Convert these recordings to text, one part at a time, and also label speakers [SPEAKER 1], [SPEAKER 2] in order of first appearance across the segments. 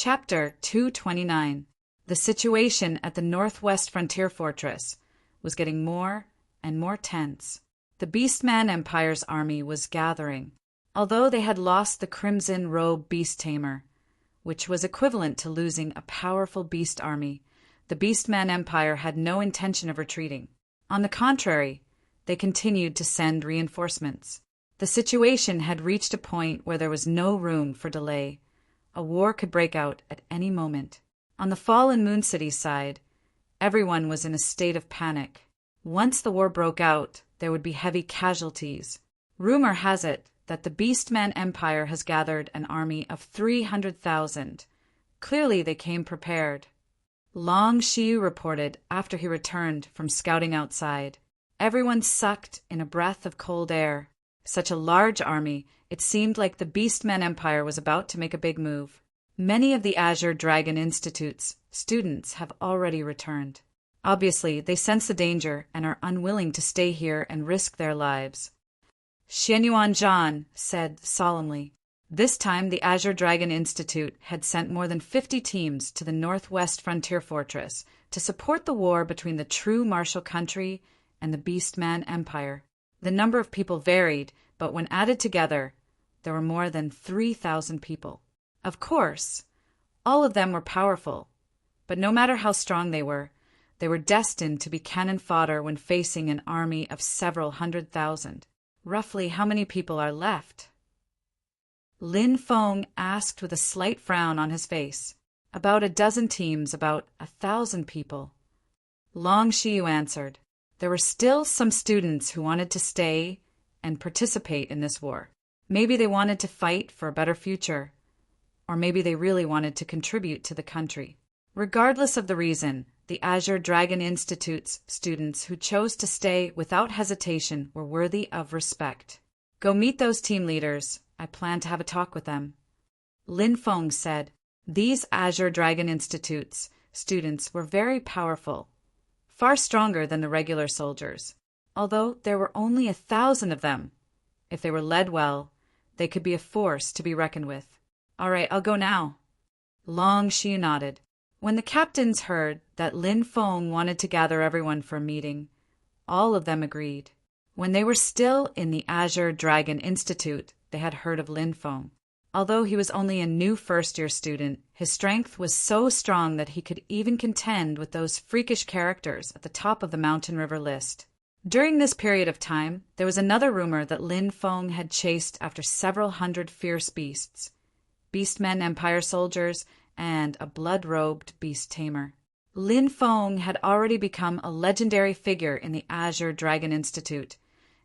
[SPEAKER 1] Chapter 229. The situation at the Northwest Frontier Fortress was getting more and more tense. The Beastman Empire's army was gathering. Although they had lost the Crimson Robe Beast Tamer, which was equivalent to losing a powerful beast army, the Beastman Empire had no intention of retreating. On the contrary, they continued to send reinforcements. The situation had reached a point where there was no room for delay. A war could break out at any moment. On the Fallen Moon City side, everyone was in a state of panic. Once the war broke out, there would be heavy casualties. Rumor has it that the Beastman Empire has gathered an army of 300,000. Clearly they came prepared. Long Shiu reported after he returned from scouting outside. Everyone sucked in a breath of cold air. Such a large army, it seemed like the Beastman Empire was about to make a big move. Many of the Azure Dragon Institute's students have already returned. Obviously, they sense the danger and are unwilling to stay here and risk their lives. Xianyuan Zhan said solemnly. This time the Azure Dragon Institute had sent more than 50 teams to the Northwest Frontier Fortress to support the war between the true martial country and the Beastman Empire. The number of people varied, but when added together, there were more than 3,000 people. Of course, all of them were powerful, but no matter how strong they were destined to be cannon fodder when facing an army of several 100,000. Roughly how many people are left? Lin Feng asked with a slight frown on his face. About a dozen teams, about 1,000 people. Long Shiu answered. There were still some students who wanted to stay and participate in this war. Maybe they wanted to fight for a better future, or maybe they really wanted to contribute to the country. Regardless of the reason, the Azure Dragon Institute's students who chose to stay without hesitation were worthy of respect. Go meet those team leaders. I plan to have a talk with them. Lin Feng said. These Azure Dragon Institute's students were very powerful, far stronger than the regular soldiers. Although there were only 1,000 of them, if they were led well, they could be a force to be reckoned with. All right, I'll go now. Long Shiu nodded. When the captains heard that Lin Feng wanted to gather everyone for a meeting, all of them agreed. When they were still in the Azure Dragon Institute, they had heard of Lin Feng. Although he was only a new first-year student, his strength was so strong that he could even contend with those freakish characters at the top of the Mountain River list. During this period of time, there was another rumor that Lin Feng had chased after several hundred fierce beasts, Beastmen Empire soldiers, and a blood-robed beast tamer. Lin Feng had already become a legendary figure in the Azure Dragon Institute,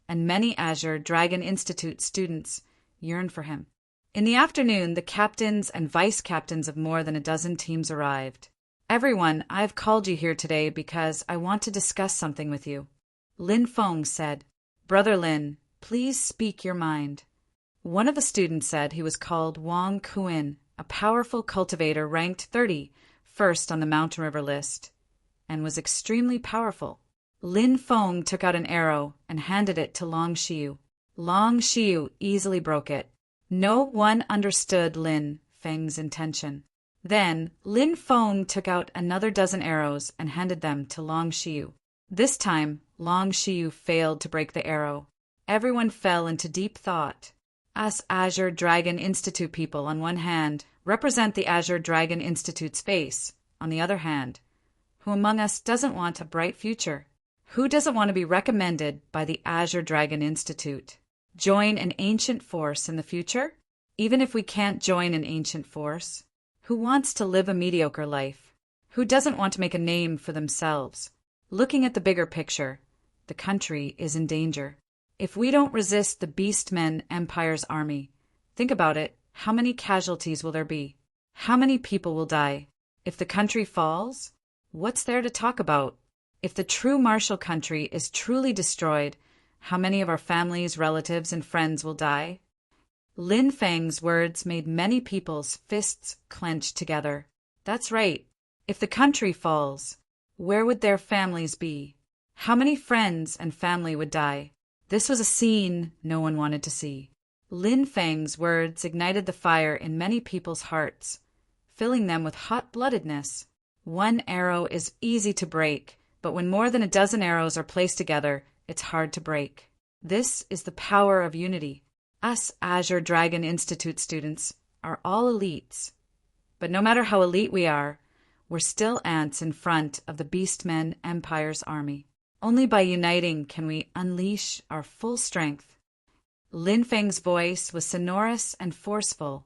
[SPEAKER 1] and many Azure Dragon Institute students yearned for him. In the afternoon, the captains and vice-captains of more than a dozen teams arrived. Everyone, I've called you here today because I want to discuss something with you. Lin Feng said. Brother Lin, please speak your mind. One of the students said he was called Wang Kuin, a powerful cultivator ranked 31st on the Mountain River list, and was extremely powerful. Lin Feng took out an arrow and handed it to Long Shiu. Long Shiu easily broke it. No one understood Lin Feng's intention. Then Lin Feng took out another dozen arrows and handed them to Long Shiu. This time, Long Shiu failed to break the arrow. Everyone fell into deep thought. Us Azure Dragon Institute people, on one hand, represent the Azure Dragon Institute's face. On the other hand, who among us doesn't want a bright future? Who doesn't want to be recommended by the Azure Dragon Institute? Join an ancient force in the future? Even if we can't join an ancient force, who wants to live a mediocre life? Who doesn't want to make a name for themselves? Looking at the bigger picture, the country is in danger. If we don't resist the Beastmen Empire's army, think about it, how many casualties will there be? How many people will die? If the country falls, what's there to talk about? If the true martial country is truly destroyed, how many of our families, relatives, and friends will die? Lin Feng's words made many people's fists clench together. That's right. If the country falls, where would their families be? How many friends and family would die? This was a scene no one wanted to see. Lin Feng's words ignited the fire in many people's hearts. filling them with hot-bloodedness. One arrow is easy to break, but when more than a dozen arrows are placed together, it's hard to break. This is the power of unity. Us Azure Dragon Institute students are all elites. But no matter how elite we are, we're still ants in front of the Beastmen Empire's army. Only by uniting can we unleash our full strength. Lin Feng's voice was sonorous and forceful.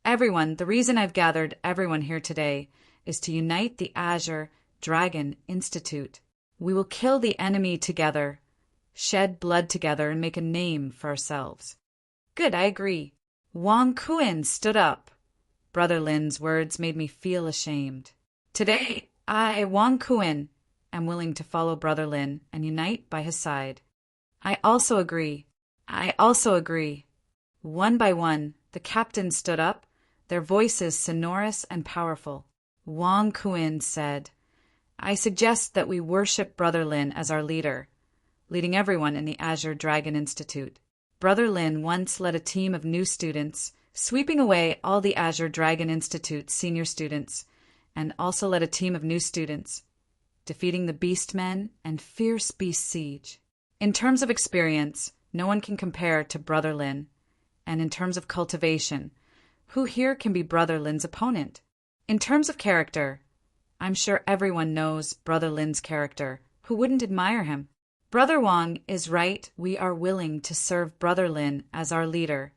[SPEAKER 1] Everyone, the reason I've gathered everyone here today is to unite the Azure Dragon Institute. We will kill the enemy together, shed blood together, and make a name for ourselves. Good, I agree. Wang Kuan stood up. Brother Lin's words made me feel ashamed. Today, I, Wang Kuan, am willing to follow Brother Lin and unite by his side. I also agree. One by one, the captains stood up, their voices sonorous and powerful. Wang Kuan said, I suggest that we worship Brother Lin as our leader, leading everyone in the Azure Dragon Institute. Brother Lin once led a team of new students, sweeping away all the Azure Dragon Institute's senior students, and also led a team of new students, defeating the Beastmen and fierce Beast Siege. In terms of experience, no one can compare to Brother Lin, and in terms of cultivation, who here can be Brother Lin's opponent? In terms of character, I'm sure everyone knows Brother Lin's character. Who wouldn't admire him? Brother Wang is right. We are willing to serve Brother Lin as our leader,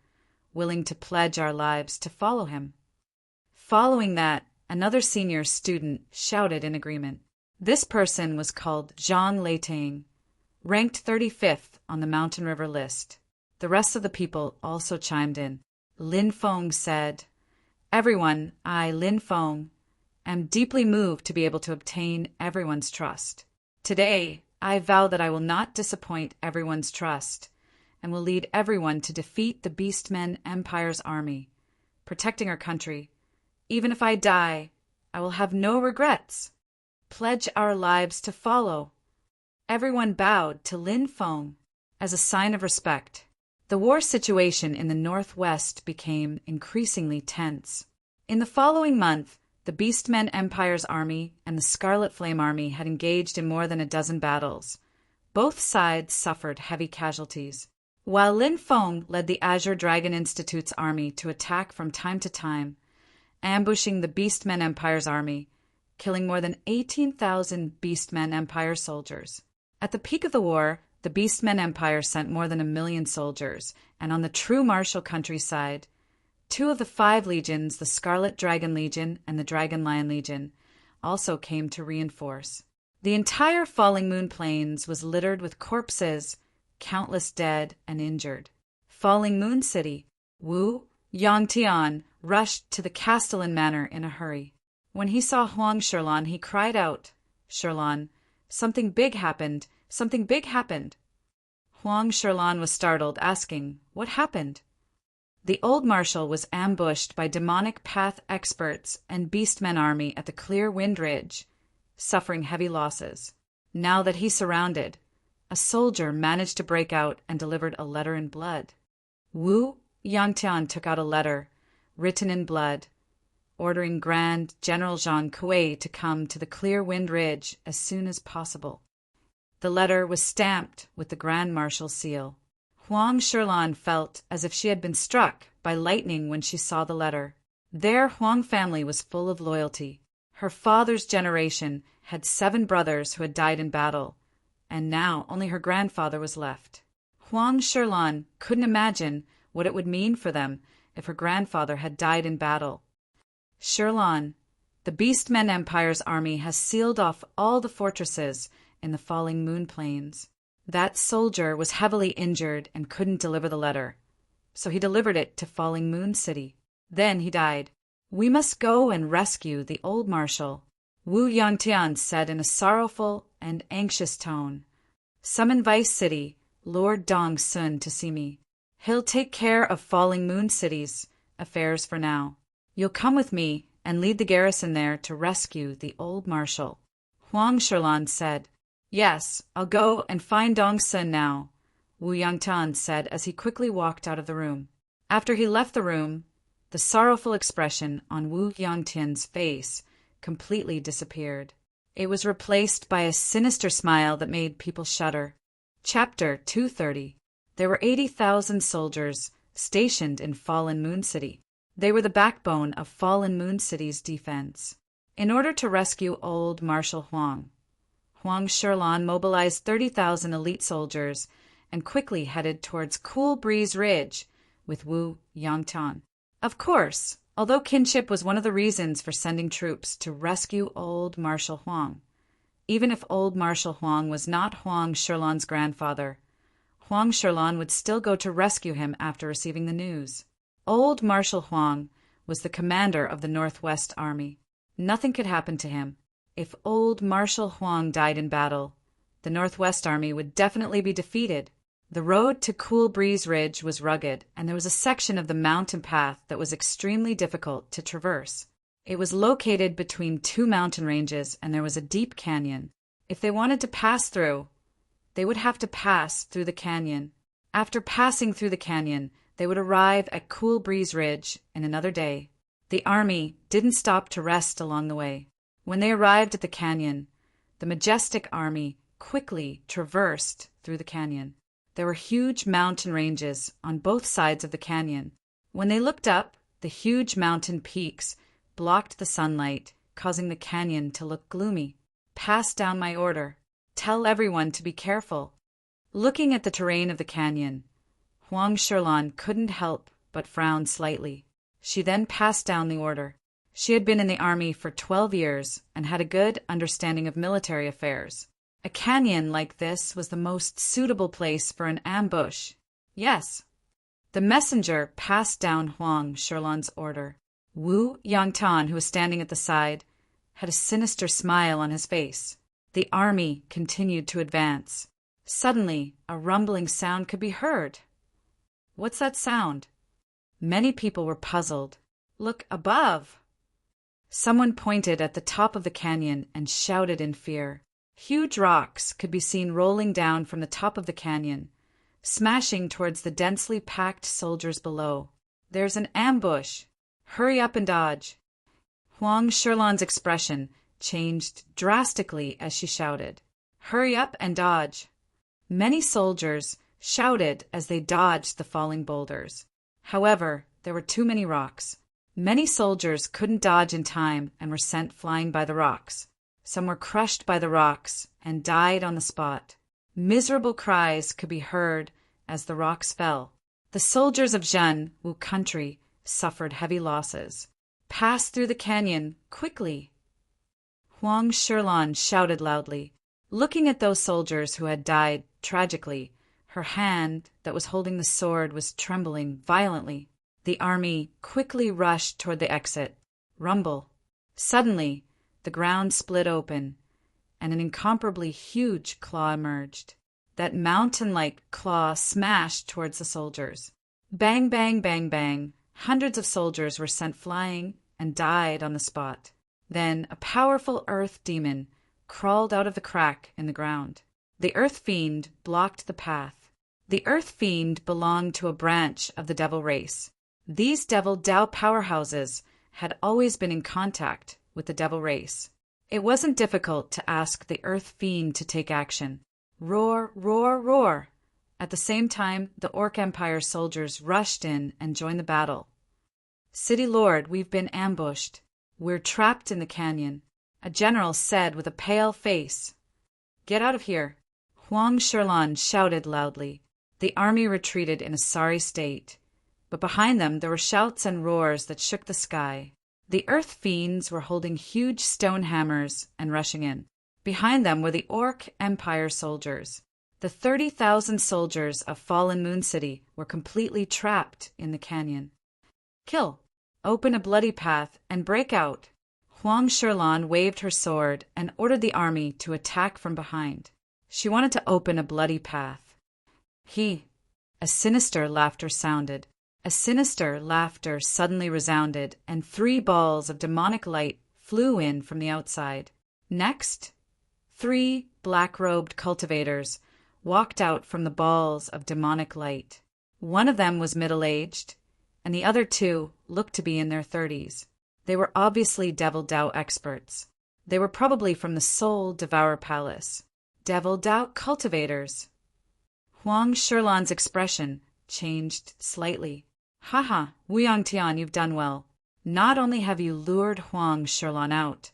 [SPEAKER 1] willing to pledge our lives to follow him. Following that, another senior student shouted in agreement. This person was called Zhang Leitang, ranked 35th on the Mountain River list. The rest of the people also chimed in. Lin Feng said, Everyone, I, Lin Feng, am deeply moved to be able to obtain everyone's trust. Today, I vow that I will not disappoint everyone's trust and will lead everyone to defeat the Beastmen Empire's army, protecting our country. Even if I die, I will have no regrets. Pledge our lives to follow. Everyone bowed to Lin Feng as a sign of respect. The war situation in the northwest became increasingly tense. In the following month, the Beastmen Empire's army and the Scarlet Flame army had engaged in more than a dozen battles. Both sides suffered heavy casualties. While Lin Feng led the Azure Dragon Institute's army to attack from time to time, ambushing the Beastmen Empire's army, killing more than 18,000 Beastmen Empire soldiers. At the peak of the war, the Beastmen Empire sent more than 1 million soldiers, and on the true martial countryside, 2 of the 5 legions, the Scarlet Dragon Legion and the Dragon Lion Legion, also came to reinforce. The entire Falling Moon Plains was littered with corpses, countless dead and injured. Falling Moon City, Wu Yangtian rushed to the Castellan Manor in a hurry. When he saw Huang Shirlan, he cried out, Shirlan, something big happened. Something big happened. Huang Shirlan was startled, asking, What happened? The old marshal was ambushed by demonic path experts and Beastmen army at the Clear Wind Ridge, suffering heavy losses. Now that he's surrounded, a soldier managed to break out and delivered a letter in blood. Wu Yangtian took out a letter, written in blood, ordering Grand General Zhang Kuei to come to the Clear Wind Ridge as soon as possible. The letter was stamped with the Grand Marshal's seal. Huang Shirlan felt as if she had been struck by lightning when she saw the letter. Their Huang family was full of loyalty. Her father's generation had 7 brothers who had died in battle, and now only her grandfather was left. Huang Shirlan couldn't imagine what it would mean for them if her grandfather had died in battle. Shirlan, the Beastmen Empire's army has sealed off all the fortresses in the Falling Moon Plains. That soldier was heavily injured and couldn't deliver the letter, so he delivered it to Falling Moon City. Then he died. We must go and rescue the old marshal, Wu Yangtian said in a sorrowful and anxious tone. Summon Vice City, Lord Dong Sun, to see me. He'll take care of Falling Moon City's affairs for now. You'll come with me and lead the garrison there to rescue the old marshal. Huang Shirlan said. Yes, I'll go and find Dong Sun now, Wu Yangtian said as he quickly walked out of the room. After he left the room, The sorrowful expression on Wu Yangtian's face completely disappeared. It was replaced by a sinister smile that made people shudder. Chapter 230. There were 80,000 soldiers stationed in Fallen Moon City. They were the backbone of Fallen Moon City's defense. In order to rescue old Marshal Huang Shirlan mobilized 30,000 elite soldiers and quickly headed towards Cool Breeze Ridge with Wu Yangtian. Of course, although kinship was one of the reasons for sending troops to rescue old Marshal Huang, even if old Marshal Huang was not Huang Shirlan's grandfather, Huang Shirlan would still go to rescue him after receiving the news. Old Marshal Huang was the commander of the Northwest Army. Nothing could happen to him. If old Marshal Huang died in battle, the Northwest Army would definitely be defeated. The road to Cool Breeze Ridge was rugged, and there was a section of the mountain path that was extremely difficult to traverse. It was located between two mountain ranges, and there was a deep canyon. If they wanted to pass through, they would have to pass through the canyon. After passing through the canyon, they would arrive at Cool Breeze Ridge in another day. The army didn't stop to rest along the way. When they arrived at the canyon, the majestic army quickly traversed through the canyon. There were huge mountain ranges on both sides of the canyon. When they looked up, the huge mountain peaks blocked the sunlight, causing the canyon to look gloomy. Pass down my order. Tell everyone to be careful. Looking at the terrain of the canyon, Huang Shirlan couldn't help but frown slightly. She then passed down the order. She had been in the army for 12 years and had a good understanding of military affairs. A canyon like this was the most suitable place for an ambush. Yes. The messenger passed down Huang Shirlan's order. Wu Yangtian, who was standing at the side, had a sinister smile on his face. The army continued to advance. Suddenly, a rumbling sound could be heard. What's that sound? Many people were puzzled. Look above! Someone pointed at the top of the canyon and shouted in fear. Huge rocks could be seen rolling down from the top of the canyon, smashing towards the densely packed soldiers below. There's an ambush! Hurry up and dodge! Huang Shirlan's expression changed drastically as she shouted. Hurry up and dodge! Many soldiers shouted as they dodged the falling boulders. However, there were too many rocks. Many soldiers couldn't dodge in time and were sent flying by the rocks. Some were crushed by the rocks and died on the spot. Miserable cries could be heard as the rocks fell. The soldiers of Zhen Wu country suffered heavy losses. Pass through the canyon, quickly! Huang Shirlan shouted loudly. Looking at those soldiers who had died tragically, her hand that was holding the sword was trembling violently. The army quickly rushed toward the exit. Rumble. Suddenly, the ground split open, and an incomparably huge claw emerged. That mountain-like claw smashed towards the soldiers. Bang, bang, bang, bang. Hundreds of soldiers were sent flying and died on the spot. Then a powerful earth demon crawled out of the crack in the ground. The earth fiend blocked the path. The earth fiend belonged to a branch of the devil race. These devil Dao powerhouses had always been in contact with the devil race. It wasn't difficult to ask the earth fiend to take action. Roar, roar, roar! At the same time, the Orc Empire soldiers rushed in and joined the battle. City Lord, we've been ambushed. We're trapped in the canyon, a general said with a pale face. Get out of here! Huang Shirlan shouted loudly. The army retreated in a sorry state, but behind them there were shouts and roars that shook the sky. The earth fiends were holding huge stone hammers and rushing in. Behind them were the Orc Empire soldiers. The 30,000 soldiers of Fallen Moon City were completely trapped in the canyon. Kill! Open a bloody path and break out! Huang Shirlan waved her sword and ordered the army to attack from behind. She wanted to open a bloody path. A sinister laughter sounded. A sinister laughter suddenly resounded, and 3 balls of demonic light flew in from the outside. Next, 3 black-robed cultivators walked out from the balls of demonic light. One of them was middle-aged, and the other 2 looked to be in their 30s. They were obviously Devil Dao experts. They were probably from the Soul Devourer Palace. Devil Dao cultivators. Huang Shirlan's expression changed slightly. Haha, Wu Yangtian, you've done well. Not only have you lured Huang Shirlan out,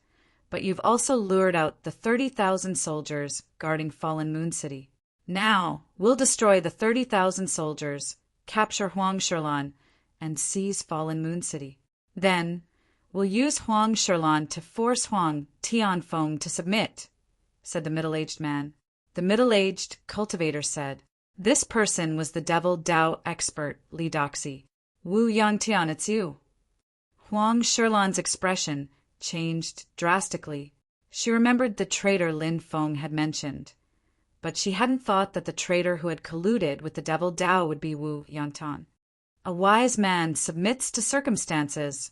[SPEAKER 1] but you've also lured out the 30,000 soldiers guarding Fallen Moon City. Now, we'll destroy the 30,000 soldiers, capture Huang Shirlan, and seize Fallen Moon City. Then, we'll use Huang Shirlan to force Huang Tianfeng to submit, said the middle-aged man. The middle-aged cultivator said. This person was the Devil Dao expert, Li Doxy. Wu Yangtian, it's you. Huang Shirlan's expression changed drastically. She remembered the traitor Lin Feng had mentioned, but she hadn't thought that the traitor who had colluded with the Devil Dao would be Wu Yangtian. A wise man submits to circumstances,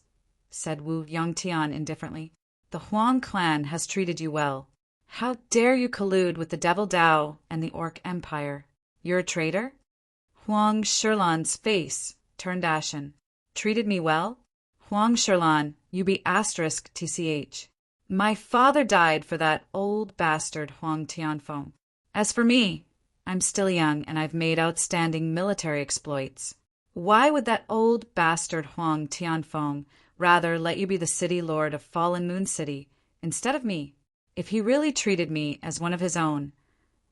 [SPEAKER 1] said Wu Yangtian indifferently. The Huang clan has treated you well. How dare you collude with the Devil Dao and the Orc Empire? You're a traitor? Huang Shirlan's face turned ashen. Treated me well? Huang Shirlan, you be *TCH. My father died for that old bastard Huang Tianfeng. As for me, I'm still young and I've made outstanding military exploits. Why would that old bastard Huang Tianfeng rather let you be the city lord of Fallen Moon City instead of me? If he really treated me as one of his own,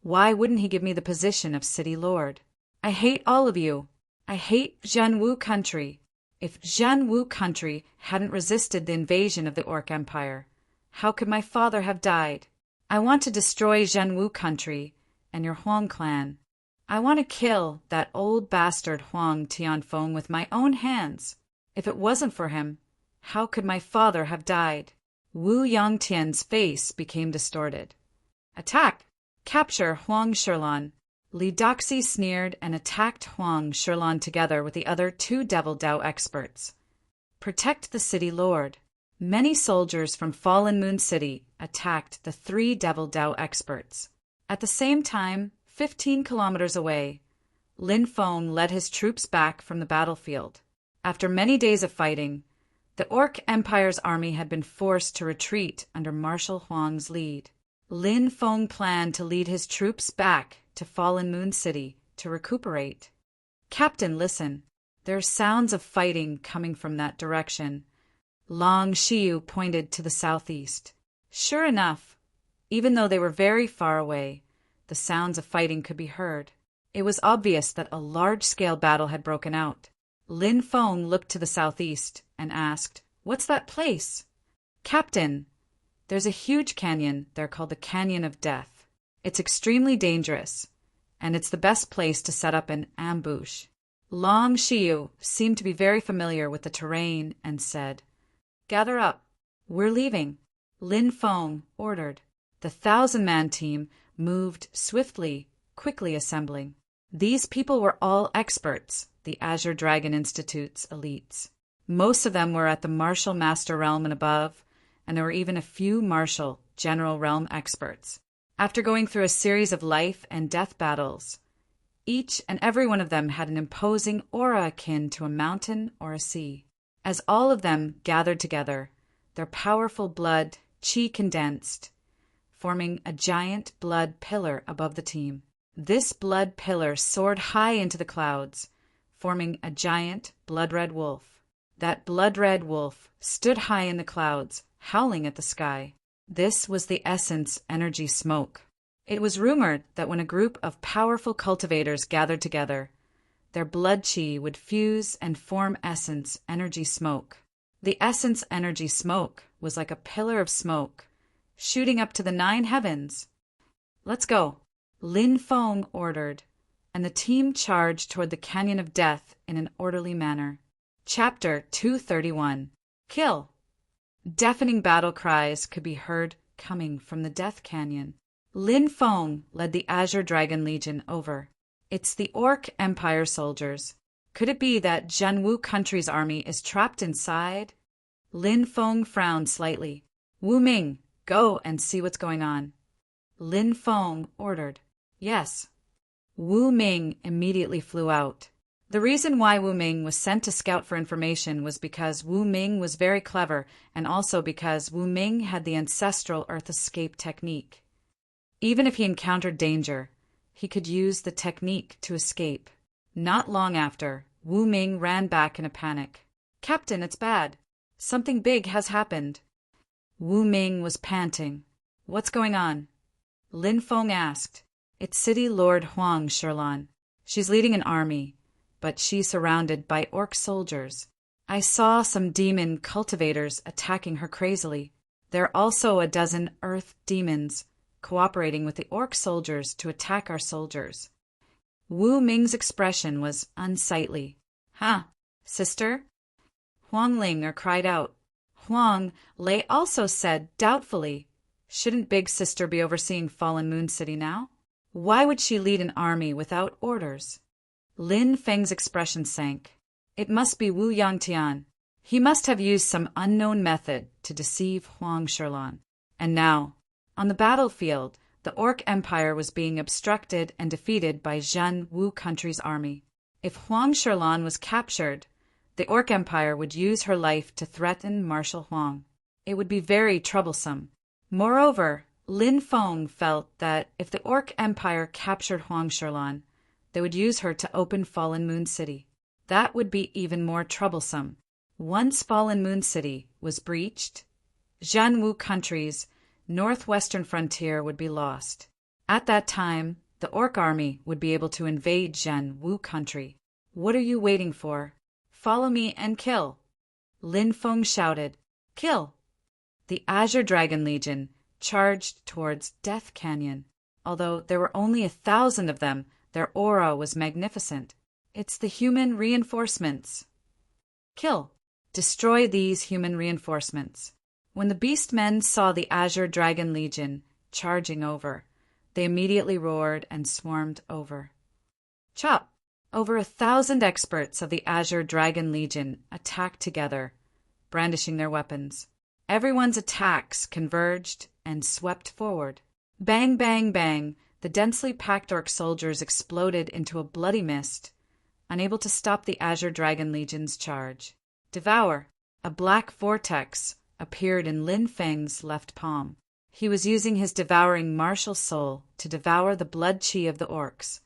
[SPEAKER 1] why wouldn't he give me the position of city lord? I hate all of you. I hate Zhenwu country. If Zhenwu country hadn't resisted the invasion of the Orc Empire, how could my father have died? I want to destroy Zhenwu country and your Huang clan. I want to kill that old bastard Huang Tianfeng with my own hands. If it wasn't for him, how could my father have died? Wu Yangtian's face became distorted. Attack! Capture Huang Shirlan. Li Doxy sneered and attacked Huang Shirlan together with the other 2 Devil Dao experts. Protect the city lord. Many soldiers from Fallen Moon City attacked the 3 Devil Dao experts. At the same time, 15 kilometers away, Lin Feng led his troops back from the battlefield. After many days of fighting, the Orc Empire's army had been forced to retreat under Marshal Huang's lead. Lin Feng planned to lead his troops back to Fallen Moon City to recuperate. Captain, listen. There are sounds of fighting coming from that direction. Long Shiyu pointed to the southeast. Sure enough, even though they were very far away, the sounds of fighting could be heard. It was obvious that a large-scale battle had broken out. Lin Feng looked to the southeast and asked, What's that place? Captain, there's a huge canyon there called the Canyon of Death. It's extremely dangerous, and it's the best place to set up an ambush. Long Shiyu seemed to be very familiar with the terrain and said, Gather up. We're leaving. Lin Feng ordered. The 1,000-man team moved swiftly, quickly assembling. These people were all experts, the Azure Dragon Institute's elites. Most of them were at the Martial Master Realm and above, and there were even a few Martial General Realm experts. After going through a series of life and death battles, each and every one of them had an imposing aura akin to a mountain or a sea. As all of them gathered together, their powerful blood qi condensed, forming a giant blood pillar above the team. This blood pillar soared high into the clouds, forming a giant blood-red wolf. That blood-red wolf stood high in the clouds, howling at the sky. This was the essence energy smoke. It was rumored that when a group of powerful cultivators gathered together, their blood qi would fuse and form essence energy smoke. The essence energy smoke was like a pillar of smoke, shooting up to the 9 heavens. Let's go, Lin Feng ordered, and the team charged toward the Canyon of Death in an orderly manner. Chapter 231. Kill! Deafening battle cries could be heard coming from the Death Canyon. Lin Feng led the Azure Dragon Legion over. It's the Orc Empire soldiers. Could it be that Zhenwu country's army is trapped inside? Lin Feng frowned slightly. Wu Ming, go and see what's going on. Lin Feng ordered. Yes. Wu Ming immediately flew out. The reason why Wu Ming was sent to scout for information was because Wu Ming was very clever, and also because Wu Ming had the ancestral Earth escape technique. Even if he encountered danger, he could use the technique to escape. Not long after, Wu Ming ran back in a panic. "Captain, it's bad. Something big has happened." Wu Ming was panting. "What's going on?" Lin Feng asked. "It's City Lord Huang Sherlan. She's leading an army, but she's surrounded by orc soldiers. I saw some demon cultivators attacking her crazily. There are also a dozen earth demons cooperating with the orc soldiers to attack our soldiers." Wu Ming's expression was unsightly. "Huh, sister?" Huang Ling cried out. Huang Lei also said doubtfully, "Shouldn't Big Sister be overseeing Fallen Moon City now? Why would she lead an army without orders?" Lin Feng's expression sank. It must be Wu Yangtian. He must have used some unknown method to deceive Huang Sherlan. And now, on the battlefield, the Orc Empire was being obstructed and defeated by Zhen Wu country's army. If Huang Sherlan was captured, the Orc Empire would use her life to threaten Marshal Huang. It would be very troublesome. Moreover, Lin Feng felt that if the Orc Empire captured Huang Sherlan, they would use her to open Fallen Moon City. That would be even more troublesome. Once Fallen Moon City was breached, Zhen Wu country's northwestern frontier would be lost. At that time, the Orc army would be able to invade Zhen Wu country. "What are you waiting for? Follow me and kill!" Lin Feng shouted. "Kill!" The Azure Dragon Legion charged towards Death Canyon. Although there were only 1,000 of them, their aura was magnificent. "It's the human reinforcements." "Kill! Destroy these human reinforcements." When the Beastmen saw the Azure Dragon Legion charging over, they immediately roared and swarmed over. Chop! Over 1,000 experts of the Azure Dragon Legion attacked together, brandishing their weapons. Everyone's attacks converged and swept forward. Bang, bang, bang! The densely packed orc soldiers exploded into a bloody mist, unable to stop the Azure Dragon Legion's charge. Devour! A black vortex appeared in Lin Feng's left palm. He was using his devouring martial soul to devour the blood chi of the orcs.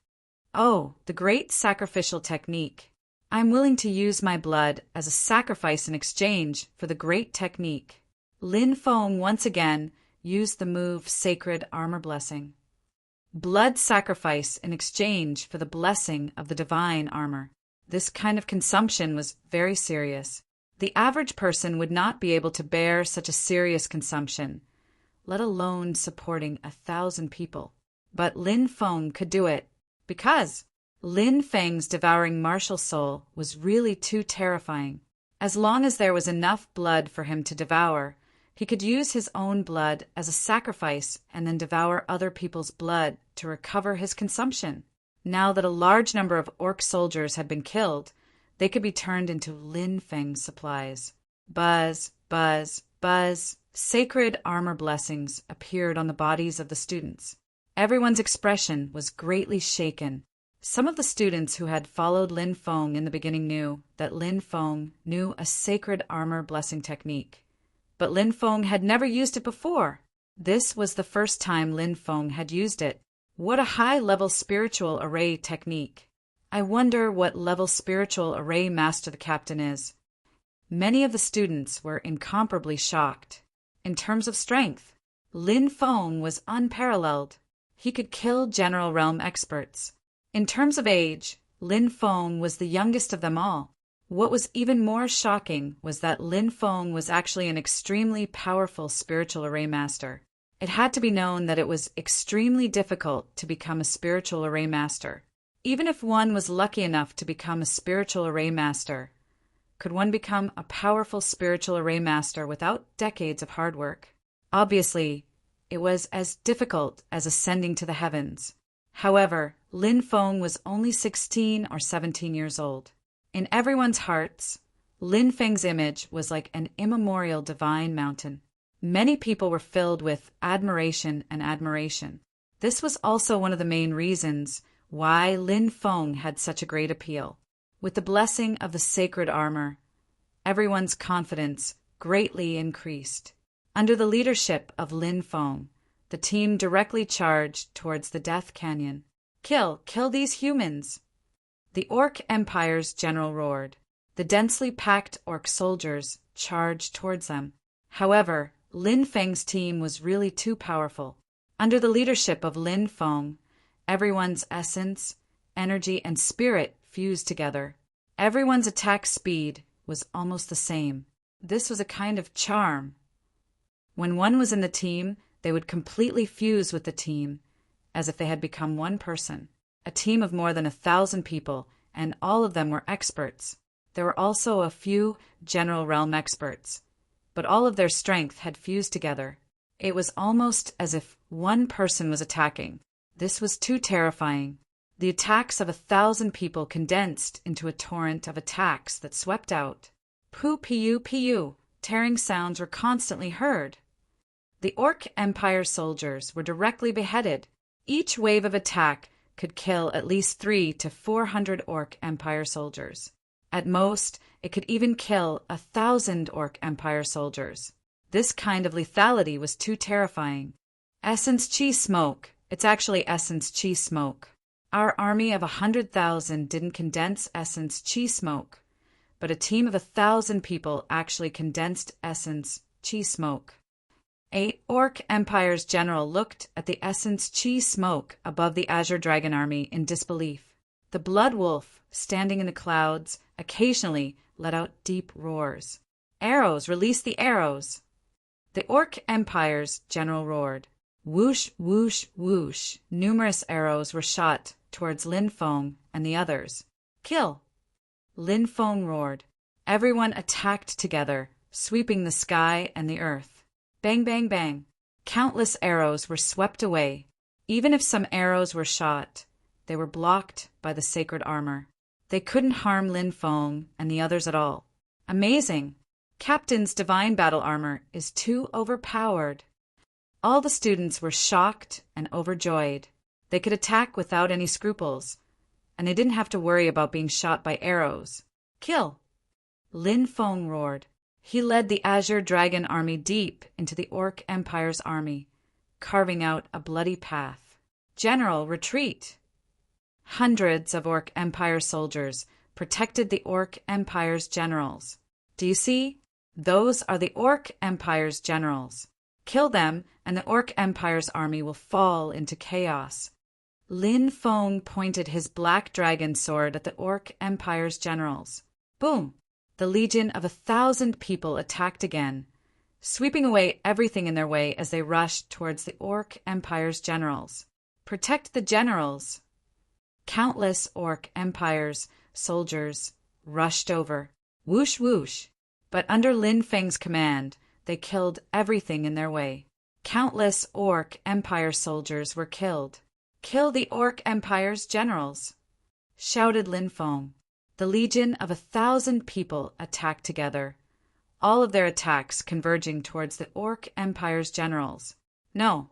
[SPEAKER 1] Oh, the great sacrificial technique. I'm willing to use my blood as a sacrifice in exchange for the great technique. Lin Feng once again used the move Sacred Armor Blessing. Blood sacrifice in exchange for the blessing of the divine armor. This kind of consumption was very serious. The average person would not be able to bear such a serious consumption, let alone supporting 1,000 people. But Lin Feng could do it, because Lin Feng's devouring martial soul was really too terrifying. As long as there was enough blood for him to devour, he could use his own blood as a sacrifice and then devour other people's blood to recover his consumption. Now that a large number of orc soldiers had been killed, they could be turned into Lin Feng's supplies. Buzz, buzz, buzz. Sacred armor blessings appeared on the bodies of the students. Everyone's expression was greatly shaken. Some of the students who had followed Lin Feng in the beginning knew that Lin Feng knew a sacred armor blessing technique. But Lin Feng had never used it before. This was the first time Lin Feng had used it. What a high-level spiritual array technique. I wonder what level spiritual array master the captain is. Many of the students were incomparably shocked. In terms of strength, Lin Feng was unparalleled. He could kill general realm experts. In terms of age, Lin Feng was the youngest of them all. What was even more shocking was that Lin Feng was actually an extremely powerful spiritual array master. It had to be known that it was extremely difficult to become a spiritual array master. Even if one was lucky enough to become a spiritual array master, could one become a powerful spiritual array master without decades of hard work? Obviously, it was as difficult as ascending to the heavens. However, Lin Feng was only 16 or 17 years old. In everyone's hearts, Lin Feng's image was like an immemorial divine mountain. Many people were filled with admiration and admiration. This was also one of the main reasons why Lin Feng had such a great appeal. With the blessing of the sacred armor, everyone's confidence greatly increased. Under the leadership of Lin Feng, the team directly charged towards the Death Canyon. Kill these humans! The Orc Empire's general roared. The densely packed Orc soldiers charged towards them. However, Lin Feng's team was really too powerful. Under the leadership of Lin Feng, everyone's essence, energy, and spirit fused together. Everyone's attack speed was almost the same. This was a kind of charm. When one was in the team, they would completely fuse with the team, as if they had become one person. A team of more than 1,000 people, and all of them were experts. There were also a few general realm experts, but all of their strength had fused together. It was almost as if one person was attacking. This was too terrifying. The attacks of 1,000 people condensed into a torrent of attacks that swept out. Pu-pu-pu, tearing sounds were constantly heard. The Orc Empire soldiers were directly beheaded. Each wave of attack could kill at least 300 to 400 Orc Empire soldiers. At most, it could even kill 1,000 Orc Empire soldiers. This kind of lethality was too terrifying. Essence Chi Smoke. It's actually Essence Chi Smoke. Our army of 100,000 didn't condense Essence Chi Smoke, but a team of 1,000 people actually condensed Essence Chi Smoke. A Orc Empire's general looked at the Essence Chi Smoke above the Azure Dragon army in disbelief. The Blood Wolf, standing in the clouds, occasionally let out deep roars. Arrows! Release the arrows! The Orc Empire's general roared. Whoosh, whoosh, whoosh. Numerous arrows were shot towards Lin Feng and the others. Kill! Lin Feng roared. Everyone attacked together, sweeping the sky and the earth. Bang, bang, bang. Countless arrows were swept away. Even if some arrows were shot, they were blocked by the sacred armor. They couldn't harm Lin Feng and the others at all. Amazing! Captain's divine battle armor is too overpowered. All the students were shocked and overjoyed. They could attack without any scruples, and they didn't have to worry about being shot by arrows. Kill! Lin Feng roared. He led the Azure Dragon army deep into the Orc Empire's army, carving out a bloody path. General, retreat! Hundreds of Orc Empire soldiers protected the Orc Empire's generals. Do you see? Those are the Orc Empire's generals. Kill them, and the Orc Empire's army will fall into chaos. Lin Feng pointed his black dragon sword at the Orc Empire's generals. Boom! The legion of 1,000 people attacked again, sweeping away everything in their way as they rushed towards the Orc Empire's generals. Protect the generals! Countless Orc Empire's soldiers rushed over. Whoosh, whoosh! But under Lin Feng's command, they killed everything in their way. Countless Orc Empire soldiers were killed. Kill the Orc Empire's generals! Shouted Lin Feng. The legion of 1,000 people attacked together, all of their attacks converging towards the Orc Empire's generals. No,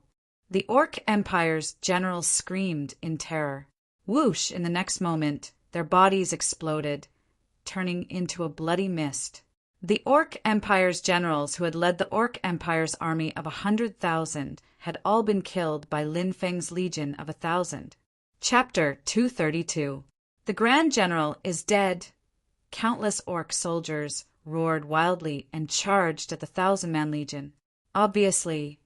[SPEAKER 1] the Orc Empire's generals screamed in terror. Whoosh! In the next moment, their bodies exploded, turning into a bloody mist. The Orc Empire's generals who had led the Orc Empire's army of 100,000 had all been killed by Lin Feng's legion of 1,000. Chapter 232. The Grand General is dead. Countless Orc soldiers roared wildly and charged at the 1,000-man legion. Obviously,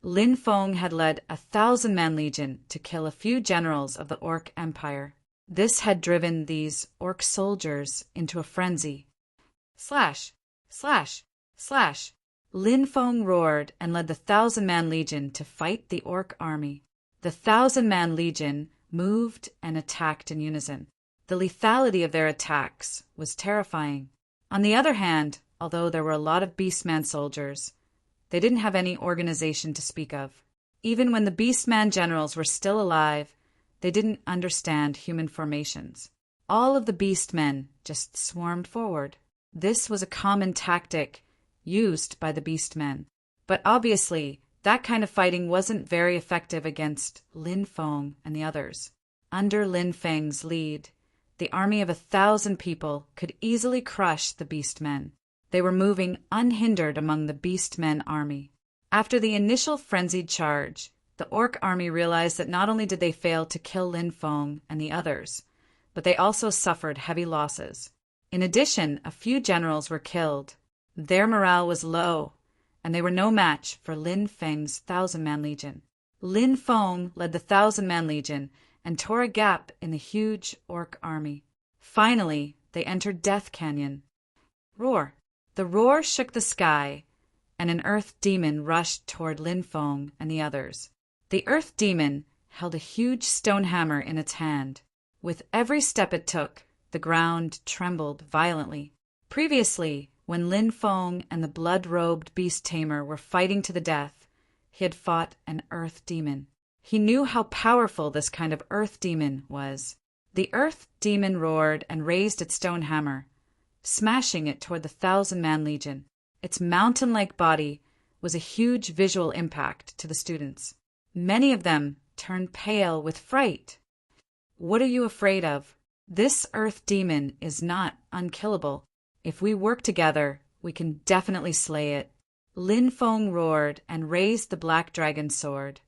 [SPEAKER 1] Lin Feng had led a 1,000-man legion to kill a few generals of the Orc Empire. This had driven these Orc soldiers into a frenzy. Slash! Slash! Slash! Lin Feng roared and led the 1,000-man legion to fight the Orc army. The 1,000-man legion moved and attacked in unison. The lethality of their attacks was terrifying. On the other hand, although there were a lot of Beastman soldiers, they didn't have any organization to speak of. Even when the Beastman generals were still alive, they didn't understand human formations. All of the Beastmen just swarmed forward. This was a common tactic used by the Beastmen. But obviously, that kind of fighting wasn't very effective against Lin Feng and the others. Under Lin Feng's lead, the army of 1,000 people could easily crush the Beastmen. They were moving unhindered among the Beastmen army. After the initial frenzied charge, the Orc army realized that not only did they fail to kill Lin Feng and the others, but they also suffered heavy losses. In addition, a few generals were killed. Their morale was low, and they were no match for Lin Feng's 1,000-man legion. Lin Feng led the 1,000-man legion and tore a gap in the huge Orc army. Finally, they entered Death Canyon. Roar! The roar shook the sky, and an earth demon rushed toward Lin Feng and the others. The earth demon held a huge stone hammer in its hand. With every step it took, the ground trembled violently. Previously, when Lin Feng and the blood-robed beast tamer were fighting to the death, he had fought an earth demon. He knew how powerful this kind of earth demon was. The earth demon roared and raised its stone hammer, smashing it toward the 1,000-man legion. Its mountain-like body was a huge visual impact to the students. Many of them turned pale with fright. What are you afraid of? This earth demon is not unkillable. If we work together, we can definitely slay it. Lin Feng roared and raised the black dragon sword.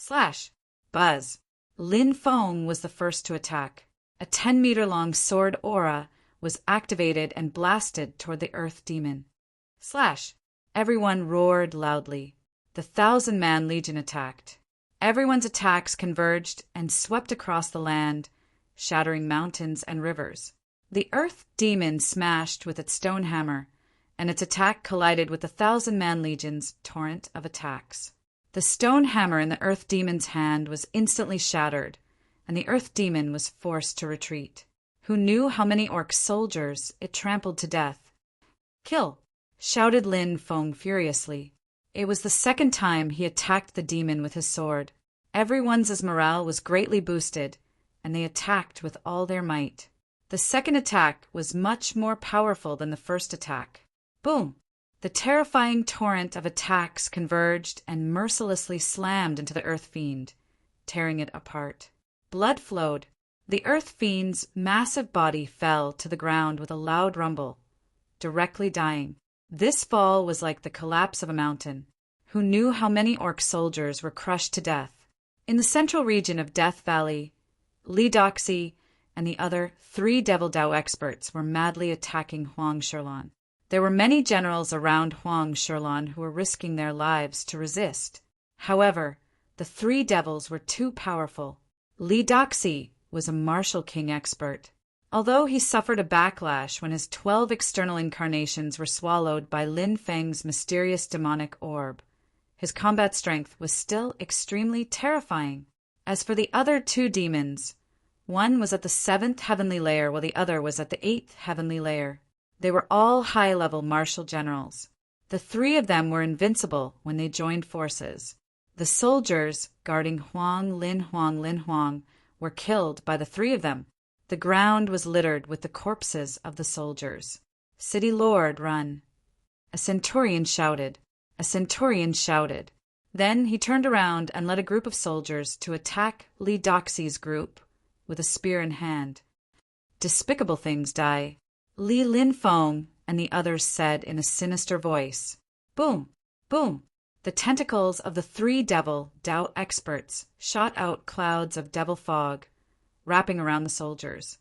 [SPEAKER 1] Slash! Buzz! Lin Feng was the first to attack. A 10-meter-long sword aura was activated and blasted toward the earth demon. Slash! Everyone roared loudly. The 1,000-man legion attacked. Everyone's attacks converged and swept across the land, shattering mountains and rivers. The earth demon smashed with its stone hammer, and its attack collided with the 1,000-man legion's torrent of attacks. The stone hammer in the earth demon's hand was instantly shattered, and the earth demon was forced to retreat. Who knew how many orc soldiers it trampled to death? Kill! Shouted Lin Feng furiously. It was the second time he attacked the demon with his sword. Everyone's morale was greatly boosted, and they attacked with all their might. The second attack was much more powerful than the first attack. Boom! The terrifying torrent of attacks converged and mercilessly slammed into the earth fiend, tearing it apart. Blood flowed. The earth fiend's massive body fell to the ground with a loud rumble, directly dying. This fall was like the collapse of a mountain. Who knew how many orc soldiers were crushed to death? In the central region of Death Valley, Li Doxy and the other 3 Devil Dao experts were madly attacking Huang Shirlan. There were many generals around Huang Shirlan who were risking their lives to resist. However, the 3 devils were too powerful. Li Doxy was a martial king expert. Although he suffered a backlash when his 12 external incarnations were swallowed by Lin Feng's mysterious demonic orb, his combat strength was still extremely terrifying. As for the other 2 demons, one was at the 7th heavenly layer while the other was at the 8th heavenly layer. They were all high-level martial generals. The 3 of them were invincible when they joined forces. The soldiers guarding Lin Huang were killed by the 3 of them. The ground was littered with the corpses of the soldiers. City Lord, run! A centurion shouted. A centurion shouted. Then he turned around and led a group of soldiers to attack Li Doxy's group with a spear in hand. Despicable things, Dai. Lin Feng and the others said in a sinister voice. Boom! Boom! The tentacles of the 3 Devil Dao experts shot out clouds of devil fog, wrapping around the soldiers.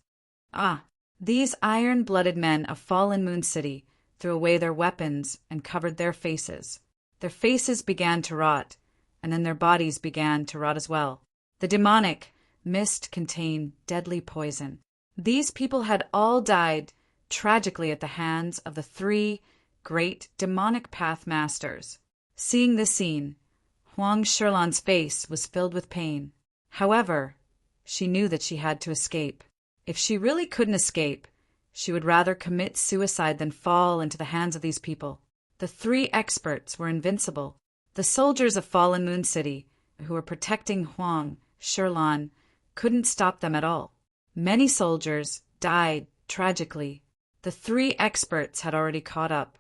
[SPEAKER 1] Ah! These iron-blooded men of Fallen Moon City threw away their weapons and covered their faces. Their faces began to rot, and then their bodies began to rot as well. The demonic mist contained deadly poison. These people had all died tragically at the hands of the 3 great demonic path masters. Seeing this scene, Huang Shirlan's face was filled with pain. However, she knew that she had to escape. If she really couldn't escape, she would rather commit suicide than fall into the hands of these people. The 3 experts were invincible. The soldiers of Fallen Moon City, who were protecting Huang Shirlan, couldn't stop them at all. Many soldiers died tragically. The 3 experts had already caught up.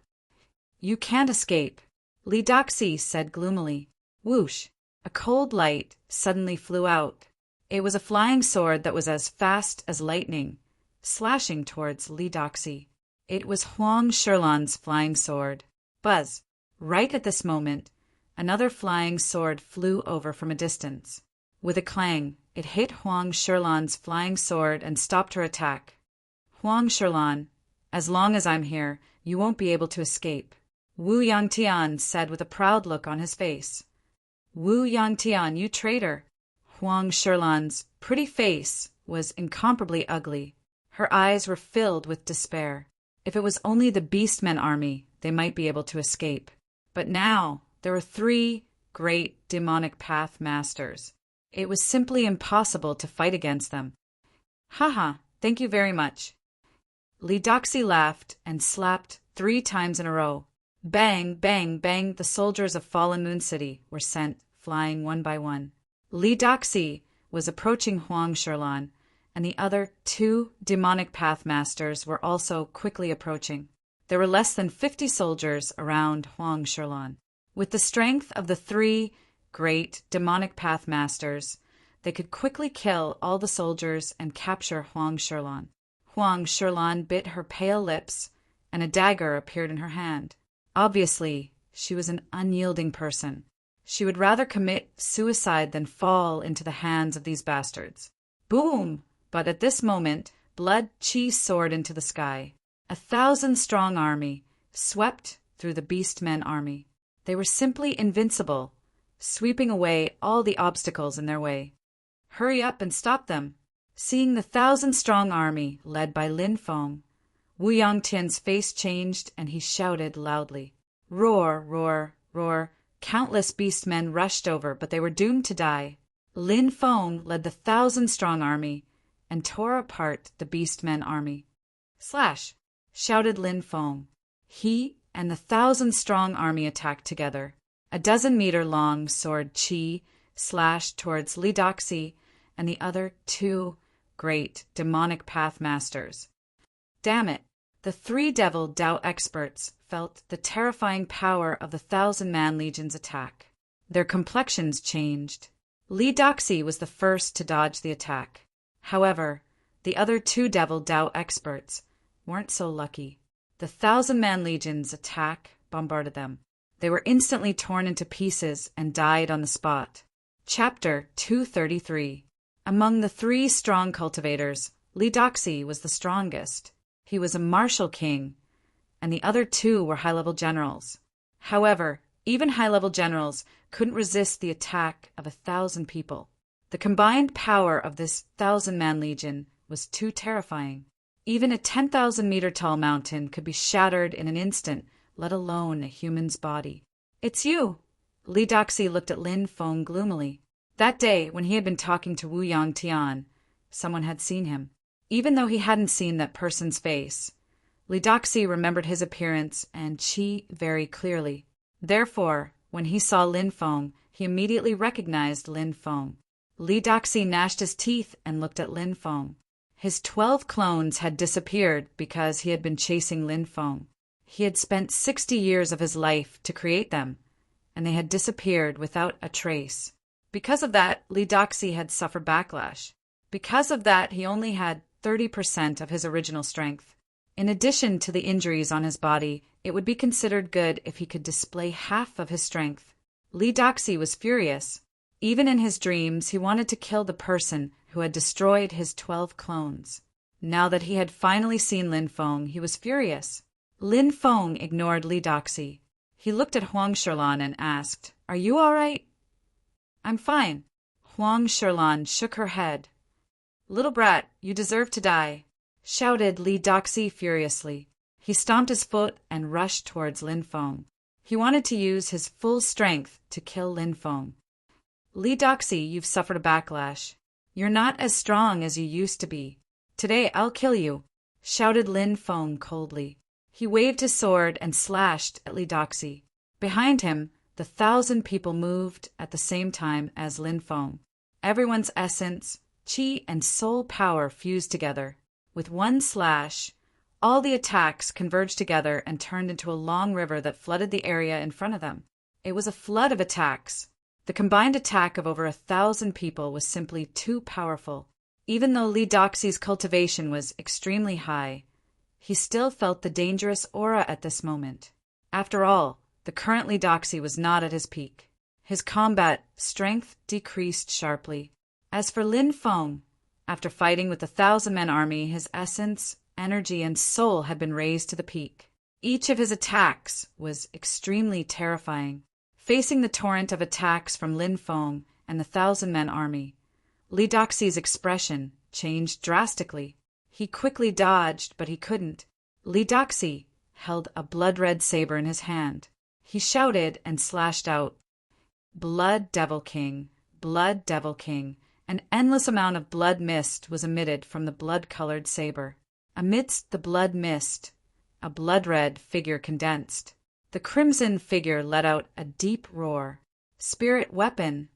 [SPEAKER 1] You can't escape, Li Doxy said gloomily. Whoosh! A cold light suddenly flew out. It was a flying sword that was as fast as lightning, slashing towards Li Doxy. It was Huang Shirlan's flying sword. Buzz! Right at this moment, another flying sword flew over from a distance. With a clang, it hit Huang Shirlan's flying sword and stopped her attack. Huang Shirlan, as long as I'm here, you won't be able to escape, Wu Yangtian said with a proud look on his face. Wu Yangtian, you traitor! Huang Shirlan's pretty face was incomparably ugly. Her eyes were filled with despair. If it was only the Beastmen army, they might be able to escape. But now there were 3 great demonic path masters. It was simply impossible to fight against them. Haha, thank you very much. Li Doxy laughed and slapped 3 times in a row. Bang, bang, bang, the soldiers of Fallen Moon City were sent flying one by one. Li Doxy was approaching Huang Shirlan, and the other 2 demonic path masters were also quickly approaching. There were less than 50 soldiers around Huang Shirlan. With the strength of the 3 great demonic path masters, they could quickly kill all the soldiers and capture Huang Shirlan. Huang Shirlan bit her pale lips, and a dagger appeared in her hand. Obviously, she was an unyielding person. She would rather commit suicide than fall into the hands of these bastards. Boom! But at this moment, blood chi soared into the sky. 1,000-strong army swept through the Beastmen army. They were simply invincible, sweeping away all the obstacles in their way. Hurry up and stop them! Seeing the 1,000-strong army led by Lin Feng, Wu Yangtian's face changed and he shouted loudly. Roar, roar, roar. Countless beastmen rushed over, but they were doomed to die. Lin Feng led the 1,000-strong army and tore apart the Beastmen army. Slash! Shouted Lin Feng. He and the 1,000-strong army attacked together. A 12-meter-long sword chi slashed towards Li Doxy and the other 2 great demonic path masters. Damn it! The 3 devil Dao experts felt the terrifying power of the 1,000-man legion's attack. Their complexions changed. Li Doxy was the first to dodge the attack. However, the other 2 devil Dao experts weren't so lucky. The 1,000-man legion's attack bombarded them. They were instantly torn into pieces and died on the spot. Chapter 233. Among the 3 strong cultivators, Li Doxy was the strongest. He was a martial king, and the other 2 were high-level generals. However, even high-level generals couldn't resist the attack of 1,000 people. The combined power of this 1,000-man legion was too terrifying. Even a 10,000-meter-tall mountain could be shattered in an instant, let alone a human's body. It's you! Li Doxy looked at Lin Feng gloomily. That day, when he had been talking to Wu Yangtian, someone had seen him. Even though he hadn't seen that person's face, Li Doxy remembered his appearance and chi very clearly. Therefore, when he saw Lin Feng, he immediately recognized Lin Feng. Li Doxy gnashed his teeth and looked at Lin Feng. His 12 clones had disappeared because he had been chasing Lin Feng. He had spent 60 years of his life to create them, and they had disappeared without a trace. Because of that, Li Doxy had suffered backlash. Because of that, he only had 30% of his original strength. In addition to the injuries on his body, it would be considered good if he could display half of his strength. Li Doxy was furious. Even in his dreams, he wanted to kill the person who had destroyed his 12 clones. Now that he had finally seen Lin Feng, he was furious. Lin Feng ignored Li Doxy. He looked at Huang Shirlan and asked, "Are you all right?" "I'm fine." Huang Shirlan shook her head. "Little brat, you deserve to die," shouted Li Doxy furiously. He stomped his foot and rushed towards Lin Feng. He wanted to use his full strength to kill Lin Feng. "Li Doxy, you've suffered a backlash. You're not as strong as you used to be. Today I'll kill you," shouted Lin Feng coldly. He waved his sword and slashed at Li Doxy. Behind him, the 1,000 people moved at the same time as Lin Feng. Everyone's essence, chi, and soul power fused together. With one slash, all the attacks converged together and turned into a long river that flooded the area in front of them. It was a flood of attacks. The combined attack of over 1,000 people was simply too powerful. Even though Li Doxi's cultivation was extremely high, he still felt the dangerous aura at this moment. After all, the current Li Doxi was not at his peak. His combat strength decreased sharply. As for Lin Feng, after fighting with the 1,000-man army, his essence, energy, and soul had been raised to the peak. Each of his attacks was extremely terrifying. Facing the torrent of attacks from Lin Feng and the 1,000-man army, Li Doxi's expression changed drastically. He quickly dodged, but he couldn't. Li Doxi held a blood-red saber in his hand. He shouted and slashed out, "Blood Devil King! Blood Devil King!" An endless amount of blood mist was emitted from the blood-colored saber. Amidst the blood mist, a blood-red figure condensed. The crimson figure let out a deep roar. "Spirit weapon!"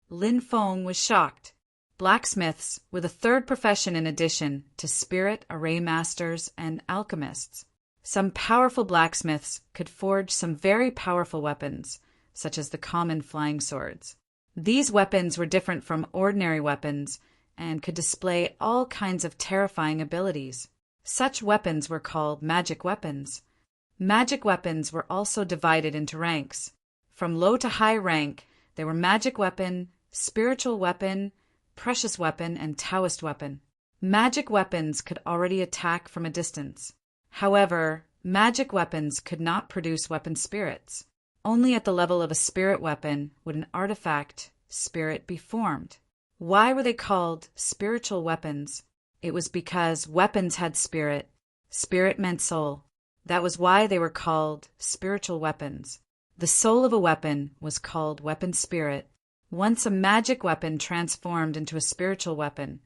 [SPEAKER 1] Lin Feng was shocked. Blacksmiths were the third profession in addition to spirit array masters and alchemists. Some powerful blacksmiths could forge some very powerful weapons, such as the common flying swords. These weapons were different from ordinary weapons and could display all kinds of terrifying abilities. Such weapons were called magic weapons. Magic weapons were also divided into ranks. From low to high rank, there were magic weapon, spiritual weapon, precious weapon, and Taoist weapon. Magic weapons could already attack from a distance. However, magic weapons could not produce weapon spirits. Only at the level of a spirit weapon would an artifact spirit be formed. Why were they called spiritual weapons? It was because weapons had spirit. Spirit meant soul. That was why they were called spiritual weapons. The soul of a weapon was called weapon spirit. Once a magic weapon transformed into a spiritual weapon,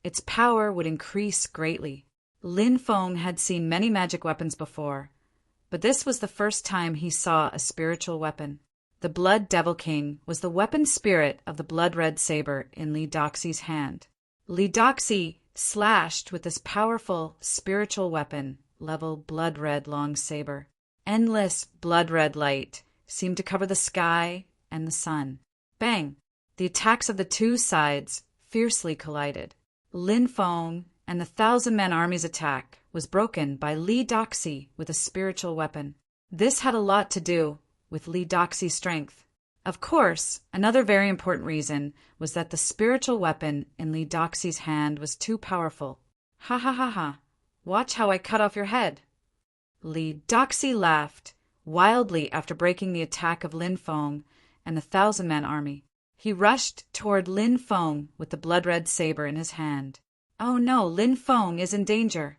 [SPEAKER 1] its power would increase greatly. Lin Feng had seen many magic weapons before, but this was the first time he saw a spiritual weapon. The Blood Devil King was the weapon spirit of the blood-red saber in Li Doxi's hand. Li Doxi slashed with this powerful spiritual weapon, level blood-red long saber. Endless blood-red light seemed to cover the sky and the sun. Bang! The attacks of the two sides fiercely collided. Lin Feng and the 1,000-man army's attack was broken by Li Doxi with a spiritual weapon. This had a lot to do with Li Doxi's strength. Of course, another very important reason was that the spiritual weapon in Li Doxi's hand was too powerful. Ha ha ha ha! Watch how I cut off your head! Li Doxi laughed wildly after breaking the attack of Lin Feng and the 1,000-man army. He rushed toward Lin Feng with the blood-red saber in his hand. Oh no, Lin Feng is in danger.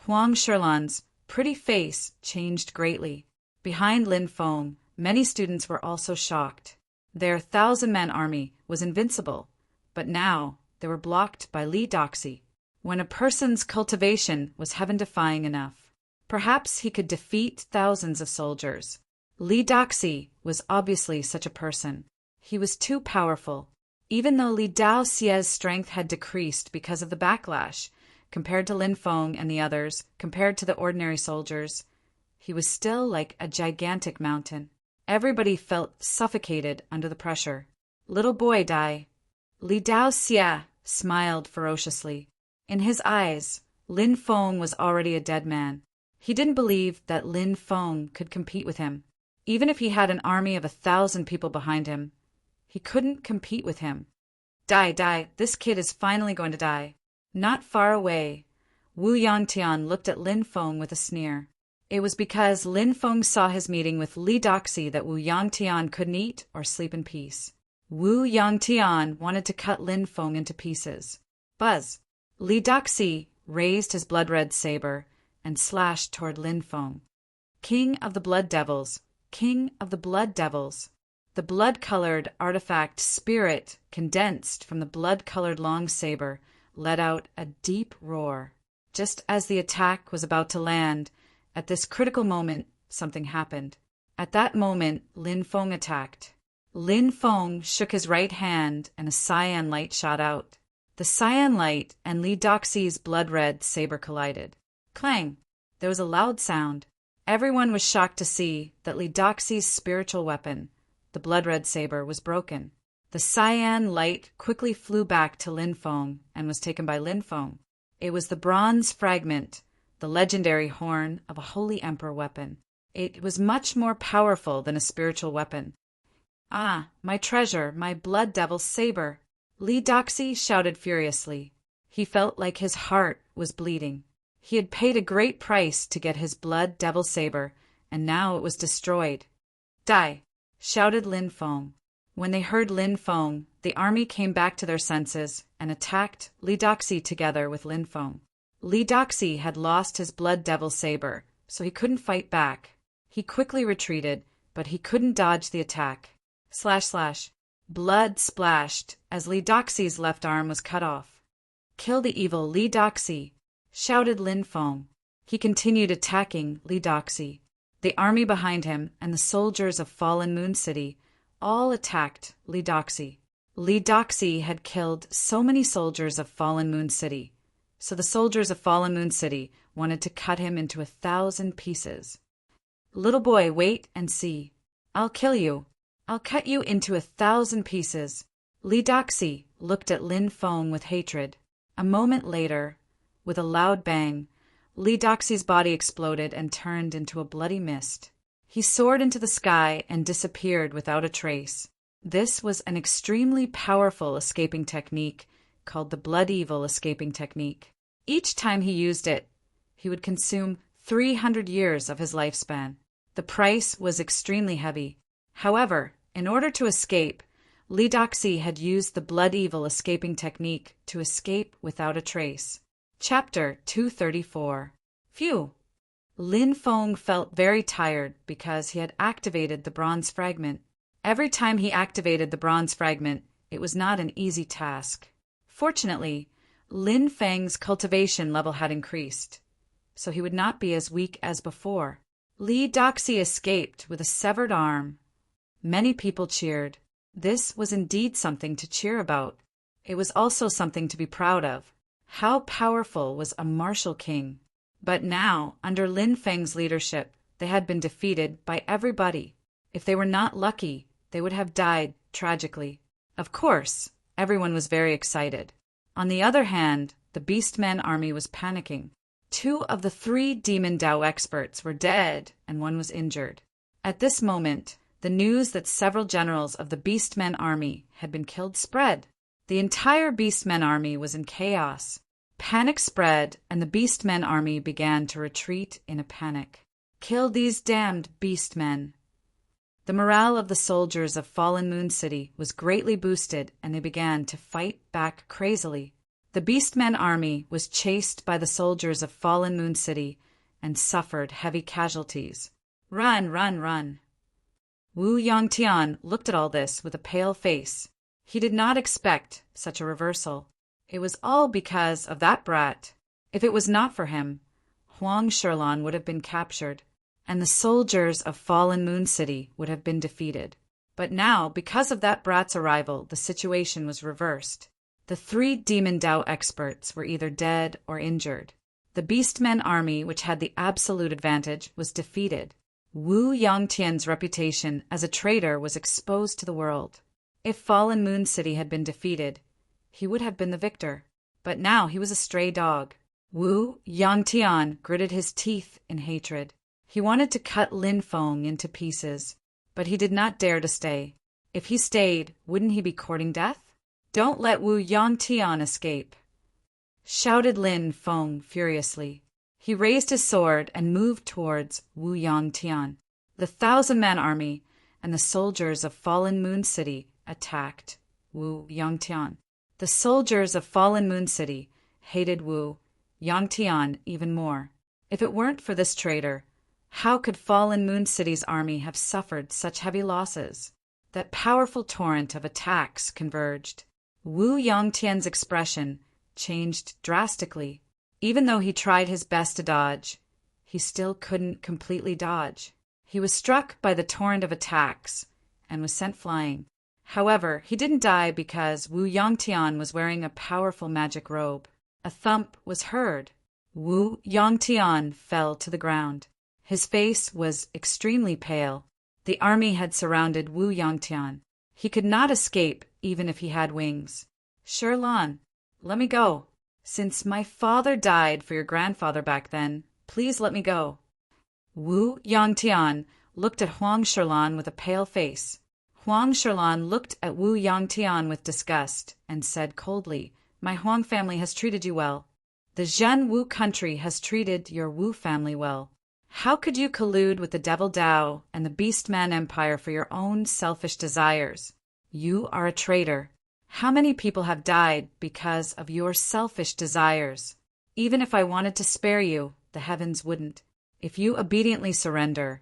[SPEAKER 1] Huang Shilan's pretty face changed greatly. Behind Lin Feng, many students were also shocked. Their 1,000-man army was invincible, but now they were blocked by Li Doxi. When a person's cultivation was heaven-defying enough, perhaps he could defeat thousands of soldiers. Li Doxi was obviously such a person. He was too powerful. Even though Li Daoxie's strength had decreased because of the backlash, compared to Lin Feng and the others, compared to the ordinary soldiers, he was still like a gigantic mountain. Everybody felt suffocated under the pressure. Little boy, die. Li Daoxie smiled ferociously. In his eyes, Lin Feng was already a dead man. He didn't believe that Lin Feng could compete with him. Even if he had an army of 1,000 people behind him, he couldn't compete with him. Die, die, this kid is finally going to die. Not far away, Wu Yangtian looked at Lin Feng with a sneer. It was because Lin Feng saw his meeting with Li Doxi that Wu Yangtian couldn't eat or sleep in peace. Wu Yangtian wanted to cut Lin Feng into pieces. Buzz! Li Doxi raised his blood-red saber and slashed toward Lin Feng. King of the Blood Devils! King of the Blood Devils! The blood-colored artifact spirit condensed from the blood-colored long saber let out a deep roar. Just as the attack was about to land, at this critical moment, something happened. At that moment, Lin Feng attacked. Lin Feng shook his right hand and a cyan light shot out. The cyan light and Li Doxi's blood-red saber collided. Clang! There was a loud sound. Everyone was shocked to see that Li Doxi's spiritual weapon, the blood-red saber, was broken. The cyan light quickly flew back to Lin Feng and was taken by Lin Feng. It was the bronze fragment, the legendary horn of a holy emperor weapon. It was much more powerful than a spiritual weapon. "Ah, my treasure, my blood devil's saber!" Li Doxi shouted furiously. He felt like his heart was bleeding. He had paid a great price to get his blood devil saber, and now it was destroyed. "Die!" shouted Lin Feng. When they heard Lin Feng, the army came back to their senses and attacked Li Doxi together with Lin Feng. Li Doxi had lost his blood devil saber, so he couldn't fight back. He quickly retreated, but he couldn't dodge the attack. Slash slash. Blood splashed as Li Doxi's left arm was cut off. "Kill the evil Li Doxi!" shouted Lin Feng. He continued attacking Li Doxi. The army behind him and the soldiers of Fallen Moon City all attacked Li Doxi. Li Doxi had killed so many soldiers of Fallen Moon City, so the soldiers of Fallen Moon City wanted to cut him into 1,000 pieces. "Little boy, wait and see. I'll kill you. I'll cut you into 1,000 pieces." Li Doxi looked at Lin Feng with hatred. A moment later, with a loud bang, Li Doxi's body exploded and turned into a bloody mist. He soared into the sky and disappeared without a trace. This was an extremely powerful escaping technique called the Blood Evil escaping technique. Each time he used it, he would consume 300 years of his lifespan. The price was extremely heavy. However, in order to escape, Li Doxi had used the Blood Evil escaping technique to escape without a trace. Chapter 234. Phew! Lin Feng felt very tired because he had activated the bronze fragment. Every time he activated the bronze fragment, it was not an easy task. Fortunately, Lin Feng's cultivation level had increased, so he would not be as weak as before. Li Doxi escaped with a severed arm. Many people cheered. This was indeed something to cheer about. It was also something to be proud of. How powerful was a martial king! But now, under Lin Feng's leadership, they had been defeated by everybody. If they were not lucky, they would have died tragically. Of course, everyone was very excited. On the other hand, the Beastmen army was panicking. 2 of the 3 Demon Dao experts were dead and 1 was injured. At this moment, the news that several generals of the Beastmen army had been killed spread. The entire Beastmen army was in chaos. Panic spread, and the Beastmen army began to retreat in a panic. "Kill these damned Beastmen!" The morale of the soldiers of Fallen Moon City was greatly boosted, and they began to fight back crazily. The Beastmen army was chased by the soldiers of Fallen Moon City and suffered heavy casualties. "Run, run, run!" Wu Yongtian looked at all this with a pale face. He did not expect such a reversal. It was all because of that brat. If it was not for him, Huang Shirlan would have been captured, and the soldiers of Fallen Moon City would have been defeated. But now, because of that brat's arrival, the situation was reversed. The 3 Demon Dao experts were either dead or injured. The Beastmen army, which had the absolute advantage, was defeated. Wu Yongtian's reputation as a traitor was exposed to the world. If Fallen Moon City had been defeated, he would have been the victor. But now he was a stray dog. Wu Yongtian gritted his teeth in hatred. He wanted to cut Lin Feng into pieces, but he did not dare to stay. If he stayed, wouldn't he be courting death? "Don't let Wu Yongtian escape!" shouted Lin Feng furiously. He raised his sword and moved towards Wu Yongtian. The 1,000-man army and the soldiers of Fallen Moon City attacked Wu Yongtian. The soldiers of Fallen Moon City hated Wu Yongtian even more. If it weren't for this traitor, how could Fallen Moon City's army have suffered such heavy losses? That powerful torrent of attacks converged. Wu Yongtian's expression changed drastically. Even though he tried his best to dodge, he still couldn't completely dodge. He was struck by the torrent of attacks and was sent flying. However, he didn't die because Wu Yongtian was wearing a powerful magic robe. A thump was heard. Wu Yongtian fell to the ground. His face was extremely pale. The army had surrounded Wu Yongtian. He could not escape even if he had wings. Shirlan, let me go. Since my father died for your grandfather back then, please let me go. Wu Yangtian looked at Huang Shirlan with a pale face. Huang Shirlan looked at Wu Yangtian with disgust and said coldly, My Huang family has treated you well. The Zhen Wu country has treated your Wu family well. How could you collude with the Devil Dao and the Beastman Empire for your own selfish desires? You are a traitor. How many people have died because of your selfish desires? Even if I wanted to spare you, the heavens wouldn't. If you obediently surrender,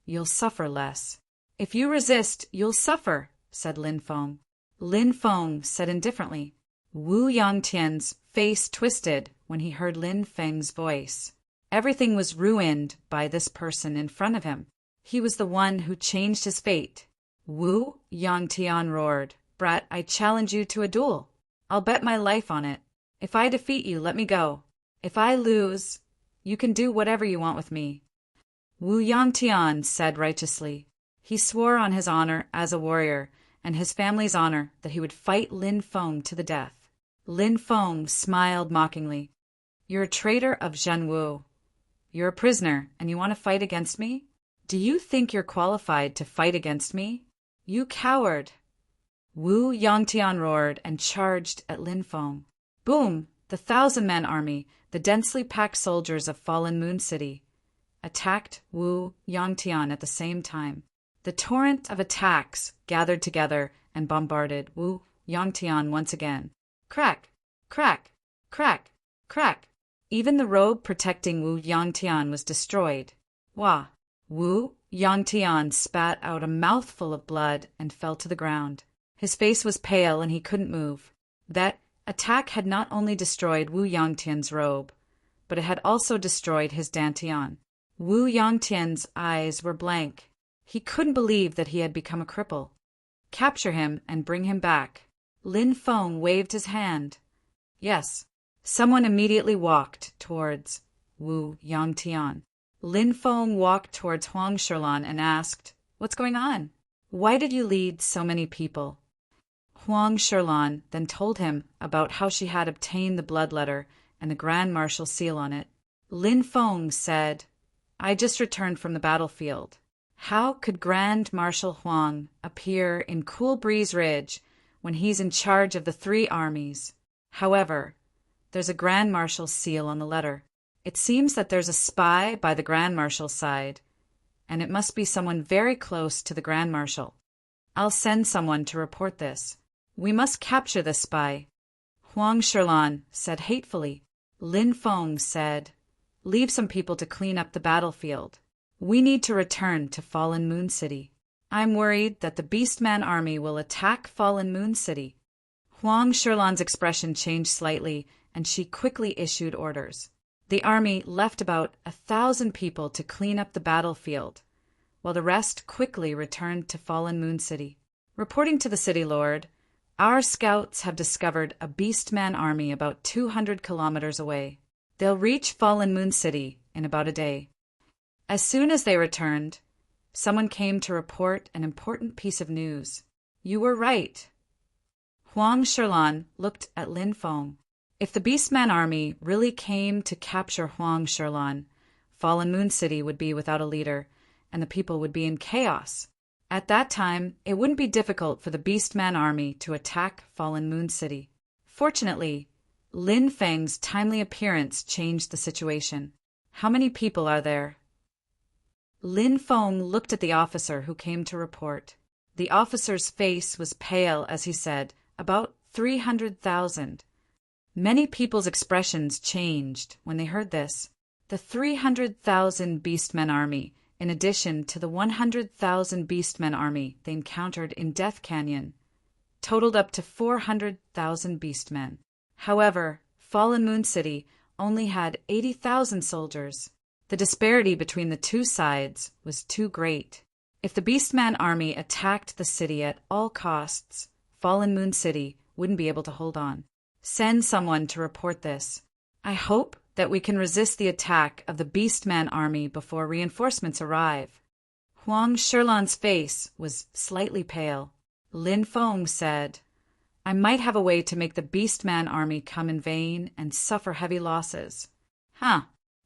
[SPEAKER 1] you'll suffer less. If you resist, you'll suffer, said Lin Feng. Lin Feng said indifferently. Wu Yangtian's face twisted when he heard Lin Feng's voice. Everything was ruined by this person in front of him. He was the one who changed his fate. Wu Yangtian roared, Brat, I challenge you to a duel. I'll bet my life on it. If I defeat you, let me go. If I lose, you can do whatever you want with me. Wu Yangtian said righteously. He swore on his honor as a warrior and his family's honor that he would fight Lin Feng to the death. Lin Feng smiled mockingly. You're a traitor of Zhenwu. You're a prisoner, and you want to fight against me? Do you think you're qualified to fight against me? You coward! Wu Yangtian roared and charged at Lin Feng. Boom! The 1,000-man army, the densely packed soldiers of Fallen Moon City, attacked Wu Yangtian at the same time. The torrent of attacks gathered together and bombarded Wu Yangtian once again. Crack! Crack! Crack! Crack! Even the robe protecting Wu Yangtian was destroyed. Wah! Wu Yangtian spat out a mouthful of blood and fell to the ground. His face was pale and he couldn't move. That attack had not only destroyed Wu Yangtian's robe, but it had also destroyed his dantian. Wu Yangtian's eyes were blank. He couldn't believe that he had become a cripple. Capture him and bring him back. Lin Feng waved his hand. Yes. Someone immediately walked towards Wu Yangtian. Lin Feng walked towards Huang Shirlan and asked, What's going on? Why did you lead so many people? Huang Shirlan then told him about how she had obtained the blood letter and the Grand Marshal seal on it. Lin Feng said, I just returned from the battlefield. How could Grand Marshal Huang appear in Cool Breeze Ridge when he's in charge of the 3 armies? However, there's a Grand Marshal's seal on the letter. It seems that there's a spy by the Grand Marshal's side, and it must be someone very close to the Grand Marshal. I'll send someone to report this. We must capture this spy. Huang Shirlan said hatefully. Lin Feng said, Leave some people to clean up the battlefield. We need to return to Fallen Moon City. I'm worried that the Beastman army will attack Fallen Moon City. Huang Shirlan's expression changed slightly, and she quickly issued orders. The army left about 1,000 people to clean up the battlefield, while the rest quickly returned to Fallen Moon City. Reporting to the city lord, our scouts have discovered a Beastman army about 200 kilometers away. They'll reach Fallen Moon City in about a day. As soon as they returned, someone came to report an important piece of news. You were right. Huang Shirlan looked at Lin Feng. If the Beastman army really came to capture Huang Shirlan, Fallen Moon City would be without a leader, and the people would be in chaos. At that time, it wouldn't be difficult for the Beastman army to attack Fallen Moon City. Fortunately, Lin Feng's timely appearance changed the situation. How many people are there? Lin Feng looked at the officer who came to report. The officer's face was pale as he said, About 300,000. Many people's expressions changed when they heard this. The 300,000 Beastmen army, in addition to the 100,000 Beastmen army they encountered in Death Canyon, totaled up to 400,000 Beastmen. However, Fallen Moon City only had 80,000 soldiers. The disparity between the two sides was too great. If the Beastman army attacked the city at all costs, Fallen Moon City wouldn't be able to hold on. Send someone to report this. I hope that we can resist the attack of the Beastman army before reinforcements arrive. Huang Shirlan's face was slightly pale. Lin Feng said, I might have a way to make the Beastman army come in vain and suffer heavy losses. Huh.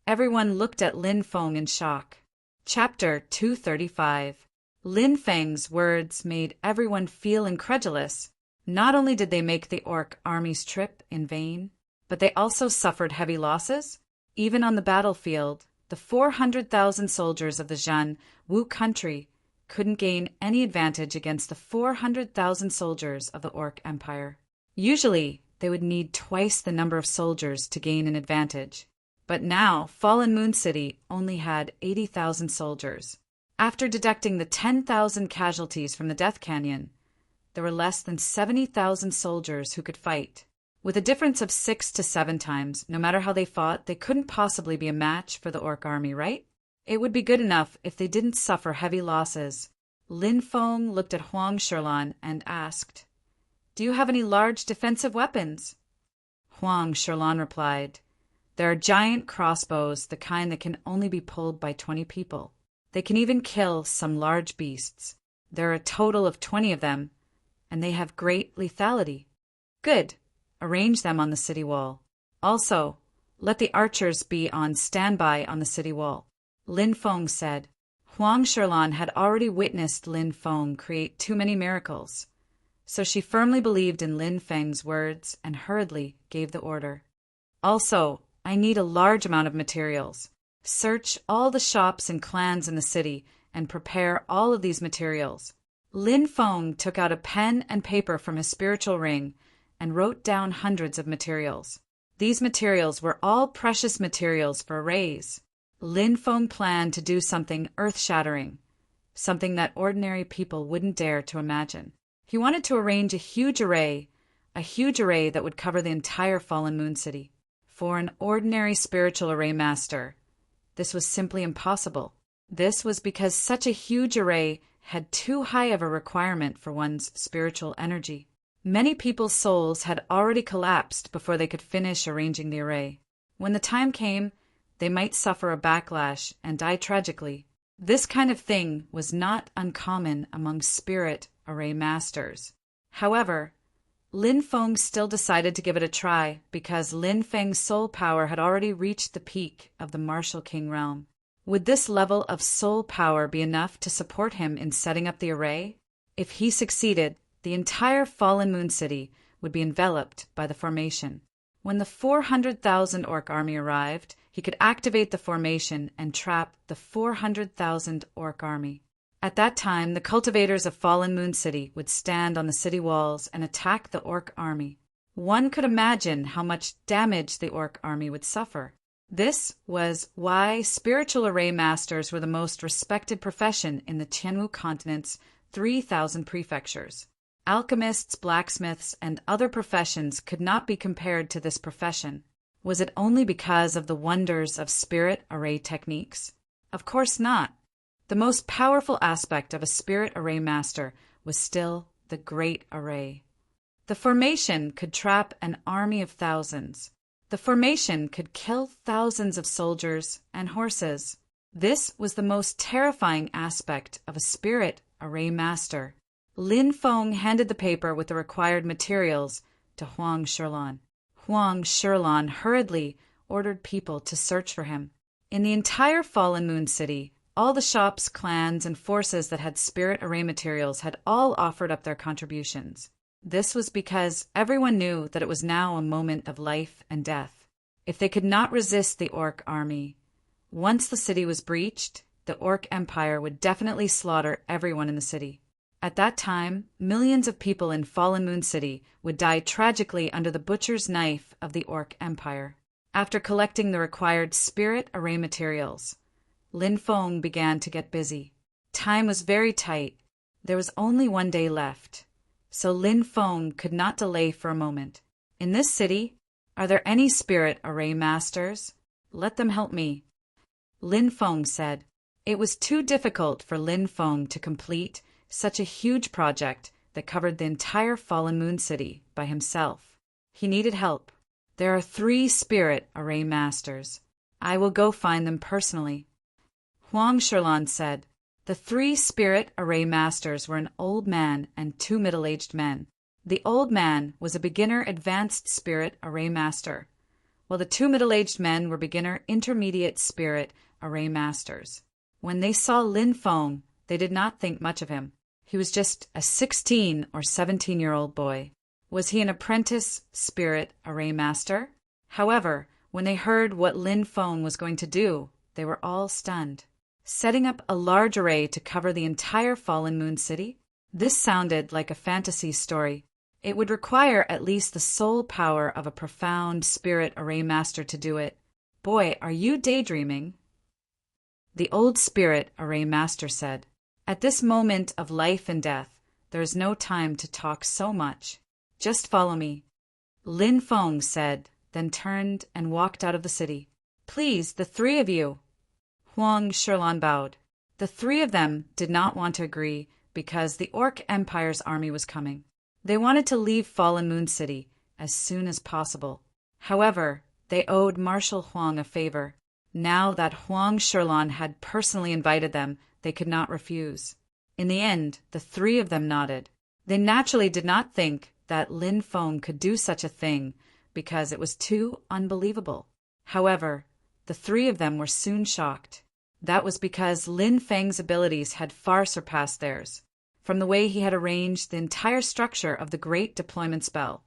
[SPEAKER 1] Everyone looked at Lin Feng in shock. Chapter 235. Lin Feng's words made everyone feel incredulous. Not only did they make the orc army's trip in vain, but they also suffered heavy losses. Even on the battlefield, the 400,000 soldiers of the Zhan Wu country couldn't gain any advantage against the 400,000 soldiers of the Orc Empire. Usually, they would need twice the number of soldiers to gain an advantage. But now, Fallen Moon City only had 80,000 soldiers. After deducting the 10,000 casualties from the Death Canyon, there were less than 70,000 soldiers who could fight. With a difference of 6 to 7 times, no matter how they fought, they couldn't possibly be a match for the Orc army, right? It would be good enough if they didn't suffer heavy losses. Lin Feng looked at Huang Shilan and asked, "Do you have any large defensive weapons?" Huang Shilan replied, "There are giant crossbows, the kind that can only be pulled by 20 people. They can even kill some large beasts. There are a total of 20 of them, and they have great lethality." "Good. Arrange them on the city wall. Also, let the archers be on standby on the city wall," Lin Feng said. Huang Shilan had already witnessed Lin Feng create too many miracles, so she firmly believed in Lin Feng's words and hurriedly gave the order. "Also, I need a large amount of materials. Search all the shops and clans in the city and prepare all of these materials." Lin Feng took out a pen and paper from his spiritual ring and wrote down hundreds of materials. These materials were all precious materials for arrays. Lin Feng planned to do something earth-shattering, something that ordinary people wouldn't dare to imagine. He wanted to arrange a huge array that would cover the entire Fallen Moon City. For an ordinary spiritual array master, this was simply impossible. This was because such a huge array had too high of a requirement for one's spiritual energy. Many people's souls had already collapsed before they could finish arranging the array. When the time came, they might suffer a backlash and die tragically. This kind of thing was not uncommon among spirit array masters. However, Lin Feng still decided to give it a try because Lin Feng's soul power had already reached the peak of the Martial King realm. Would this level of soul power be enough to support him in setting up the array? If he succeeded, the entire Fallen Moon City would be enveloped by the formation. When the 400,000 orc army arrived, he could activate the formation and trap the 400,000 orc army. At that time, the cultivators of Fallen Moon City would stand on the city walls and attack the orc army. One could imagine how much damage the orc army would suffer. This was why spiritual array masters were the most respected profession in the Tianwu continent's 3,000 prefectures. Alchemists, blacksmiths, and other professions could not be compared to this profession. Was it only because of the wonders of spirit array techniques? Of course not. The most powerful aspect of a spirit array master was still the great array. The formation could trap an army of thousands. The formation could kill thousands of soldiers and horses. This was the most terrifying aspect of a spirit array master. Lin Feng handed the paper with the required materials to Huang Shilan. Huang Shilan hurriedly ordered people to search for him. In the entire Fallen Moon City, all the shops, clans, and forces that had spirit array materials had all offered up their contributions. This was because everyone knew that it was now a moment of life and death. If they could not resist the orc army, once the city was breached, the Orc Empire would definitely slaughter everyone in the city. At that time, millions of people in Fallen Moon City would die tragically under the butcher's knife of the Orc Empire. After collecting the required spirit array materials, Lin Feng began to get busy. Time was very tight. There was only 1 day left, so Lin Feng could not delay for a moment. "In this city, are there any spirit array masters? Let them help me," Lin Feng said. It was too difficult for Lin Feng to complete such a huge project that covered the entire Fallen Moon City by himself. He needed help. "There are 3 spirit array masters. I will go find them personally," Huang Shilan said. The 3 spirit array masters were an old man and 2 middle-aged men. The old man was a beginner advanced spirit array master, while the two middle-aged men were beginner intermediate spirit array masters. When they saw Lin Feng, they did not think much of him. He was just a 16 or 17-year-old boy. Was he an apprentice spirit array master? However, when they heard what Lin Feng was going to do, they were all stunned. Setting up a large array to cover the entire Fallen Moon City? This sounded like a fantasy story. It would require at least the soul power of a profound spirit array master to do it. Boy, are you daydreaming? The old spirit array master said, "At this moment of life and death, there is no time to talk so much. Just follow me." Lin Feng said, then turned and walked out of the city. "Please, the three of you." Huang Shirlan bowed. The three of them did not want to agree because the Orc Empire's army was coming. They wanted to leave Fallen Moon City as soon as possible. However, they owed Marshal Huang a favor. Now that Huang Shirlan had personally invited them, they could not refuse. In the end, the three of them nodded. They naturally did not think that Lin Feng could do such a thing because it was too unbelievable. However, the three of them were soon shocked. That was because Lin Feng's abilities had far surpassed theirs. From the way he had arranged the entire structure of the Great Deployment Spell,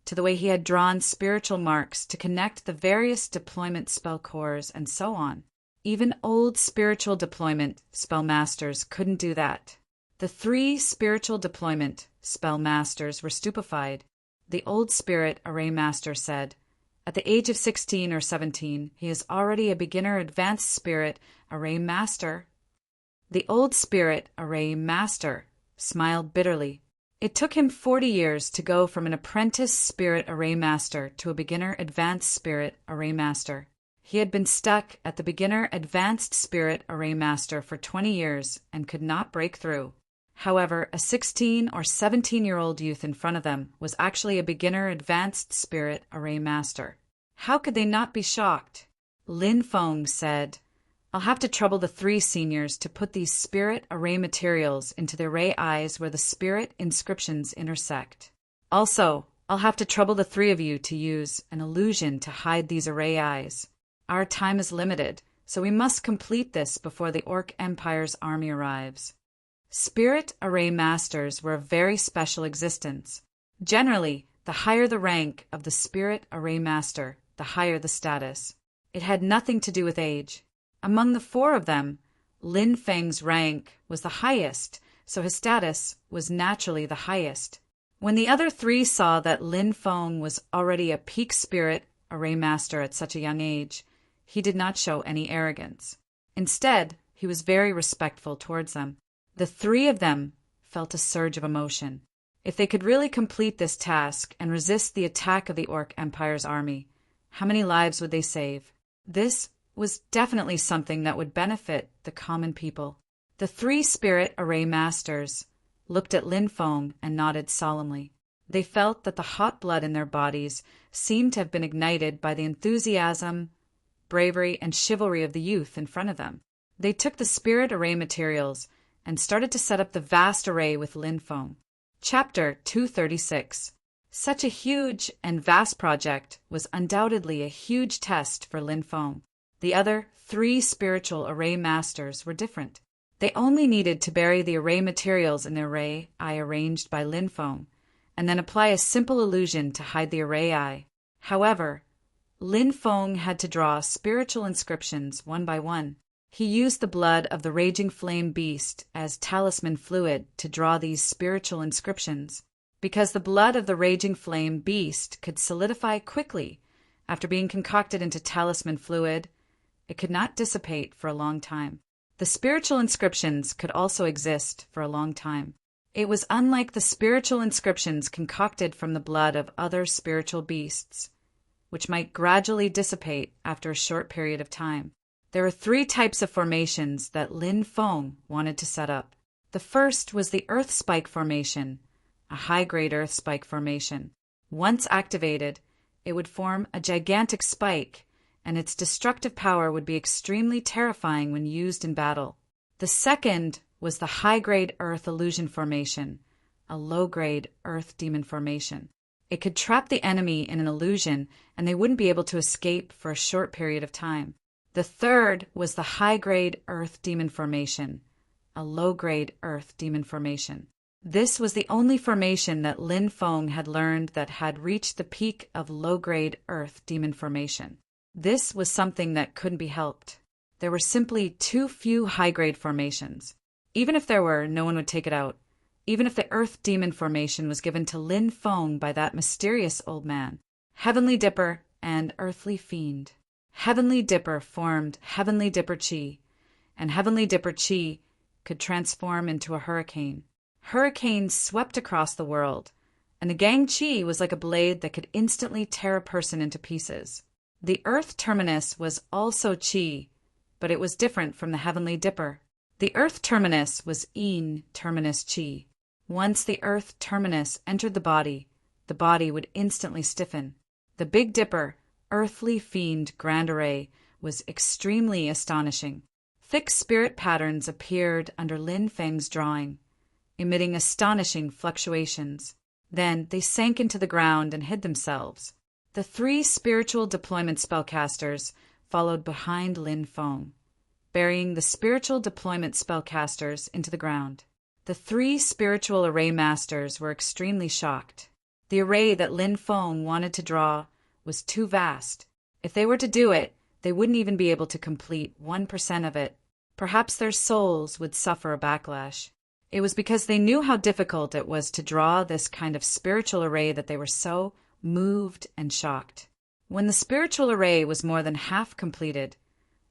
[SPEAKER 1] to the way he had drawn spiritual marks to connect the various deployment spell cores and so on. Even old spiritual deployment spell masters couldn't do that. The three spiritual deployment spell masters were stupefied. The old spirit array master said, "At the age of 16 or 17, he is already a beginner advanced spirit array master." The old spirit array master smiled bitterly. It took him 40 years to go from an apprentice spirit array master to a beginner advanced spirit array master. He had been stuck at the beginner advanced spirit array master for 20 years and could not break through. However, a 16 or 17-year-old youth in front of them was actually a beginner advanced spirit array master. How could they not be shocked? Lin Feng said, "I'll have to trouble the three seniors to put these spirit array materials into the array eyes where the spirit inscriptions intersect. Also, I'll have to trouble the three of you to use an illusion to hide these array eyes. Our time is limited, so we must complete this before the Orc Empire's army arrives." Spirit array masters were a very special existence. Generally, the higher the rank of the spirit array master, the higher the status. It had nothing to do with age. Among the four of them, Lin Feng's rank was the highest, so his status was naturally the highest. When the other three saw that Lin Feng was already a peak spirit array master at such a young age, he did not show any arrogance. Instead, he was very respectful towards them. The three of them felt a surge of emotion. If they could really complete this task and resist the attack of the Orc Empire's army, how many lives would they save? This was definitely something that would benefit the common people. The three spirit array masters looked at Lin Feng and nodded solemnly. They felt that the hot blood in their bodies seemed to have been ignited by the enthusiasm, bravery, and chivalry of the youth in front of them. They took the spirit array materials and started to set up the vast array with Lin Feng. Chapter 236. Such a huge and vast project was undoubtedly a huge test for Lin Feng. The other three spiritual array masters were different. They only needed to bury the array materials in the array eye arranged by Lin Feng, and then apply a simple illusion to hide the array eye. However, Lin Feng had to draw spiritual inscriptions one by one. He used the blood of the raging flame beast as talisman fluid to draw these spiritual inscriptions. Because the blood of the raging flame beast could solidify quickly after being concocted into talisman fluid, it could not dissipate for a long time. The spiritual inscriptions could also exist for a long time. It was unlike the spiritual inscriptions concocted from the blood of other spiritual beasts, which might gradually dissipate after a short period of time. There were three types of formations that Lin Feng wanted to set up. The first was the Earth Spike Formation, a high-grade Earth Spike Formation. Once activated, it would form a gigantic spike, and its destructive power would be extremely terrifying when used in battle. The second was the high-grade Earth Illusion Formation, a low-grade earth demon formation. It could trap the enemy in an illusion, and they wouldn't be able to escape for a short period of time. The third was the high-grade earth demon formation, a low-grade earth demon formation. This was the only formation that Lin Feng had learned that had reached the peak of low-grade earth demon formation. This was something that couldn't be helped. There were simply too few high-grade formations. Even if there were, no one would take it out. Even if the earth demon formation was given to Lin Feng by that mysterious old man. Heavenly Dipper and Earthly Fiend. Heavenly Dipper formed Heavenly Dipper Chi, and Heavenly Dipper Chi could transform into a hurricane. Hurricanes swept across the world, and the Gang Chi was like a blade that could instantly tear a person into pieces. The Earth Terminus was also Chi, but it was different from the Heavenly Dipper. The Earth Terminus was Yin Terminus Chi. Once the Earth Terminus entered the body would instantly stiffen. The Big Dipper, Earthly Fiend Grand Array, was extremely astonishing. Thick spirit patterns appeared under Lin Feng's drawing, emitting astonishing fluctuations. Then they sank into the ground and hid themselves. The 3 spiritual deployment spellcasters followed behind Lin Feng, burying the spiritual deployment spellcasters into the ground. The 3 spiritual array masters were extremely shocked. The array that Lin Feng wanted to draw was too vast. If they were to do it, they wouldn't even be able to complete 1% of it. Perhaps their souls would suffer a backlash. It was because they knew how difficult it was to draw this kind of spiritual array that they were so moved and shocked. When the spiritual array was more than half completed,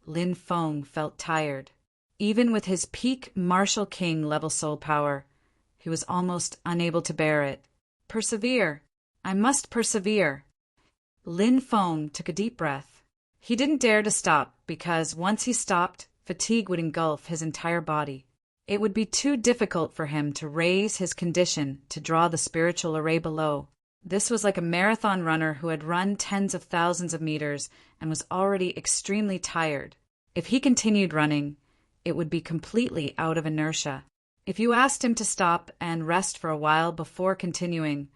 [SPEAKER 1] Lin Feng felt tired. Even with his peak Martial King level soul power, he was almost unable to bear it. Persevere. I must persevere. Lin Feng took a deep breath. He didn't dare to stop because once he stopped, fatigue would engulf his entire body. It would be too difficult for him to raise his condition to draw the spiritual array below. This was like a marathon runner who had run tens of thousands of meters and was already extremely tired. If he continued running, it would be completely out of inertia. If you asked him to stop and rest for a while before continuing,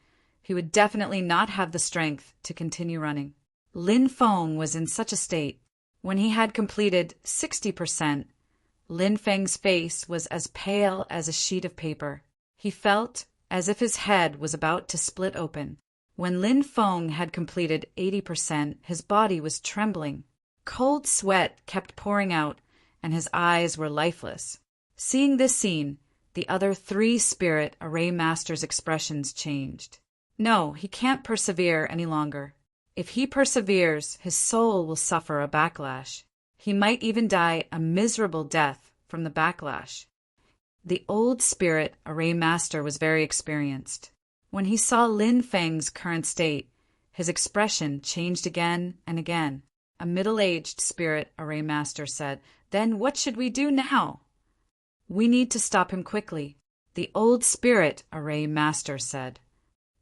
[SPEAKER 1] he would definitely not have the strength to continue running. Lin Feng was in such a state. When he had completed 60%, Lin Feng's face was as pale as a sheet of paper. He felt as if his head was about to split open. When Lin Feng had completed 80%, his body was trembling. Cold sweat kept pouring out, and his eyes were lifeless. Seeing this scene, the other 3 spirit array masters' expressions changed. No, he can't persevere any longer. If he perseveres, his soul will suffer a backlash. He might even die a miserable death from the backlash. The old spirit array master was very experienced. When he saw Lin Feng's current state, his expression changed again and again. A middle-aged spirit array master said, "Then what should we do now?" "We need to stop him quickly," the old spirit array master said.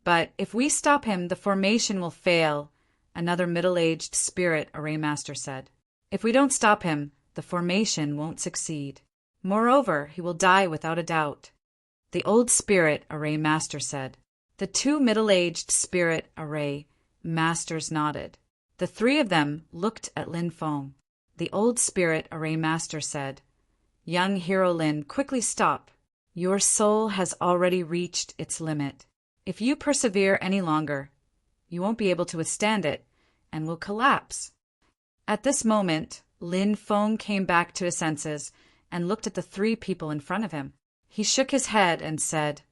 [SPEAKER 1] "But if we stop him, the formation will fail," another middle-aged spirit array master said. "If we don't stop him, the formation won't succeed. Moreover, he will die without a doubt," the old spirit array master said. The 2 middle-aged spirit array masters nodded. The 3 of them looked at Lin Feng. The old spirit array master said, "Young hero Lin, quickly stop. Your soul has already reached its limit. If you persevere any longer, you won't be able to withstand it and will collapse." At this moment, Lin Feng came back to his senses and looked at the 3 people in front of him. He shook his head and said,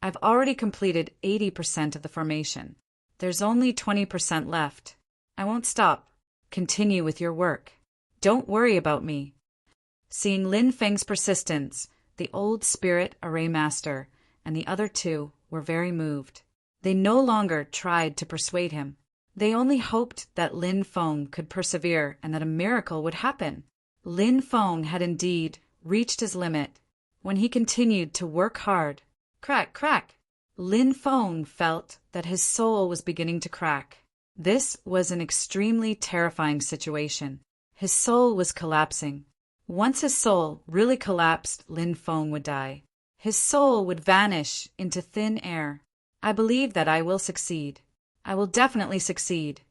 [SPEAKER 1] "I've already completed 80% of the formation. There's only 20% left. I won't stop. Continue with your work. Don't worry about me." Seeing Lin Feng's persistence, the old spirit array master and the other 2 were very moved. They no longer tried to persuade him. They only hoped that Lin Feng could persevere and that a miracle would happen. Lin Feng had indeed reached his limit. When he continued to work hard, crack, crack, Lin Feng felt that his soul was beginning to crack. This was an extremely terrifying situation. His soul was collapsing. Once his soul really collapsed, Lin Feng would die. His soul would vanish into thin air. I believe that I will succeed. I will definitely succeed.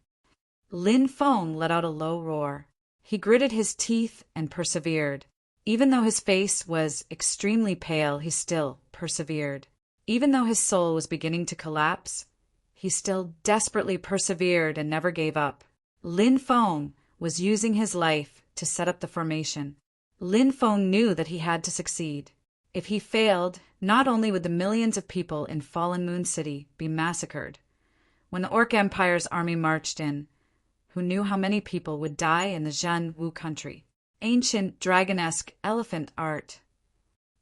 [SPEAKER 1] Lin Feng let out a low roar. He gritted his teeth and persevered. Even though his face was extremely pale, he still persevered. Even though his soul was beginning to collapse, he still desperately persevered and never gave up. Lin Feng was using his life to set up the formation. Lin Feng knew that he had to succeed. If he failed, not only would the millions of people in Fallen Moon City be massacred. When the Orc Empire's army marched in, who knew how many people would die in the Zhen Wu country? Ancient dragonesque elephant art.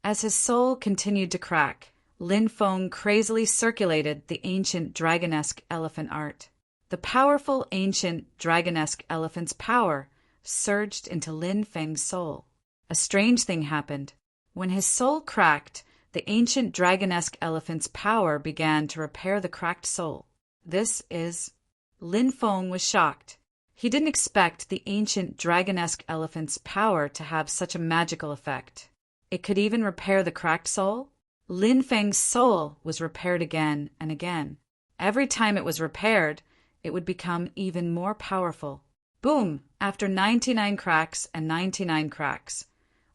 [SPEAKER 1] As his soul continued to crack, Lin Feng crazily circulated the ancient dragonesque elephant art. The powerful ancient dragonesque elephant's power surged into Lin Feng's soul. A strange thing happened. When his soul cracked, the ancient dragonesque elephant's power began to repair the cracked soul. Lin Feng was shocked. He didn't expect the ancient dragonesque elephant's power to have such a magical effect. It could even repair the cracked soul? Lin Feng's soul was repaired again and again. Every time it was repaired, it would become even more powerful. Boom! After 99 cracks and 99 cracks,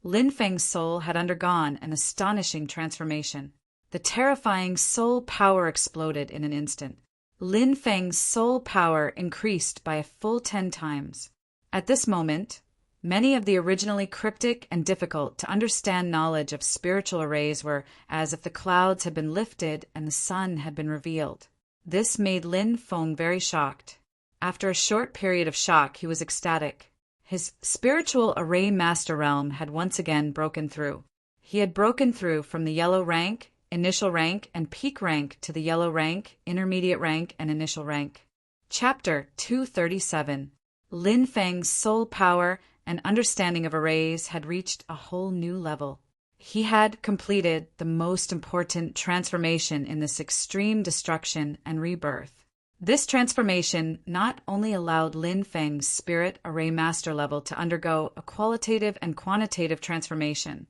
[SPEAKER 1] Lin Feng's soul had undergone an astonishing transformation. The terrifying soul power exploded in an instant. Lin Feng's soul power increased by a full 10 times. At this moment, many of the originally cryptic and difficult to understand knowledge of spiritual arrays were as if the clouds had been lifted and the sun had been revealed. This made Lin Feng very shocked. After a short period of shock, he was ecstatic. His spiritual array master realm had once again broken through. He had broken through from the yellow rank, initial rank, and peak rank to the yellow rank, intermediate rank, and initial rank. Chapter 237. Lin Feng's soul power and understanding of arrays had reached a whole new level. He had completed the most important transformation in this extreme destruction and rebirth. This transformation not only allowed Lin Feng's spirit array master level to undergo a qualitative and quantitative transformation,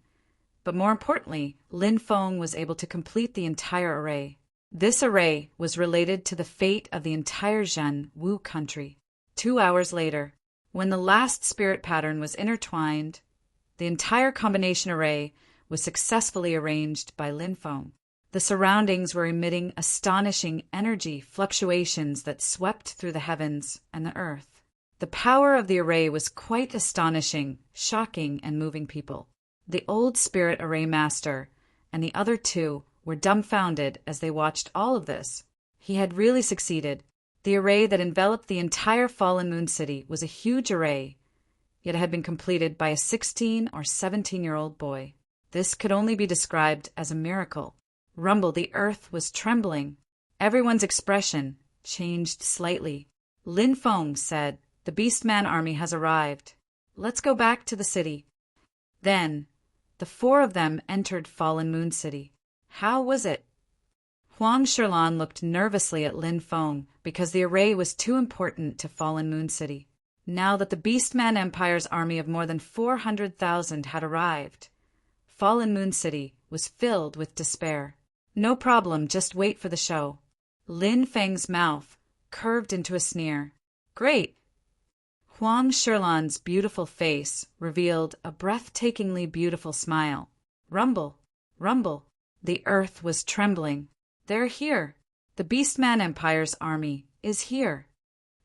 [SPEAKER 1] but more importantly, Lin Feng was able to complete the entire array. This array was related to the fate of the entire Zhen Wu country. 2 hours later, when the last spirit pattern was intertwined, the entire combination array was successfully arranged by Lin Feng. The surroundings were emitting astonishing energy fluctuations that swept through the heavens and the earth. The power of the array was quite astonishing, shocking, and moving people. The old spirit array master and the other two were dumbfounded as they watched all of this. He had really succeeded. The array that enveloped the entire Fallen Moon City was a huge array, yet it had been completed by a 16 or 17-year-old boy. This could only be described as a miracle. Rumble, the earth was trembling. Everyone's expression changed slightly. Lin Feng said, "The Beastman army has arrived. Let's go back to the city." Then, the four of them entered Fallen Moon City. How was it? Huang Shilan looked nervously at Lin Feng because the array was too important to Fallen Moon City. Now that the Beastman Empire's army of more than 400,000 had arrived, Fallen Moon City was filled with despair. No problem, just wait for the show. Lin Feng's mouth curved into a sneer. Great! Huang Shilan's beautiful face revealed a breathtakingly beautiful smile. Rumble, rumble. The earth was trembling. They're here. The Beastman Empire's army is here.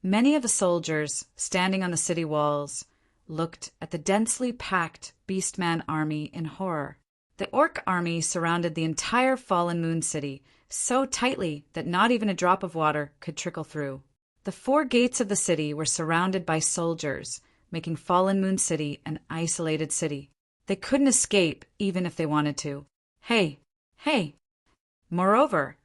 [SPEAKER 1] Many of the soldiers standing on the city walls looked at the densely packed Beastman army in horror. The Orc army surrounded the entire Fallen Moon City so tightly that not even a drop of water could trickle through. The 4 gates of the city were surrounded by soldiers, making Fallen Moon City an isolated city. They couldn't escape even if they wanted to. Hey! Hey! Moreover,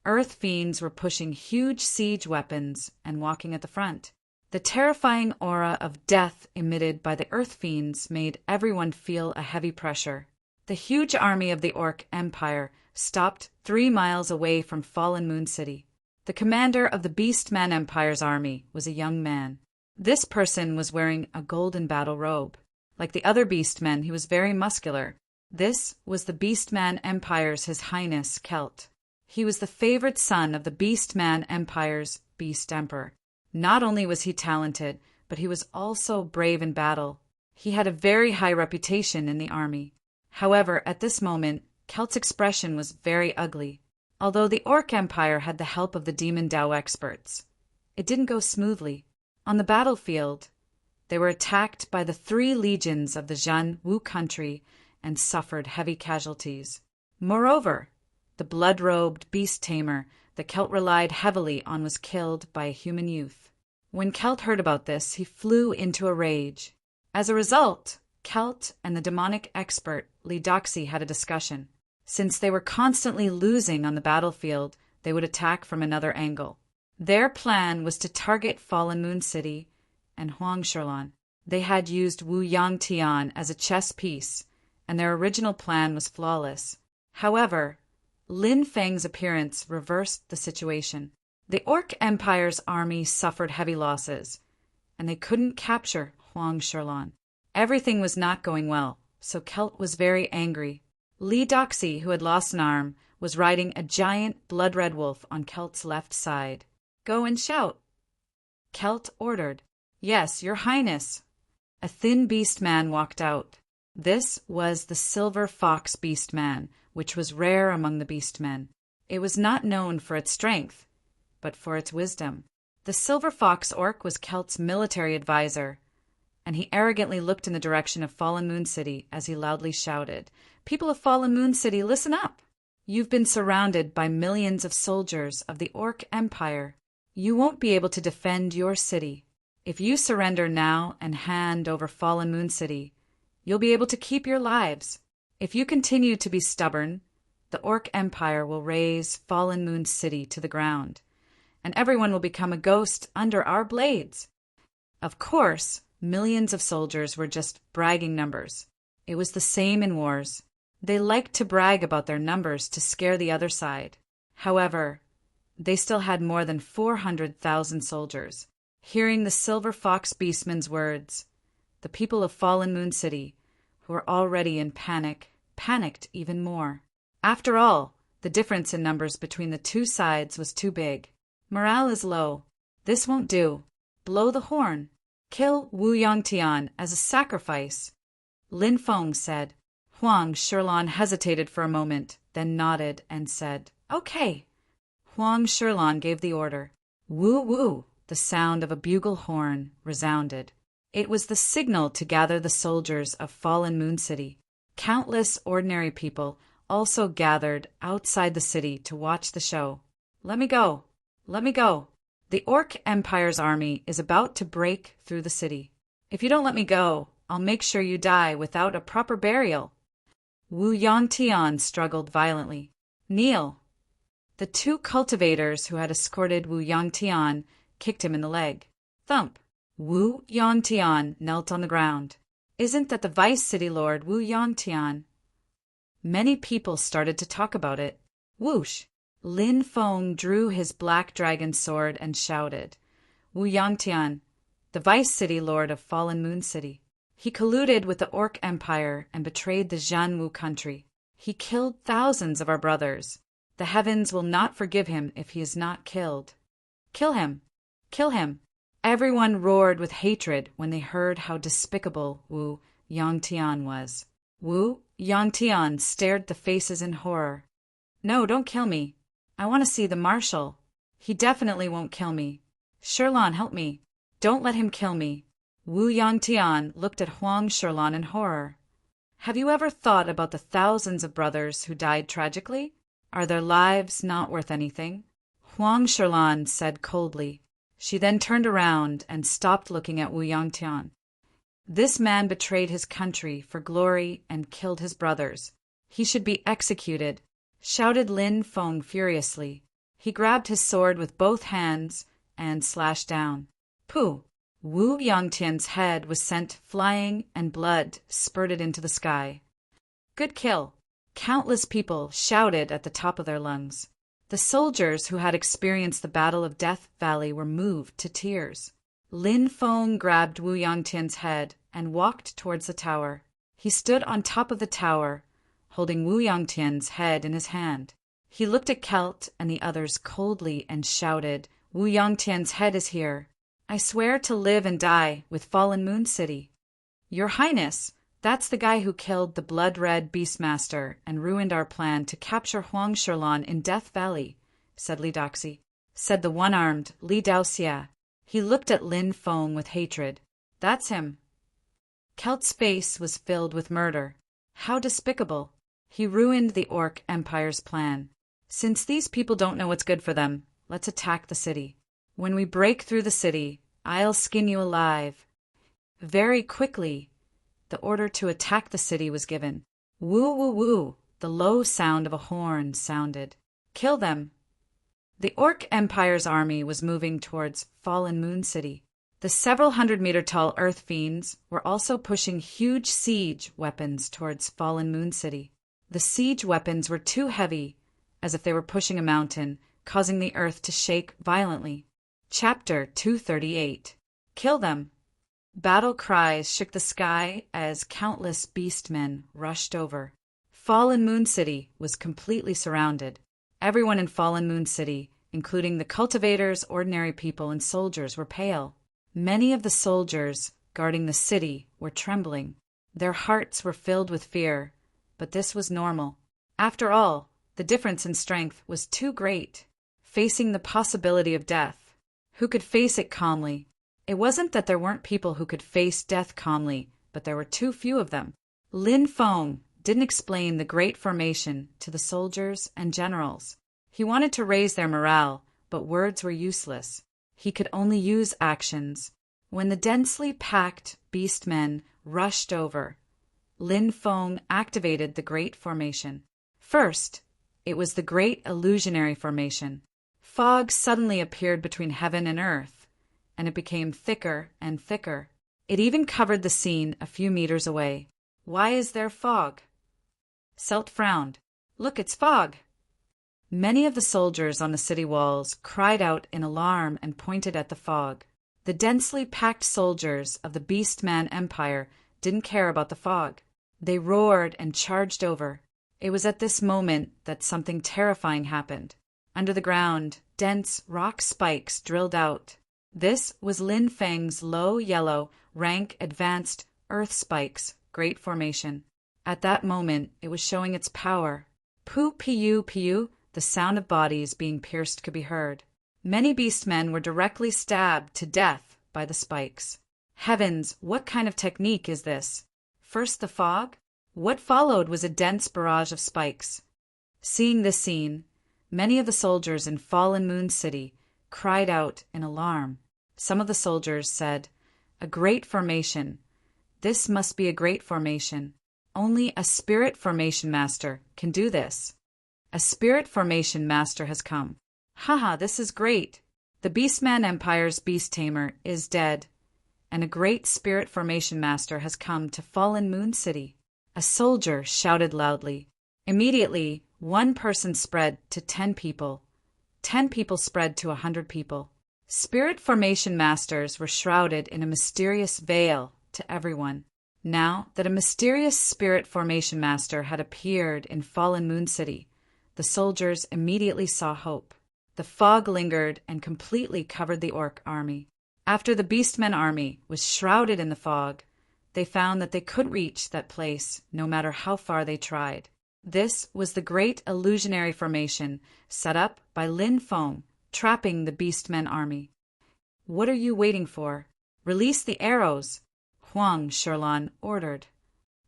[SPEAKER 1] Earth Fiends were pushing huge siege weapons and walking at the front. The terrifying aura of death emitted by the Earth Fiends made everyone feel a heavy pressure. The huge army of the Orc Empire stopped 3 miles away from Fallen Moon City. The commander of the Beastman Empire's army was a young man. This person was wearing a golden battle robe. Like the other Beastmen, he was very muscular. This was the Beastman Empire's His Highness Celt. He was the favorite son of the Beastman Empire's Beast Emperor. Not only was he talented, but he was also brave in battle. He had a very high reputation in the army. However, at this moment, Celt's expression was very ugly. Although the Orc Empire had the help of the Demon Dao experts, it didn't go smoothly. On the battlefield, they were attacked by the 3 legions of the Zhan Wu country and suffered heavy casualties. Moreover, the blood-robed beast tamer that Celt relied heavily on was killed by a human youth. When Celt heard about this, he flew into a rage. As a result, Celt and the demonic expert Li Doxi had a discussion. Since they were constantly losing on the battlefield, they would attack from another angle. Their plan was to target Fallen Moon City and Huang Sherlan. They had used Wu Yangtian as a chess piece, and their original plan was flawless. However, Lin Feng's appearance reversed the situation. The Orc Empire's army suffered heavy losses, and they couldn't capture Huang Sherlan. Everything was not going well, so Celt was very angry. Li Doxi, who had lost an arm, was riding a giant blood-red wolf on Celt's left side. "Go and shout," Celt ordered. "Yes, your highness." A thin beast man walked out. This was the Silver Fox Beast Man, which was rare among the beast men. It was not known for its strength, but for its wisdom. The Silver Fox Orc was Celt's military advisor, and he arrogantly looked in the direction of Fallen Moon City as he loudly shouted, "People of Fallen Moon City, listen up! You've been surrounded by millions of soldiers of the Orc Empire. You won't be able to defend your city. If you surrender now and hand over Fallen Moon City, you'll be able to keep your lives. If you continue to be stubborn, the Orc Empire will raze Fallen Moon City to the ground, and everyone will become a ghost under our blades." Of course, millions of soldiers were just bragging numbers. It was the same in wars. They liked to brag about their numbers to scare the other side. However, they still had more than 400,000 soldiers. Hearing the Silver Fox Beastman's words, the people of Fallen Moon City, who were already in panic, panicked even more. After all, the difference in numbers between the two sides was too big. Morale is low. This won't do. Blow the horn. Kill Wu Yangtian as a sacrifice. Lin Feng said. Huang Sherlan hesitated for a moment, then nodded and said, "Okay." Huang Sherlan gave the order. Woo woo, the sound of a bugle horn resounded. It was the signal to gather the soldiers of Fallen Moon City. Countless ordinary people also gathered outside the city to watch the show. "Let me go! Let me go! The Orc Empire's army is about to break through the city. If you don't let me go, I'll make sure you die without a proper burial." Wu Yangtian struggled violently. "Kneel!" The 2 cultivators who had escorted Wu Yangtian kicked him in the leg. Thump! Wu Yangtian knelt on the ground. "Isn't that the Vice City Lord Wu Yangtian?" Many people started to talk about it. Whoosh! Lin Feng drew his black dragon sword and shouted, "Wu Yangtian, the Vice City Lord of Fallen Moon City. He colluded with the Orc Empire and betrayed the Zhan Wu country. He killed thousands of our brothers. The heavens will not forgive him if he is not killed. Kill him! Kill him!" Everyone roared with hatred when they heard how despicable Wu Yangtian was. Wu Yangtian stared at the faces in horror. "No, don't kill me. I want to see the marshal. He definitely won't kill me. Sherlan, help me. Don't let him kill me." Wu Yangtian looked at Huang Sherlan in horror. "Have you ever thought about the thousands of brothers who died tragically? Are their lives not worth anything?" Huang Sherlan said coldly. She then turned around and stopped looking at Wu Yangtian. "This man betrayed his country for glory and killed his brothers. He should be executed," shouted Lin Feng furiously. He grabbed his sword with both hands and slashed down. Pooh! Wu Yangtian's head was sent flying and blood spurted into the sky. "Good kill!" Countless people shouted at the top of their lungs. The soldiers who had experienced the Battle of Death Valley were moved to tears. Lin Feng grabbed Wu Yangtian's head and walked towards the tower. He stood on top of the tower, holding Wu Yangtian's head in his hand. He looked at Celt and the others coldly and shouted, "Wu Yangtian's head is here. I swear to live and die with Fallen Moon City." "Your Highness, that's the guy who killed the blood-red Beastmaster and ruined our plan to capture Huang Sherlan in Death Valley," said the one-armed Li Daoxia. He looked at Lin Feng with hatred. "That's him." Celt's face was filled with murder. How despicable. He ruined the Orc Empire's plan. "Since these people don't know what's good for them, let's attack the city. When we break through the city, I'll skin you alive." Very quickly, the order to attack the city was given. Woo woo woo, the low sound of a horn sounded. "Kill them." The Orc Empire's army was moving towards Fallen Moon City. The several hundred-meter-tall Earth Fiends were also pushing huge siege weapons towards Fallen Moon City. The siege weapons were too heavy, as if they were pushing a mountain, causing the earth to shake violently. Chapter 238. Kill them. Battle cries shook the sky as countless beastmen rushed over. Fallen Moon City was completely surrounded. Everyone in Fallen Moon City, including the cultivators, ordinary people, and soldiers, were pale. Many of the soldiers guarding the city were trembling. Their hearts were filled with fear, but this was normal. After all, the difference in strength was too great. Facing the possibility of death, who could face it calmly? It wasn't that there weren't people who could face death calmly, but there were too few of them. Lin Feng didn't explain the Great Formation to the soldiers and generals. He wanted to raise their morale, but words were useless. He could only use actions. When the densely packed beastmen rushed over, Lin Feng activated the Great Formation. First, it was the Great Illusionary Formation. Fog suddenly appeared between heaven and earth, and it became thicker and thicker. It even covered the scene a few meters away. "Why is there fog?" Celt frowned. "Look, it's fog." Many of the soldiers on the city walls cried out in alarm and pointed at the fog. The densely packed soldiers of the Beastman Empire didn't care about the fog. They roared and charged over. It was at this moment that something terrifying happened. Under the ground, dense rock spikes drilled out. This was Lin Feng's low yellow, rank advanced earth spikes, Great Formation. At that moment, it was showing its power. Pu-pu-pu, the sound of bodies being pierced could be heard. Many beastmen were directly stabbed to death by the spikes. Heavens, what kind of technique is this? First the fog? What followed was a dense barrage of spikes. Seeing this scene, many of the soldiers in Fallen Moon City cried out in alarm. Some of the soldiers said, "A great formation. This must be a great formation. Only a spirit formation master can do this. A spirit formation master has come. Haha, this is great. The Beastman Empire's beast tamer is dead, and a great spirit formation master has come to Fallen Moon City." A soldier shouted loudly. Immediately, one person spread to 10 people. 10 people spread to 100 people. Spirit formation masters were shrouded in a mysterious veil to everyone. Now that a mysterious spirit formation master had appeared in Fallen Moon City, the soldiers immediately saw hope. The fog lingered and completely covered the Orc army. After the Beastmen army was shrouded in the fog, they found that they couldn't reach that place no matter how far they tried. This was the Great Illusionary Formation set up by Lin Feng, trapping the Beastmen army. "What are you waiting for? Release the arrows," Huang Sherlan ordered.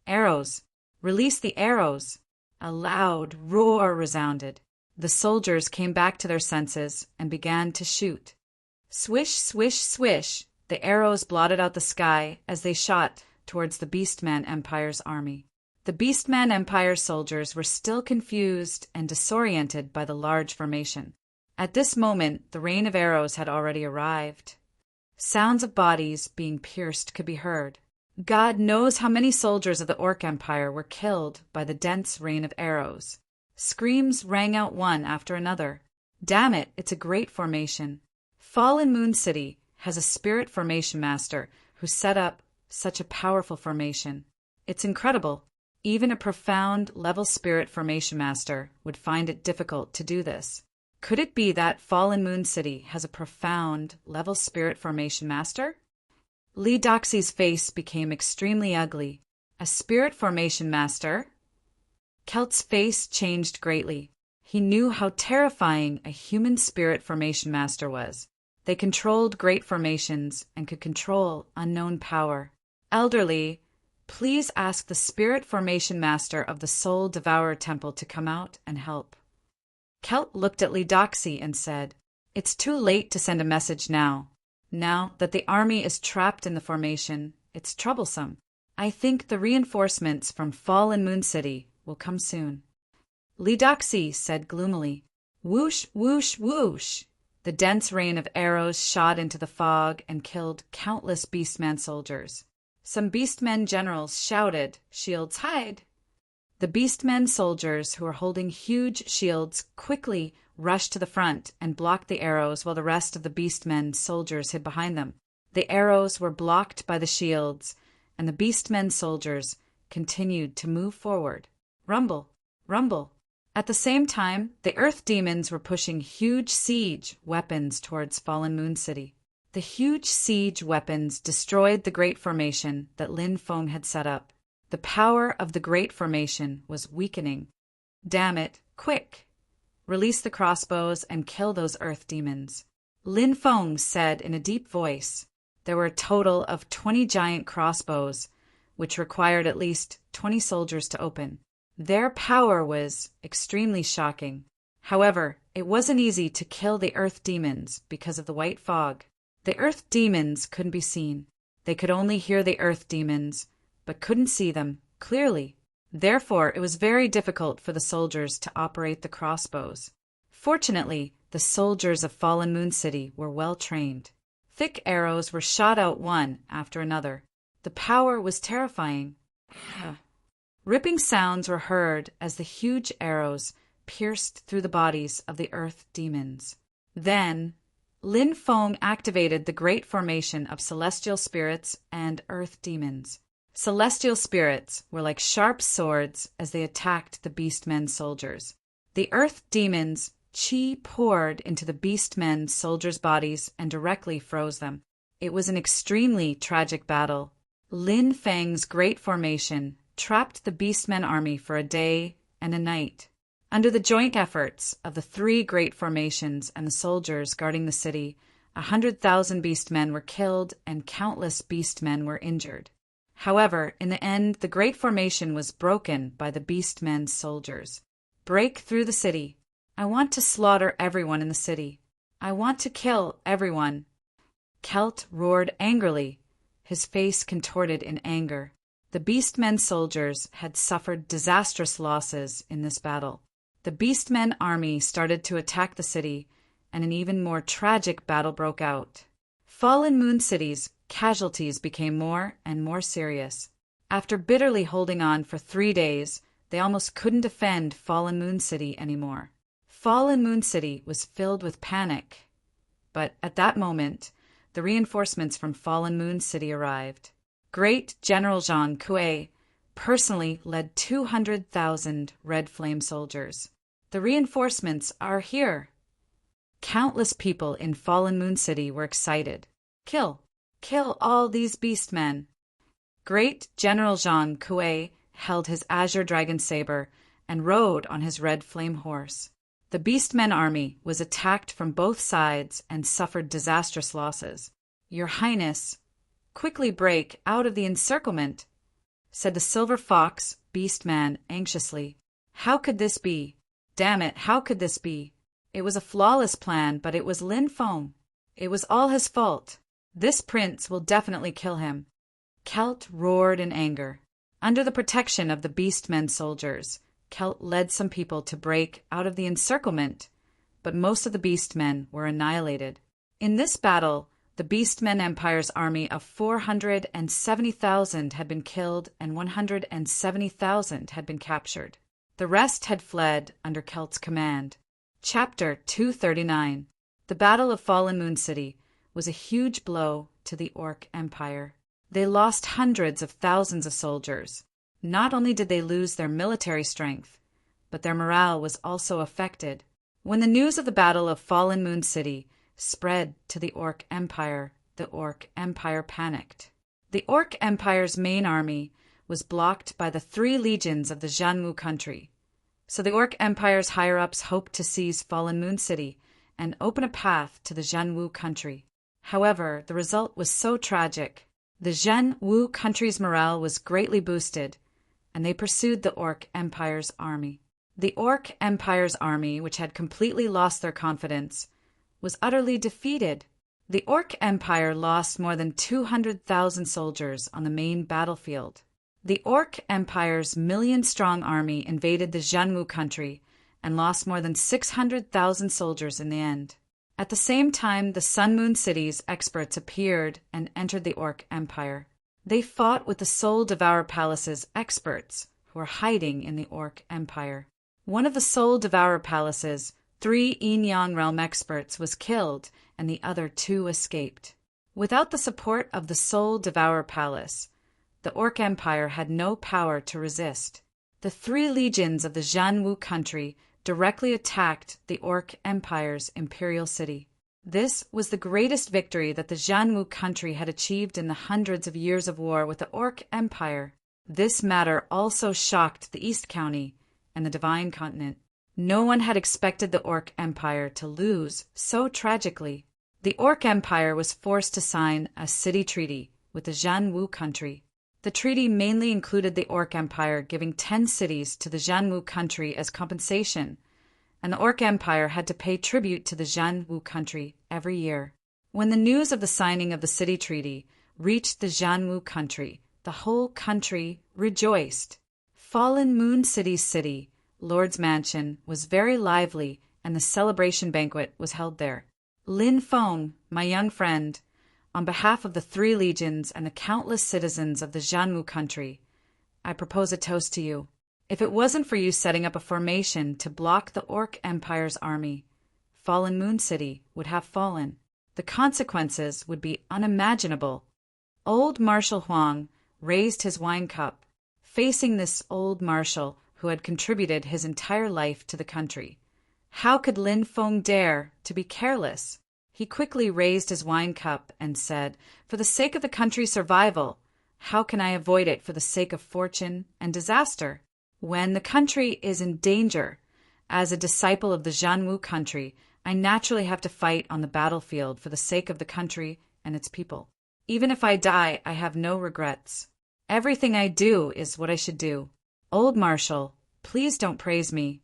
[SPEAKER 1] "Arrows! Release the arrows!" A loud roar resounded. The soldiers came back to their senses and began to shoot. Swish, swish, swish, the arrows blotted out the sky as they shot towards the Beastman Empire's army. The Beastman Empire soldiers were still confused and disoriented by the large formation. At this moment, the rain of arrows had already arrived. Sounds of bodies being pierced could be heard. God knows how many soldiers of the Orc Empire were killed by the dense rain of arrows. Screams rang out one after another. Damn it, it's a great formation. Fallen Moon City has a spirit formation master who set up such a powerful formation. It's incredible. Even a profound level spirit formation master would find it difficult to do this. Could it be that Fallen Moon City has a profound level spirit formation master? Lee Doxy's face became extremely ugly. A spirit formation master? Kelt's face changed greatly. He knew how terrifying a human spirit formation master was. They controlled great formations and could control unknown power. Elderly, please ask the spirit formation master of the Soul Devourer Temple to come out and help. Kelt looked at Lee Doxy and said, "It's too late to send a message now. Now that the army is trapped in the formation, it's troublesome. I think the reinforcements from Fallen Moon City will come soon." Lee Doxy said gloomily, "Whoosh, whoosh, whoosh." The dense rain of arrows shot into the fog and killed countless Beastman soldiers. Some Beastmen generals shouted, "Shields hide!" The Beastmen soldiers who were holding huge shields quickly rushed to the front and blocked the arrows while the rest of the Beastmen soldiers hid behind them. The arrows were blocked by the shields, and the Beastmen soldiers continued to move forward. Rumble, rumble. At the same time, the Earth Demons were pushing huge siege weapons towards Fallen Moon City. The huge siege weapons destroyed the Great Formation that Lin Feng had set up. The power of the Great Formation was weakening. "Damn it, quick! Release the crossbows and kill those Earth Demons." Lin Feng said in a deep voice. There were a total of 20 giant crossbows, which required at least 20 soldiers to open. Their power was extremely shocking. However, it wasn't easy to kill the Earth Demons because of the white fog. The Earth Demons couldn't be seen. They could only hear the Earth Demons, but couldn't see them clearly. Therefore, it was very difficult for the soldiers to operate the crossbows. Fortunately, the soldiers of Fallen Moon City were well trained. Thick arrows were shot out one after another. The power was terrifying. Ripping sounds were heard as the huge arrows pierced through the bodies of the Earth Demons. Then, Lin Feng activated the great formation of Celestial Spirits and Earth Demons. Celestial Spirits were like sharp swords as they attacked the Beastmen soldiers. The Earth Demons' chi poured into the Beastmen soldiers' bodies and directly froze them. It was an extremely tragic battle. Lin Feng's great formation trapped the Beastmen army for a day and a night. Under the joint efforts of the 3 great formations and the soldiers guarding the city, 100,000 Beastmen were killed and countless Beastmen were injured. However, in the end, the great formation was broken by the Beastmen's soldiers. "Break through the city. I want to slaughter everyone in the city. I want to kill everyone." Kelt roared angrily, his face contorted in anger. The Beastmen soldiers had suffered disastrous losses in this battle. The Beastmen army started to attack the city, and an even more tragic battle broke out. Fallen Moon City's casualties became more and more serious. After bitterly holding on for 3 days, they almost couldn't defend Fallen Moon City anymore. Fallen Moon City was filled with panic. But at that moment, the reinforcements from Fallen Moon City arrived. Great General Zhang Kuei personally led 200,000 Red Flame soldiers. "The reinforcements are here." Countless people in Fallen Moon City were excited. Kill all these Beastmen." Great General Zhang Kuei held his azure dragon saber and rode on his red flame horse. The Beastmen army was attacked from both sides and suffered disastrous losses. "Your Highness, quickly break out of the encirclement," said the Silver Fox Beastman anxiously. "How could this be? Damn it, how could this be? It was a flawless plan, but it was Lin Feng. It was all his fault. This prince will definitely kill him." Kelt roared in anger. Under the protection of the Beastmen soldiers, Kelt led some people to break out of the encirclement, but most of the Beastmen were annihilated. In this battle, the Beastmen Empire's army of 470,000 had been killed and 170,000 had been captured. The rest had fled under Kelt's command. Chapter 239. The Battle of Fallen Moon City was a huge blow to the Orc Empire. They lost hundreds of thousands of soldiers. Not only did they lose their military strength, but their morale was also affected. When the news of the Battle of Fallen Moon City spread to the Orc Empire, the Orc Empire panicked. The Orc Empire's main army was blocked by the 3 legions of the Jianwu country, so the Orc Empire's higher-ups hoped to seize Fallen Moon City and open a path to the Jianwu country. However, the result was so tragic. The Jianwu country's morale was greatly boosted, and they pursued the Orc Empire's army. The Orc Empire's army, which had completely lost their confidence, was utterly defeated. The Orc Empire lost more than 200,000 soldiers on the main battlefield. The Orc Empire's million-strong army invaded the Jianwu country and lost more than 600,000 soldiers in the end. At the same time, the Sun Moon City's experts appeared and entered the Orc Empire. They fought with the Soul Devourer Palace's experts, who were hiding in the Orc Empire. One of the Soul Devourer Palace's 3 Yin-Yang realm experts was killed, and the other 2 escaped. Without the support of the Soul Devourer Palace, the Orc Empire had no power to resist. The 3 legions of the Jianwu country directly attacked the Orc Empire's imperial city. This was the greatest victory that the Jianwu country had achieved in the hundreds of years of war with the Orc Empire. This matter also shocked the East County and the Divine Continent. No one had expected the Orc Empire to lose so tragically. The Orc Empire was forced to sign a city treaty with the Jianwu country. The treaty mainly included the Orc Empire giving 10 cities to the Jianwu country as compensation, and the Orc Empire had to pay tribute to the Jianwu country every year. When the news of the signing of the city treaty reached the Jianwu country, the whole country rejoiced. Fallen Moon City's city, Lord's Mansion, was very lively, and the celebration banquet was held there. Lin Feng, my young friend, on behalf of the 3 legions and the countless citizens of the Jianwu country, I propose a toast to you. If it wasn't for you setting up a formation to block the Orc Empire's army, Fallen Moon City would have fallen. The consequences would be unimaginable. Old Marshal Huang raised his wine cup, facing this old marshal who had contributed his entire life to the country. How could Lin Feng dare to be careless? He quickly raised his wine cup and said, "For the sake of the country's survival, how can I avoid it for the sake of fortune and disaster? When the country is in danger, as a disciple of the Jianwu country, I naturally have to fight on the battlefield for the sake of the country and its people. Even if I die, I have no regrets. Everything I do is what I should do. Old Marshal, please don't praise me."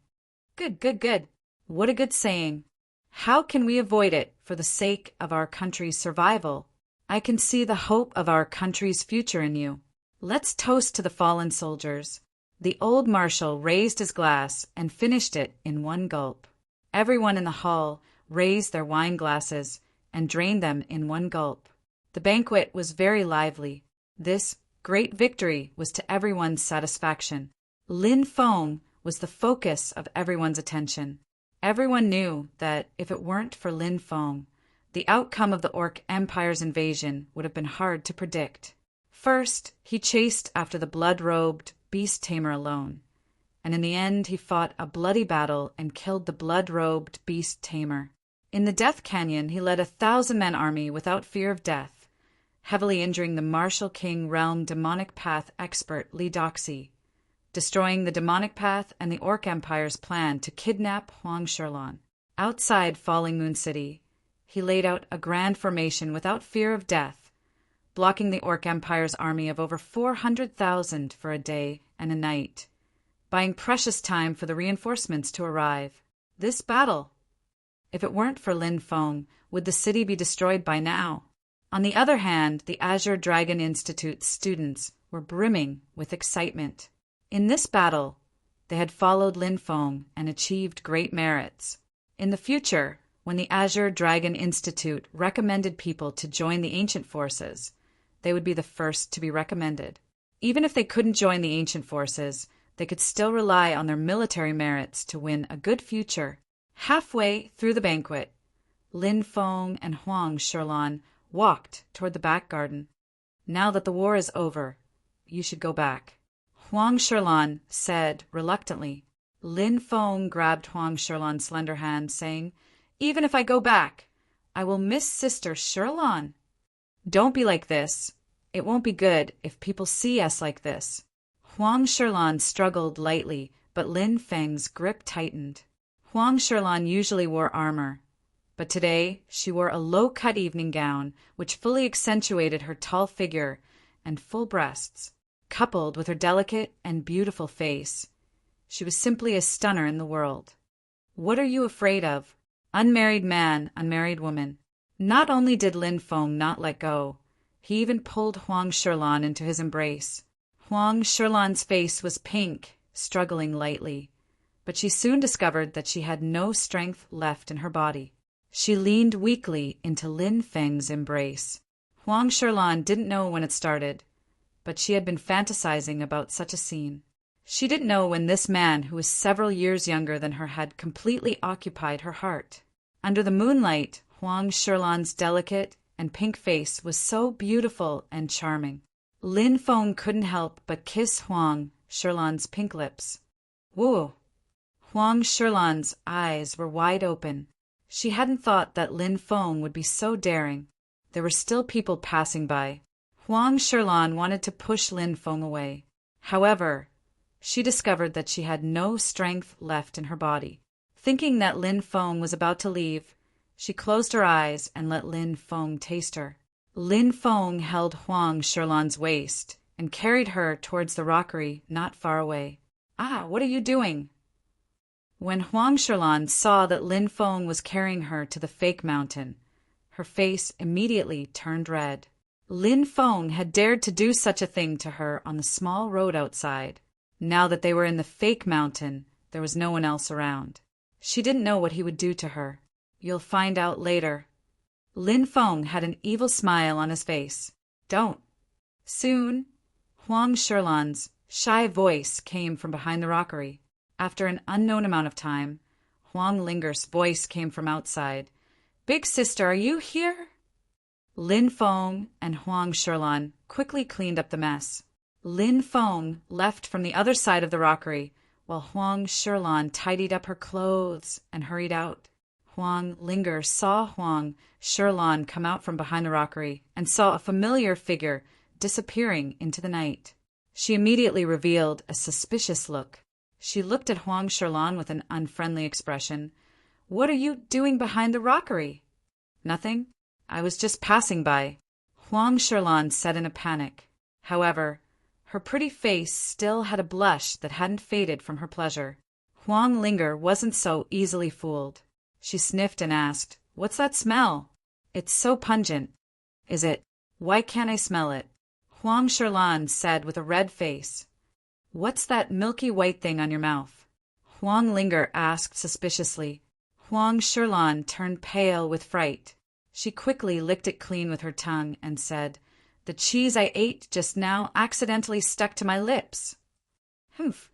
[SPEAKER 1] Good. What a good saying. How can we avoid it for the sake of our country's survival? I can see the hope of our country's future in you. Let's toast to the fallen soldiers. The old marshal raised his glass and finished it in one gulp. Everyone in the hall raised their wine glasses and drained them in one gulp. The banquet was very lively. This great victory was to everyone's satisfaction. Lin Feng was the focus of everyone's attention. Everyone knew that if it weren't for Lin Feng, the outcome of the Orc Empire's invasion would have been hard to predict. First, he chased after the blood-robed beast tamer alone, and in the end he fought a bloody battle and killed the blood-robed beast tamer. In the Death Canyon, he led a 1,000-man army without fear of death, heavily injuring the Martial King Realm Demonic Path expert Li Doxi, destroying the Demonic Path and the Orc Empire's plan to kidnap Huang Sherlon. Outside Falling Moon City, he laid out a grand formation without fear of death, blocking the Orc Empire's army of over 400,000 for a day and a night, buying precious time for the reinforcements to arrive. This battle, if it weren't for Lin Feng, would the city be destroyed by now? On the other hand, the Azure Dragon Institute's students were brimming with excitement. In this battle, they had followed Lin Feng and achieved great merits. In the future, when the Azure Dragon Institute recommended people to join the ancient forces, they would be the first to be recommended. Even if they couldn't join the ancient forces, they could still rely on their military merits to win a good future. Halfway through the banquet, Lin Feng and Huang Sherlon walked toward the back garden. "Now that the war is over, you should go back." Huang Shirlan said reluctantly. Lin Feng grabbed Huang Shirlan's slender hand, saying, "Even if I go back, I will miss Sister Shirlan." "Don't be like this. It won't be good if people see us like this." Huang Shirlan struggled lightly, but Lin Feng's grip tightened. Huang Shirlan usually wore armor, but today she wore a low-cut evening gown which fully accentuated her tall figure and full breasts, coupled with her delicate and beautiful face. She was simply a stunner in the world. "What are you afraid of? Unmarried man, unmarried woman." Not only did Lin Feng not let go, he even pulled Huang Shirlan into his embrace. Huang Shirlan's face was pink, struggling lightly, but she soon discovered that she had no strength left in her body. She leaned weakly into Lin Feng's embrace. Huang Shirlan didn't know when it started, but she had been fantasizing about such a scene. She didn't know when this man, who was several years younger than her, had completely occupied her heart. Under the moonlight, Huang Shirlan's delicate and pink face was so beautiful and charming. Lin Feng couldn't help but kiss Huang Shirlan's pink lips. Whoa! Huang Shirlan's eyes were wide open. She hadn't thought that Lin Feng would be so daring. There were still people passing by. Huang Shirlan wanted to push Lin Feng away. However, she discovered that she had no strength left in her body. Thinking that Lin Feng was about to leave, she closed her eyes and let Lin Feng taste her. Lin Feng held Huang Shirlan's waist and carried her towards the rockery not far away. "Ah, what are you doing?" When Huang Shirlan saw that Lin Feng was carrying her to the fake mountain, her face immediately turned red. Lin Feng had dared to do such a thing to her on the small road outside. Now that they were in the fake mountain, there was no one else around. She didn't know what he would do to her. "You'll find out later." Lin Feng had an evil smile on his face. "Don't." Soon, Huang Shirlan's shy voice came from behind the rockery. After an unknown amount of time, Huang Linger's voice came from outside. "Big sister, are you here?" Lin Feng and Huang Shirlan quickly cleaned up the mess. Lin Feng left from the other side of the rockery, while Huang Shirlan tidied up her clothes and hurried out. Huang Linger saw Huang Shirlan come out from behind the rockery and saw a familiar figure disappearing into the night. She immediately revealed a suspicious look. She looked at Huang Shirlan with an unfriendly expression. "What are you doing behind the rockery?" "Nothing. I was just passing by," Huang Shirlan said in a panic. However, her pretty face still had a blush that hadn't faded from her pleasure. Huang Linger wasn't so easily fooled. She sniffed and asked, "What's that smell? It's so pungent." "Is it? Why can't I smell it?" Huang Shirlan said with a red face. "What's that milky white thing on your mouth?" Huang Linger asked suspiciously. Huang Shirlan turned pale with fright. She quickly licked it clean with her tongue and said, "The cheese I ate just now accidentally stuck to my lips." "Humph."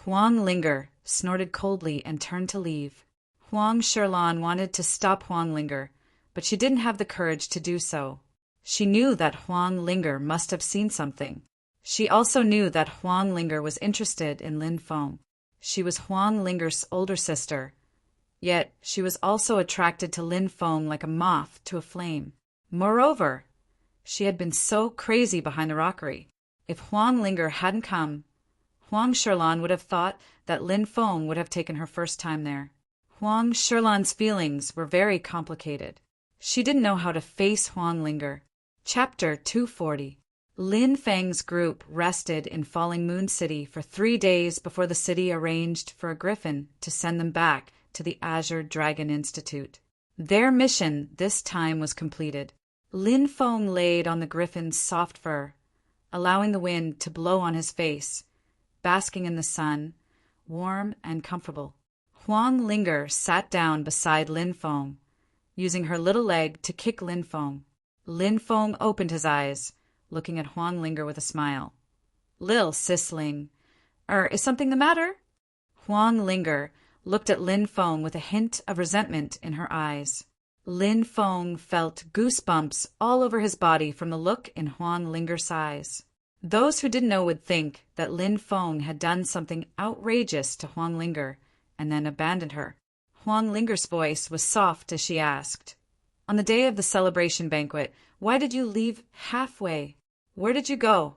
[SPEAKER 1] Huang Linger snorted coldly and turned to leave. Huang Shirlan wanted to stop Huang Linger, but she didn't have the courage to do so. She knew that Huang Linger must have seen something. She also knew that Huang Linger was interested in Lin Feng. She was Huang Linger's older sister, yet she was also attracted to Lin Feng like a moth to a flame. Moreover, she had been so crazy behind the rockery. If Huang Linger hadn't come, Huang Shirlan would have thought that Lin Feng would have taken her first time there. Huang Shirlan's feelings were very complicated. She didn't know how to face Huang Linger. Chapter 240. Lin Feng's group rested in Falling Moon City for 3 days before the city arranged for a griffin to send them back to the Azure Dragon Institute. Their mission this time was completed. Lin Feng laid on the griffin's soft fur, allowing the wind to blow on his face, basking in the sun, warm and comfortable. Huang Linger sat down beside Lin Feng, using her little leg to kick Lin Feng. Lin Feng opened his eyes, looking at Huang Linger with a smile. "Lil Sisling, is something the matter?" Huang Linger looked at Lin Feng with a hint of resentment in her eyes. Lin Feng felt goosebumps all over his body from the look in Huang Linger's eyes. Those who didn't know would think that Lin Feng had done something outrageous to Huang Linger and then abandoned her. Huang Linger's voice was soft as she asked, "On the day of the celebration banquet, why did you leave halfway? Where did you go?"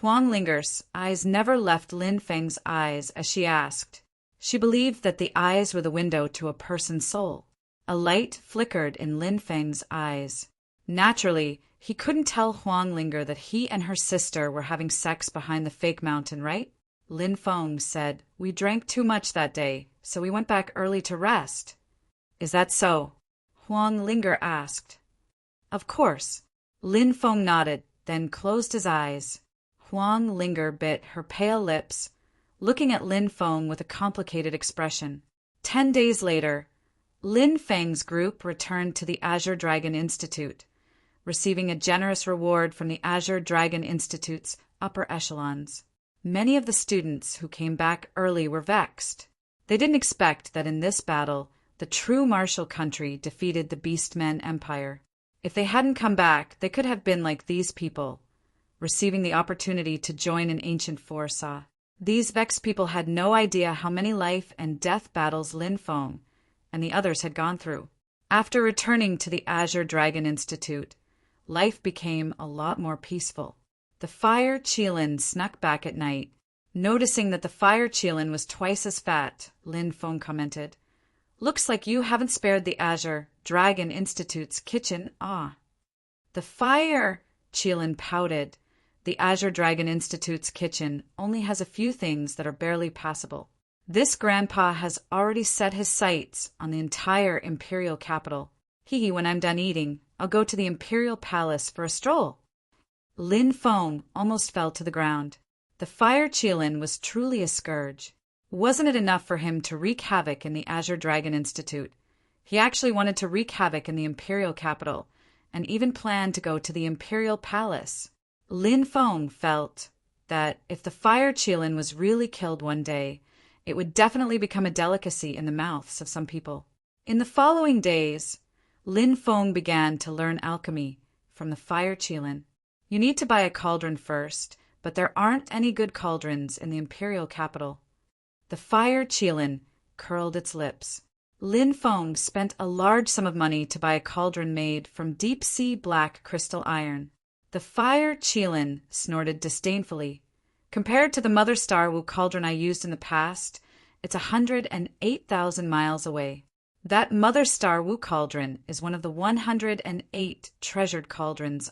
[SPEAKER 1] Huang Linger's eyes never left Lin Feng's eyes as she asked. She believed that the eyes were the window to a person's soul. A light flickered in Lin Feng's eyes. Naturally, he couldn't tell Huang Linger that he and her sister were having sex behind the fake mountain, right? Lin Feng said, "We drank too much that day, so we went back early to rest." "Is that so?" Huang Linger asked. "Of course." Lin Feng nodded, then closed his eyes. Huang Linger bit her pale lips, looking at Lin Feng with a complicated expression. 10 days later, Lin Feng's group returned to the Azure Dragon Institute, receiving a generous reward from the Azure Dragon Institute's upper echelons. Many of the students who came back early were vexed. They didn't expect that in this battle, the true martial country defeated the Beastmen Empire. If they hadn't come back, they could have been like these people, receiving the opportunity to join an ancient force. These vexed people had no idea how many life and death battles Lin Feng and the others had gone through. After returning to the Azure Dragon Institute, life became a lot more peaceful. The fire Qilin snuck back at night. Noticing that the fire Qilin was twice as fat, Lin Feng commented, "Looks like you haven't spared the Azure Dragon Institute's kitchen, The fire Qilin pouted. The Azure Dragon Institute's kitchen only has a few things that are barely passable. This grandpa has already set his sights on the entire imperial capital. When I'm done eating, I'll go to the imperial palace for a stroll." Lin Feng almost fell to the ground. The fire Qilin was truly a scourge. Wasn't it enough for him to wreak havoc in the Azure Dragon Institute? He actually wanted to wreak havoc in the imperial capital, and even planned to go to the imperial palace. Lin Feng felt that if the fire Qilin was really killed one day, it would definitely become a delicacy in the mouths of some people. In the following days, Lin Feng began to learn alchemy from the fire Qilin. You need to buy a cauldron first, but there aren't any good cauldrons in the imperial capital. The fire Qilin curled its lips. Lin Feng spent a large sum of money to buy a cauldron made from deep-sea black crystal iron. The fire Qilin snorted disdainfully. "Compared to the Mother Star Wu cauldron I used in the past, it's 108,000 miles away. That Mother Star Wu cauldron is one of the 108 treasured cauldrons.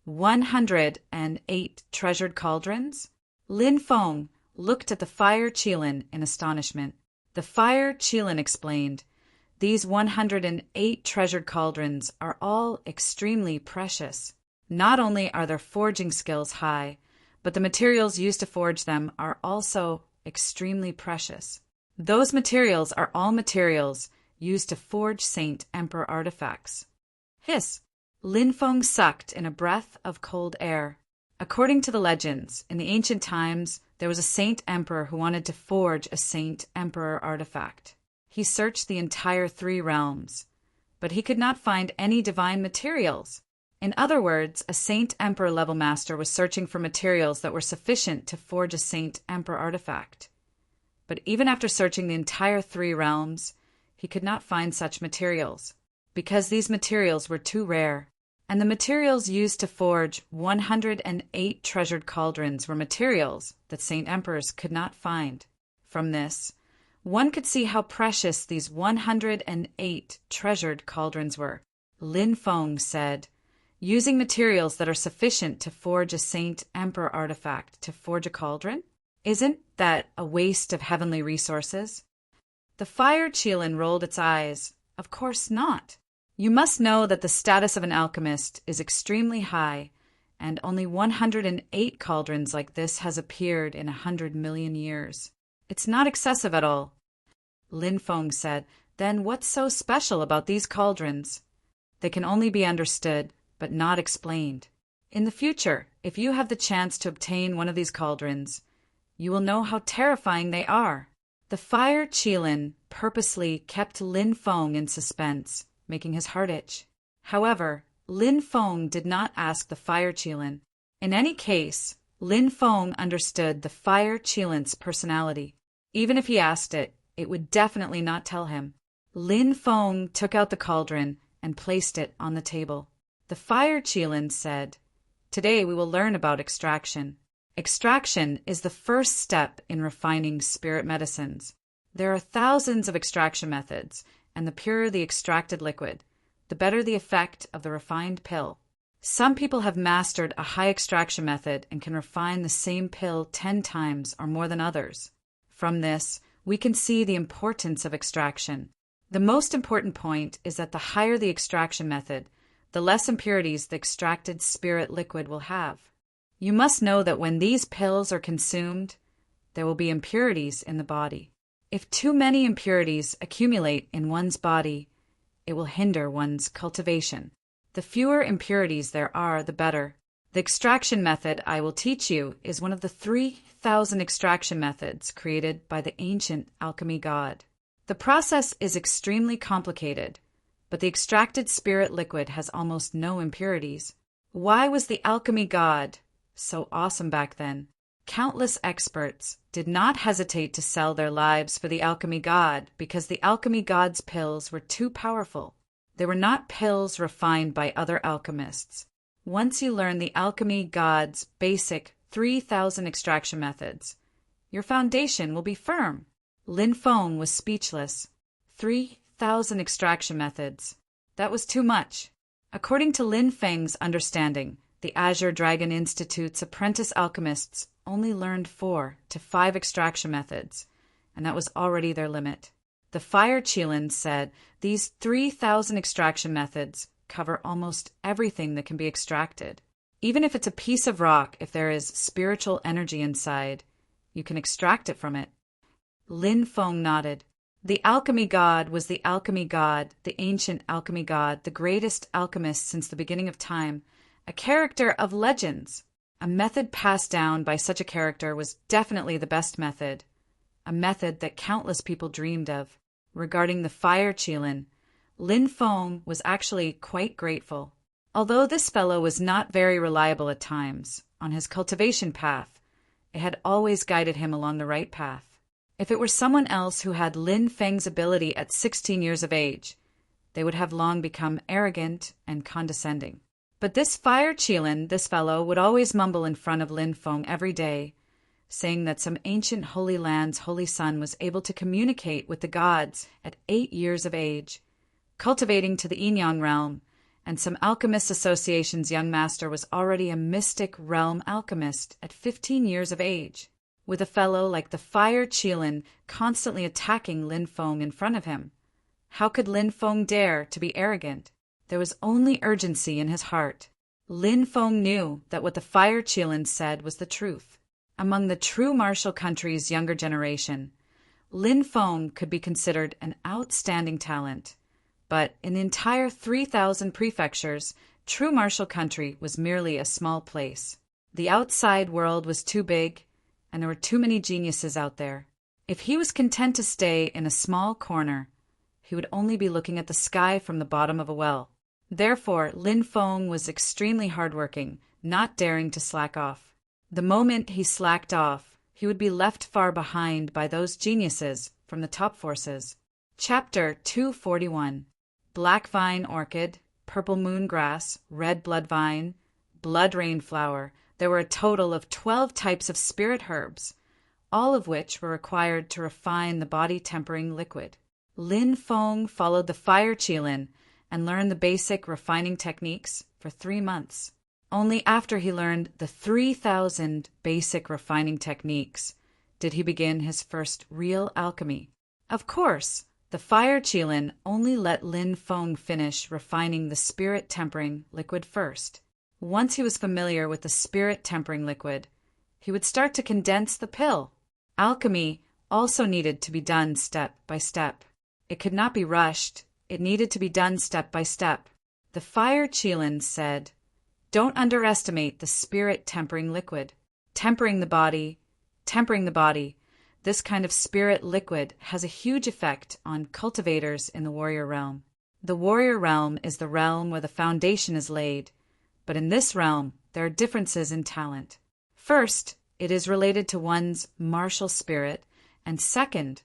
[SPEAKER 1] 108 treasured cauldrons?" Lin Feng looked at the fire Qilin in astonishment. The fire Qilin explained, "These 108 treasured cauldrons are all extremely precious. Not only are their forging skills high, but the materials used to forge them are also extremely precious. Those materials are all materials used to forge Saint Emperor artifacts." Hiss! Lin Feng sucked in a breath of cold air. According to the legends, in the ancient times, there was a Saint Emperor who wanted to forge a Saint Emperor artifact. He searched the entire 3 realms, but he could not find any divine materials. In other words, a Saint Emperor level master was searching for materials that were sufficient to forge a Saint Emperor artifact. But even after searching the entire 3 realms, he could not find such materials, because these materials were too rare. And the materials used to forge 108 treasured cauldrons were materials that Saint Emperors could not find. From this, one could see how precious these 108 treasured cauldrons were. Lin Feng said, "Using materials that are sufficient to forge a Saint Emperor artifact to forge a cauldron? Isn't that a waste of heavenly resources?" The fire Qilin rolled its eyes. "Of course not. You must know that the status of an alchemist is extremely high, and only 108 cauldrons like this has appeared in 100 million years. It's not excessive at all." Lin Feng said, "Then what's so special about these cauldrons?" "They can only be understood, but not explained. In the future, if you have the chance to obtain one of these cauldrons, you will know how terrifying they are." The fire Qilin purposely kept Lin Feng in suspense, making his heart itch. However, Lin Feng did not ask the fire Qilin, In any case, Lin Feng understood the fire Qilin's personality. Even if he asked it, it would definitely not tell him. Lin Feng took out the cauldron and placed it on the table. The fire Qilin said, "Today we will learn about extraction. Extraction is the first step in refining spirit medicines. There are thousands of extraction methods, and the purer the extracted liquid, the better the effect of the refined pill. Some people have mastered a high extraction method and can refine the same pill 10 times or more than others. From this, we can see the importance of extraction. The most important point is that the higher the extraction method, the less impurities the extracted spirit liquid will have. You must know that when these pills are consumed, there will be impurities in the body. If too many impurities accumulate in one's body, it will hinder one's cultivation. The fewer impurities there are, the better. The extraction method I will teach you is one of the 3,000 extraction methods created by the ancient alchemy god. The process is extremely complicated, but the extracted spirit liquid has almost no impurities. Why was the alchemy god so awesome back then? Countless experts did not hesitate to sell their lives for the alchemy god because the alchemy god's pills were too powerful. They were not pills refined by other alchemists. Once you learn the alchemy god's basic 3,000 extraction methods, your foundation will be firm. Lin Feng was speechless. 3,000 extraction methods. That was too much. According to Lin Feng's understanding, the Azure Dragon Institute's apprentice alchemists only learned 4 to 5 extraction methods, and that was already their limit. The fire Qilin said these 3,000 extraction methods cover almost everything that can be extracted. Even if it's a piece of rock, if there is spiritual energy inside, you can extract it from it. Lin Feng nodded. The alchemy god was the alchemy god, the ancient alchemy god, the greatest alchemist since the beginning of time, a character of legends. A method passed down by such a character was definitely the best method, a method that countless people dreamed of. Regarding the fire Qilin, Lin Feng was actually quite grateful. Although this fellow was not very reliable at times, on his cultivation path, it had always guided him along the right path. If it were someone else who had Lin Feng's ability at 16 years of age, they would have long become arrogant and condescending. But this fire Qilin, this fellow, would always mumble in front of Lin Feng every day, saying that some ancient holy land's holy son was able to communicate with the gods at 8 years of age, cultivating to the Yin-Yang realm, and some alchemist association's young master was already a mystic realm alchemist at 15 years of age, with a fellow like the fire Qilin constantly attacking Lin Feng in front of him. How could Lin Feng dare to be arrogant? There was only urgency in his heart. Lin Feng knew that what the fire Qilin said was the truth. Among the true martial country's younger generation, Lin Feng could be considered an outstanding talent. But in the entire 3,000 prefectures, true martial country was merely a small place. The outside world was too big, and there were too many geniuses out there. If he was content to stay in a small corner, he would only be looking at the sky from the bottom of a well. Therefore, Lin Feng was extremely hardworking, not daring to slack off. The moment he slacked off, he would be left far behind by those geniuses from the top forces. Chapter 241. Black vine orchid, purple moon grass, red blood vine, blood rain flower. There were a total of 12 types of spirit herbs, all of which were required to refine the body-tempering liquid. Lin Feng followed the fire Qilin and learned the basic refining techniques for 3 months. Only after he learned the 3,000 basic refining techniques did he begin his first real alchemy. Of course, the fire Qilin only let Lin Feng finish refining the spirit tempering liquid first. Once he was familiar with the spirit tempering liquid, he would start to condense the pill. Alchemy also needed to be done step by step. It could not be rushed. It needed to be done step by step. The fire Qilin said, "Don't underestimate the spirit tempering liquid. Tempering the body. This kind of spirit liquid has a huge effect on cultivators in the warrior realm. The warrior realm is the realm where the foundation is laid, but in this realm there are differences in talent. First, it is related to one's martial spirit, and second,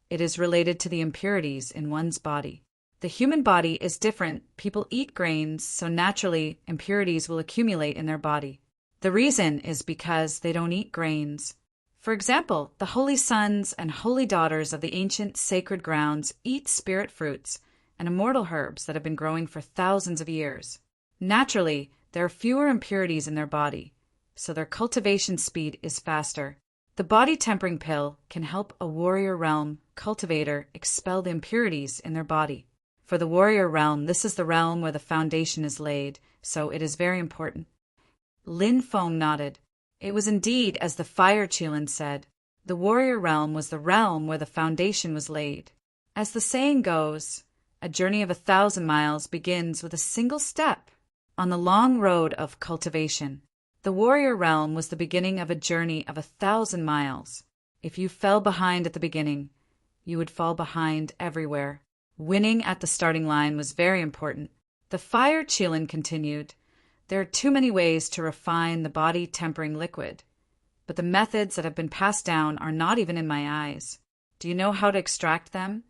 [SPEAKER 1] it is related to the impurities in one's body. The human body is different. People eat grains, so naturally impurities will accumulate in their body. The reason is because they don't eat grains. For example, the holy sons and holy daughters of the ancient sacred grounds eat spirit fruits and immortal herbs that have been growing for thousands of years. Naturally, there are fewer impurities in their body, so their cultivation speed is faster. The body tempering pill can help a warrior realm cultivator expel the impurities in their body. For the warrior realm, this is the realm where the foundation is laid, so it is very important. Lin Feng nodded. It was indeed as the fire Qilin said. The warrior realm was the realm where the foundation was laid. As the saying goes, a journey of 1,000 miles begins with a single step on the long road of cultivation. The warrior realm was the beginning of a journey of 1,000 miles. If you fell behind at the beginning, you would fall behind everywhere. Winning at the starting line was very important. The fire Qilin continued. There are too many ways to refine the body tempering liquid, but the methods that have been passed down are not even in my eyes. Do you know how to extract them?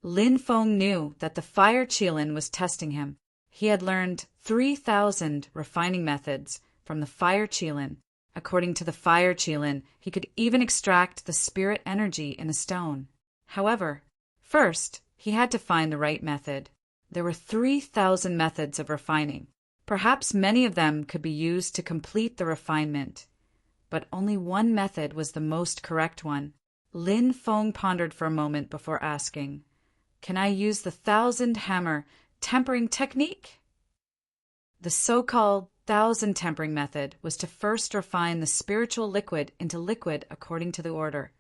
[SPEAKER 1] Lin Feng knew that the fire Qilin was testing him. He had learned 3,000 refining methods from the fire Qilin. According to the fire Qilin, he could even extract the spirit energy in a stone. However, first, he had to find the right method. There were 3,000 methods of refining. Perhaps many of them could be used to complete the refinement, but only one method was the most correct one. Lin Feng pondered for a moment before asking, "Can I use the 1,000-hammer tempering technique?" The so-called 1,000 tempering method was to first refine the spiritual liquid into liquid according to the order,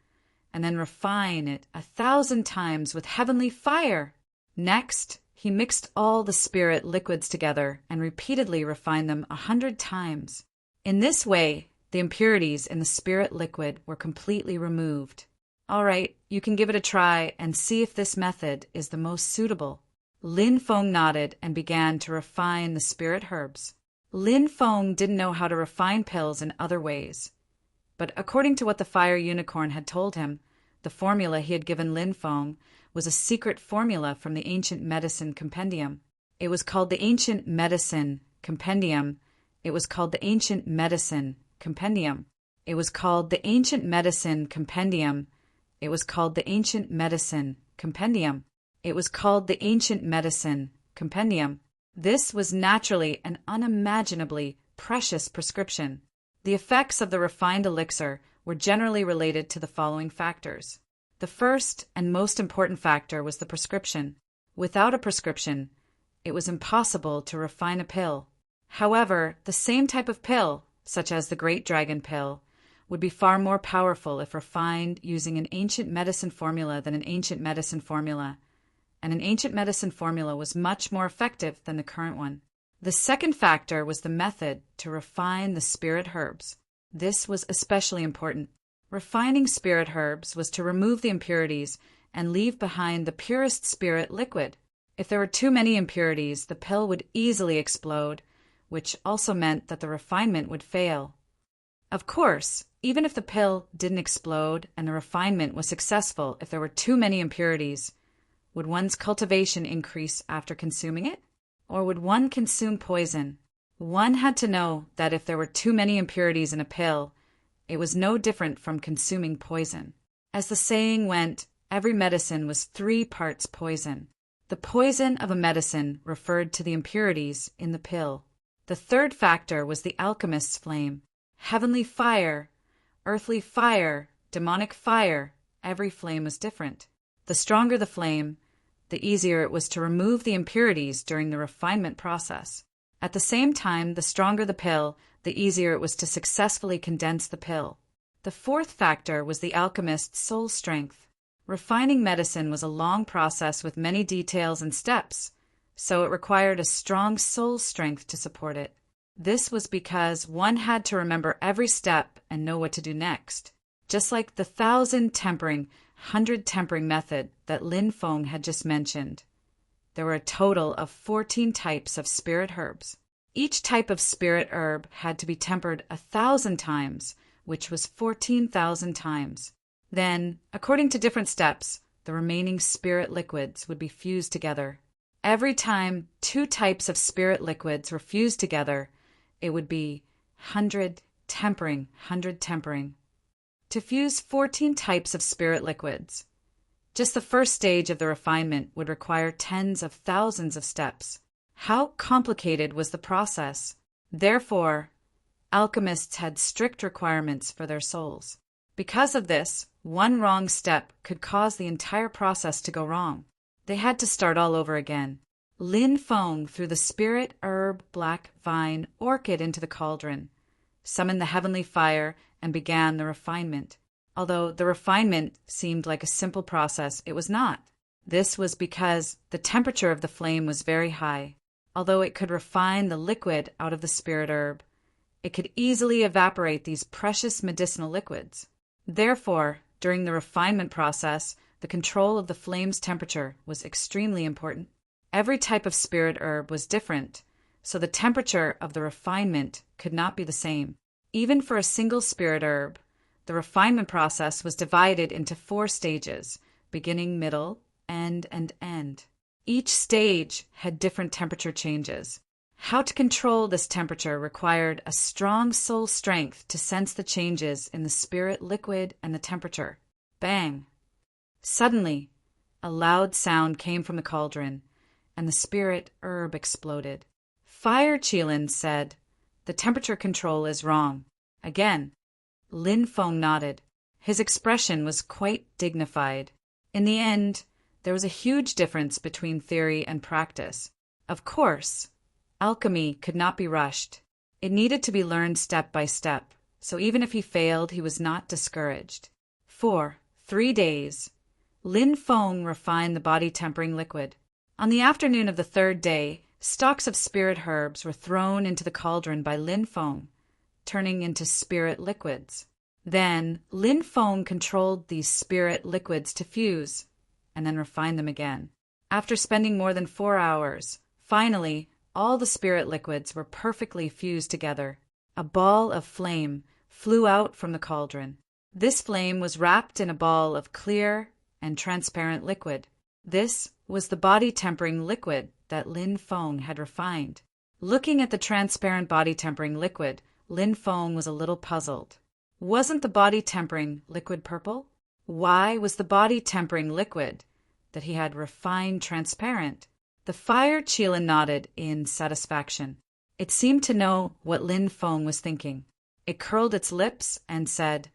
[SPEAKER 1] and then refine it 1,000 times with heavenly fire. Next, he mixed all the spirit liquids together and repeatedly refined them 100 times. In this way, the impurities in the spirit liquid were completely removed. All right, you can give it a try and see if this method is the most suitable. Lin Feng nodded and began to refine the spirit herbs. Lin Feng didn't know how to refine pills in other ways, but according to what the fire unicorn had told him, the formula he had given Lin Feng was a secret formula from the ancient medicine compendium. It was called the ancient medicine compendium. It was called the ancient medicine compendium. It was called the ancient medicine compendium. It was called the ancient medicine compendium. It was called the ancient medicine compendium. This was naturally an unimaginably precious prescription. The effects of the refined elixir were generally related to the following factors. The first and most important factor was the prescription. Without a prescription, it was impossible to refine a pill. However, the same type of pill, such as the Great Dragon pill, would be far more powerful if refined using an ancient medicine formula than an ancient medicine formula, and an ancient medicine formula was much more effective than the current one. The second factor was the method to refine the spirit herbs. This was especially important. Refining spirit herbs was to remove the impurities and leave behind the purest spirit liquid. If there were too many impurities, the pill would easily explode, which also meant that the refinement would fail. Of course, even if the pill didn't explode and the refinement was successful, if there were too many impurities, would one's cultivation increase after consuming it? Or would one consume poison? One had to know that if there were too many impurities in a pill, it was no different from consuming poison. As the saying went, every medicine was 3 parts poison. The poison of a medicine referred to the impurities in the pill. The third factor was the alchemist's flame. Heavenly fire, earthly fire, demonic fire, every flame was different. The stronger the flame, the easier it was to remove the impurities during the refinement process. At the same time, the stronger the pill, the easier it was to successfully condense the pill. The fourth factor was the alchemist's soul strength. Refining medicine was a long process with many details and steps, so it required a strong soul strength to support it. This was because one had to remember every step and know what to do next. Just like the 1,000 tempering, 100 tempering method that Lin Feng had just mentioned. There were a total of 14 types of spirit herbs. Each type of spirit herb had to be tempered 1,000 times, which was 14,000 times. Then, according to different steps, the remaining spirit liquids would be fused together. Every time 2 types of spirit liquids were fused together, it would be 100 tempering, 100 tempering. To fuse 14 types of spirit liquids, just the first stage of the refinement would require tens of thousands of steps. How complicated was the process? Therefore, alchemists had strict requirements for their souls. Because of this, one wrong step could cause the entire process to go wrong. They had to start all over again. Lin Feng threw the spirit herb black vine orchid into the cauldron, summoned the heavenly fire, and began the refinement. Although the refinement seemed like a simple process, it was not. This was because the temperature of the flame was very high. Although it could refine the liquid out of the spirit herb, it could easily evaporate these precious medicinal liquids. Therefore, during the refinement process, the control of the flame's temperature was extremely important. Every type of spirit herb was different, so the temperature of the refinement could not be the same. Even for a single spirit herb, the refinement process was divided into 4 stages, beginning, middle, end, and end. Each stage had different temperature changes. How to control this temperature required a strong soul strength to sense the changes in the spirit liquid and the temperature. Bang! Suddenly, a loud sound came from the cauldron, and the spirit herb exploded. Fire Qilin said, "The temperature control is wrong." Again, Lin Feng nodded. His expression was quite dignified. In the end, there was a huge difference between theory and practice. Of course, alchemy could not be rushed. It needed to be learned step by step, so even if he failed, he was not discouraged. For 3 days, Lin Feng refined the body-tempering liquid. On the afternoon of the 3rd day, stalks of spirit herbs were thrown into the cauldron by Lin Feng, turning into spirit liquids. Then, Lin Feng controlled these spirit liquids to fuse, and then refined them again. After spending more than 4 hours, finally, all the spirit liquids were perfectly fused together. A ball of flame flew out from the cauldron. This flame was wrapped in a ball of clear and transparent liquid. This was the body-tempering liquid that Lin Feng had refined. Looking at the transparent body-tempering liquid, Lin Feng was a little puzzled. Wasn't the body-tempering liquid purple? Why was the body-tempering liquid that he had refined transparent? The fire Qilin nodded in satisfaction. It seemed to know what Lin Feng was thinking. It curled its lips and said,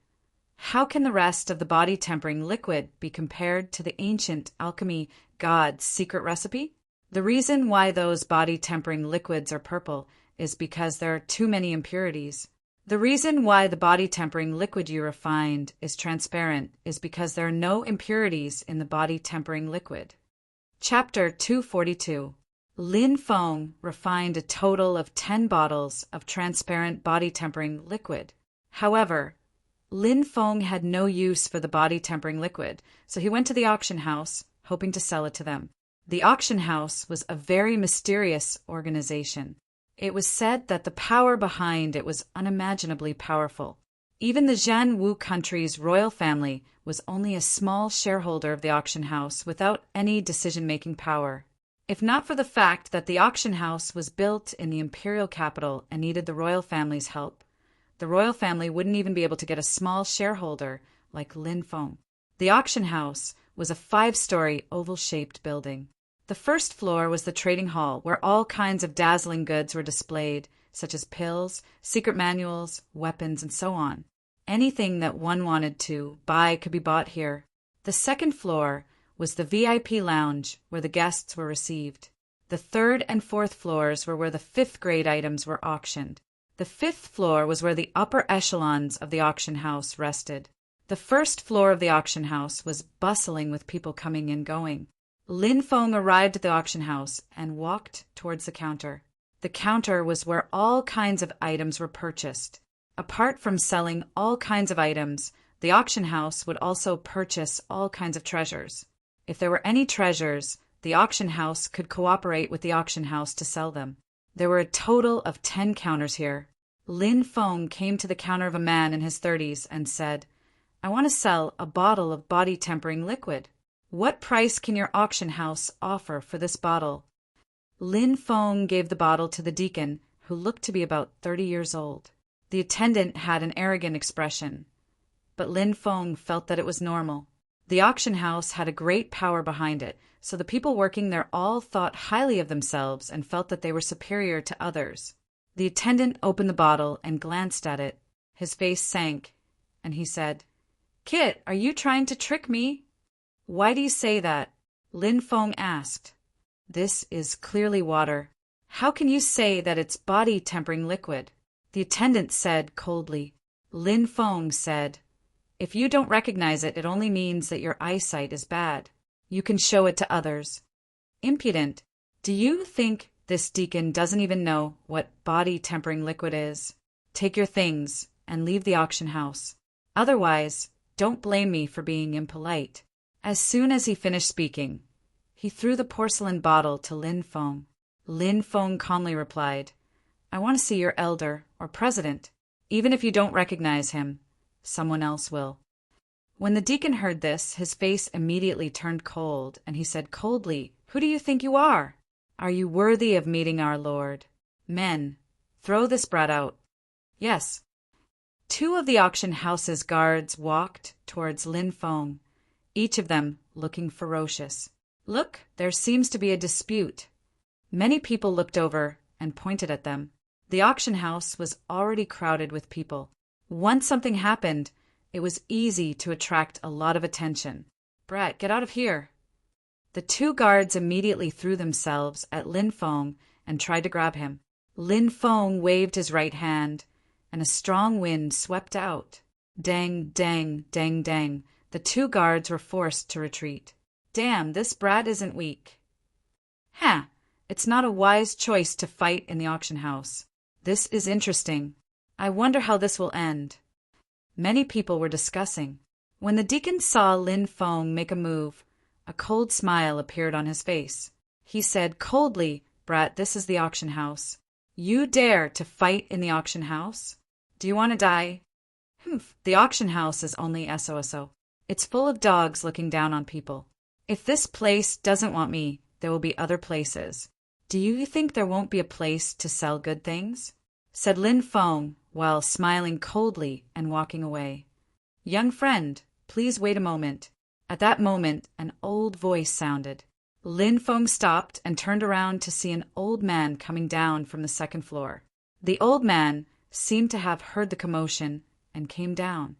[SPEAKER 1] "How can the rest of the body-tempering liquid be compared to the ancient alchemy god's secret recipe? The reason why those body-tempering liquids are purple is because there are too many impurities. The reason why the body-tempering liquid you refined is transparent is because there are no impurities in the body-tempering liquid." Chapter 242. Lin Feng refined a total of 10 bottles of transparent body-tempering liquid. However, Lin Feng had no use for the body-tempering liquid, so he went to the auction house, hoping to sell it to them. The auction house was a very mysterious organization. It was said that the power behind it was unimaginably powerful. Even the Zhan Wu country's royal family was only a small shareholder of the auction house without any decision-making power. If not for the fact that the auction house was built in the imperial capital and needed the royal family's help, the royal family wouldn't even be able to get a small shareholder like Lin Feng. The auction house was a 5-story oval-shaped building. The first floor was the trading hall, where all kinds of dazzling goods were displayed, such as pills, secret manuals, weapons, and so on. Anything that one wanted to buy could be bought here. The second floor was the VIP lounge, where the guests were received. The 3rd and 4th floors were where the 5th-grade items were auctioned. The 5th floor was where the upper echelons of the auction house rested. The first floor of the auction house was bustling with people coming and going. Lin Feng arrived at the auction house and walked towards the counter. The counter was where all kinds of items were purchased. Apart from selling all kinds of items, the auction house would also purchase all kinds of treasures. If there were any treasures, the auction house could cooperate with the auction house to sell them. There were a total of 10 counters here. Lin Feng came to the counter of a man in his 30s and said, "I want to sell a bottle of body-tempering liquid. What price can your auction house offer for this bottle?" Lin Feng gave the bottle to the deacon, who looked to be about 30 years old. The attendant had an arrogant expression, but Lin Feng felt that it was normal. The auction house had a great power behind it, so the people working there all thought highly of themselves and felt that they were superior to others. The attendant opened the bottle and glanced at it. His face sank, and he said, "Kit, are you trying to trick me?" "Why do you say that?" Lin Feng asked. "This is clearly water. How can you say that it's body-tempering liquid?" The attendant said coldly. Lin Feng said, "If you don't recognize it, it only means that your eyesight is bad. You can show it to others." Impudent. Do you think this deacon doesn't even know what body-tempering liquid is? Take your things and leave the auction house. Otherwise, don't blame me for being impolite. As soon as he finished speaking, he threw the porcelain bottle to Lin Feng. Lin Feng calmly replied, "I want to see your elder or president. Even if you don't recognize him, someone else will." When the deacon heard this, his face immediately turned cold, and he said coldly, "Who do you think you are? Are you worthy of meeting our Lord? Men, throw this brat out." "Yes." 2 of the auction house's guards walked towards Lin Feng, each of them looking ferocious. "Look, there seems to be a dispute." Many people looked over and pointed at them. The auction house was already crowded with people. Once something happened, it was easy to attract a lot of attention. "Brat, get out of here." The 2 guards immediately threw themselves at Lin Feng and tried to grab him. Lin Feng waved his right hand, and a strong wind swept out. Dang, dang, dang, dang. The 2 guards were forced to retreat. "Damn, this brat isn't weak." "Huh, it's not a wise choice to fight in the auction house. This is interesting. I wonder how this will end." Many people were discussing. When the deacon saw Lin Feng make a move, a cold smile appeared on his face. He said coldly, "Brat, this is the auction house. You dare to fight in the auction house? Do you want to die?" "Humph, the auction house is only SOSO. It's full of dogs looking down on people. If this place doesn't want me, there will be other places. Do you think there won't be a place to sell good things?" said Lin Feng, while smiling coldly and walking away. "Young friend, please wait a moment." At that moment, an old voice sounded. Lin Feng stopped and turned around to see an old man coming down from the 2nd floor. The old man seemed to have heard the commotion and came down.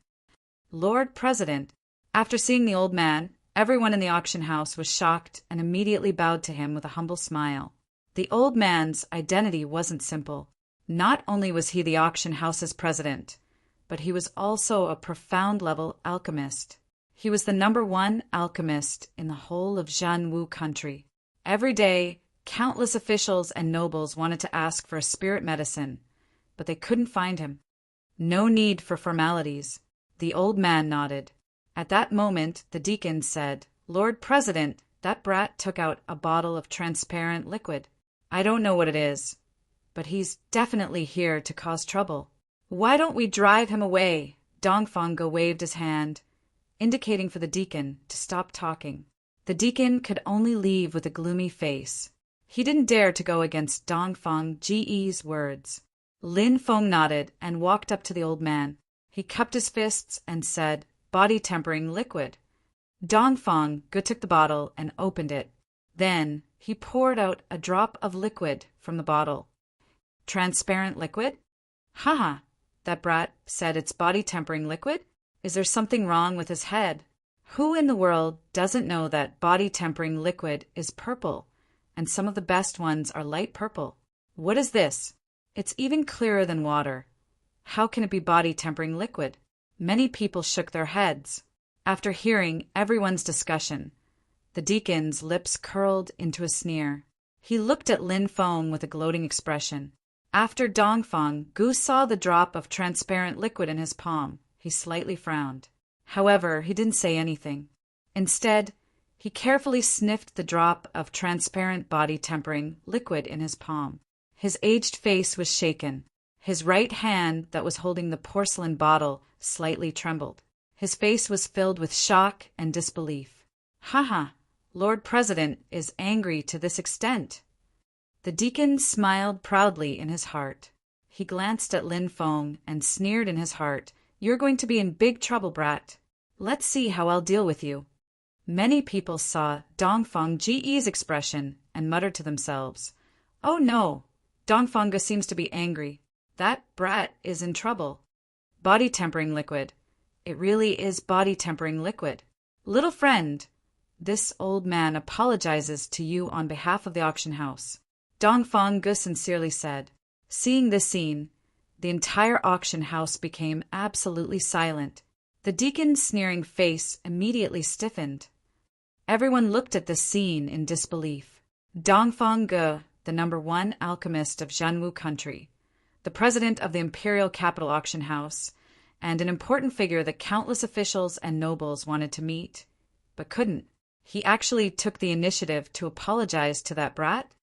[SPEAKER 1] "Lord President." After seeing the old man, everyone in the auction house was shocked and immediately bowed to him with a humble smile. The old man's identity wasn't simple. Not only was he the auction house's president, but he was also a profound-level alchemist. He was the #1 alchemist in the whole of Jianwu country. Every day, countless officials and nobles wanted to ask for a spirit medicine, but they couldn't find him. No need for formalities. The old man nodded. At that moment, the deacon said, "Lord President, that brat took out a bottle of transparent liquid. I don't know what it is, but he's definitely here to cause trouble. Why don't we drive him away?" Dongfang waved his hand, indicating for the deacon to stop talking. The deacon could only leave with a gloomy face. He didn't dare to go against Dongfang Ge's words. Lin Feng nodded and walked up to the old man. He cupped his fists and said, "Body-tempering liquid." Dongfang took the bottle and opened it. Then he poured out a drop of liquid from the bottle. "Transparent liquid? Haha, that brat said it's body-tempering liquid? Is there something wrong with his head? Who in the world doesn't know that body-tempering liquid is purple, and some of the best ones are light purple? What is this? It's even clearer than water. How can it be body-tempering liquid?" Many people shook their heads. After hearing everyone's discussion, the deacon's lips curled into a sneer. He looked at Lin Feng with a gloating expression. After Dongfang saw the drop of transparent liquid in his palm, he slightly frowned. However, he didn't say anything. Instead, he carefully sniffed the drop of transparent body-tempering liquid in his palm. His aged face was shaken. His right hand that was holding the porcelain bottle slightly trembled. His face was filled with shock and disbelief. "Haha, Lord President is angry to this extent." The deacon smiled proudly in his heart. He glanced at Lin Feng and sneered in his heart, "You're going to be in big trouble, brat. Let's see how I'll deal with you." Many people saw Dongfang Ji's expression and muttered to themselves, "Oh no, Dongfang seems to be angry. That brat is in trouble. Body tempering liquid. It really is body tempering liquid. Little friend, this old man apologizes to you on behalf of the auction house." Dongfang sincerely said. Seeing this scene, the entire auction house became absolutely silent. The deacon's sneering face immediately stiffened. Everyone looked at this scene in disbelief. Dongfang Ge, the #1 alchemist of Zhanwu country, the president of the Imperial Capital Auction House, and an important figure that countless officials and nobles wanted to meet, but couldn't. He actually took the initiative to apologize to that brat.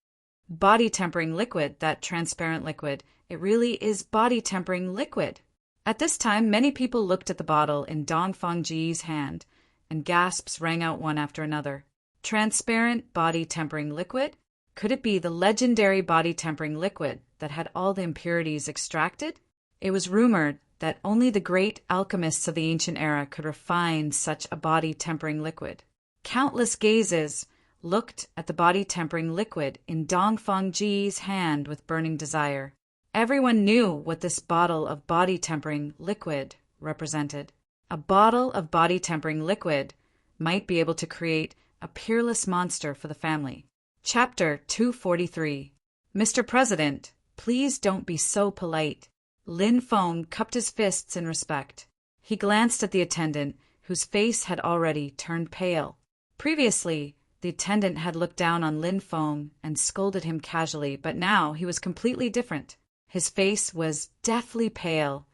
[SPEAKER 1] Body tempering liquid, that transparent liquid, it really is body tempering liquid. At this time, many people looked at the bottle in Dongfang Ji's hand, and gasps rang out one after another. Transparent body tempering liquid? Could it be the legendary body tempering liquid that had all the impurities extracted? It was rumored that only the great alchemists of the ancient era could refine such a body tempering liquid. Countless gazes looked at the body tempering liquid in Dongfang Ji's hand with burning desire. Everyone knew what this bottle of body tempering liquid represented. A bottle of body tempering liquid might be able to create a peerless monster for the family. Chapter 243. Mr. President, please don't be so polite. Lin Feng cupped his fists in respect. He glanced at the attendant, whose face had already turned pale. Previously, the attendant had looked down on Lin Feng and scolded him casually, but now he was completely different. His face was deathly pale,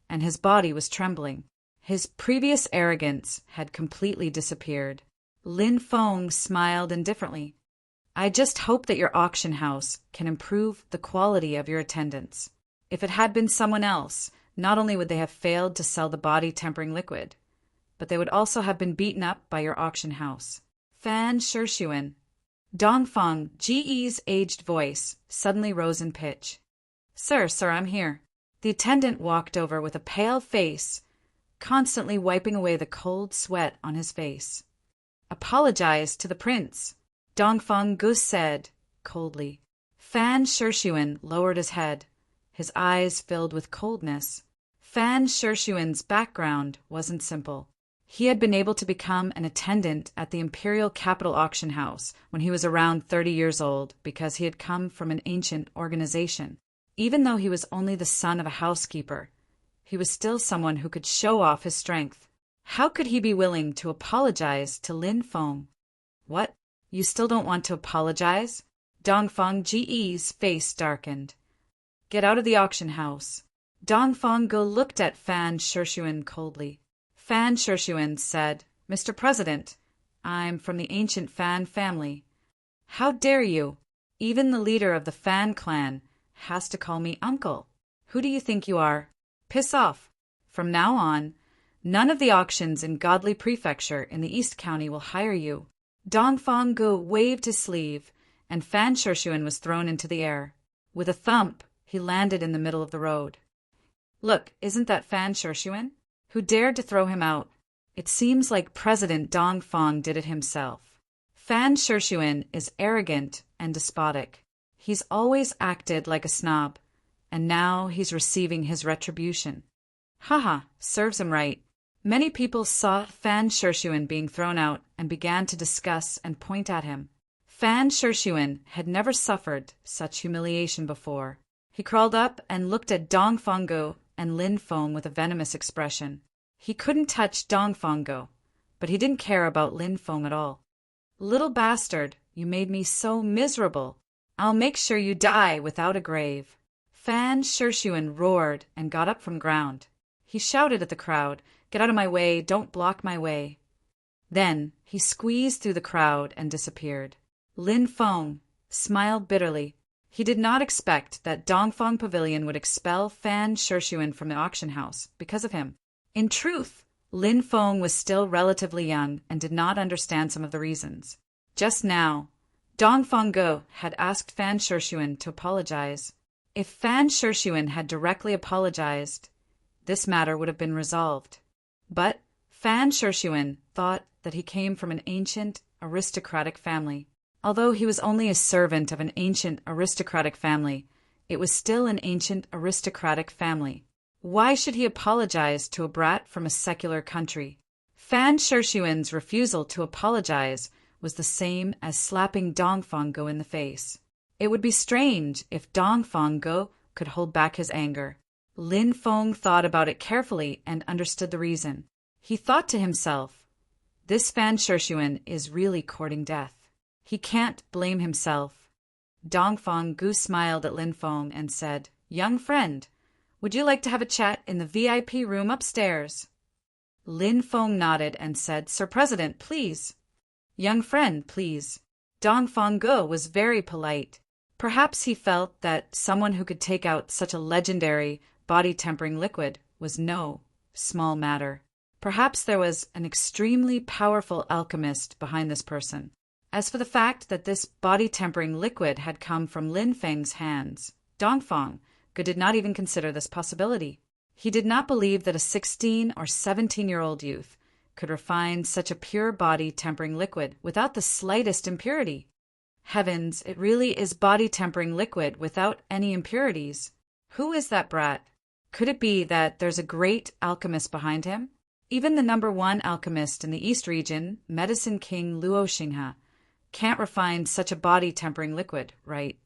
[SPEAKER 1] and his body was trembling. His previous arrogance had completely disappeared. Lin Feng smiled indifferently. "I just hope that your auction house can improve the quality of your attendance. If it had been someone else, not only would they have failed to sell the body tempering liquid, but they would also have been beaten up by your auction house." Fan Shishuen. Dongfang Ji's aged voice suddenly rose in pitch. Sir, I'm here." The attendant walked over with a pale face, constantly wiping away the cold sweat on his face. "Apologize to the prince," Dongfang Gus said coldly. Fan Shishuen lowered his head. His eyes filled with coldness. Fan Shishuen's background wasn't simple. He had been able to become an attendant at the Imperial Capital Auction House when he was around 30 years old because he had come from an ancient organization. Even though he was only the son of a housekeeper, he was still someone who could show off his strength. How could he be willing to apologize to Lin Feng? "What? You still don't want to apologize?" Dongfang Ji's face darkened. "Get out of the auction house." Dongfang Ge looked at Fan Shishuen coldly. Fan Shishuen said, "Mr. President, I'm from the ancient Fan family. How dare you? Even the leader of the Fan clan has to call me uncle. Who do you think you are? Piss off. From now on, none of the auctions in Godly Prefecture in the East County will hire you." Dongfang Ge waved his sleeve, and Fan Shishuen was thrown into the air. With a thump, he landed in the middle of the road. "Look, isn't that Fan Shishuen? Who dared to throw him out? It seems like President Dongfang did it himself. Fan Shishuen is arrogant and despotic. He's always acted like a snob, and now he's receiving his retribution. Haha, serves him right." Many people saw Fan Shishuen being thrown out and began to discuss and point at him. Fan Shishuen had never suffered such humiliation before. He crawled up and looked at Dongfang Ge and Lin Feng with a venomous expression. He couldn't touch Dongfang Ge, but he didn't care about Lin Feng at all. "Little bastard, you made me so miserable. I'll make sure you die without a grave." Fan Shishuen roared and got up from ground. He shouted at the crowd, "Get out of my way, don't block my way." Then he squeezed through the crowd and disappeared. Lin Feng smiled bitterly. He did not expect that Dongfang Pavilion would expel Fan Shishuan from the auction house because of him. In truth, Lin Feng was still relatively young and did not understand some of the reasons. Just now, Dongfang Go had asked Fan Shishuan to apologize. If Fan Shishuan had directly apologized, this matter would have been resolved. But Fan Shishuan thought that he came from an ancient, aristocratic family. Although he was only a servant of an ancient, aristocratic family, it was still an ancient, aristocratic family. Why should he apologize to a brat from a secular country? Fan Shishuan's refusal to apologize was the same as slapping Dongfang Go in the face. It would be strange if Dongfang Go could hold back his anger. Lin Feng thought about it carefully and understood the reason. He thought to himself, this Fan Shishuan is really courting death. He can't blame himself. Dongfang Gu smiled at Lin Feng and said, "Young friend, would you like to have a chat in the VIP room upstairs?" Lin Feng nodded and said, "Sir President, please." "Young friend, please." Dongfang Gu was very polite. Perhaps he felt that someone who could take out such a legendary body-tempering liquid was no small matter. Perhaps there was an extremely powerful alchemist behind this person. As for the fact that this body-tempering liquid had come from Lin Feng's hands, Dongfang Gu did not even consider this possibility. He did not believe that a 16 or 17-year-old youth could refine such a pure body-tempering liquid without the slightest impurity. Heavens, it really is body-tempering liquid without any impurities. Who is that brat? Could it be that there's a great alchemist behind him? Even the #1 alchemist in the East region, Medicine King Luo Xinghe, can't refine such a body-tempering liquid, right?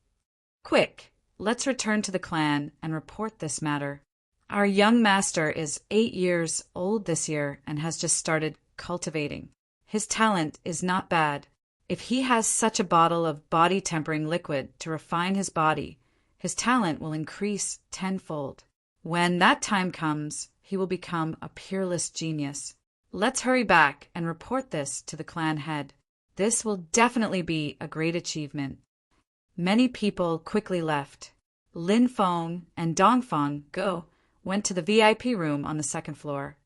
[SPEAKER 1] Quick, let's return to the clan and report this matter. Our young master is 8 years old this year and has just started cultivating. His talent is not bad. If he has such a bottle of body-tempering liquid to refine his body, his talent will increase tenfold. When that time comes, he will become a peerless genius. Let's hurry back and report this to the clan head. This will definitely be a great achievement. Many people quickly left. Lin Feng and Dongfang Go went to the VIP room on the second floor.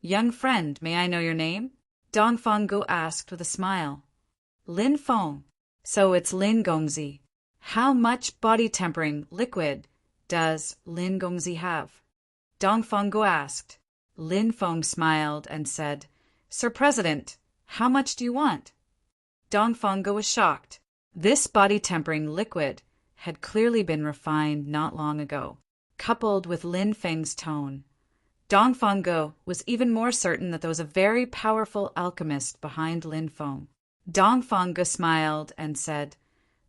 [SPEAKER 1] "Young friend, may I know your name?" Dongfang Go asked with a smile. "Lin Feng. So it's Lin Gongzi. How much body-tempering liquid does Lin Gongzi have?" Dongfang Go asked. Lin Feng smiled and said, "Sir President, how much do you want?" Dongfang Go was shocked. This body-tempering liquid had clearly been refined not long ago. Coupled with Lin Feng's tone, Dongfang Go was even more certain that there was a very powerful alchemist behind Lin Feng. Dongfang Go smiled and said,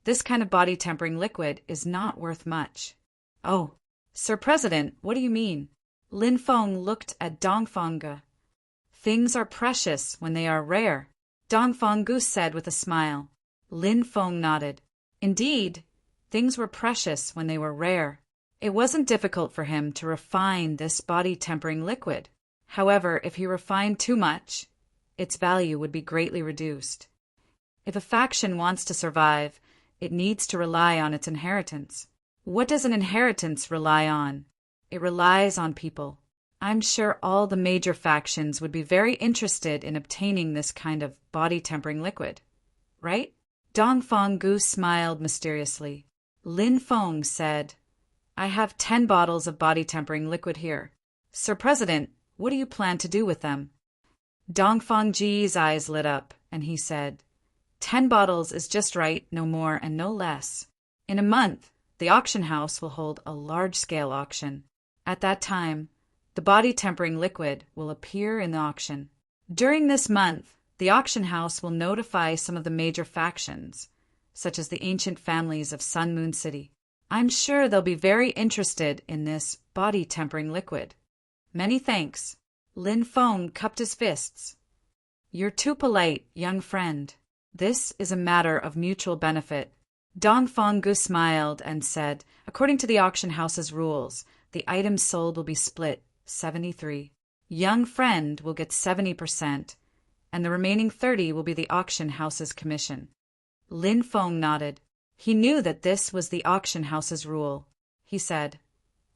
[SPEAKER 1] "This kind of body-tempering liquid is not worth much." "Oh, Sir President, what do you mean?" Lin Feng looked at Dongfang Go. "Things are precious when they are rare," Dongfang Gu said with a smile. Lin Feng nodded. Indeed, things were precious when they were rare. It wasn't difficult for him to refine this body-tempering liquid. However, if he refined too much, its value would be greatly reduced. If a faction wants to survive, it needs to rely on its inheritance. What does an inheritance rely on? It relies on people. I'm sure all the major factions would be very interested in obtaining this kind of body-tempering liquid, right? Dongfang Gu smiled mysteriously. Lin Feng said, "I have 10 bottles of body-tempering liquid here. Sir President, what do you plan to do with them?" Dongfang Ji's eyes lit up, and he said, 10 bottles is just right, no more and no less. In a month, the auction house will hold a large-scale auction. At that time, the body-tempering liquid will appear in the auction. During this month, the auction house will notify some of the major factions, such as the ancient families of Sun Moon City. I'm sure they'll be very interested in this body-tempering liquid. Many thanks. Lin Feng cupped his fists. You're too polite, young friend. This is a matter of mutual benefit. Dongfang Gu smiled and said, according to the auction house's rules, the items sold will be split 73. Young friend will get 70%, and the remaining 30 will be the auction house's commission. Lin Feng nodded. He knew that this was the auction house's rule. He said,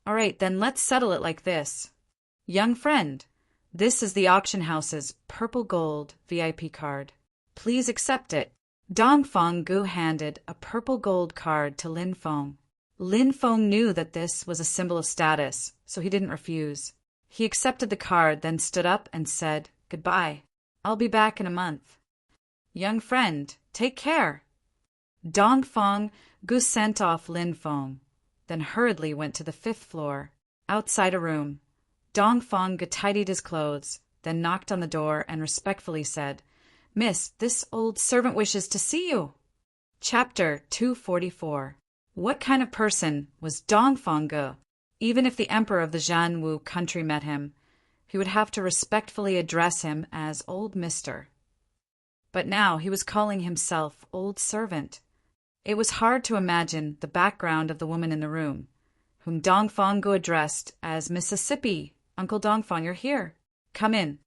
[SPEAKER 1] "All right, then let's settle it like this. Young friend, this is the auction house's purple gold VIP card. Please accept it." Dongfang Gu handed a purple gold card to Lin Feng. Lin Feng knew that this was a symbol of status, so he didn't refuse. He accepted the card, then stood up and said, "Goodbye. I'll be back in a month." "Young friend, take care." Dongfang Gu sent off Lin Feng, then hurriedly went to the 5th floor. Outside a room, Dongfang Gu tidied his clothes, then knocked on the door and respectfully said, "Miss, this old servant wishes to see you." Chapter 244. What kind of person was Dongfang Gu? Even if the emperor of the Jianwu country met him, he would have to respectfully address him as Old Mister. But now he was calling himself Old Servant. It was hard to imagine the background of the woman in the room, whom Dongfang Gu addressed as Mississippi. "Uncle Dongfang, you're here. Come in."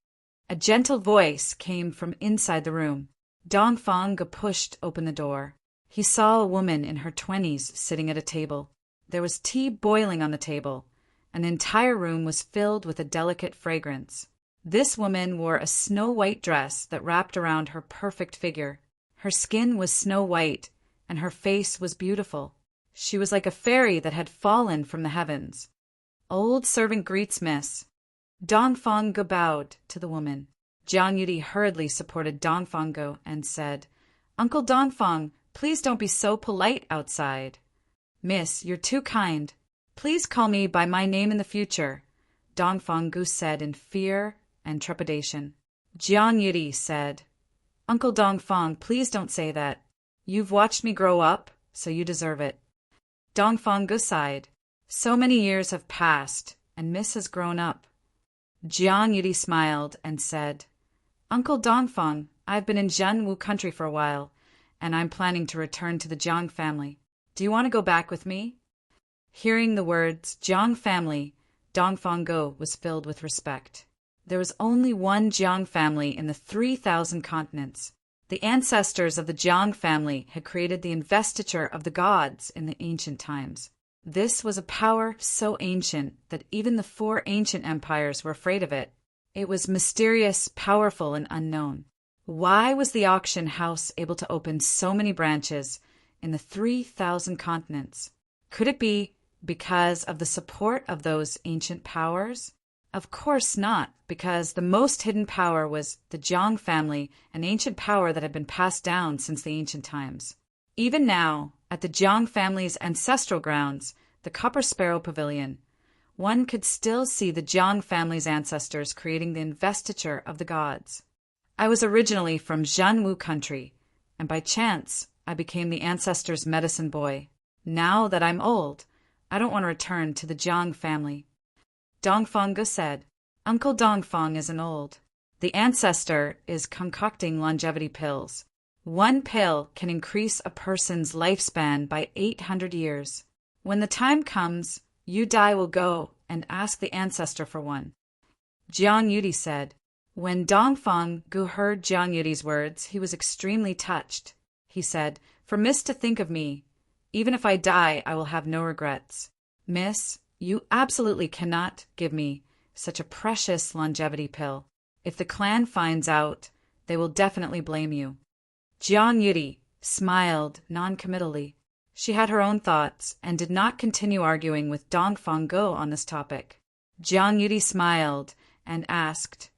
[SPEAKER 1] A gentle voice came from inside the room. Dongfang Gu pushed open the door. He saw a woman in her 20s sitting at a table. There was tea boiling on the table, and the entire room was filled with a delicate fragrance. This woman wore a snow-white dress that wrapped around her perfect figure. Her skin was snow-white, and her face was beautiful. She was like a fairy that had fallen from the heavens. "Old servant greets Miss." Dongfang Gu bowed to the woman. Jiang Yudi hurriedly supported Dongfang Gu and said, "Uncle Dongfang, please don't be so polite outside." "Miss, you're too kind. Please call me by my name in the future," Dongfang Gu said in fear and trepidation. Jiang Yudi said, "Uncle Dongfang, please don't say that. You've watched me grow up, so you deserve it." Dongfang Gu sighed. So many years have passed, and Miss has grown up. Jiang Yudi smiled and said, "Uncle Dongfang, I've been in Jianwu country for a while, and I'm planning to return to the Jiang family. Do you want to go back with me?" Hearing the words Jiang family, Dongfang Gu was filled with respect. There was only one Jiang family in the 3,000 continents. The ancestors of the Jiang family had created the investiture of the gods in the ancient times. This was a power so ancient that even the 4 ancient empires were afraid of it. It was mysterious, powerful, and unknown. Why was the auction house able to open so many branches in the 3,000 continents? Could it be because of the support of those ancient powers? Of course not, because the most hidden power was the Jiang family, an ancient power that had been passed down since the ancient times. Even now, at the Jiang family's ancestral grounds, the Copper Sparrow Pavilion, one could still see the Jiang family's ancestors creating the investiture of the gods. I was originally from Jianwu country, and by chance I became the ancestors' medicine boy. Now that I'm old, I don't want to return to the Jiang family. Dongfang Gu said, "Uncle Dongfang isn't old. The ancestor is concocting longevity pills. One pill can increase a person's lifespan by 800 years. When the time comes, you Dai will go and ask the ancestor for one." Jiang Yudi said. When Dongfang Gu heard Jiang Yudi's words, he was extremely touched. He said, "For Miss to think of me, even if I die, I will have no regrets. Miss, you absolutely cannot give me such a precious longevity pill. If the clan finds out, they will definitely blame you." Jiang Yudi smiled non-committally. She had her own thoughts and did not continue arguing with Dongfang Gu on this topic. Jiang Yudi smiled and asked,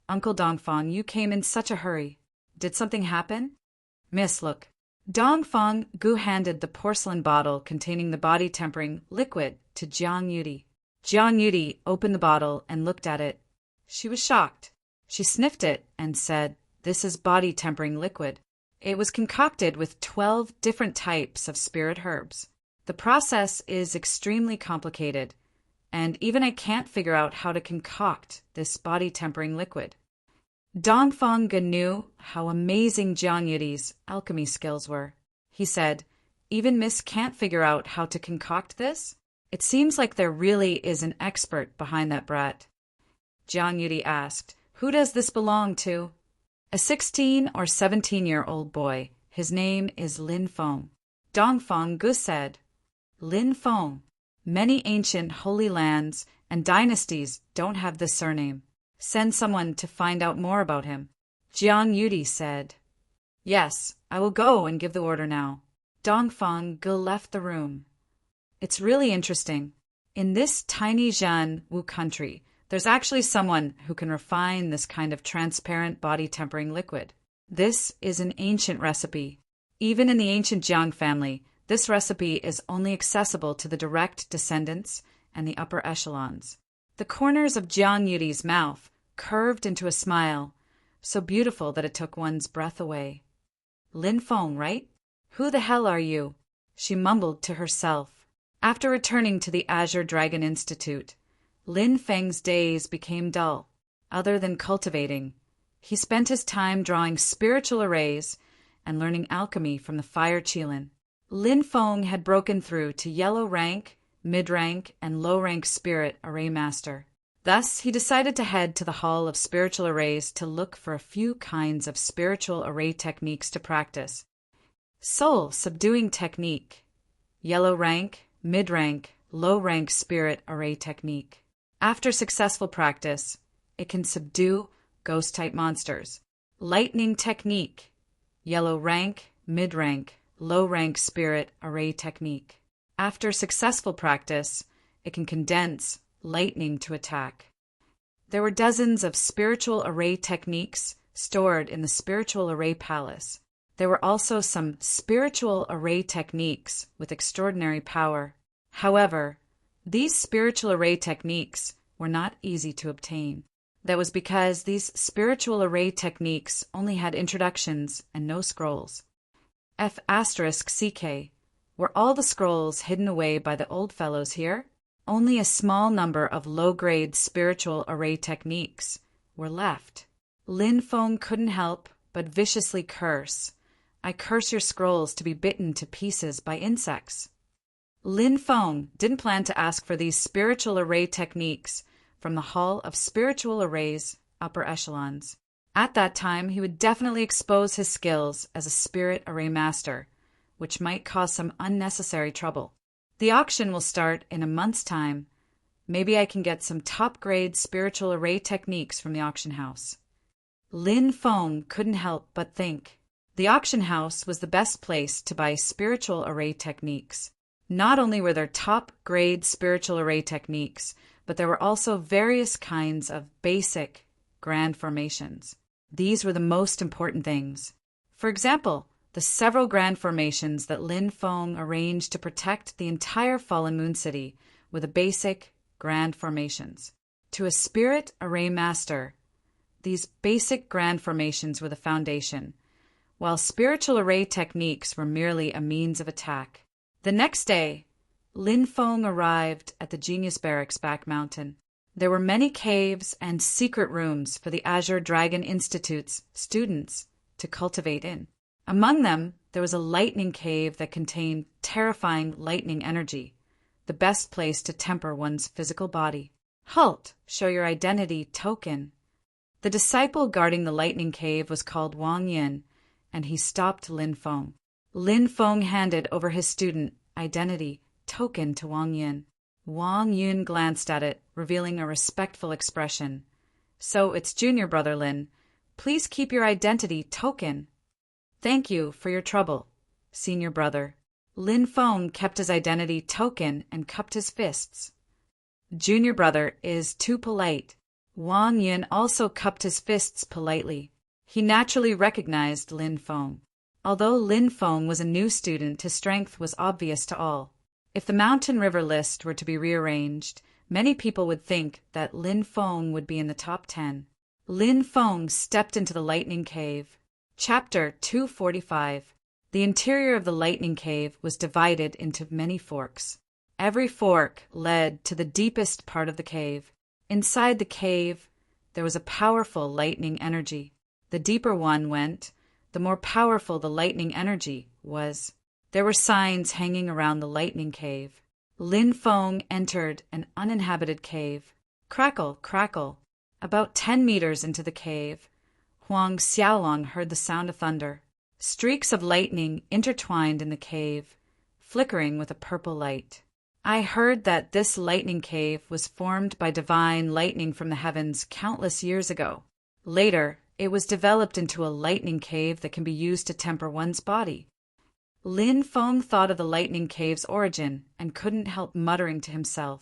[SPEAKER 1] "Uncle Dongfang, you came in such a hurry. Did something happen?" "Miss, look." Dongfang Gu handed the porcelain bottle containing the body-tempering liquid to Jiang Yudi. Jiang Yudi opened the bottle and looked at it. She was shocked. She sniffed it and said, "This is body-tempering liquid." It was concocted with 12 different types of spirit herbs. The process is extremely complicated, and even I can't figure out how to concoct this body-tempering liquid. Dongfang Gu knew how amazing Jiang Yudi's alchemy skills were. He said, "Even Miss can't figure out how to concoct this? It seems like there really is an expert behind that brat." Jiang Yudi asked, "Who does this belong to?" "A 16 or 17-year-old boy. His name is Lin Feng." Dongfang Gu said. Lin Feng. Many ancient holy lands and dynasties don't have this surname. Send someone to find out more about him. Jiang Yudi said. Yes, I will go and give the order now. Dongfang Gu left the room. It's really interesting. In this tiny Zhan Wu country, there's actually someone who can refine this kind of transparent body-tempering liquid. This is an ancient recipe. Even in the ancient Jiang family, this recipe is only accessible to the direct descendants and the upper echelons. The corners of Jiang Yudi's mouth curved into a smile, so beautiful that it took one's breath away. Lin Feng, right? Who the hell are you? She mumbled to herself. After returning to the Azure Dragon Institute, Lin Feng's days became dull. Other than cultivating, he spent his time drawing spiritual arrays and learning alchemy from the Fire Qilin. Lin Feng had broken through to yellow rank, mid-rank, and low-rank spirit array master. Thus, he decided to head to the Hall of Spiritual Arrays to look for a few kinds of spiritual array techniques to practice. Soul subduing technique. Yellow rank, mid-rank, low-rank spirit array technique. After successful practice, it can subdue ghost-type monsters. Lightning technique. Yellow rank, mid-rank, low-rank spirit array technique. After successful practice, it can condense lightning to attack. There were dozens of spiritual array techniques stored in the Spiritual Array Palace. There were also some spiritual array techniques with extraordinary power. However, these spiritual array techniques were not easy to obtain. That was because these spiritual array techniques only had introductions and no scrolls. F*CK. Were all the scrolls hidden away by the old fellows here? Only a small number of low-grade spiritual array techniques were left. Lin Feng couldn't help but viciously curse. I curse your scrolls to be bitten to pieces by insects. Lin Feng didn't plan to ask for these spiritual array techniques from the Hall of Spiritual Arrays, upper echelons. At that time, he would definitely expose his skills as a spirit array master, which might cause some unnecessary trouble. The auction will start in a month's time. Maybe I can get some top-grade spiritual array techniques from the auction house. Lin Feng couldn't help but think. The auction house was the best place to buy spiritual array techniques. Not only were there top-grade spiritual array techniques, but there were also various kinds of basic grand formations. These were the most important things. For example, the several grand formations that Lin Feng arranged to protect the entire Fallen Moon City were the basic grand formations. To a spirit array master, these basic grand formations were the foundation, while spiritual array techniques were merely a means of attack. The next day, Lin Feng arrived at the Genius Barracks back mountain. There were many caves and secret rooms for the Azure Dragon Institute's students to cultivate in. Among them, there was a lightning cave that contained terrifying lightning energy, the best place to temper one's physical body. Halt! Show your identity token. The disciple guarding the lightning cave was called Wang Yin, and he stopped Lin Feng. Lin Feng handed over his student identity token to Wang Yin. Wang Yin glanced at it, revealing a respectful expression. So it's junior brother Lin. Please keep your identity token. Thank you for your trouble, senior brother. Lin Feng kept his identity token and cupped his fists. Junior brother is too polite. Wang Yin also cupped his fists politely. He naturally recognized Lin Feng. Although Lin Feng was a new student, his strength was obvious to all. If the Mountain River list were to be rearranged, many people would think that Lin Feng would be in the top 10. Lin Feng stepped into the lightning cave. Chapter 245. The interior of the lightning cave was divided into many forks. Every fork led to the deepest part of the cave. Inside the cave, there was a powerful lightning energy. The deeper one went, the more powerful the lightning energy was. There were signs hanging around the lightning cave. Lin Feng entered an uninhabited cave. Crackle, crackle. About 10 meters into the cave, Huang Xiaolong heard the sound of thunder. Streaks of lightning intertwined in the cave, flickering with a purple light. I heard that this lightning cave was formed by divine lightning from the heavens countless years ago. Later, it was developed into a lightning cave that can be used to temper one's body. Lin Feng thought of the lightning cave's origin and couldn't help muttering to himself.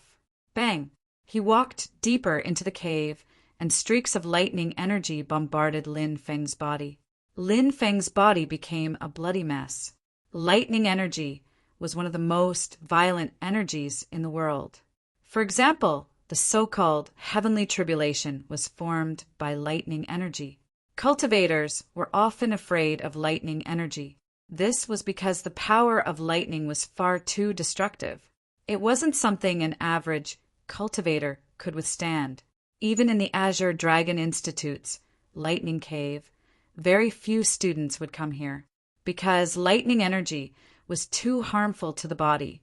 [SPEAKER 1] Bang! He walked deeper into the cave, and streaks of lightning energy bombarded Lin Feng's body. Lin Feng's body became a bloody mess. Lightning energy was one of the most violent energies in the world. For example, the so-called heavenly tribulation was formed by lightning energy. Cultivators were often afraid of lightning energy. This was because the power of lightning was far too destructive. It wasn't something an average cultivator could withstand. Even in the Azure Dragon Institute's lightning cave, very few students would come here. Because lightning energy was too harmful to the body,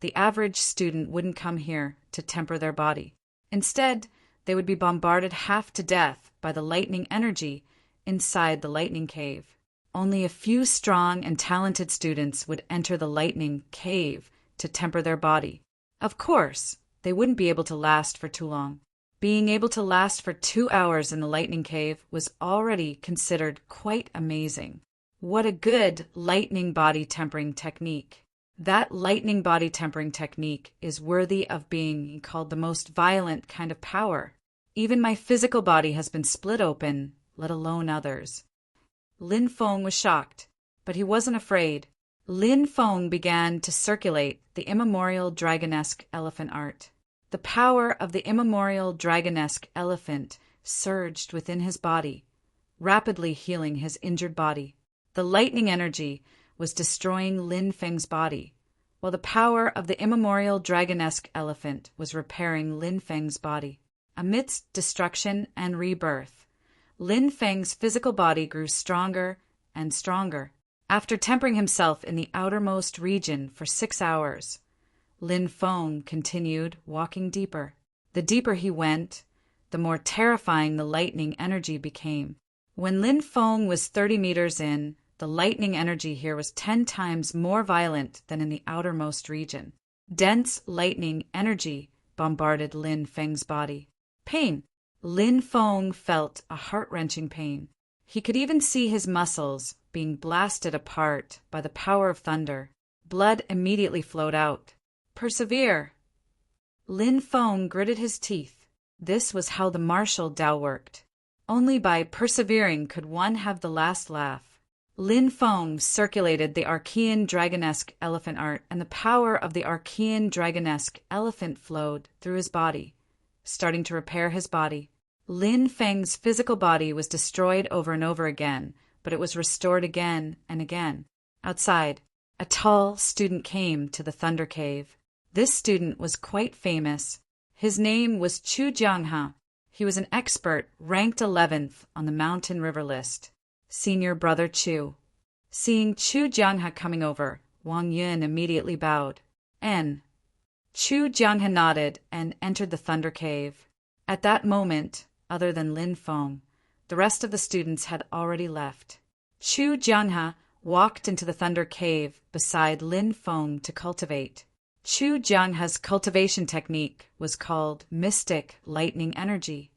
[SPEAKER 1] the average student wouldn't come here to temper their body. Instead, they would be bombarded half to death by the lightning energy inside the lightning cave. Only a few strong and talented students would enter the lightning cave to temper their body. Of course, they wouldn't be able to last for too long. Being able to last for 2 hours in the lightning cave was already considered quite amazing. What a good lightning body tempering technique. That lightning body tempering technique is worthy of being called the most violent kind of power. Even my physical body has been split open, let alone others. Lin Feng was shocked, but he wasn't afraid. Lin Feng began to circulate the immemorial dragonesque elephant art. The power of the immemorial dragonesque elephant surged within his body, rapidly healing his injured body. The lightning energy was destroying Lin Feng's body, while the power of the immemorial dragonesque elephant was repairing Lin Feng's body. Amidst destruction and rebirth, Lin Feng's physical body grew stronger and stronger. After tempering himself in the outermost region for 6 hours, Lin Feng continued walking deeper. The deeper he went, the more terrifying the lightning energy became. When Lin Feng was 30 meters in, the lightning energy here was 10 times more violent than in the outermost region. Dense lightning energy bombarded Lin Feng's body. Pain. Lin Feng felt a heart-wrenching pain. He could even see his muscles being blasted apart by the power of thunder. Blood immediately flowed out. Persevere. Lin Feng gritted his teeth. This was how the martial Tao worked. Only by persevering could one have the last laugh. Lin Feng circulated the Archean dragonesque elephant art, and the power of the Archean dragonesque elephant flowed through his body, starting to repair his body. Lin Feng's physical body was destroyed over and over again, but it was restored again and again. Outside, a tall student came to the Thunder Cave. This student was quite famous. His name was Chu Jianghe. He was an expert, ranked 11th on the Mountain River list. Senior Brother Chu. Seeing Chu Jianghe coming over, Wang Yun immediately bowed. Chu Jianghe nodded and entered the Thunder Cave. At that moment, other than Lin Feng, the rest of the students had already left. Chu Jianghe walked into the Thunder Cave beside Lin Feng to cultivate. Chu Jianghe's cultivation technique was called Mystic Lightning Energy.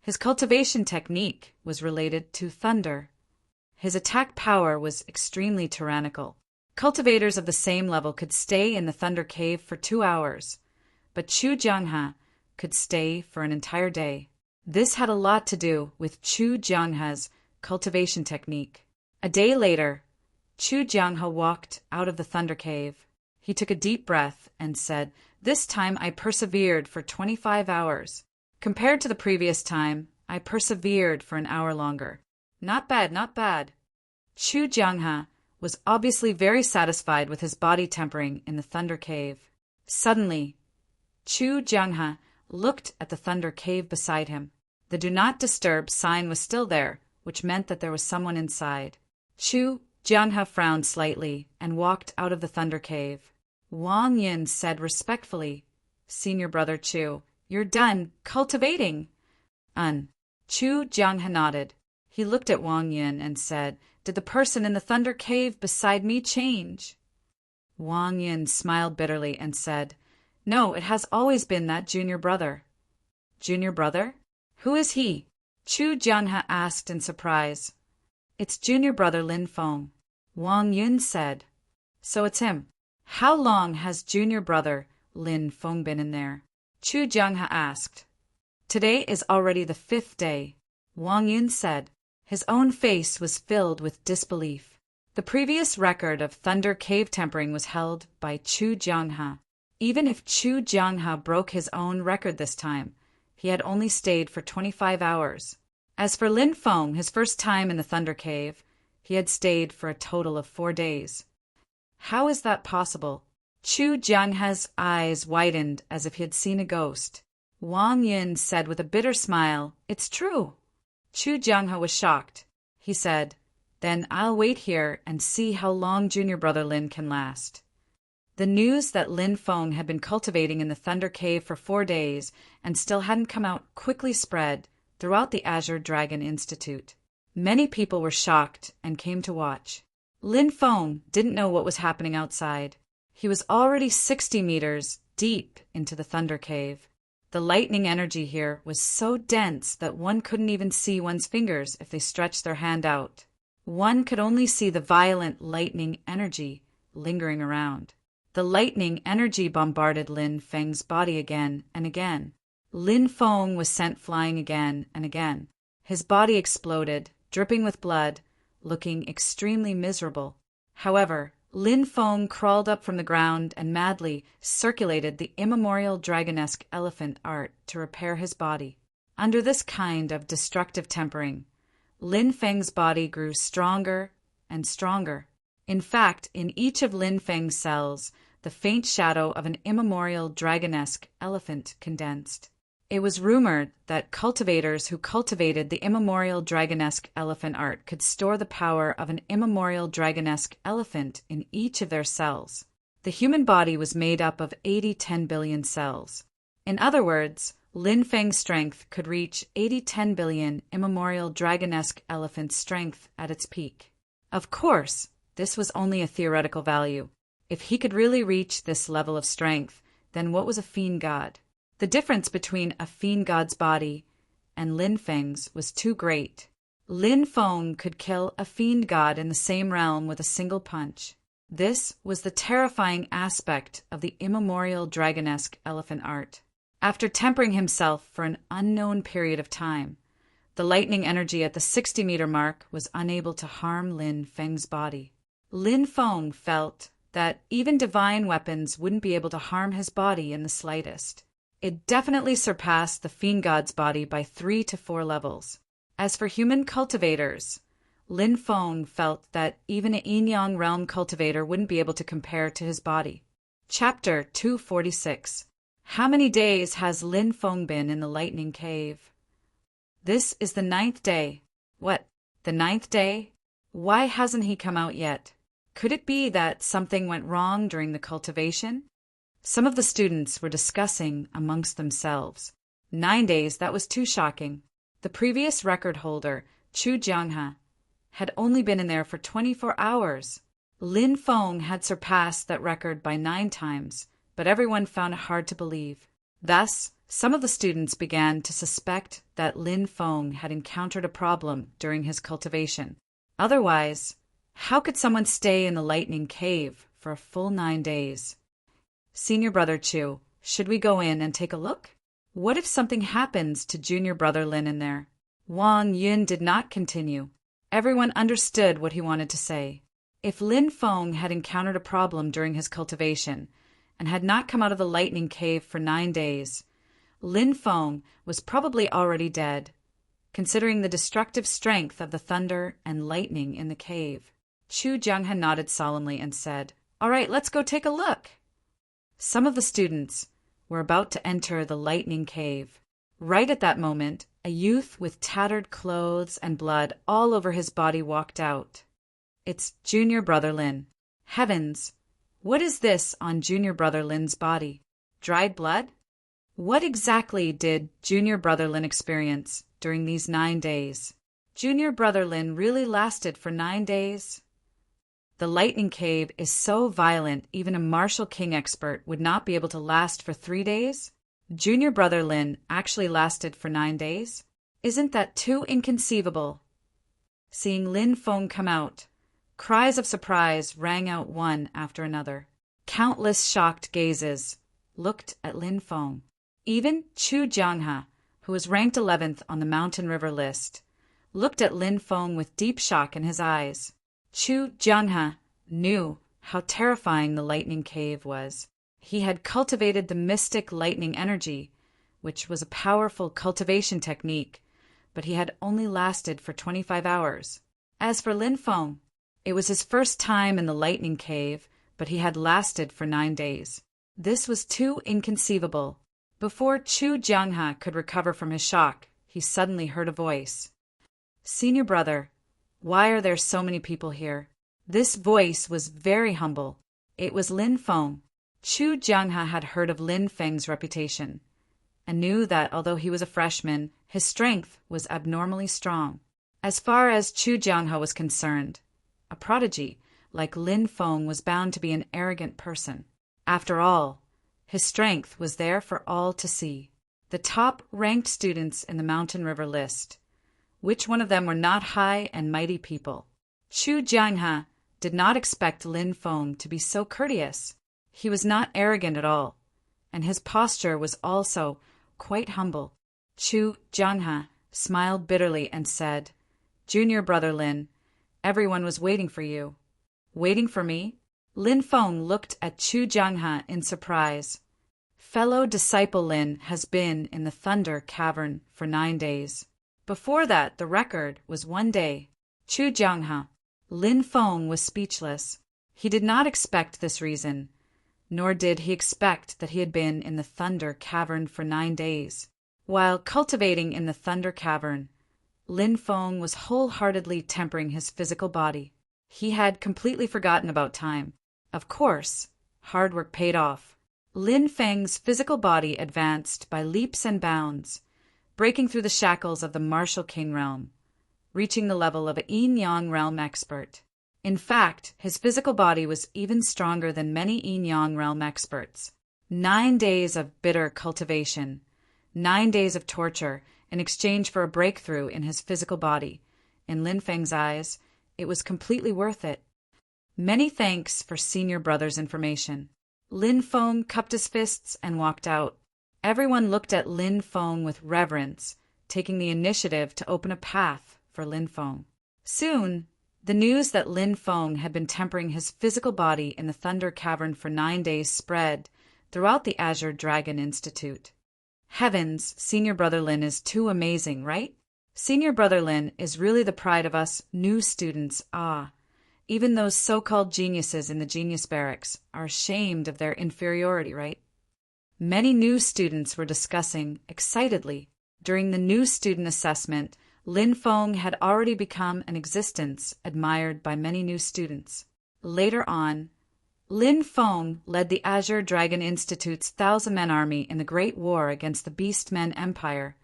[SPEAKER 1] His cultivation technique was related to thunder. His attack power was extremely tyrannical. Cultivators of the same level could stay in the Thunder Cave for 2 hours, but Chu Jianghe could stay for an entire day. This had a lot to do with Chu Jianghe's cultivation technique. A day later, Chu Jianghe walked out of the Thunder Cave. He took a deep breath and said, "This time I persevered for 25 hours. Compared to the previous time, I persevered for an hour longer. Not bad, not bad." Chu Jianghe was obviously very satisfied with his body tempering in the Thunder Cave. Suddenly, Chu Jianghe looked at the Thunder Cave beside him. The Do Not Disturb sign was still there, which meant that there was someone inside. Chu Jianghe frowned slightly and walked out of the Thunder Cave. Wang Yun said respectfully, "Senior Brother Chu, you're done cultivating." Chu Jianghe nodded. He looked at Wang Yun and said, "Did the person in the Thunder Cave beside me change?" Wang Yun smiled bitterly and said, "No, it has always been that junior brother." "Junior brother? Who is he?" Chu Jianghe asked in surprise. "It's junior brother Lin Feng," Wang Yun said. "So it's him. How long has junior brother Lin Feng been in there?" Chu Jianghe asked. "Today is already the 5th day," Wang Yun said. His own face was filled with disbelief. The previous record of Thunder Cave tempering was held by Chu Jianghe. Even if Chu Jianghe broke his own record this time, he had only stayed for 25 hours. As for Lin Feng, his first time in the Thunder Cave, he had stayed for a total of 4 days. How is that possible? Chu Jianghe's eyes widened as if he had seen a ghost. Wang Yun said with a bitter smile, "It's true." Chu Jianghe was shocked. He said, "Then I'll wait here and see how long junior brother Lin can last." The news that Lin Feng had been cultivating in the Thunder Cave for 4 days and still hadn't come out quickly spread throughout the Azure Dragon Institute. Many people were shocked and came to watch. Lin Feng didn't know what was happening outside. He was already 60 meters deep into the Thunder Cave. The lightning energy here was so dense that one couldn't even see one's fingers if they stretched their hand out. One could only see the violent lightning energy lingering around. The lightning energy bombarded Lin Feng's body again and again. Lin Feng was sent flying again and again. His body exploded, dripping with blood, looking extremely miserable. However, Lin Feng crawled up from the ground and madly circulated the immemorial dragonesque elephant art to repair his body. Under this kind of destructive tempering, Lin Feng's body grew stronger and stronger. In fact, in each of Lin Feng's cells, the faint shadow of an immemorial dragonesque elephant condensed. It was rumored that cultivators who cultivated the immemorial dragonesque elephant art could store the power of an immemorial dragonesque elephant in each of their cells. The human body was made up of 80-10 billion cells. In other words, Lin Feng's strength could reach 80-10 billion immemorial dragonesque elephant strength at its peak. Of course, this was only a theoretical value. If he could really reach this level of strength, then what was a fiend god? The difference between a fiend god's body and Lin Feng's was too great. Lin Feng could kill a fiend god in the same realm with a single punch. This was the terrifying aspect of the immemorial dragonesque elephant art. After tempering himself for an unknown period of time, the lightning energy at the 60-meter mark was unable to harm Lin Feng's body. Lin Feng felt that even divine weapons wouldn't be able to harm his body in the slightest. It definitely surpassed the fiend god's body by 3 to 4 levels. As for human cultivators, Lin Feng felt that even a yin-yang realm cultivator wouldn't be able to compare to his body. Chapter 246. How many days has Lin Feng been in the lightning cave? This is the 9th day. What, the 9th day? Why hasn't he come out yet? Could it be that something went wrong during the cultivation? Some of the students were discussing amongst themselves. 9 days, that was too shocking. The previous record holder, Chu Jianghe, had only been in there for 24 hours. Lin Feng had surpassed that record by 9 times, but everyone found it hard to believe. Thus, some of the students began to suspect that Lin Feng had encountered a problem during his cultivation. Otherwise, how could someone stay in the lightning cave for a full 9 days? Senior brother Chu, should we go in and take a look? What if something happens to junior brother Lin in there? Wang Yun did not continue. Everyone understood what he wanted to say. If Lin Feng had encountered a problem during his cultivation and had not come out of the lightning cave for 9 days, Lin Feng was probably already dead, considering the destructive strength of the thunder and lightning in the cave. Chu Jianghe nodded solemnly and said, "All right, let's go take a look." Some of the students were about to enter the lightning cave. Right at that moment, a youth with tattered clothes and blood all over his body walked out. It's junior brother Lin. Heavens! What is this on junior brother Lin's body? Dried blood? What exactly did junior brother Lin experience during these 9 days? Junior brother Lin really lasted for 9 days? The lightning cave is so violent even a martial king expert would not be able to last for 3 days? Junior brother Lin actually lasted for 9 days? Isn't that too inconceivable? Seeing Lin Feng come out, cries of surprise rang out one after another. Countless shocked gazes looked at Lin Feng. Even Chu Jianghe, who was ranked 11th on the Mountain River list, looked at Lin Feng with deep shock in his eyes. Chu Jianghe knew how terrifying the lightning cave was. He had cultivated the mystic lightning energy, which was a powerful cultivation technique, but he had only lasted for 25 hours. As for Lin Feng, it was his first time in the lightning cave, but he had lasted for 9 days. This was too inconceivable. Before Chu Jianghe could recover from his shock, he suddenly heard a voice. "Senior brother, why are there so many people here?" This voice was very humble. It was Lin Feng. Chu Jianghe had heard of Lin Feng's reputation, and knew that although he was a freshman, his strength was abnormally strong. As far as Chu Jianghe was concerned, a prodigy like Lin Feng was bound to be an arrogant person. After all, his strength was there for all to see. The top-ranked students in the Mountain River list, which one of them were not high and mighty people? Chu Jianghe did not expect Lin Feng to be so courteous. He was not arrogant at all, and his posture was also quite humble. Chu Jianghe smiled bitterly and said, "Junior brother Lin, everyone was waiting for you." "Waiting for me?" Lin Feng looked at Chu Jianghe in surprise. "Fellow disciple Lin has been in the Thunder Cavern for 9 days. Before that, the record was 1 day." Chu Jianghe. Lin Feng was speechless. He did not expect this reason, nor did he expect that he had been in the Thunder Cavern for 9 days. While cultivating in the Thunder Cavern, Lin Feng was wholeheartedly tempering his physical body. He had completely forgotten about time. Of course, hard work paid off. Lin Feng's physical body advanced by leaps and bounds, breaking through the shackles of the martial king realm, reaching the level of a yin-yang realm expert. In fact, his physical body was even stronger than many yin-yang realm experts. 9 days of bitter cultivation, 9 days of torture in exchange for a breakthrough in his physical body. In Lin Feng's eyes, it was completely worth it. Many thanks for senior brother's information. Lin Feng cupped his fists and walked out. Everyone looked at Lin Feng with reverence, taking the initiative to open a path for Lin Feng. Soon, the news that Lin Feng had been tempering his physical body in the Thunder Cavern for 9 days spread throughout the Azure Dragon Institute. Heavens, senior brother Lin is too amazing, right? Senior brother Lin is really the pride of us new students. Even those so-called geniuses in the genius barracks are ashamed of their inferiority, right? Many new students were discussing excitedly. During the new student assessment, Lin Feng had already become an existence admired by many new students. Later on, Lin Feng led the Azure Dragon Institute's 1,000-man army in the Great War against the Beastmen Empire,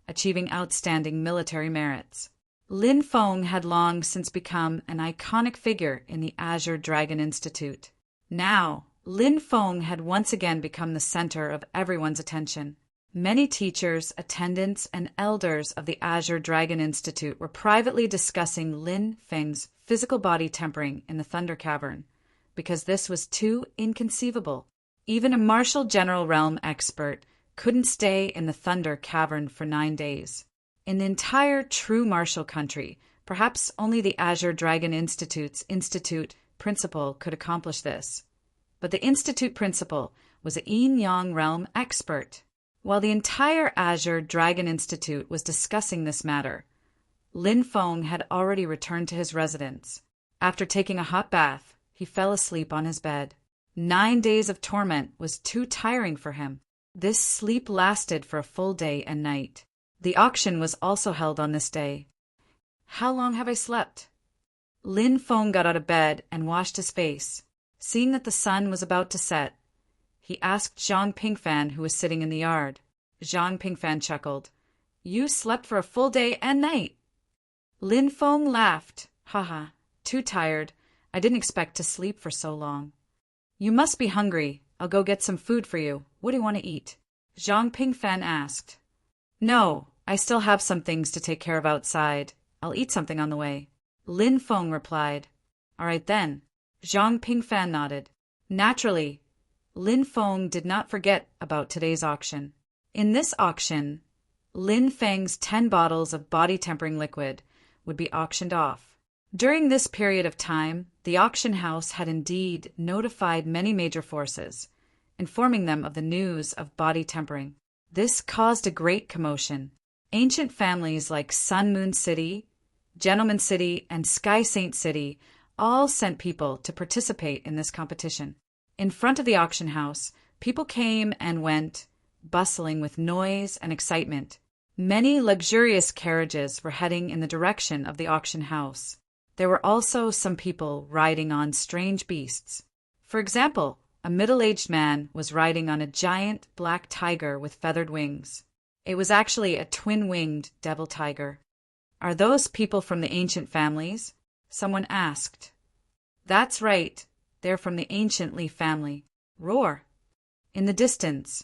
[SPEAKER 1] achieving outstanding military merits. Lin Feng had long since become an iconic figure in the Azure Dragon Institute. Now, Lin Feng had once again become the center of everyone's attention. Many teachers, attendants, and elders of the Azure Dragon Institute were privately discussing Lin Feng's physical body tempering in the Thunder Cavern, because this was too inconceivable. Even a martial general realm expert couldn't stay in the Thunder Cavern for 9 days. In the entire true martial country, perhaps only the Azure Dragon Institute's Institute principal could accomplish this. But the Institute principal was a yin-yang realm expert. While the entire Azure Dragon Institute was discussing this matter, Lin Feng had already returned to his residence. After taking a hot bath, he fell asleep on his bed. 9 days of torment was too tiring for him. This sleep lasted for a full day and night. The auction was also held on this day. How long have I slept? Lin Feng got out of bed and washed his face. Seeing that the sun was about to set, he asked Zhang Pingfan, who was sitting in the yard. Zhang Pingfan chuckled. "You slept for a full day and night." Lin Feng laughed. "Haha, too tired. I didn't expect to sleep for so long. You must be hungry. I'll go get some food for you. What do you want to eat? Zhang Pingfan asked. No, I still have some things to take care of outside. I'll eat something on the way. Lin Feng replied. All right then. Zhang Pingfan nodded. Naturally, Lin Feng did not forget about today's auction. In this auction, Lin Feng's 10 bottles of body-tempering liquid would be auctioned off. During this period of time, the auction house had indeed notified many major forces, informing them of the news of body tempering. This caused a great commotion. Ancient families like Sun Moon City, Gentleman City, and Sky Saint City all sent people to participate in this competition. In front of the auction house, people came and went, bustling with noise and excitement. Many luxurious carriages were heading in the direction of the auction house. There were also some people riding on strange beasts. For example, a middle-aged man was riding on a giant black tiger with feathered wings. It was actually a twin-winged devil tiger. Are those people from the ancient families? Someone asked. That's right. They're from the ancient Li family. Roar. In the distance,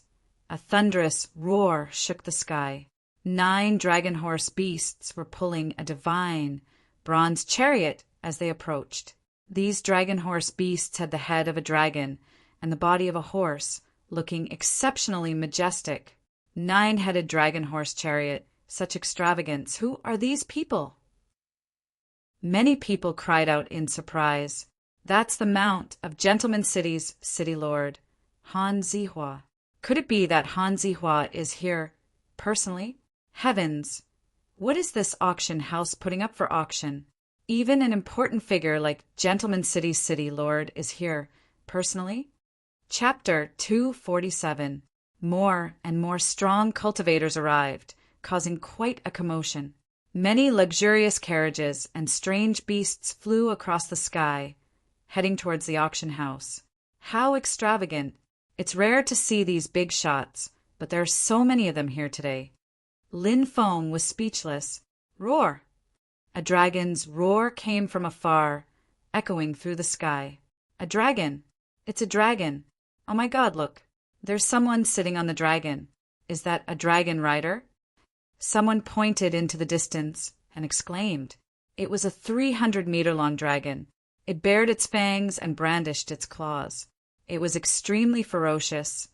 [SPEAKER 1] a thunderous roar shook the sky. 9 dragon horse beasts were pulling a divine bronze chariot as they approached. These dragon horse beasts had the head of a dragon and the body of a horse, looking exceptionally majestic. 9-headed dragon horse chariot, such extravagance. Who are these people? Many people cried out in surprise. That's the mount of Gentleman City's city lord, Han Zihua. Could it be that Han Zihua is here personally? Heavens! What is this auction house putting up for auction? Even an important figure like Gentleman City's city lord is here personally? Chapter 247. More and more strong cultivators arrived, causing quite a commotion. Many luxurious carriages and strange beasts flew across the sky, heading towards the auction house. How extravagant! It's rare to see these big shots, but there are so many of them here today. Lin Feng was speechless. Roar! A dragon's roar came from afar, echoing through the sky. A dragon! It's a dragon! Oh my God, look! There's someone sitting on the dragon. Is that a dragon rider? Someone pointed into the distance and exclaimed. It was a 300-meter-long dragon. It bared its fangs and brandished its claws. It was extremely ferocious,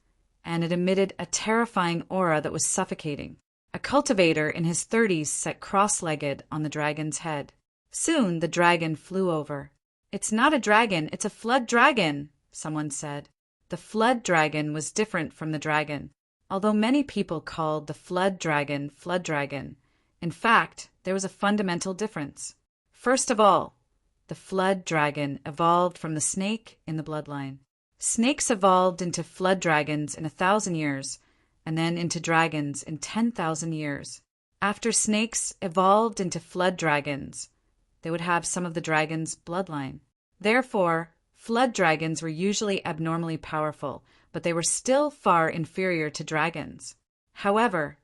[SPEAKER 1] and it emitted a terrifying aura that was suffocating. A cultivator in his 30s sat cross-legged on the dragon's head. Soon the dragon flew over. It's not a dragon, it's a flood dragon, someone said. The flood dragon was different from the dragon. Although many people called the flood dragon, in fact, there was a fundamental difference. First of all, the flood dragon evolved from the snake in the bloodline. Snakes evolved into flood dragons in 1,000 years, and then into dragons in 10,000 years. After snakes evolved into flood dragons, they would have some of the dragon's bloodline. Therefore, flood dragons were usually abnormally powerful, but they were still far inferior to dragons. However,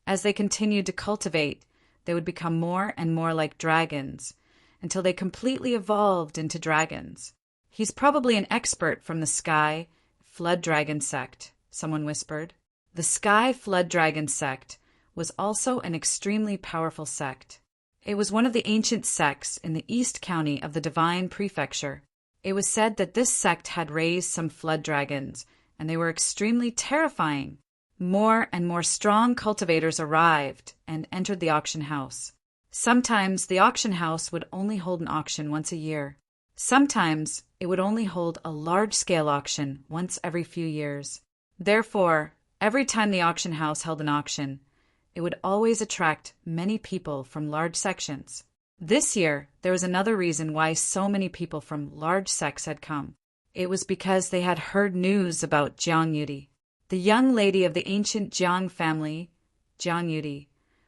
[SPEAKER 1] as they continued to cultivate, they would become more and more like dragons, until they completely evolved into dragons. He's probably an expert from the Sky Flood Dragon sect, someone whispered. The Sky Flood Dragon sect was also an extremely powerful sect. It was one of the ancient sects in the East County of the Divine Prefecture. It was said that this sect had raised some flood dragons, and they were extremely terrifying. More and more strong cultivators arrived and entered the auction house. Sometimes the auction house would only hold an auction once a year. Sometimes it would only hold a large-scale auction once every few years. Therefore, every time the auction house held an auction, it would always attract many people from large sections. This year, there was another reason why so many people from large sects had come. It was because they had heard news about Jiang Yudi. The young lady of the ancient Jiang family, Jiang Yudi,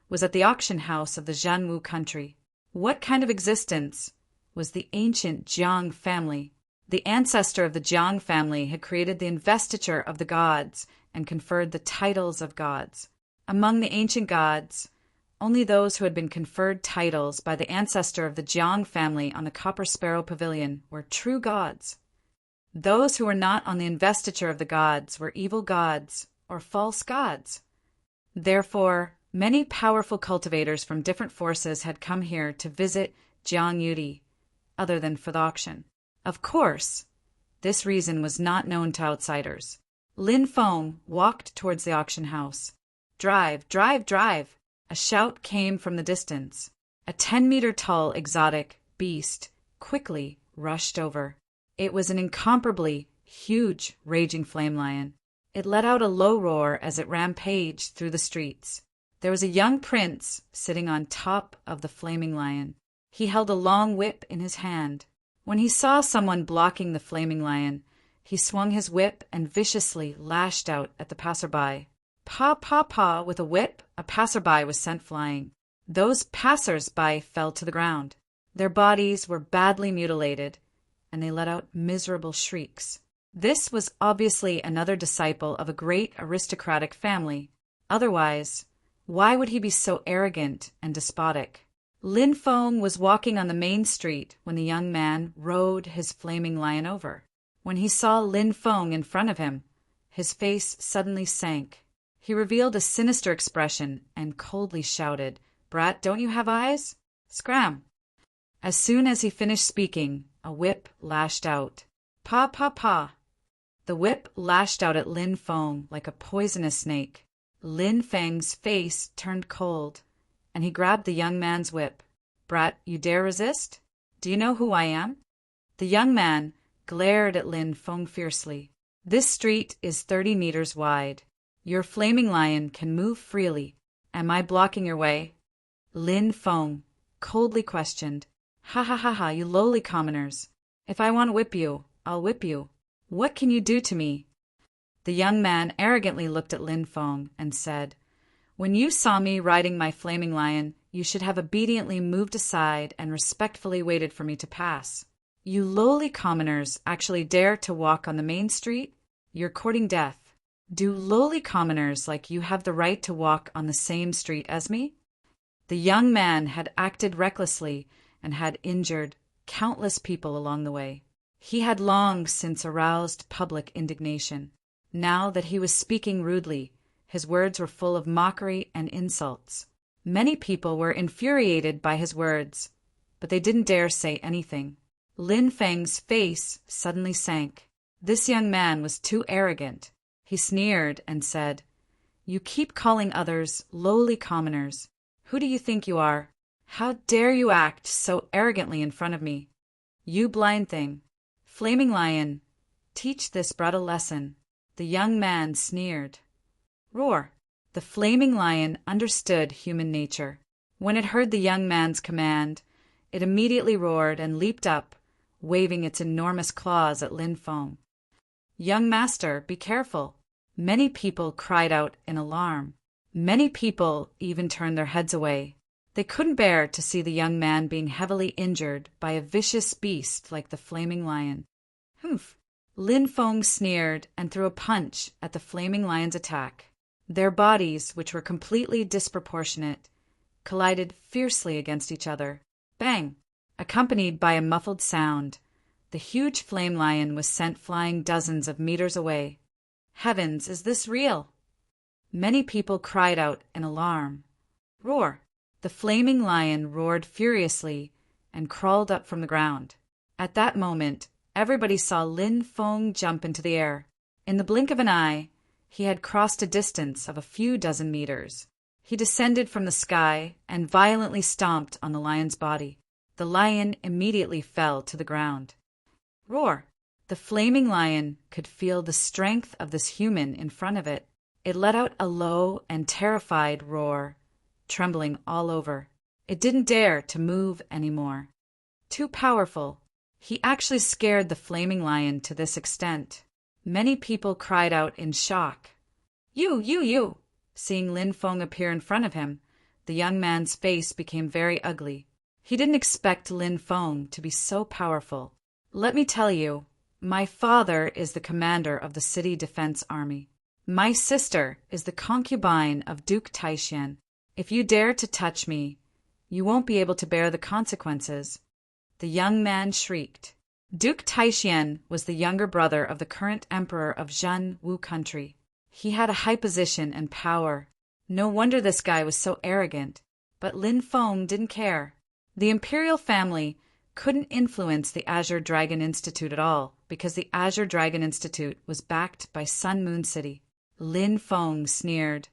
[SPEAKER 1] was at the auction house of the Zhanwu country. What kind of existence was the ancient Jiang family? The ancestor of the Jiang family had created the investiture of the gods and conferred the titles of gods. Among the ancient gods, Only those who had been conferred titles by the ancestor of the Jiang family on the Copper Sparrow Pavilion were true gods. Those who were not on the investiture of the gods were evil gods or false gods. Therefore, many powerful cultivators from different forces had come here to visit Jiang Yudi, other than for the auction. Of course, this reason was not known to outsiders. Lin Feng walked towards the auction house. "Drive, drive, drive!" A shout came from the distance. A 10-meter tall exotic beast quickly rushed over. It was an incomparably huge raging flame lion. It let out a low roar as it rampaged through the streets. There was a young prince sitting on top of the flaming lion. He held a long whip in his hand. When he saw someone blocking the flaming lion, he swung his whip and viciously lashed out at the passerby. Paw, paw, paw, with a whip, a passerby was sent flying. Those passers-by fell to the ground. Their bodies were badly mutilated, and they let out miserable shrieks. This was obviously another disciple of a great aristocratic family. Otherwise, why would he be so arrogant and despotic? Lin Feng was walking on the main street when the young man rode his flaming lion over. When he saw Lin Feng in front of him, his face suddenly sank. He revealed a sinister expression and coldly shouted, "Brat, don't you have eyes? Scram!" As soon as he finished speaking, a whip lashed out. "Pa, pa, pa!" The whip lashed out at Lin Feng like a poisonous snake. Lin Feng's face turned cold, and he grabbed the young man's whip. "Brat, you dare resist? Do you know who I am?" The young man glared at Lin Feng fiercely. "This street is 30 meters wide. Your flaming lion can move freely. Am I blocking your way?" Lin Feng coldly questioned. "Ha ha ha ha, you lowly commoners. If I want to whip you, I'll whip you. What can you do to me?" The young man arrogantly looked at Lin Feng and said, "When you saw me riding my flaming lion, you should have obediently moved aside and respectfully waited for me to pass. You lowly commoners actually dare to walk on the main street? You're courting death. Do lowly commoners like you have the right to walk on the same street as me?" The young man had acted recklessly and had injured countless people along the way. He had long since aroused public indignation. Now that he was speaking rudely, his words were full of mockery and insults. Many people were infuriated by his words, but they didn't dare say anything. Lin Feng's face suddenly sank. This young man was too arrogant. He sneered and said, "You keep calling others lowly commoners. Who do you think you are? How dare you act so arrogantly in front of me? You blind thing. Flaming lion, teach this brat a lesson." The young man sneered. Roar! The flaming lion understood human nature. When it heard the young man's command, it immediately roared and leaped up, waving its enormous claws at Lin Feng. "Young master, be careful!" Many people cried out in alarm. Many people even turned their heads away. They couldn't bear to see the young man being heavily injured by a vicious beast like the flaming lion. "Humph!" Lin Feng sneered and threw a punch at the flaming lion's attack. Their bodies, which were completely disproportionate, collided fiercely against each other. Bang! Accompanied by a muffled sound, the huge flame lion was sent flying dozens of meters away. Heavens, is this real? Many people cried out in alarm. Roar! The flaming lion roared furiously and crawled up from the ground. At that moment, everybody saw Lin Feng jump into the air. In the blink of an eye, he had crossed a distance of a few dozen meters. He descended from the sky and violently stomped on the lion's body. The lion immediately fell to the ground. Roar! The flaming lion could feel the strength of this human in front of it. It let out a low and terrified roar, trembling all over. It didn't dare to move anymore. Too powerful. He actually scared the flaming lion to this extent. Many people cried out in shock. You! Seeing Lin Feng appear in front of him, the young man's face became very ugly. He didn't expect Lin Feng to be so powerful. "Let me tell you, my father is the commander of the City Defense Army. My sister is the concubine of Duke Taishan, If you dare to touch me, you won't be able to bear the consequences." The young man shrieked. Duke Taishan was the younger brother of the current emperor of Zhen Wu country. He had a high position and power. No wonder this guy was so arrogant. But Lin Feng didn't care. The imperial family couldn't influence the Azure Dragon Institute at all because the Azure Dragon Institute was backed by Sun Moon City. Lin Feng sneered.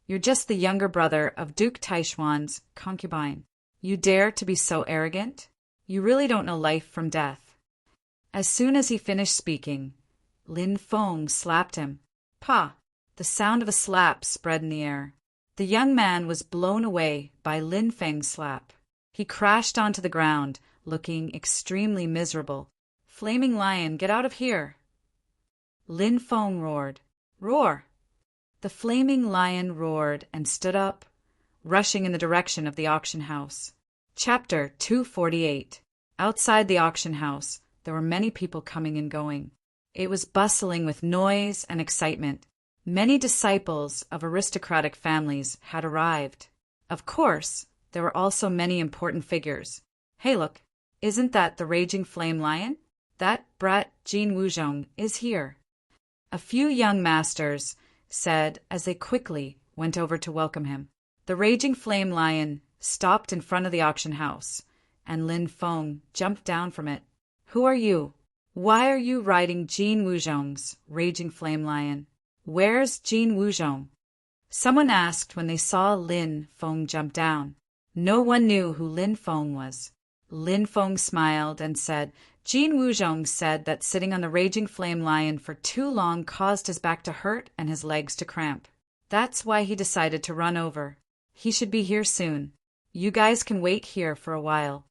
[SPEAKER 1] "You're just the younger brother of Duke Taishuan's concubine. You dare to be so arrogant? You really don't know life from death." As soon as he finished speaking, Lin Feng slapped him. "Pa!" The sound of a slap spread in the air. The young man was blown away by Lin Feng's slap. He crashed onto the ground, looking extremely miserable. "Flaming lion, get out of here!" Lin Feng roared. "Roar!" The flaming lion roared and stood up, rushing in the direction of the auction house. Chapter 248. Outside the auction house, there were many people coming and going. It was bustling with noise and excitement. Many disciples of aristocratic families had arrived. Of course, there were also many important figures. "Hey, look, isn't that the raging flame lion? That brat Jin Wuzhong is here." A few young masters said as they quickly went over to welcome him. The raging flame lion stopped in front of the auction house, and Lin Feng jumped down from it. "Who are you? Why are you riding Jin Wuzhong's raging flame lion? Where's Jin Wuzhong?" Someone asked when they saw Lin Feng jump down. No one knew who Lin Feng was. Lin Feng smiled and said, "Jin Wuzhong said that sitting on the raging flame lion for too long caused his back to hurt and his legs to cramp. That's why he decided to run over. He should be here soon. You guys can wait here for a while."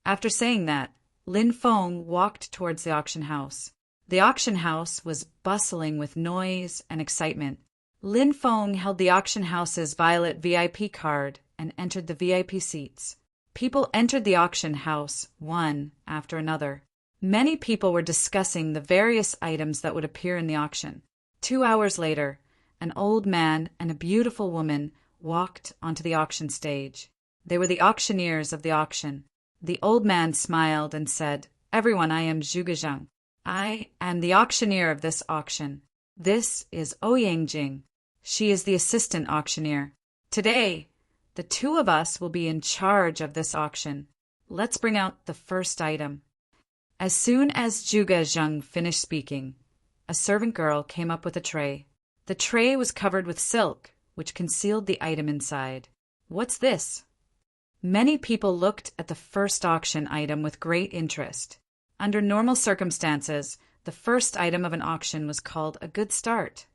[SPEAKER 1] After saying that, Lin Feng walked towards the auction house. The auction house was bustling with noise and excitement. Lin Feng held the auction house's violet VIP card and entered the VIP seats. People entered the auction house one after another. Many people were discussing the various items that would appear in the auction. 2 hours later, an old man and a beautiful woman walked onto the auction stage. They were the auctioneers of the auction. The old man smiled and said, "Everyone, I am Zhuge Zhang. I am the auctioneer of this auction. This is Ouyang Jing. She is the assistant auctioneer. Today, the two of us will be in charge of this auction. Let's bring out the first item." As soon as Zhuge Zhang finished speaking, a servant girl came up with a tray. The tray was covered with silk, which concealed the item inside. "What's this?" Many people looked at the first auction item with great interest. Under normal circumstances, the first item of an auction was called a good start.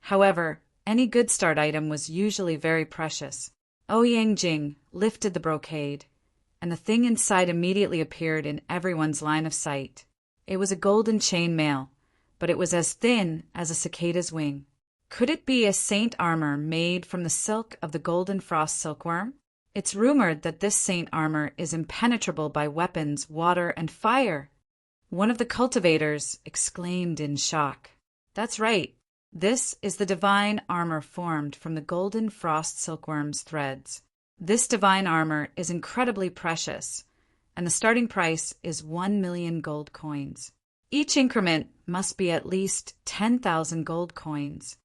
[SPEAKER 1] However, any good start item was usually very precious. Ouyang Jing lifted the brocade, and the thing inside immediately appeared in everyone's line of sight. It was a golden chain mail, but it was as thin as a cicada's wing. Could it be a saint armor made from the silk of the golden frost silkworm? It's rumored that this saint armor is impenetrable by weapons, water, and fire. One of the cultivators exclaimed in shock. "That's right. This is the divine armor formed from the golden frost silkworm's threads. This divine armor is incredibly precious, and the starting price is 1 million gold coins. Each increment must be at least 10,000 gold coins."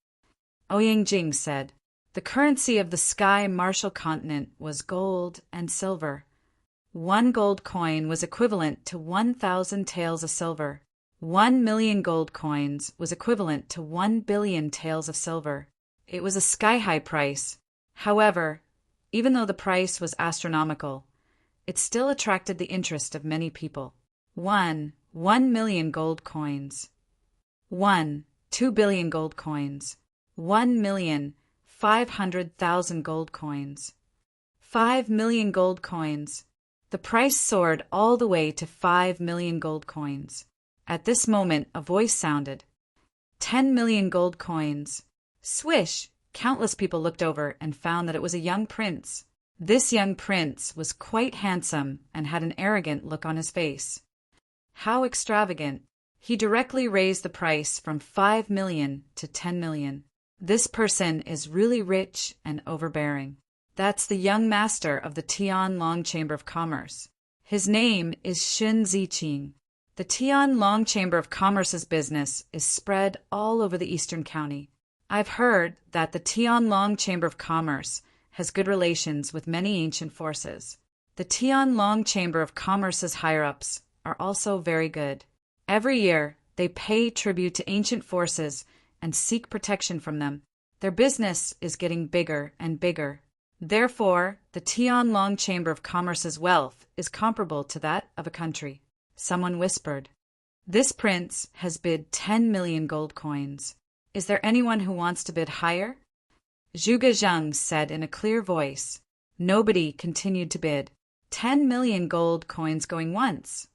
[SPEAKER 1] Ouyang Jing said, "The currency of the Sky Martial Continent was gold and silver. 1 gold coin was equivalent to 1,000 taels of silver. 1 million gold coins was equivalent to 1 billion taels of silver. It was a sky-high price. However, even though the price was astronomical, it still attracted the interest of many people. 1 million gold coins. 2 billion gold coins. 1,500,000 gold coins. 5 million gold coins. The price soared all the way to 5 million gold coins. At this moment, a voice sounded. 10 million gold coins. Swish! Countless people looked over and found that it was a young prince. This young prince was quite handsome and had an arrogant look on his face. How extravagant! He directly raised the price from 5 million to 10 million. This person is really rich and overbearing. That's the young master of the Tianlong Chamber of Commerce. His name is Shen Ziqing. The Tianlong Chamber of Commerce's business is spread all over the eastern county. I've heard that the Tianlong Chamber of Commerce has good relations with many ancient forces. The Tianlong Chamber of Commerce's higher-ups are also very good. Every year, they pay tribute to ancient forces and seek protection from them. Their business is getting bigger and bigger. Therefore, the Tianlong Chamber of Commerce's wealth is comparable to that of a country. Someone whispered. This prince has bid 10 million gold coins. Is there anyone who wants to bid higher? Zhuge Zhang said in a clear voice. Nobody continued to bid. 10 million gold coins going once.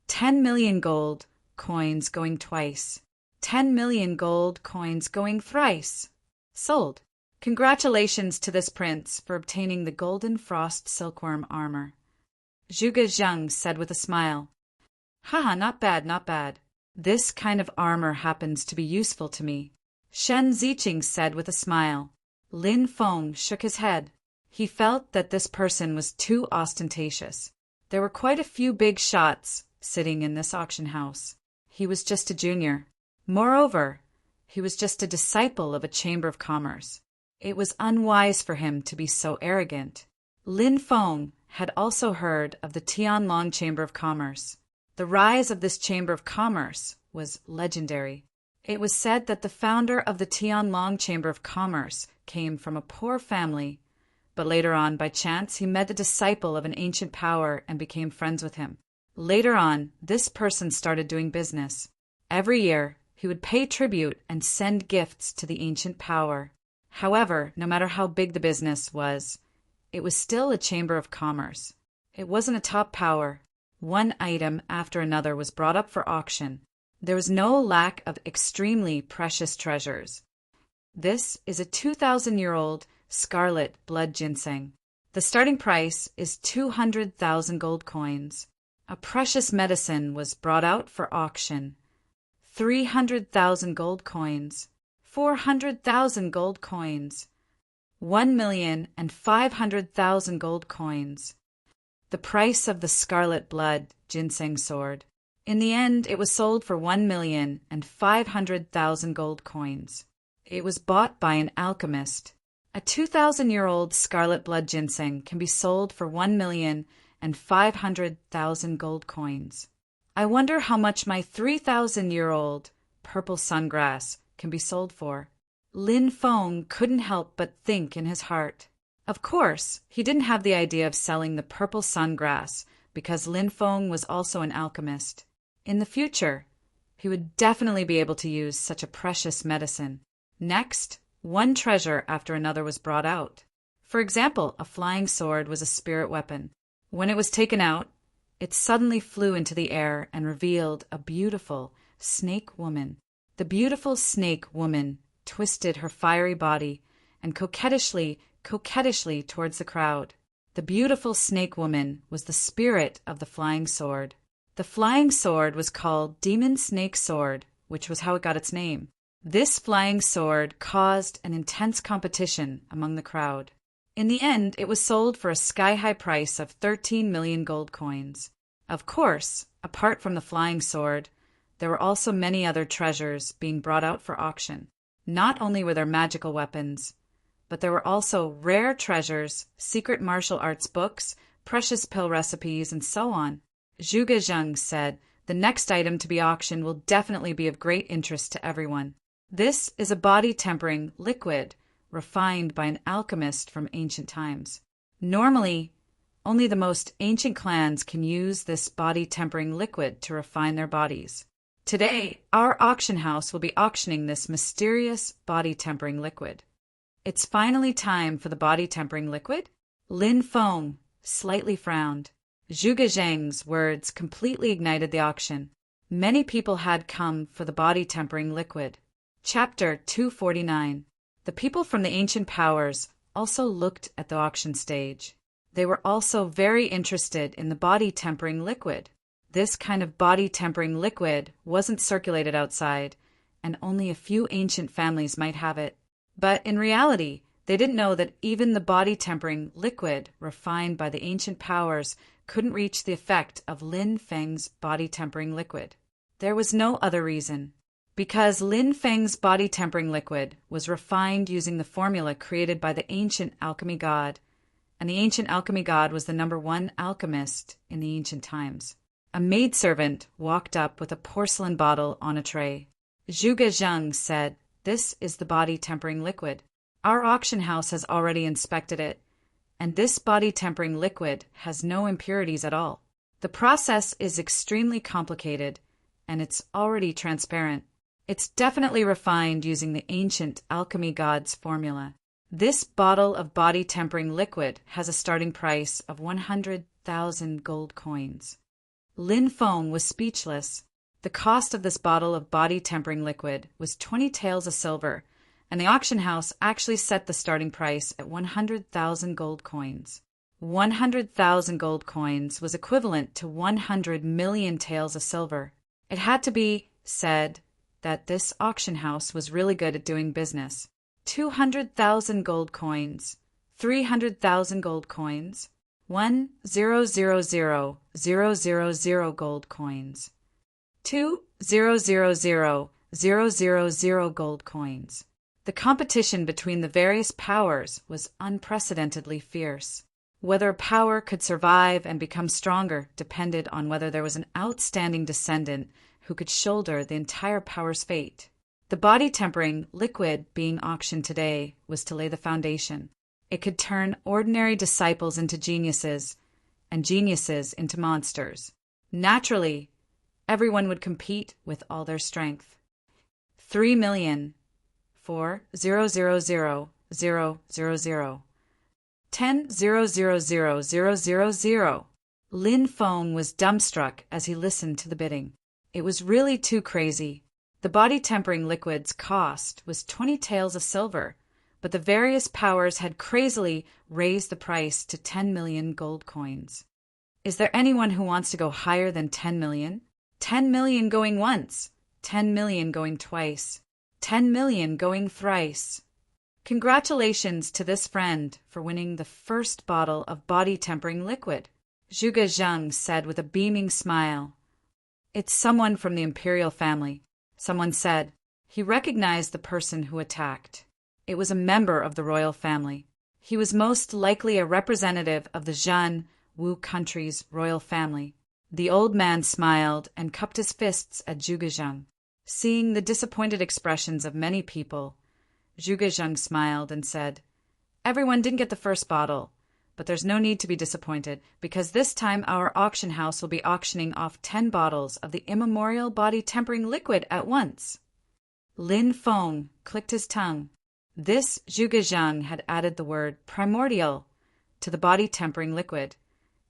[SPEAKER 1] 10 million gold coins going twice. 10 million gold coins going thrice. Sold. Congratulations to this prince for obtaining the golden frost silkworm armor. Zhuge Zhang said with a smile. Haha, not bad, not bad. This kind of armor happens to be useful to me. Shen Ziqing said with a smile. Lin Feng shook his head. He felt that this person was too ostentatious. There were quite a few big shots sitting in this auction house. He was just a junior. Moreover, he was just a disciple of a chamber of commerce. It was unwise for him to be so arrogant. Lin Feng had also heard of the Tianlong Chamber of Commerce. The rise of this chamber of commerce was legendary. It was said that the founder of the Tianlong Chamber of Commerce came from a poor family, but later on, by chance, he met a disciple of an ancient power and became friends with him. Later on, this person started doing business. Every year, he would pay tribute and send gifts to the ancient power. However, no matter how big the business was, it was still a chamber of commerce. It wasn't a top power. One item after another was brought up for auction. There was no lack of extremely precious treasures. This is a 2,000-year-old scarlet blood ginseng. The starting price is 200,000 gold coins. A precious medicine was brought out for auction. 300,000 gold coins. 400,000 gold coins. 1,500,000 gold coins. The price of the scarlet blood ginseng sword. In the end, it was sold for 1,500,000 gold coins. It was bought by an alchemist. A 2,000-year-old scarlet blood ginseng can be sold for 1,500,000 gold coins. I wonder how much my 3,000-year-old purple sungrass can be sold for. Lin Feng couldn't help but think in his heart. Of course, he didn't have the idea of selling the purple sungrass because Lin Feng was also an alchemist. In the future, he would definitely be able to use such a precious medicine. Next, one treasure after another was brought out. For example, a flying sword was a spirit weapon. When it was taken out, it suddenly flew into the air and revealed a beautiful snake woman. The beautiful snake woman twisted her fiery body and coquettishly towards the crowd. The beautiful snake woman was the spirit of the flying sword. The flying sword was called Demon Snake Sword, which was how it got its name. This flying sword caused an intense competition among the crowd. In the end, it was sold for a sky-high price of 13 million gold coins. Of course, apart from the flying sword, there were also many other treasures being brought out for auction. Not only were there magical weapons, but there were also rare treasures, secret martial arts books, precious pill recipes, and so on. Zhuge Zhang said, "The next item to be auctioned will definitely be of great interest to everyone. This is a body-tempering liquid refined by an alchemist from ancient times. Normally, only the most ancient clans can use this body-tempering liquid to refine their bodies. Today, our auction house will be auctioning this mysterious body-tempering liquid." It's finally time for the body-tempering liquid? Lin Feng slightly frowned. Zhuge Zhang's words completely ignited the auction. Many people had come for the body-tempering liquid. Chapter 249. The people from the ancient powers also looked at the auction stage. They were also very interested in the body-tempering liquid. This kind of body-tempering liquid wasn't circulated outside, and only a few ancient families might have it. But in reality, They didn't know that even the body-tempering liquid refined by the ancient powers couldn't reach the effect of Lin Feng's body-tempering liquid. There was no other reason. Because Lin Feng's body-tempering liquid was refined using the formula created by the ancient alchemy god, and the ancient alchemy god was the #1 alchemist in the ancient times. A maidservant walked up with a porcelain bottle on a tray. Zhuge Zhang said, "This is the body-tempering liquid. Our auction house has already inspected it, and this body-tempering liquid has no impurities at all. The process is extremely complicated, and it's already transparent. It's definitely refined using the ancient alchemy god's formula. This bottle of body-tempering liquid has a starting price of 100,000 gold coins." Lin Feng was speechless. The cost of this bottle of body-tempering liquid was 20 taels of silver, and the auction house actually set the starting price at 100,000 gold coins. 100,000 gold coins was equivalent to 100 million taels of silver. It had to be said that this auction house was really good at doing business. 200,000 gold coins, 300,000 gold coins, 1,000,000 gold coins, 2,000,000 gold coins. The competition between the various powers was unprecedentedly fierce. Whether a power could survive and become stronger depended on whether there was an outstanding descendant who could shoulder the entire power's fate. The body-tempering liquid being auctioned today was to lay the foundation. It could turn ordinary disciples into geniuses, and geniuses into monsters. Naturally, everyone would compete with all their strength. 3,000,000 for 0,000,000. 10,000,000. Lin Feng was dumbstruck as he listened to the bidding. It was really too crazy. The body-tempering liquid's cost was 20 taels of silver, but the various powers had crazily raised the price to 10 million gold coins. Is there anyone who wants to go higher than 10 million? 10 million going once, 10 million going twice, 10 million going thrice. Congratulations to this friend for winning the first bottle of body-tempering liquid, Zhuge Zhang said with a beaming smile. It's someone from the imperial family. Someone said. He recognized the person who attacked. It was a member of the royal family. He was most likely a representative of the Zhan Wu country's royal family. The old man smiled and cupped his fists at Zhuge Zhang. Seeing the disappointed expressions of many people, Zhuge Zhang smiled and said, "Everyone didn't get the first bottle, but there's no need to be disappointed, because this time our auction house will be auctioning off 10 bottles of the immemorial body-tempering liquid at once." Lin Feng clicked his tongue. This Zhuge Zhang had added the word primordial to the body-tempering liquid,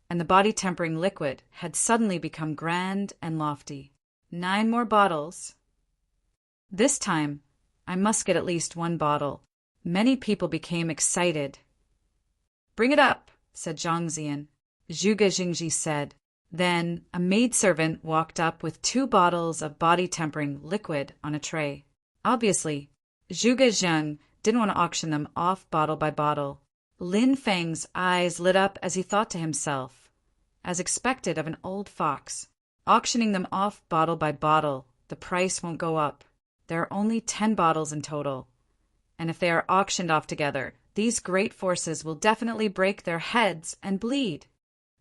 [SPEAKER 1] and the body-tempering liquid had suddenly become grand and lofty. 9 more bottles. This time, I must get at least 1 bottle. Many people became excited. "Bring it up," said Zhang Zian. Zhuge Jingji said. Then a maidservant walked up with 2 bottles of body-tempering liquid on a tray. Obviously, Zhuge Zhang didn't want to auction them off bottle by bottle. Lin Feng's eyes lit up as he thought to himself, as expected of an old fox, auctioning them off bottle by bottle, the price won't go up. There are only 10 bottles in total, and if they are auctioned off together, these great forces will definitely break their heads and bleed.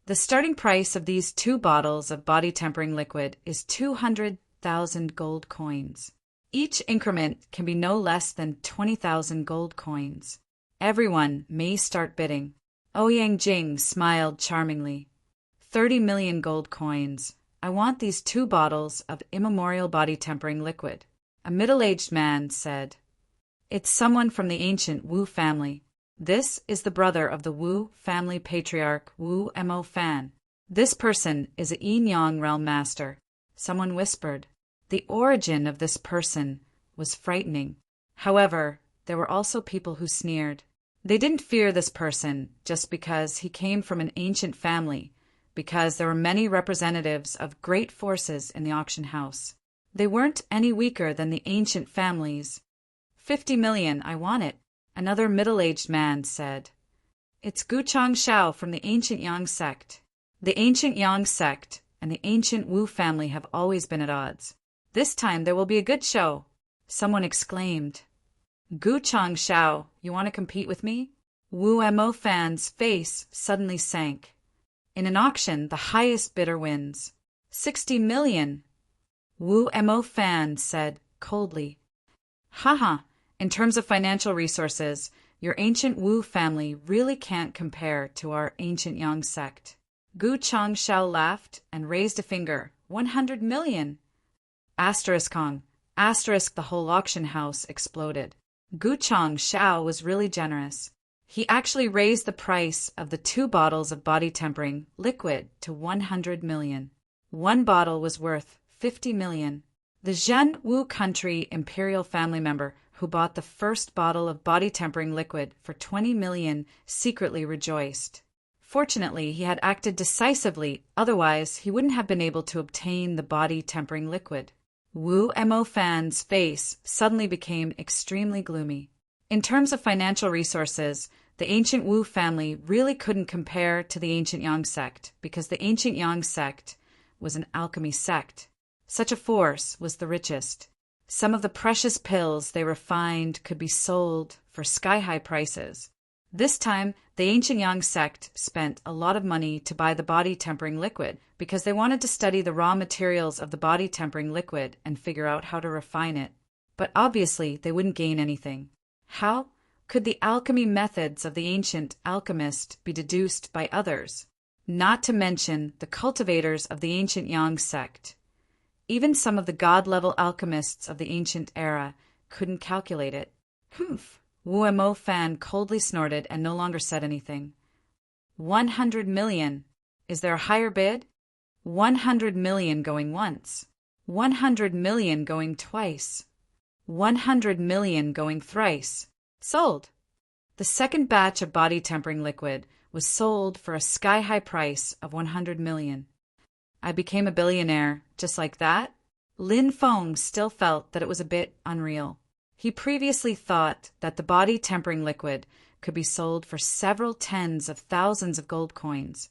[SPEAKER 1] The starting price of these 2 bottles of body-tempering liquid is 200,000 gold coins. Each increment can be no less than 20,000 gold coins. Everyone may start bidding. Ouyang Jing smiled charmingly. 30 million gold coins. I want these 2 bottles of immemorial body-tempering liquid. A middle-aged man said. It's someone from the ancient Wu family. This is the brother of the Wu family patriarch Wu Mo Fan. This person is a Yin-Yang realm master. Someone whispered. The origin of this person was frightening. However, there were also people who sneered. They didn't fear this person just because he came from an ancient family, because there were many representatives of great forces in the auction house. They weren't any weaker than the ancient families. 50 million, I want it. Another middle-aged man said, "It's Guchang Shao from the ancient Yang sect." The ancient Yang sect and the ancient Wu family have always been at odds. "This time there will be a good show," someone exclaimed. "Guchang Shao, you want to compete with me?" Wu Mo Fan's face suddenly sank. In an auction, the highest bidder wins. 60 million. Wu Mo Fan said coldly. Haha, in terms of financial resources, your ancient Wu family really can't compare to our ancient Yang sect. Gu Changshao laughed and raised a finger. 100 million. Asterisk Kong. Asterisk the whole auction house exploded. Gu Changshao was really generous. He actually raised the price of the 2 bottles of body tempering liquid to 100 million. One bottle was worth 50 million. The Zhen Wu country imperial family member who bought the first bottle of body tempering liquid for 20 million secretly rejoiced. Fortunately, he had acted decisively, otherwise he wouldn't have been able to obtain the body tempering liquid. Wu Mo Fan's face suddenly became extremely gloomy. In terms of financial resources, the ancient Wu family really couldn't compare to the ancient Yang sect because the ancient Yang sect was an alchemy sect. Such a force was the richest. Some of the precious pills they refined could be sold for sky-high prices. This time, the ancient Yang sect spent a lot of money to buy the body tempering liquid because they wanted to study the raw materials of the body tempering liquid and figure out how to refine it. But obviously, they wouldn't gain anything. How could the alchemy methods of the ancient alchemist be deduced by others? Not to mention the cultivators of the ancient Yang sect. Even some of the god-level alchemists of the ancient era couldn't calculate it. Humph! Wu Mo Fan coldly snorted and no longer said anything. 100 million. Is there a higher bid? 100 million going once. 100 million going twice. 100 million going thrice. Sold. The second batch of body tempering liquid was sold for a sky-high price of 100 million. I became a billionaire just like that? Lin Feng still felt that it was a bit unreal. He previously thought that the body tempering liquid could be sold for several tens of thousands of gold coins,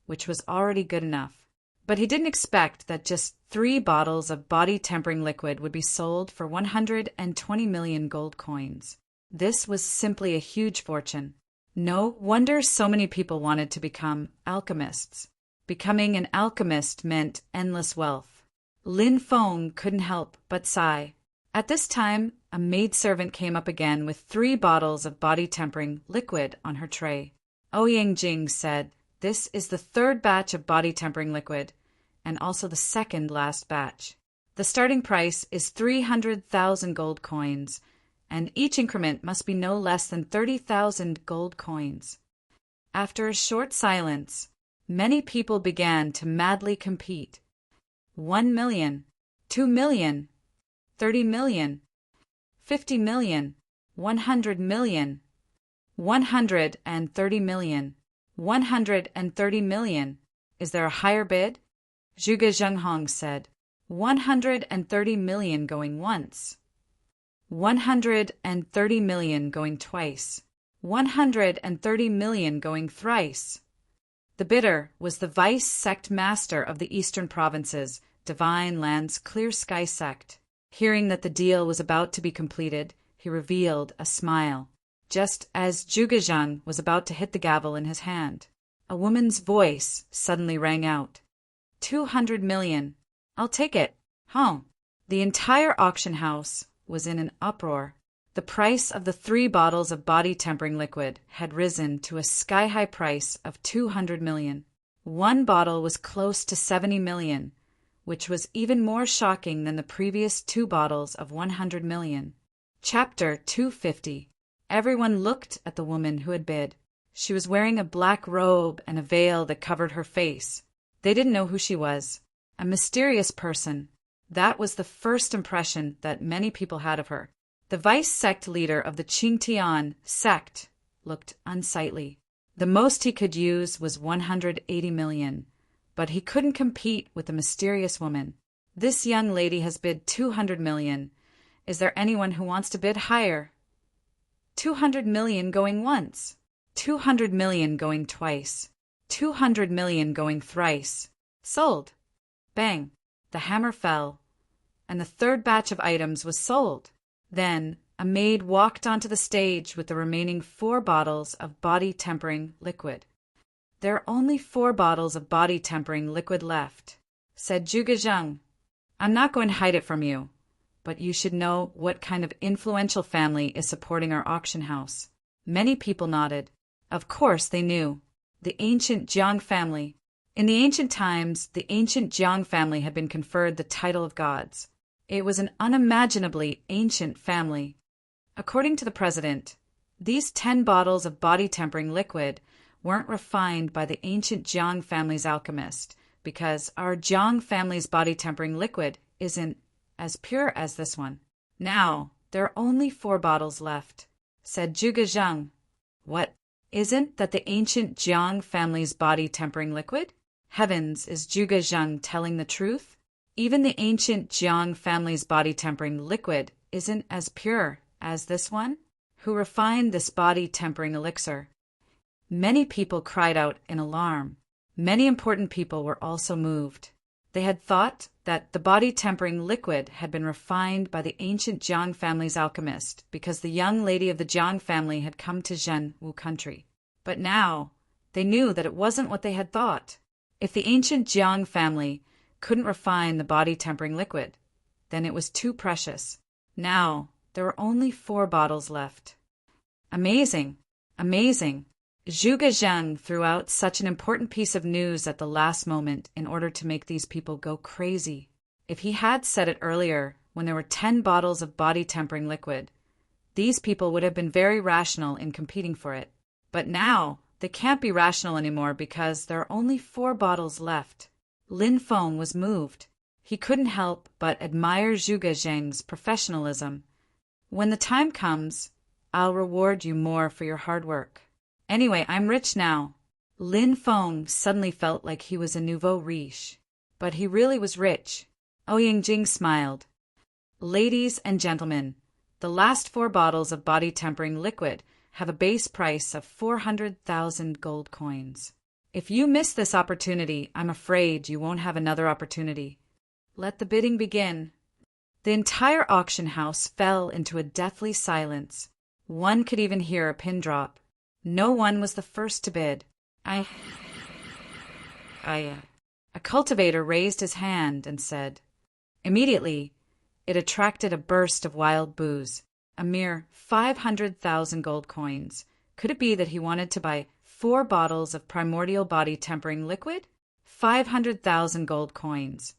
[SPEAKER 1] which was already good enough. But he didn't expect that just 3 bottles of body tempering liquid would be sold for 120 million gold coins. This was simply a huge fortune. No wonder so many people wanted to become alchemists. Becoming an alchemist meant endless wealth. Lin Feng couldn't help but sigh. At this time, a maidservant came up again with 3 bottles of body tempering liquid on her tray. Ouyang Jing said, "This is the 3rd batch of body tempering liquid, and also the 2nd last batch. The starting price is 300,000 gold coins, and each increment must be no less than 30,000 gold coins." After a short silence, many people began to madly compete. 1 million, 2 million, 30 million, 50 million, 100 million, 130 million, 130 million. Is there a higher bid? Zhuge Zhenghong said, 130 million going once. 130 million going twice. 130 million going thrice. The bidder was the vice sect master of the eastern provinces, Divine Land's Clear Sky sect. Hearing that the deal was about to be completed, he revealed a smile. Just as Zhuge Zhang was about to hit the gavel in his hand, a woman's voice suddenly rang out. 200 million. I'll take it. Huh. The entire auction house was in an uproar. The price of the 3 bottles of body tempering liquid had risen to a sky-high price of 200 million. One bottle was close to 70 million, which was even more shocking than the previous 2 bottles of 100 million. Chapter 250. Everyone looked at the woman who had bid. She was wearing a black robe and a veil that covered her face. They didn't know who she was. A mysterious person. That was the first impression that many people had of her. The vice sect leader of the Qingtian sect looked unsightly. The most he could use was 180 million, but he couldn't compete with the mysterious woman. This young lady has bid 200 million. Is there anyone who wants to bid higher? 200 million going once, 200 million going twice, 200 million going thrice. Sold. Bang. The hammer fell, and the third batch of items was sold. Then a maid walked onto the stage with the remaining 4 bottles of body-tempering liquid. "There are only 4 bottles of body-tempering liquid left," said Zhuge Zheng. "I'm not going to hide it from you, but you should know what kind of influential family is supporting our auction house." Many people nodded. Of course they knew. The ancient Jiang family. In the ancient times, the ancient Jiang family had been conferred the title of gods. It was an unimaginably ancient family. According to the president, these 10 bottles of body-tempering liquid weren't refined by the ancient Jiang family's alchemist, because our Jiang family's body-tempering liquid isn't as pure as this one. "Now, there are only 4 bottles left," said Zhuge Zheng. "What? Isn't that the ancient Jiang family's body-tempering liquid?" Heavens, is Zhuge Zheng telling the truth? Even the ancient Jiang family's body-tempering liquid isn't as pure as this one? Who refined this body-tempering elixir? Many people cried out in alarm. Many important people were also moved. They had thought that the body-tempering liquid had been refined by the ancient Jiang family's alchemist because the young lady of the Jiang family had come to Zhenwu country. But now they knew that it wasn't what they had thought. If the ancient Jiang family couldn't refine the body-tempering liquid, then it was too precious. Now there were only 4 bottles left. Amazing! Amazing! Zhuge Zheng threw out such an important piece of news at the last moment in order to make these people go crazy. If he had said it earlier, when there were 10 bottles of body-tempering liquid, these people would have been very rational in competing for it. But now they can't be rational anymore because there are only 4 bottles left. Lin Feng was moved. He couldn't help but admire Zhuge Zheng's professionalism. "When the time comes, I'll reward you more for your hard work. Anyway, I'm rich now." Lin Feng suddenly felt like he was a nouveau riche. But he really was rich. Ouyang Jing smiled. "Ladies and gentlemen, the last 4 bottles of body-tempering liquid have a base price of 400,000 gold coins. If you miss this opportunity, I'm afraid you won't have another opportunity. Let the bidding begin." The entire auction house fell into a deathly silence. One could even hear a pin drop. No one was the first to bid. A cultivator raised his hand and said. Immediately, it attracted a burst of wild boos. A mere 500,000 gold coins. Could it be that he wanted to buy 4 bottles of primordial body-tempering liquid? 500,000 gold coins.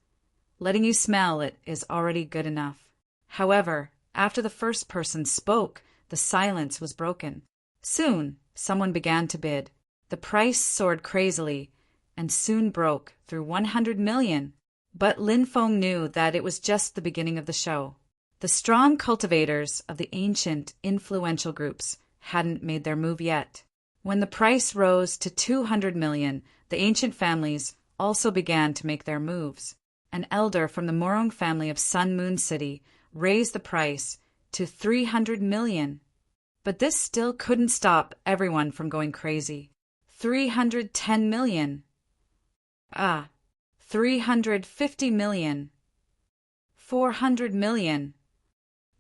[SPEAKER 1] Letting you smell it is already good enough. However, after the first person spoke, the silence was broken. Soon, someone began to bid. The price soared crazily and soon broke through 100 million. But Lin Feng knew that it was just the beginning of the show. The strong cultivators of the ancient, influential groups hadn't made their move yet. When the price rose to 200 million, the ancient families also began to make their moves. An elder from the Morong family of Sun Moon City raised the price to 300 million. But this still couldn't stop everyone from going crazy. 310 million. 350 million. 400 million.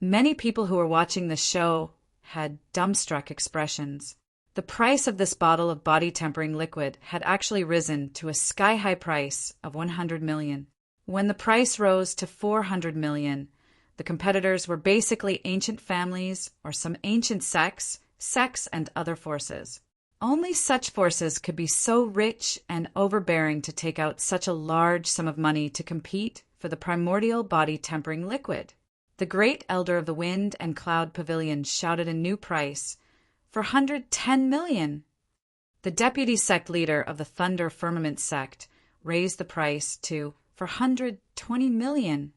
[SPEAKER 1] Many people who were watching the show had dumbstruck expressions. The price of this bottle of body-tempering liquid had actually risen to a sky-high price of 100 million. When the price rose to 400 million, the competitors were basically ancient families or some ancient sects and other forces. Only such forces could be so rich and overbearing to take out such a large sum of money to compete for the primordial body-tempering liquid. The great elder of the Wind and Cloud Pavilion shouted a new price for 110 million. The deputy sect leader of the Thunder Firmament sect raised the price to 420 million.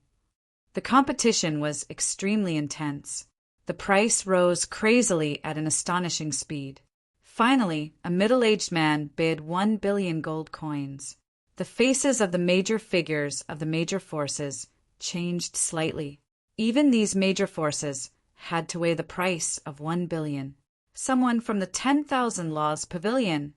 [SPEAKER 1] The competition was extremely intense. The price rose crazily at an astonishing speed. Finally, a middle-aged man bid 1 billion gold coins. The faces of the major figures of the major forces changed slightly. Even these major forces had to weigh the price of 1 billion. Someone from the 10,000 Laws Pavilion.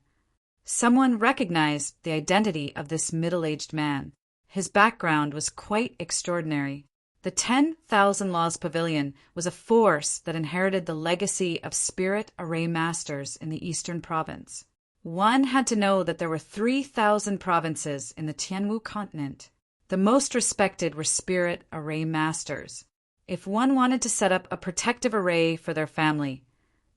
[SPEAKER 1] Someone recognized the identity of this middle-aged man. His background was quite extraordinary. The 10,000 Laws Pavilion was a force that inherited the legacy of spirit array masters in the Eastern Province. One had to know that there were 3,000 provinces in the Tianwu continent. The most respected were spirit array masters. If one wanted to set up a protective array for their family,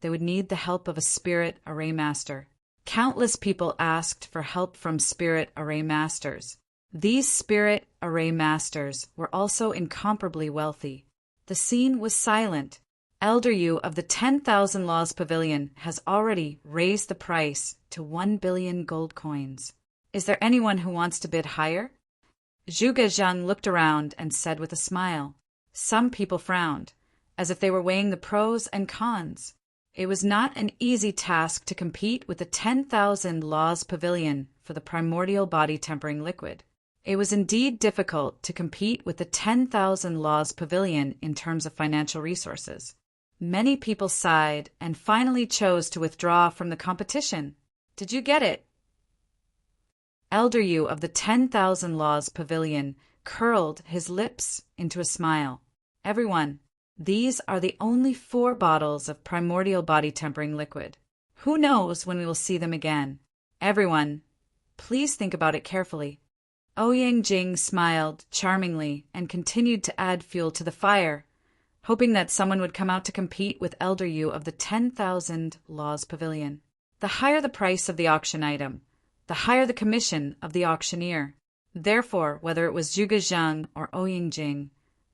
[SPEAKER 1] they would need the help of a spirit array master. Countless people asked for help from spirit array masters. These spirit array masters were also incomparably wealthy. The scene was silent. Elder Yu of the 10,000 Laws Pavilion has already raised the price to 1 billion gold coins. Is there anyone who wants to bid higher? Zhuge Zhang looked around and said with a smile. Some people frowned, as if they were weighing the pros and cons. It was not an easy task to compete with the 10,000 Laws Pavilion for the primordial body tempering liquid. It was indeed difficult to compete with the 10,000 Laws Pavilion in terms of financial resources. Many people sighed and finally chose to withdraw from the competition. Did you get it? Elder Yu of the 10,000 Laws Pavilion curled his lips into a smile. Everyone, these are the only 4 bottles of primordial body tempering liquid. Who knows when we will see them again? Everyone, please think about it carefully. Ouyang Jing smiled charmingly and continued to add fuel to the fire, hoping that someone would come out to compete with Elder Yu of the 10,000 Laws Pavilion. The higher the price of the auction item, the higher the commission of the auctioneer. Therefore, whether it was Zhuge Zhang or Ouyang Jing,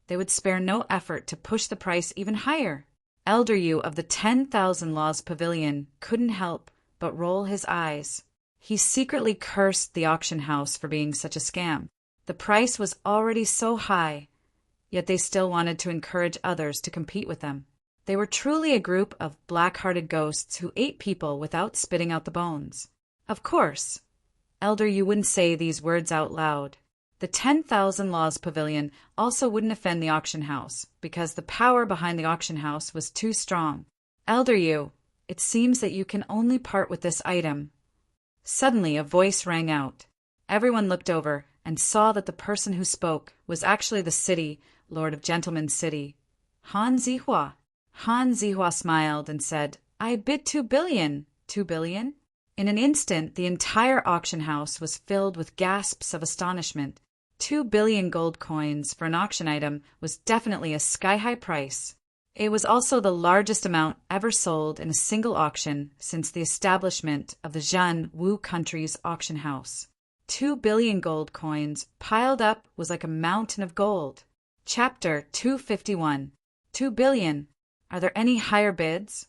[SPEAKER 1] they would spare no effort to push the price even higher. Elder Yu of the 10,000 Laws Pavilion couldn't help but roll his eyes. He secretly cursed the auction house for being such a scam. The price was already so high, yet they still wanted to encourage others to compete with them. They were truly a group of black-hearted ghosts who ate people without spitting out the bones. Of course, Elder Yu wouldn't say these words out loud. The 10,000 Laws Pavilion also wouldn't offend the auction house, because the power behind the auction house was too strong. Elder Yu, it seems that you can only part with this item. Suddenly a voice rang out. Everyone looked over and saw that the person who spoke was actually the city, Lord of Gentleman's City, Han Zihua. Han Zihua smiled and said, I bid 2 billion. 2 billion? In an instant, the entire auction house was filled with gasps of astonishment. 2 billion gold coins for an auction item was definitely a sky-high price. It was also the largest amount ever sold in a single auction since the establishment of the Zhan Wu country's auction house. 2 billion gold coins piled up was like a mountain of gold. Chapter 251. 2 billion. Are there any higher bids?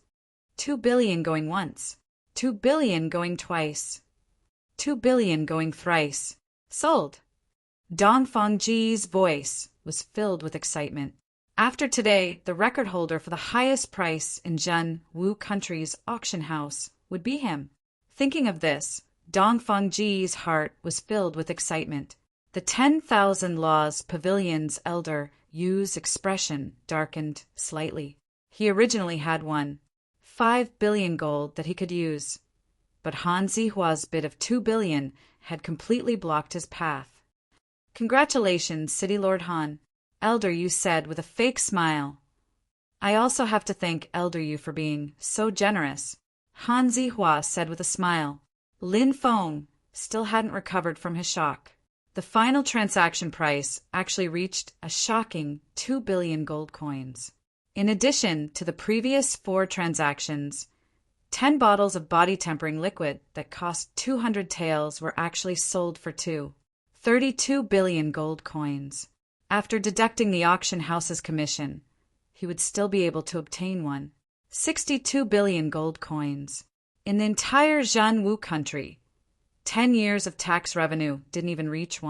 [SPEAKER 1] 2 billion going once. 2 billion going twice. 2 billion going thrice. Sold. Dong Fengji's voice was filled with excitement. After today, the record holder for the highest price in Zhan Wu country's auction house would be him. Thinking of this, Dong Fengji's heart was filled with excitement. The 10,000 Laws Pavilion's Elder Yu's expression darkened slightly. He originally had 5 billion gold that he could use, but Han Zihua's bid of 2 billion had completely blocked his path. Congratulations, City Lord Han, Elder Yu said with a fake smile. I also have to thank Elder Yu for being so generous, Han Zihua said with a smile. Lin Feng still hadn't recovered from his shock. The final transaction price actually reached a shocking 2 billion gold coins. In addition to the previous 4 transactions, 10 bottles of body tempering liquid that cost 200 taels were actually sold for 32 billion gold coins. After deducting the auction house's commission, he would still be able to obtain 62 billion gold coins. In the entire Zhan Wu country, 10 years of tax revenue didn't even reach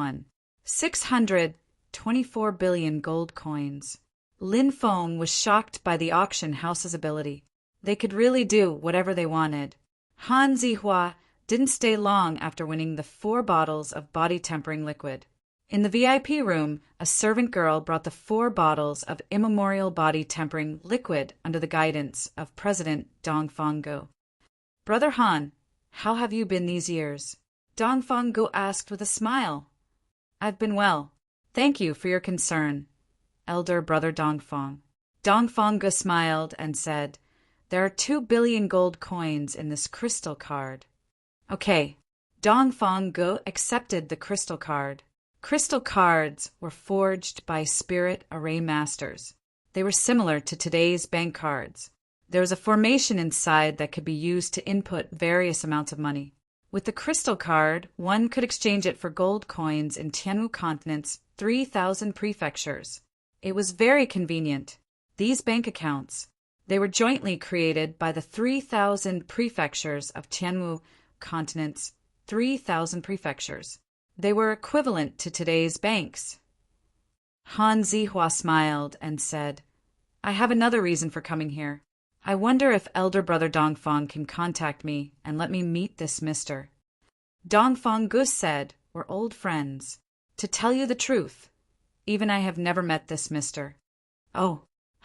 [SPEAKER 1] 624 billion gold coins. Lin Feng was shocked by the auction house's ability. They could really do whatever they wanted. Han Zihua didn't stay long after winning the 4 bottles of body tempering liquid. In the VIP room, a servant girl brought the 4 bottles of immemorial body-tempering liquid under the guidance of President Dongfang Go. "Brother Han, how have you been these years?" Dongfang Go asked with a smile. "I've been well. Thank you for your concern, elder brother Dongfang." Dongfang Go smiled and said, "There are 2 billion gold coins in this crystal card." Okay, Dongfang Go accepted the crystal card. Crystal cards were forged by spirit array masters. They were similar to today's bank cards. There was a formation inside that could be used to input various amounts of money. With the crystal card, one could exchange it for gold coins in Tianwu continent's 3,000 prefectures. It was very convenient. These bank accounts, they were jointly created by the 3,000 prefectures of Tianwu continent's 3,000 prefectures. They were equivalent to today's banks. Han Zihua smiled and said, "I have another reason for coming here. I wonder if elder brother Dongfang can contact me and let me meet this mister." Dongfang Gus said, "We're old friends. To tell you the truth, even I have never met this mister." "Oh."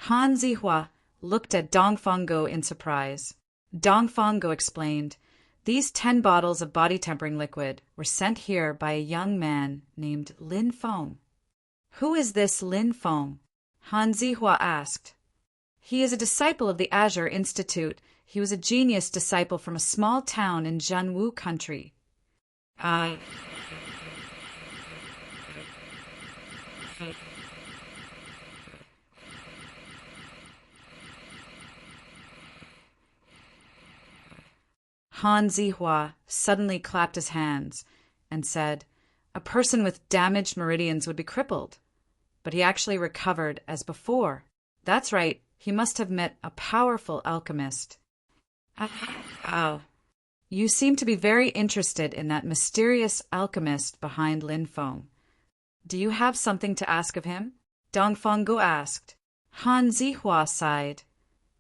[SPEAKER 1] Han Zihua looked at Dongfang Go in surprise. Dongfang Go explained, "These 10 bottles of body-tempering liquid were sent here by a young man named Lin Feng." "Who is this Lin Feng?" Han Zihua asked. "He is a disciple of the Azure Institute. He was a genius disciple from a small town in Jianwu country." Han Zihua suddenly clapped his hands and said, "A person with damaged meridians would be crippled." But he actually recovered as before. That's right, he must have met a powerful alchemist. "Oh, you seem to be very interested in that mysterious alchemist behind Lin Feng. Do you have something to ask of him?" Dongfang Go asked. Han Zihua sighed.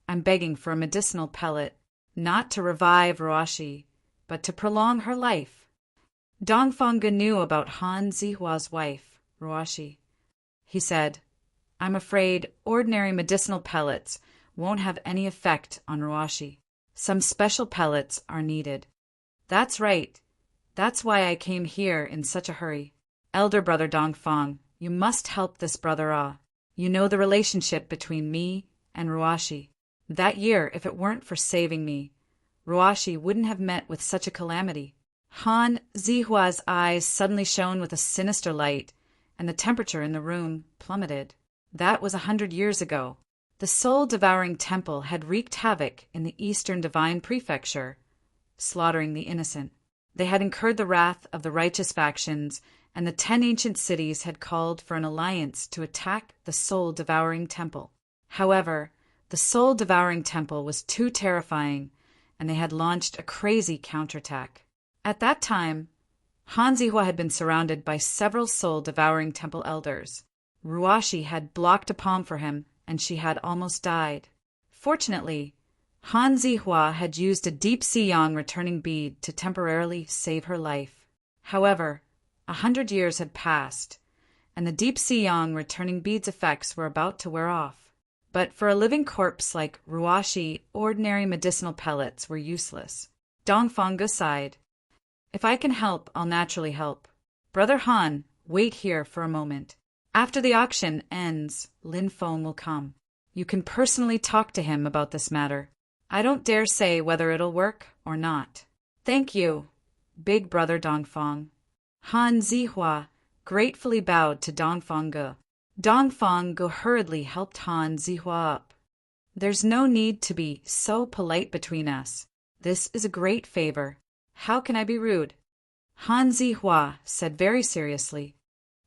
[SPEAKER 1] "I'm begging for a medicinal pellet, not to revive Ruoshi, but to prolong her life." Dongfang Go knew about Han Zihua's wife, Ruoshi. He said, "I'm afraid ordinary medicinal pellets won't have any effect on Ruoshi. Some special pellets are needed." "That's right. That's why I came here in such a hurry. Elder brother Dongfang, you must help this brother-ah. You know the relationship between me and Ruoshi. That year, if it weren't for saving me, Ruoshi wouldn't have met with such a calamity." Han Zihua's eyes suddenly shone with a sinister light, and the temperature in the room plummeted. That was 100 years ago. The soul-devouring temple had wreaked havoc in the Eastern Divine Prefecture, slaughtering the innocent. They had incurred the wrath of the righteous factions, and the 10 ancient cities had called for an alliance to attack the soul-devouring temple. However, the soul-devouring temple was too terrifying, and they had launched a crazy counterattack. At that time, Han Zihua had been surrounded by several soul-devouring temple elders. Ruoshi had blocked a palm for him, and she had almost died. Fortunately, Han Zihua had used a deep sea yang returning bead to temporarily save her life. However, 100 years had passed, and the deep sea yang returning bead's effects were about to wear off. But for a living corpse like Ruoshi, ordinary medicinal pellets were useless. Dongfang Go sighed. "If I can help, I'll naturally help. Brother Han, wait here for a moment. After the auction ends, Lin Feng will come. You can personally talk to him about this matter. I don't dare say whether it'll work or not." "Thank you, big brother Dongfang." Han Zihua gratefully bowed to Dongfang Go. Dongfang Go hurriedly helped Han Zihua up. "There's no need to be so polite between us. This is a great favor. How can I be rude?" Han Zihua said very seriously,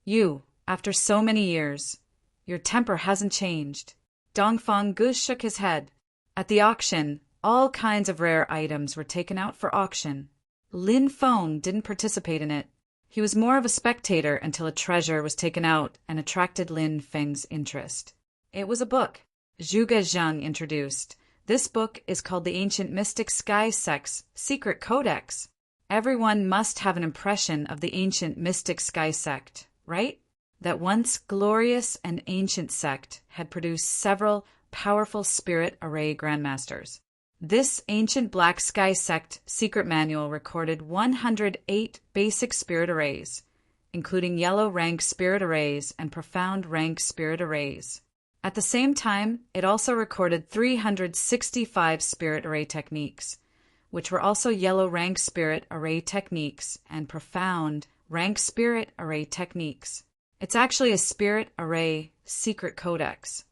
[SPEAKER 1] "You, after so many years, your temper hasn't changed." Dongfang Go shook his head. At the auction, all kinds of rare items were taken out for auction. Lin Feng didn't participate in it. He was more of a spectator until a treasure was taken out and attracted Lin Feng's interest. It was a book Zhuge Zheng introduced. This book is called the Ancient Mystic Sky Sect's Secret Codex. Everyone must have an impression of the Ancient Mystic Sky Sect right? That once glorious and ancient sect had produced several powerful spirit array grandmasters. This ancient Black Sky sect secret manual recorded 108 basic spirit arrays, including yellow rank spirit arrays and profound rank spirit arrays. At the same time, it also recorded 365 spirit array techniques, which were also yellow rank spirit array techniques and profound rank spirit array techniques. It's actually a spirit array secret codex.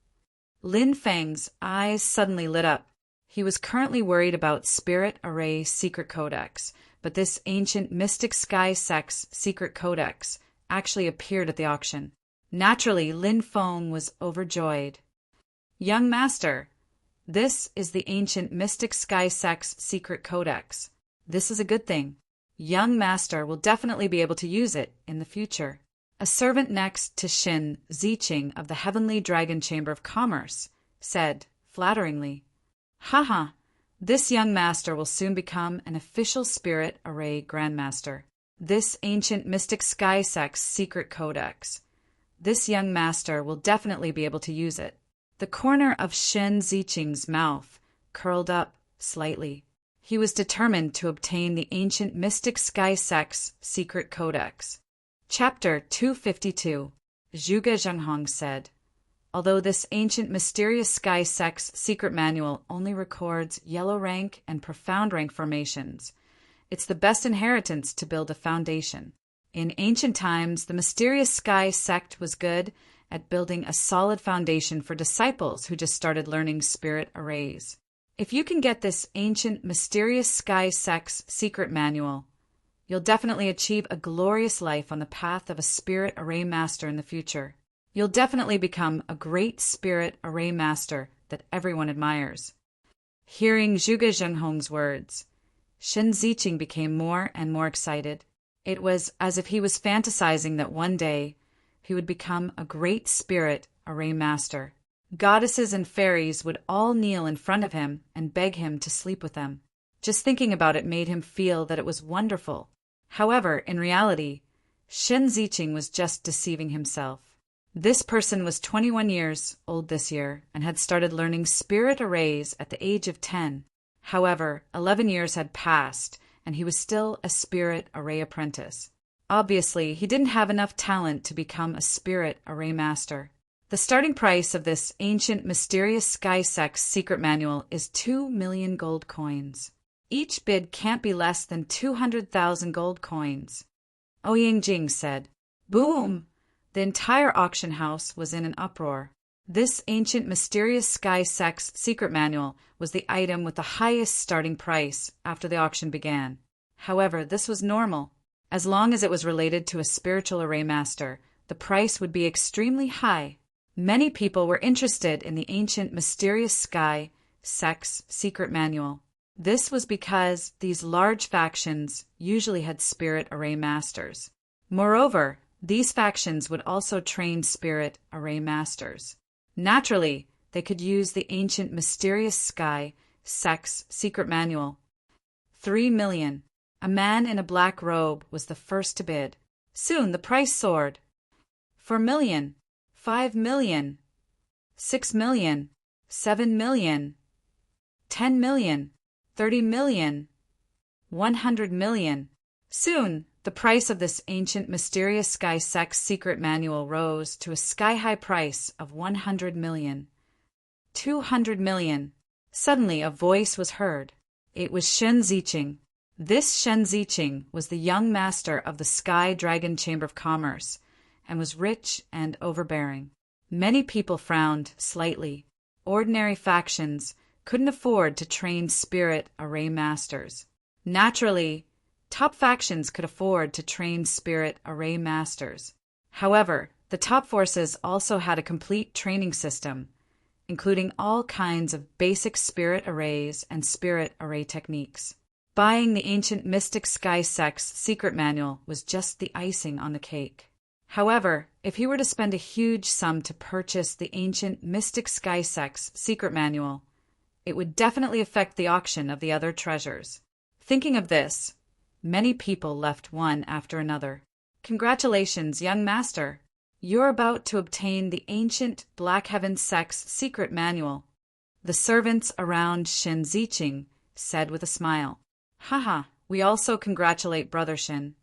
[SPEAKER 1] Lin Feng's eyes suddenly lit up. He was currently worried about spirit array secret codex, but this ancient mystic sky sect's secret codex actually appeared at the auction. Naturally, Lin Feng was overjoyed. Young master, this is the ancient mystic sky sect's secret codex. This is a good thing. Young master will definitely be able to use it in the future. A servant next to Shin Ziqing of the Heavenly Dragon Chamber of Commerce said, flatteringly, "Haha, this young master will soon become an official spirit array grandmaster. This ancient mystic sky sect's secret codex. This young master will definitely be able to use it." The corner of Shin Ziqing's mouth curled up slightly. He was determined to obtain the ancient mystic sky sect's secret codex. Chapter 252. Zhuge Zhenghong said, "Although this ancient mysterious sky sect's secret manual only records yellow rank and profound rank formations, it's the best inheritance to build a foundation. In ancient times, the mysterious sky sect was good at building a solid foundation for disciples who just started learning spirit arrays. If you can get this ancient mysterious sky sect's secret manual, you'll definitely achieve a glorious life on the path of a spirit array master in the future. You'll definitely become a great spirit array master that everyone admires." Hearing Zhuge Zhenghong's words, Shin Ziqing became more and more excited. It was as if he was fantasizing that one day he would become a great spirit array master. Goddesses and fairies would all kneel in front of him and beg him to sleep with them. Just thinking about it made him feel that it was wonderful. However, in reality, Shin Ziqing was just deceiving himself. This person was 21 years old this year and had started learning spirit arrays at the age of 10. However, 11 years had passed and he was still a spirit array apprentice. Obviously, he didn't have enough talent to become a spirit array master. The starting price of this ancient mysterious sky sect's secret manual is 2 million gold coins. Each bid can't be less than 200,000 gold coins. Ouyang Jing said, "Boom!" The entire auction house was in an uproar. This ancient mysterious sky sect's secret manual was the item with the highest starting price after the auction began. However, this was normal. As long as it was related to a spiritual array master, the price would be extremely high. Many people were interested in the ancient mysterious sky sect's secret manual. This was because these large factions usually had spirit array masters. Moreover, these factions would also train spirit array masters. Naturally, they could use the ancient mysterious sky sect's secret manual. 3 million. A man in a black robe was the first to bid. Soon the price soared. 4 million, 5 million, 6 million, 7 million, 10 million, 30 million, 100 million. Soon, the price of this ancient mysterious sky sect's secret manual rose to a sky-high price of 100 million. 200 million. Suddenly, a voice was heard. It was Shin Ziqing. This Shin Ziqing was the young master of the Sky Dragon Chamber of Commerce and was rich and overbearing. Many people frowned slightly. Ordinary factions couldn't afford to train spirit array masters. Naturally, top factions could afford to train spirit array masters. However, the top forces also had a complete training system, including all kinds of basic spirit arrays and spirit array techniques. Buying the ancient mystic sky sect's secret manual was just the icing on the cake. However, if he were to spend a huge sum to purchase the ancient mystic sky sect's secret manual, it would definitely affect the auction of the other treasures. Thinking of this, many people left one after another. Congratulations, young master. You're about to obtain the ancient Black Heaven Sect's secret manual. The servants around Shin Ziqing said with a smile. Haha, we also congratulate Brother Shin.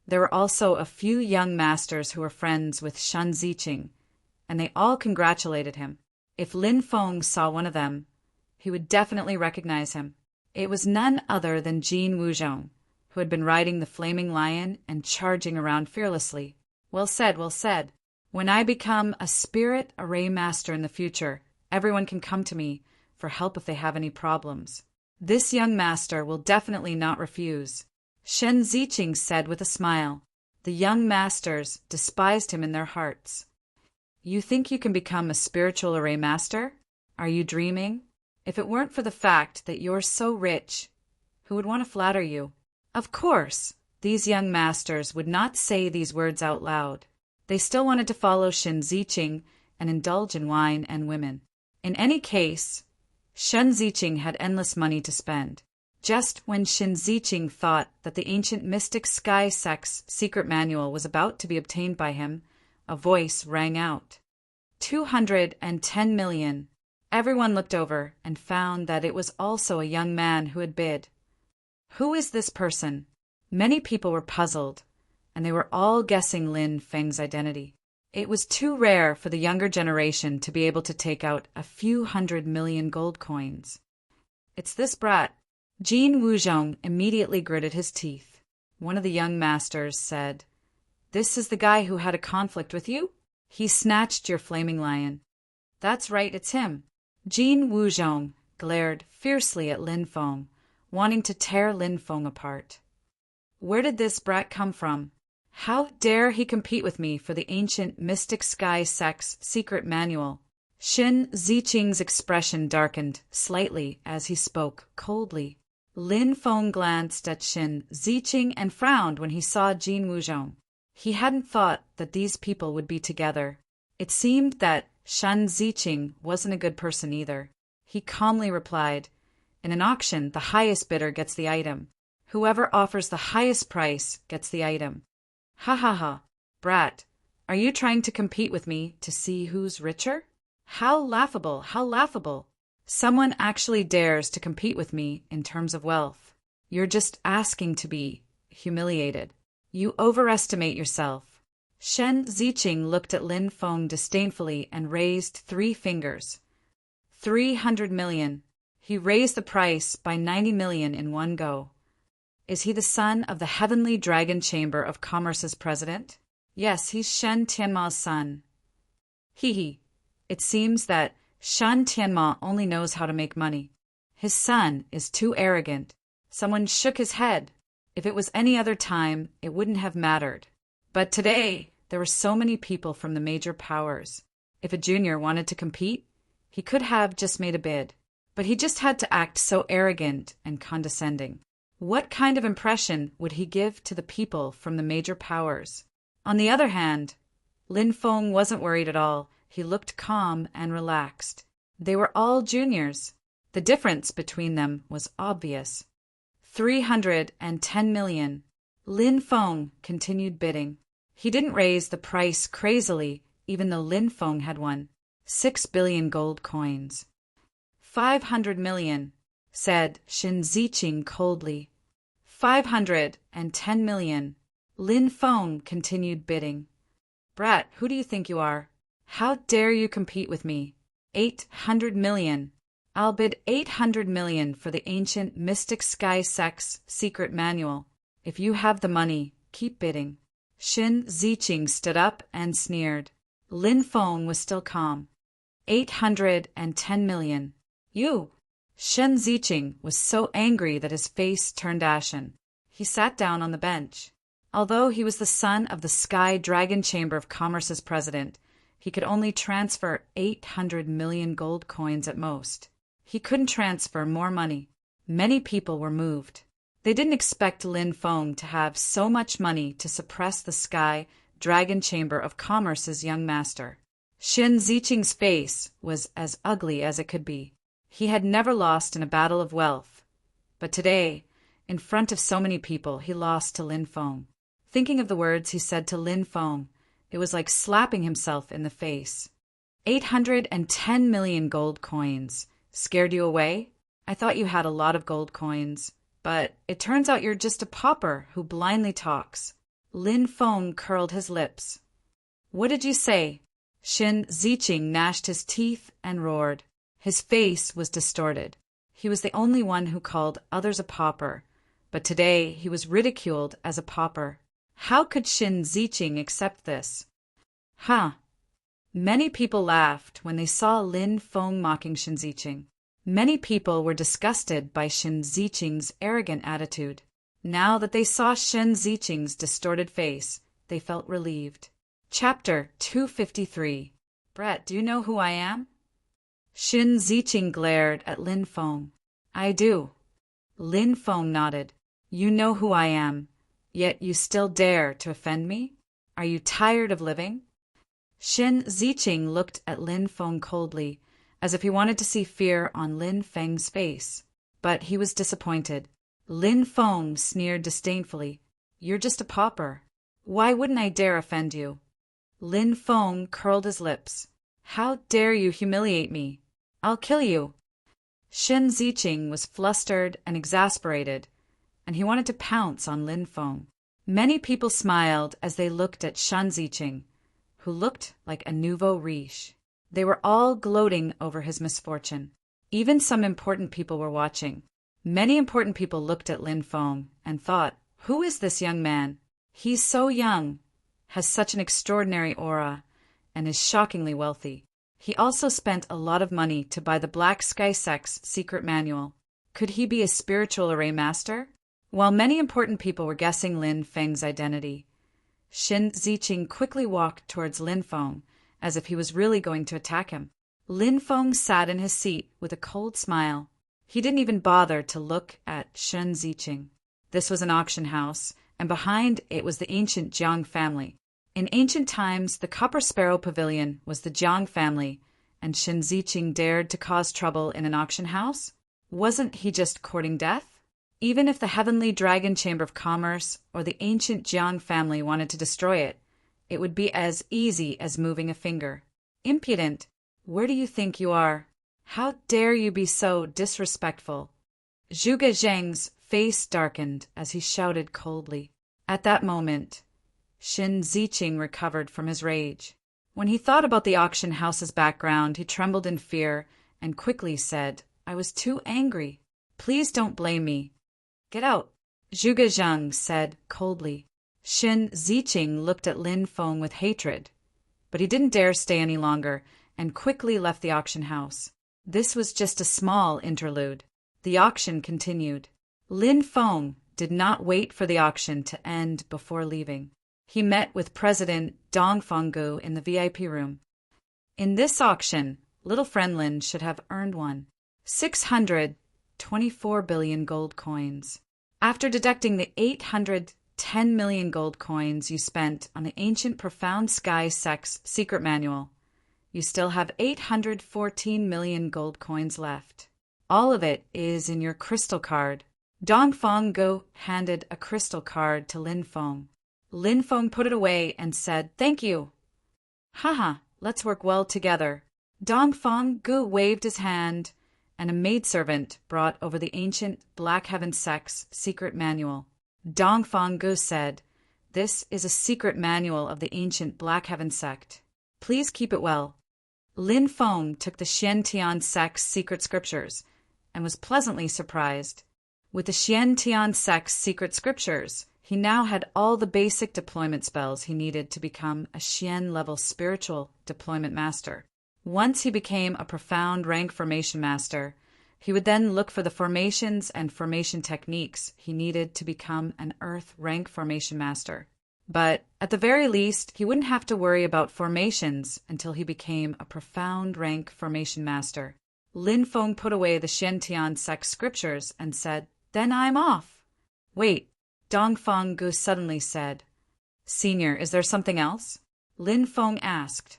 [SPEAKER 1] There were also a few young masters who were friends with Shin Ziqing, and they all congratulated him. If Lin Feng saw one of them, he would definitely recognize him. It was none other than Jin Wuzhong, who had been riding the flaming lion and charging around fearlessly. Well said, well said. When I become a spirit array master in the future, everyone can come to me for help if they have any problems. This young master will definitely not refuse. Shen Ziqing said with a smile. The young masters despised him in their hearts. You think you can become a spiritual array master? Are you dreaming? If it weren't for the fact that you're so rich, who would want to flatter you? Of course, these young masters would not say these words out loud. They still wanted to follow Shen Ziqing and indulge in wine and women. In any case, Shen Ziqing had endless money to spend. Just when Shen Ziqing thought that the ancient mystic sky sect's secret manual was about to be obtained by him, a voice rang out. 210 million. Everyone looked over and found that it was also a young man who had bid. Who is this person? Many people were puzzled, and they were all guessing Lin Feng's identity. It was too rare for the younger generation to be able to take out a few 100 million gold coins. It's this brat. Jin Wuzhong immediately gritted his teeth. One of the young masters said, This is the guy who had a conflict with you? He snatched your flaming lion. That's right, it's him. Jin Wuzhong glared fiercely at Lin Feng, wanting to tear Lin Feng apart. Where did this brat come from? How dare he compete with me for the ancient mystic sky sect's secret manual? Shin Ziqing's expression darkened slightly as he spoke coldly. Lin Feng glanced at Shin Ziqing and frowned when he saw Jin Wuzhong. He hadn't thought that these people would be together. It seemed that Shin Ziqing wasn't a good person either. He calmly replied, In an auction, the highest bidder gets the item. Whoever offers the highest price gets the item. Ha ha ha, brat, are you trying to compete with me to see who's richer? How laughable, how laughable. Someone actually dares to compete with me in terms of wealth. You're just asking to be humiliated. You overestimate yourself. Shen Ziqing looked at Lin Feng disdainfully and raised 3 fingers. 300 million. He raised the price by 90 million in one go. Is he the son of the Heavenly Dragon Chamber of Commerce's president? Yes, he's Shen Tianma's son. Hee. It seems that Shen Tianma only knows how to make money. His son is too arrogant. Someone shook his head. If it was any other time, it wouldn't have mattered. But today, there were so many people from the major powers. If a junior wanted to compete, he could have just made a bid. But he just had to act so arrogant and condescending. What kind of impression would he give to the people from the major powers? On the other hand, Lin Feng wasn't worried at all. He looked calm and relaxed. They were all juniors. The difference between them was obvious. 310 million. Lin Feng continued bidding. He didn't raise the price crazily, even though Lin Feng had won 6 billion gold coins. 500 million, said Shin Ziqing coldly. 510 million. Lin Feng continued bidding. Brat, who do you think you are? How dare you compete with me? 800 million. I'll bid 800 million for the ancient mystic sky sect's secret manual. If you have the money, keep bidding. Shin Ziqing stood up and sneered. Lin Feng was still calm. 810 million. You! Shen Ziqing was so angry that his face turned ashen. He sat down on the bench. Although he was the son of the Sky Dragon Chamber of Commerce's president, he could only transfer 800 million gold coins at most. He couldn't transfer more money. Many people were moved. They didn't expect Lin Feng to have so much money to suppress the Sky Dragon Chamber of Commerce's young master. Shin Ziqing's face was as ugly as it could be. He had never lost in a battle of wealth. But today, in front of so many people, he lost to Lin Feng. Thinking of the words he said to Lin Feng, it was like slapping himself in the face. 810 million gold coins. Scared you away? I thought you had a lot of gold coins. But it turns out you're just a pauper who blindly talks. Lin Feng curled his lips. What did you say? Shen Ziqing gnashed his teeth and roared. His face was distorted. He was the only one who called others a pauper, but today he was ridiculed as a pauper. How could Shen Ziqing accept this? Many people laughed when they saw Lin Feng mocking Shen Ziqing. Many people were disgusted by Shen Ziqing's arrogant attitude. Now that they saw Shen Ziqing's distorted face, they felt relieved. Chapter 253. Brett, do you know who I am? Shen Ziqing glared at Lin Feng. I do. Lin Feng nodded. You know who I am, yet you still dare to offend me? Are you tired of living? Shen Ziqing looked at Lin Feng coldly, as if he wanted to see fear on Lin Feng's face. But he was disappointed. Lin Feng sneered disdainfully. You're just a pauper. Why wouldn't I dare offend you? Lin Feng curled his lips. How dare you humiliate me? I'll kill you. Shen Ziqing was flustered and exasperated, and he wanted to pounce on Lin Feng. Many people smiled as they looked at Shen Ziqing, who looked like a nouveau riche. They were all gloating over his misfortune. Even some important people were watching. Many important people looked at Lin Feng and thought, who is this young man? He's so young, has such an extraordinary aura, and is shockingly wealthy. He also spent a lot of money to buy the Black Sky Sect's secret manual. Could he be a spiritual array master? While many important people were guessing Lin Feng's identity, Shen Ziqing quickly walked towards Lin Feng, as if he was really going to attack him. Lin Feng sat in his seat with a cold smile. He didn't even bother to look at Shen Ziqing. This was an auction house, and behind it was the ancient Jiang family. In ancient times, the Copper Sparrow Pavilion was the Jiang family, and Shen Ziqing dared to cause trouble in an auction house? Wasn't he just courting death? Even if the Heavenly Dragon Chamber of Commerce or the ancient Jiang family wanted to destroy it, it would be as easy as moving a finger. Impudent! Where do you think you are? How dare you be so disrespectful? Zhuge Zheng's face darkened as he shouted coldly. At that moment, Shen Ziqing recovered from his rage. When he thought about the auction house's background, he trembled in fear and quickly said, I was too angry. Please don't blame me. Get out, Zhuge Zheng said coldly. Shen Ziqing looked at Lin Feng with hatred, but he didn't dare stay any longer and quickly left the auction house. This was just a small interlude. The auction continued. Lin Feng did not wait for the auction to end before leaving. He met with President Dong Fenggu in the VIP room. In this auction, little friend Lin should have earned one. 624 billion gold coins. After deducting the 810 million gold coins you spent on the ancient Profound Sky Sect's secret manual, you still have 814 million gold coins left. All of it is in your crystal card. Dong Fenggu handed a crystal card to Lin Feng. Lin Feng put it away and said, Thank you. Haha, let's work well together. Dong Fenggu waved his hand, and a maidservant brought over the ancient Black Heaven Sect's secret manual. Dong Fenggu said, This is a secret manual of the ancient Black Heaven Sect. Please keep it well. Lin Feng took the Xiantian Sect's secret scriptures and was pleasantly surprised. With the Xiantian Sect's secret scriptures, he now had all the basic deployment spells he needed to become a Xian-level spiritual deployment master. Once he became a profound rank formation master, he would then look for the formations and formation techniques he needed to become an Earth rank formation master. But at the very least, he wouldn't have to worry about formations until he became a profound rank formation master. Lin Feng put away the Xiantian Sect scriptures and said, Then I'm off. Wait, Dong Fenggu suddenly said. Senior, is there something else? Lin Feng asked.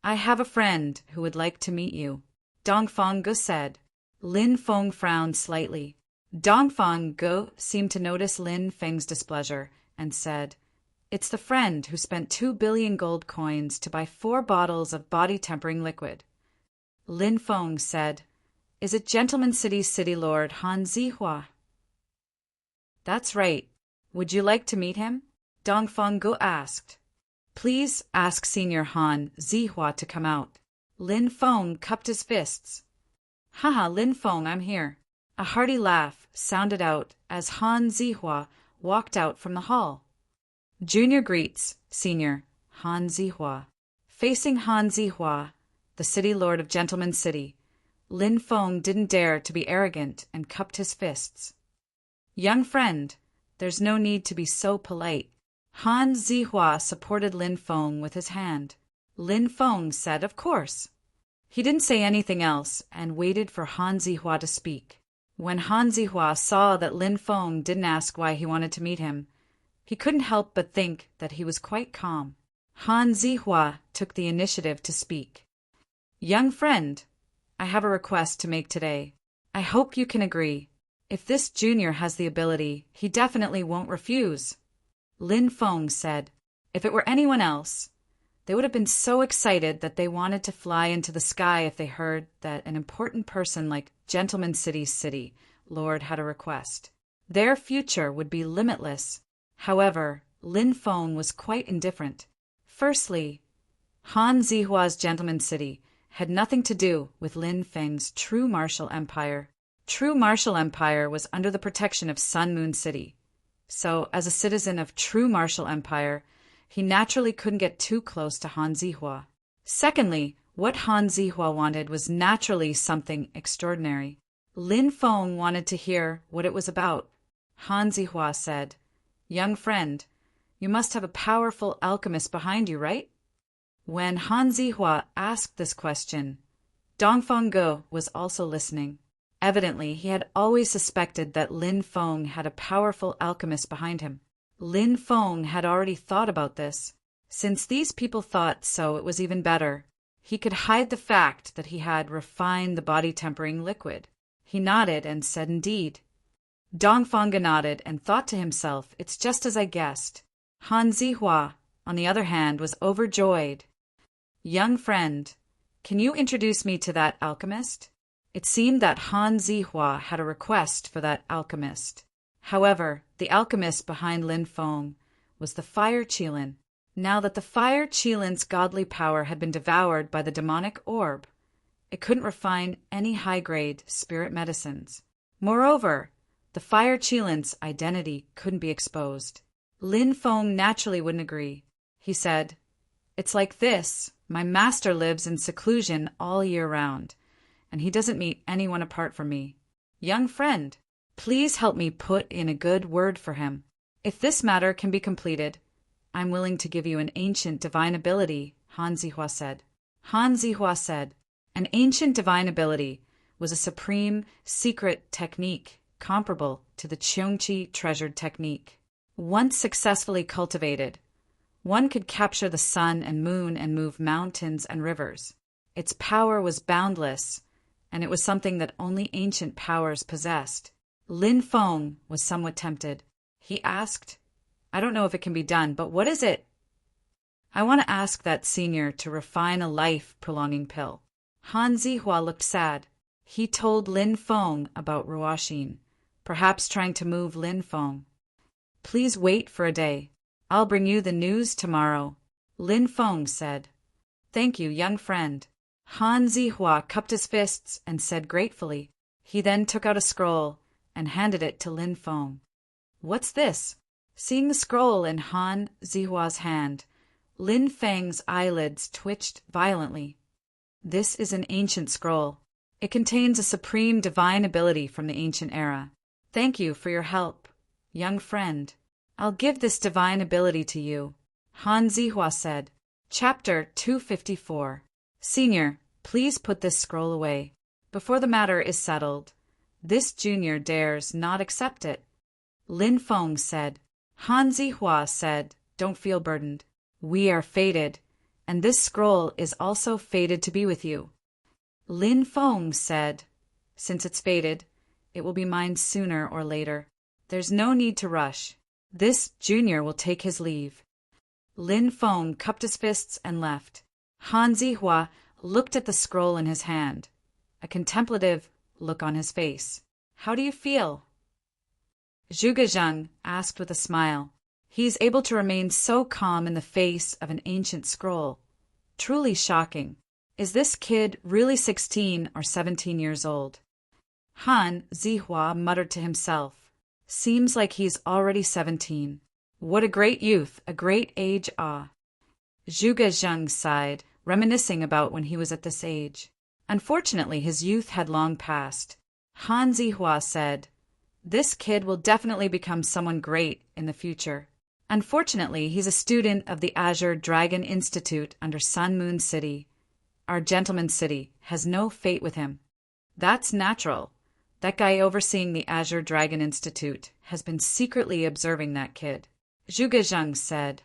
[SPEAKER 1] I have a friend who would like to meet you, Dong Fenggu said. Lin Feng frowned slightly. Dong Fenggu seemed to notice Lin Feng's displeasure and said, It's the friend who spent 2 billion gold coins to buy 4 bottles of body-tempering liquid. Lin Feng said, "Is it Gentleman City's city lord Han Zihua?" "That's right. Would you like to meet him?" Dong Feng asked. "Please ask Senior Han Zihua to come out." Lin Feng cupped his fists. "Haha, Lin Feng, I'm here." A hearty laugh sounded out as Han Zihua walked out from the hall. "Junior greets, Senior, Han Zihua." Facing Han Zihua, the city lord of Gentleman City, Lin Feng didn't dare to be arrogant and cupped his fists. "Young friend, there's no need to be so polite." Han Zihua supported Lin Feng with his hand. Lin Feng said, "Of course." He didn't say anything else and waited for Han Zihua to speak. When Han Zihua saw that Lin Feng didn't ask why he wanted to meet him, he couldn't help but think that he was quite calm. Han Zihua took the initiative to speak. "Young friend, I have a request to make today. I hope you can agree. If this junior has the ability, he definitely won't refuse." Lin Feng said, "If it were anyone else, they would have been so excited that they wanted to fly into the sky if they heard that an important person like Gentleman City's city lord had a request. Their future would be limitless." However, Lin Feng was quite indifferent. Firstly, Han Zihua's Gentleman City had nothing to do with Lin Feng's true martial empire. True martial empire was under the protection of Sun Moon City. So, as a citizen of true martial empire, he naturally couldn't get too close to Han Zihua. Secondly, what Han Zihua wanted was naturally something extraordinary. Lin Feng wanted to hear what it was about. Han Zihua said, "Young friend, you must have a powerful alchemist behind you, right?" When Han Zihua asked this question, Dongfeng Ge was also listening. Evidently, he had always suspected that Lin Feng had a powerful alchemist behind him. Lin Feng had already thought about this. Since these people thought so, it was even better. He could hide the fact that he had refined the body-tempering liquid. He nodded and said, "Indeed." Dongfeng Ge nodded and thought to himself, "It's just as I guessed." Han Zihua, on the other hand, was overjoyed. "Young friend, can you introduce me to that alchemist?" It seemed that Han Zihua had a request for that alchemist. However, the alchemist behind Lin Feng was the Fire Qilin. Now that the Fire Qilin's godly power had been devoured by the demonic orb, it couldn't refine any high-grade spirit medicines. Moreover, the Fire Qilin's identity couldn't be exposed. Lin Feng naturally wouldn't agree. He said, "It's like this. My master lives in seclusion all year round, and he doesn't meet anyone apart from me. Young friend, please help me put in a good word for him. If this matter can be completed, I'm willing to give you an ancient divine ability," Han Zihua said. Han Zihua said, an ancient divine ability was a supreme, secret technique comparable to the Qiongqi treasured technique. Once successfully cultivated, one could capture the sun and moon and move mountains and rivers. Its power was boundless, and it was something that only ancient powers possessed. Lin Feng was somewhat tempted. He asked, "I don't know if it can be done, but what is it?" "I want to ask that senior to refine a life-prolonging pill." Han Zihua looked sad. He told Lin Feng about Ruoxin, perhaps trying to move Lin Feng. "Please wait for a day. I'll bring you the news tomorrow," Lin Feng said. "Thank you, young friend." Han Zihua cupped his fists and said gratefully. He then took out a scroll and handed it to Lin Feng. "What's this?" Seeing the scroll in Han Zihua's hand, Lin Feng's eyelids twitched violently. "This is an ancient scroll. It contains a supreme divine ability from the ancient era. Thank you for your help, young friend. I'll give this divine ability to you," Han Zihua said. Chapter 254. Senior, please put this scroll away. Before the matter is settled, this junior dares not accept it, Lin Feng said. Han Zihua said, "Don't feel burdened. We are fated, and this scroll is also fated to be with you." Lin Feng said, "Since it's fated, it will be mine sooner or later. There's no need to rush. This junior will take his leave." Lin Feng cupped his fists and left. Han Zihua looked at the scroll in his hand, a contemplative look on his face. How do you feel? Zhuge Zheng asked with a smile. He's able to remain so calm in the face of an ancient scroll. Truly shocking. Is this kid really 16 or 17 years old? Han Zihua muttered to himself. Seems like he's already 17. What a great youth, a great age, ah. Zhuge Zheng sighed, reminiscing about when he was at this age. Unfortunately, his youth had long passed. Han Zihua said, "This kid will definitely become someone great in the future. Unfortunately, he's a student of the Azure Dragon Institute under Sun Moon City. Our Gentleman City has no fate with him." That's natural. That guy overseeing the Azure Dragon Institute has been secretly observing that kid. Zhuge Zheng said,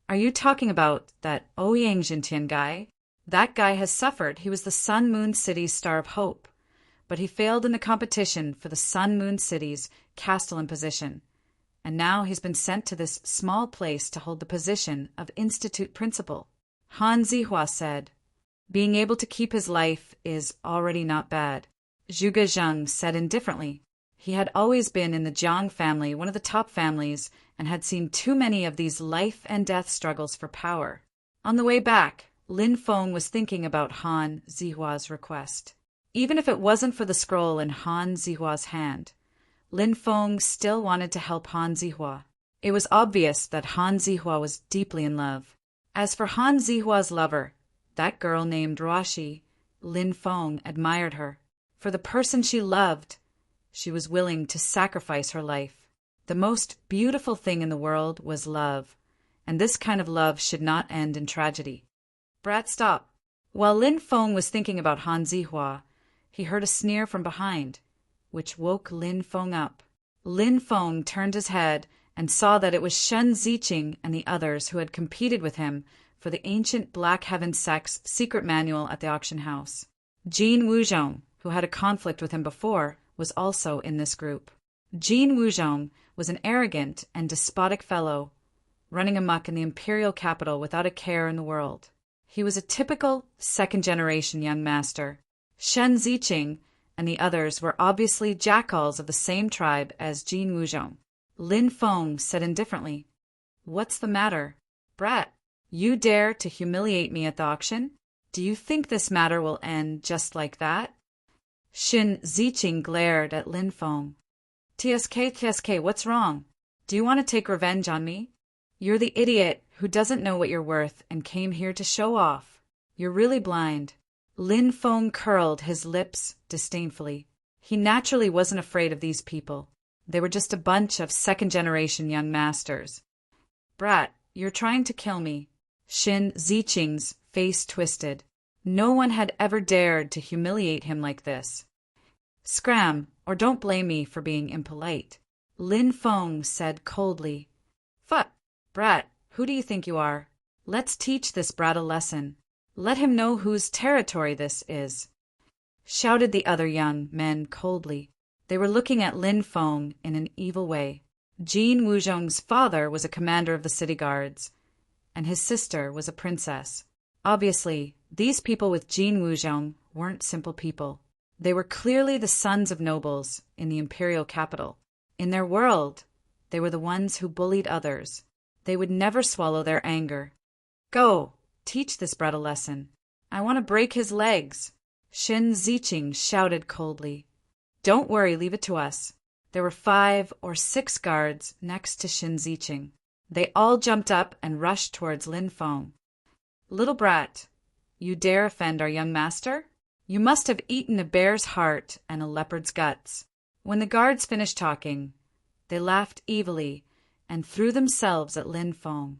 [SPEAKER 1] "Are you talking about that Ouyang Jintian guy? That guy has suffered. He was the Sun Moon City's Star of Hope, but he failed in the competition for the Sun Moon City's Castellan position, and now he's been sent to this small place to hold the position of Institute Principal." Han Zihua said, "Being able to keep his life is already not bad." Zhuge Zheng said indifferently. He had always been in the Jiang family, one of the top families, and had seen too many of these life-and-death struggles for power. On the way back, Lin Feng was thinking about Han Zihua's request. Even if it wasn't for the scroll in Han Zihua's hand, Lin Feng still wanted to help Han Zihua. It was obvious that Han Zihua was deeply in love. As for Han Zihua's lover, that girl named Ruoshi, Lin Feng admired her. For the person she loved, she was willing to sacrifice her life. The most beautiful thing in the world was love, and this kind of love should not end in tragedy. Brat, stop. While Lin Feng was thinking about Han Zihua, he heard a sneer from behind, which woke Lin Feng up. Lin Feng turned his head and saw that it was Shen Ziqing and the others who had competed with him for the ancient Black Heaven sect's secret manual at the auction house. Jin Wuzhong, who had a conflict with him before, was also in this group. Jin Wuzhong was an arrogant and despotic fellow, running amok in the imperial capital without a care in the world. He was a typical second-generation young master. Shen Ziqing and the others were obviously jackals of the same tribe as Jin Wuzhong. Lin Feng said indifferently, "What's the matter? Brat, you dare to humiliate me at the auction? Do you think this matter will end just like that?" Shen Ziqing glared at Lin Feng. TSK, what's wrong? Do you want to take revenge on me? You're the idiot who doesn't know what you're worth and came here to show off. You're really blind. Lin Feng curled his lips disdainfully. He naturally wasn't afraid of these people. They were just a bunch of second-generation young masters. Brat, you're trying to kill me. Shen Ziqing's face twisted. No one had ever dared to humiliate him like this. Scram, or don't blame me for being impolite. Lin Feng said coldly. Brat, who do you think you are? Let's teach this brat a lesson. Let him know whose territory this is, shouted the other young men coldly. They were looking at Lin Feng in an evil way. Jin Wuzhong's father was a commander of the city guards, and his sister was a princess. Obviously, these people with Jin Wuzhong weren't simple people. They were clearly the sons of nobles in the imperial capital. In their world, they were the ones who bullied others. They would never swallow their anger. Go, teach this brat a lesson. I want to break his legs. Shen Ziqing shouted coldly. Don't worry, leave it to us. There were 5 or 6 guards next to Shen Ziqing. They all jumped up and rushed towards Lin Feng. Little brat, you dare offend our young master? You must have eaten a bear's heart and a leopard's guts. When the guards finished talking, they laughed evilly and threw themselves at Lin Feng.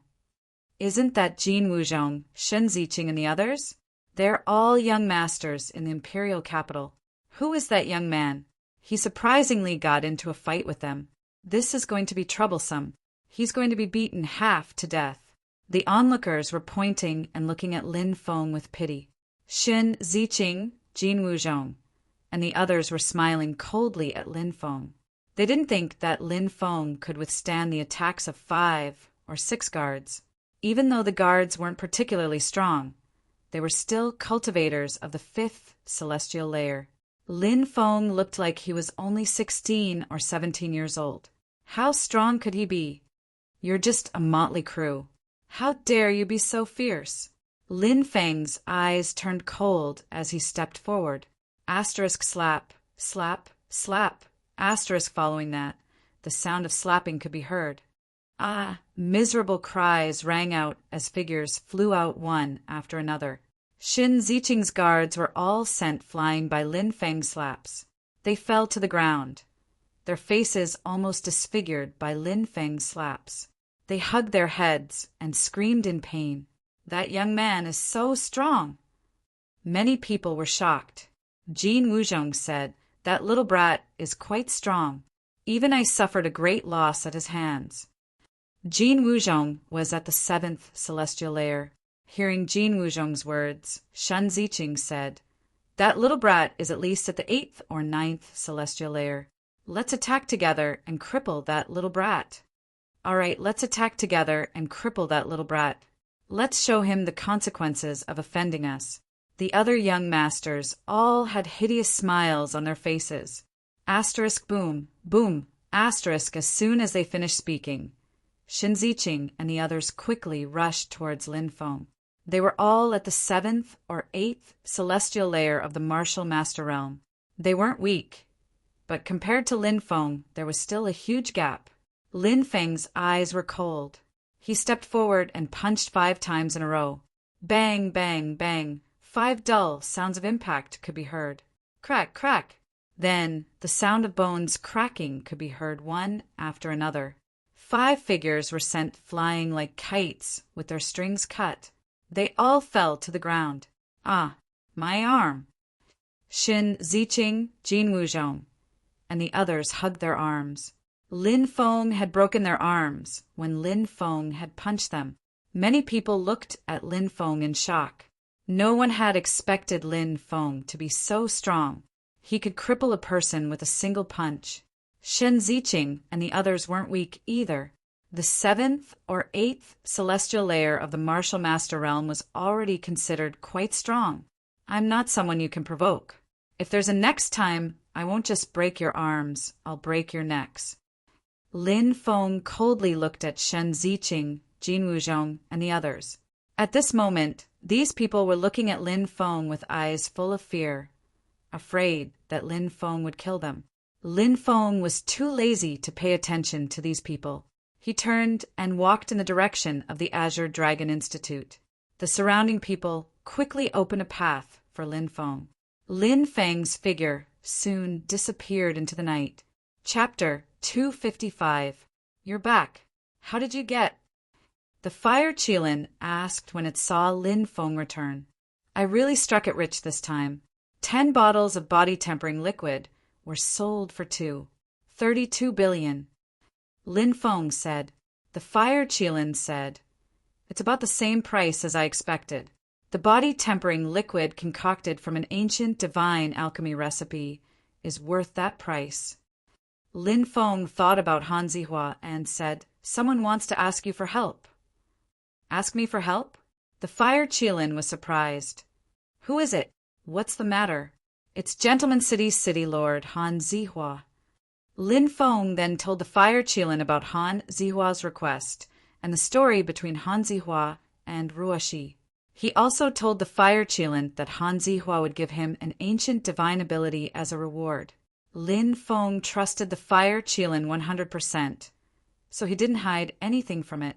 [SPEAKER 1] Isn't that Jin Wuzhong, Shen Ziqing, and the others? They're all young masters in the imperial capital. Who is that young man? He surprisingly got into a fight with them. This is going to be troublesome. He's going to be beaten half to death. The onlookers were pointing and looking at Lin Feng with pity. Shen Ziqing, Jin Wuzhong, and the others were smiling coldly at Lin Feng. They didn't think that Lin Feng could withstand the attacks of 5 or 6 guards. Even though the guards weren't particularly strong, they were still cultivators of the 5th celestial layer. Lin Feng looked like he was only 16 or 17 years old. How strong could he be? You're just a motley crew. How dare you be so fierce? Lin Feng's eyes turned cold as he stepped forward. Asterisk slap, slap, slap. Asterisk following that, the sound of slapping could be heard. Ah! Miserable cries rang out as figures flew out one after another. Xin Ziqing's guards were all sent flying by Lin Feng's slaps. They fell to the ground, their faces almost disfigured by Lin Feng's slaps. They hugged their heads and screamed in pain. That young man is so strong! Many people were shocked. Jin Wuzhong said, that little brat is quite strong. Even I suffered a great loss at his hands. Jin Wuzhong was at the 7th celestial layer. Hearing Jin Wuzhong's words, Shen Ziqing said, that little brat is at least at the 8th or 9th celestial layer. Let's attack together and cripple that little brat. All right, let's attack together and cripple that little brat. Let's show him the consequences of offending us. The other young masters all had hideous smiles on their faces. Asterisk boom, boom, asterisk as soon as they finished speaking. Shen Ziqing and the others quickly rushed towards Lin Feng. They were all at the 7th or 8th celestial layer of the martial master realm. They weren't weak, but compared to Lin Feng, there was still a huge gap. Lin Feng's eyes were cold. He stepped forward and punched 5 times in a row. Bang, bang, bang. 5 dull sounds of impact could be heard. Crack, crack. Then the sound of bones cracking could be heard one after another. 5 figures were sent flying like kites with their strings cut. They all fell to the ground. Ah, my arm! Xin Ziqing, Jin Wuzhong, and the others hugged their arms. Lin Feng had broken their arms when Lin Feng had punched them. Many people looked at Lin Feng in shock. No one had expected Lin Feng to be so strong. He could cripple a person with a single punch. Shen Ziqing and the others weren't weak either. The 7th or 8th celestial layer of the martial master realm was already considered quite strong. I'm not someone you can provoke. If there's a next time, I won't just break your arms, I'll break your necks. Lin Feng coldly looked at Shen Ziqing, Jin Wuzhong, and the others. At this moment, these people were looking at Lin Feng with eyes full of fear, afraid that Lin Feng would kill them. Lin Feng was too lazy to pay attention to these people. He turned and walked in the direction of the Azure Dragon Institute. The surrounding people quickly opened a path for Lin Feng. Lin Feng's figure soon disappeared into the night. Chapter 255. You're back. How did you get? The fire Qilin asked when it saw Lin Feng return. I really struck it rich this time. 10 bottles of body-tempering liquid were sold for 32 billion. Lin Feng said. The fire Qilin said, it's about the same price as I expected. The body-tempering liquid concocted from an ancient divine alchemy recipe is worth that price. Lin Feng thought about Han Zihua and said, someone wants to ask you for help. Ask me for help? The fire Qilin was surprised. Who is it? What's the matter? It's Gentleman City's city lord, Han Zihua. Lin Feng then told the fire Qilin about Han Zihua's request and the story between Han Zihua and Ruoshi. He also told the fire Qilin that Han Zihua would give him an ancient divine ability as a reward. Lin Feng trusted the fire Qilin 100%, so he didn't hide anything from it.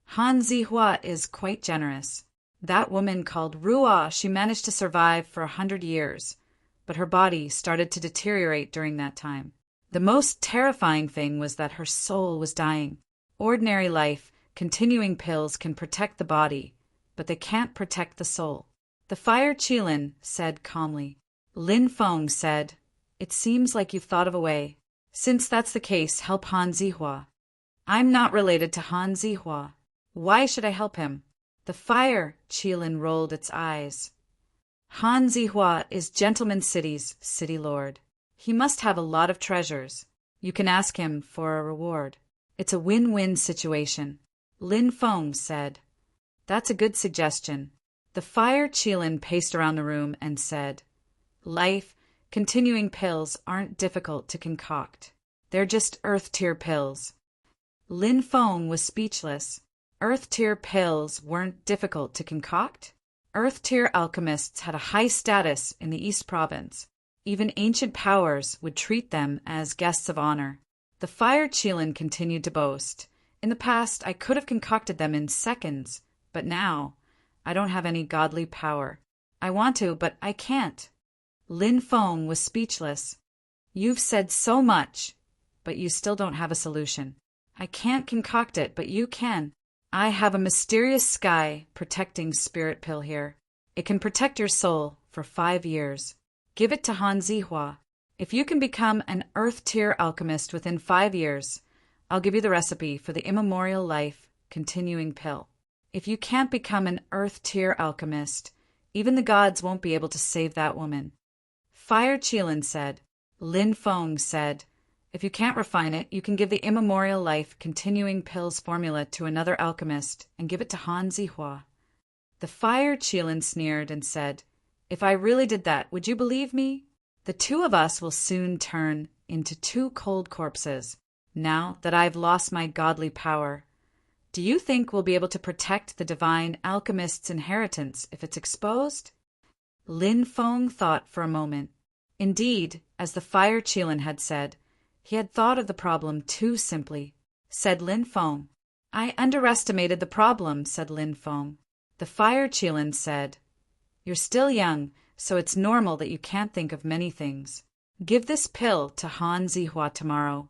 [SPEAKER 1] Han Zihua is quite generous. That woman called Ruo, she managed to survive for 100 years, but her body started to deteriorate during that time. The most terrifying thing was that her soul was dying. Ordinary life, continuing pills can protect the body, but they can't protect the soul. The fire Qilin said calmly. Lin Feng said, it seems like you've thought of a way. Since that's the case, help Han Zihua. I'm not related to Han Zihua. Why should I help him? The fire Qilin rolled its eyes. Han Zihua is Gentleman City's city lord. He must have a lot of treasures. You can ask him for a reward. It's a win-win situation. Lin Feng said, That's a good suggestion. The fire Qilin paced around the room and said, Life, continuing pills aren't difficult to concoct. They're just earth-tier pills. Lin Feng was speechless. Earth-tier pills weren't difficult to concoct? Earth-tier alchemists had a high status in the East Province. Even ancient powers would treat them as guests of honor. The fire Qilin continued to boast. In the past, I could have concocted them in seconds, but now I don't have any godly power. I want to, but I can't. Lin Feng was speechless. You've said so much, but you still don't have a solution. I can't concoct it, but you can. I have a mysterious sky protecting spirit pill here. It can protect your soul for 5 years. Give it to Han Zihua. If you can become an earth-tier alchemist within 5 years, I'll give you the recipe for the immemorial life continuing pill. If you can't become an earth-tier alchemist, even the gods won't be able to save that woman. Fire Qilin said. Lin Feng said, if you can't refine it, you can give the immemorial life continuing pills formula to another alchemist and give it to Han Zihua. The fire Qilin sneered and said, if I really did that, would you believe me? The two of us will soon turn into 2 cold corpses, now that I've lost my godly power. Do you think we'll be able to protect the divine alchemist's inheritance if it's exposed? Lin Feng thought for a moment. Indeed, as the fire Qilin had said, he had thought of the problem too simply. Said Lin Feng. I underestimated the problem, said Lin Feng. The fire Qilin said, you're still young, so it's normal that you can't think of many things. Give this pill to Han Zihua tomorrow.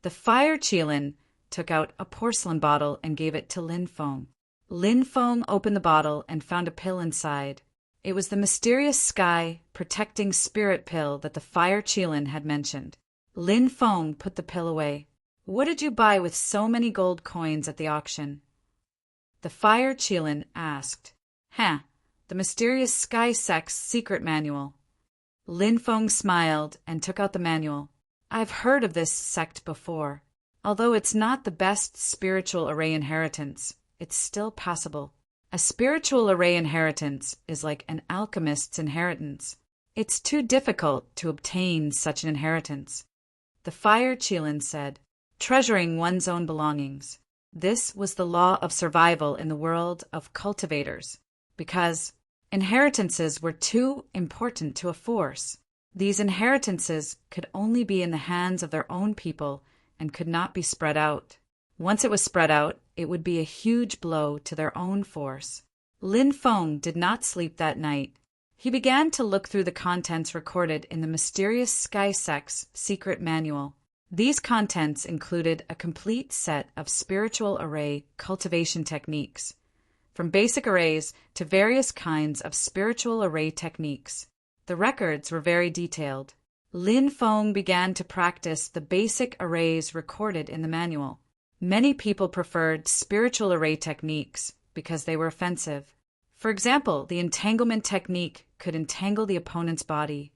[SPEAKER 1] The fire Qilin took out a porcelain bottle and gave it to Lin Feng. Lin Feng opened the bottle and found a pill inside. It was the mysterious sky protecting spirit pill that the fire Qilin had mentioned. Lin Feng put the pill away. What did you buy with so many gold coins at the auction? The fire Qilin asked. The mysterious sky sect's secret manual. Lin Feng smiled and took out the manual. I've heard of this sect before. Although it's not the best spiritual array inheritance, it's still passable. A spiritual array inheritance is like an alchemist's inheritance. It's too difficult to obtain such an inheritance. The fire Qilin said, treasuring one's own belongings. This was the law of survival in the world of cultivators, because inheritances were too important to a force. These inheritances could only be in the hands of their own people and could not be spread out. Once it was spread out, it would be a huge blow to their own force. Lin Feng did not sleep that night. He began to look through the contents recorded in the mysterious sky sect's secret manual. These contents included a complete set of spiritual array cultivation techniques, from basic arrays to various kinds of spiritual array techniques. The records were very detailed. Lin Feng began to practice the basic arrays recorded in the manual. Many people preferred spiritual array techniques because they were offensive. For example, the entanglement technique could entangle the opponent's body,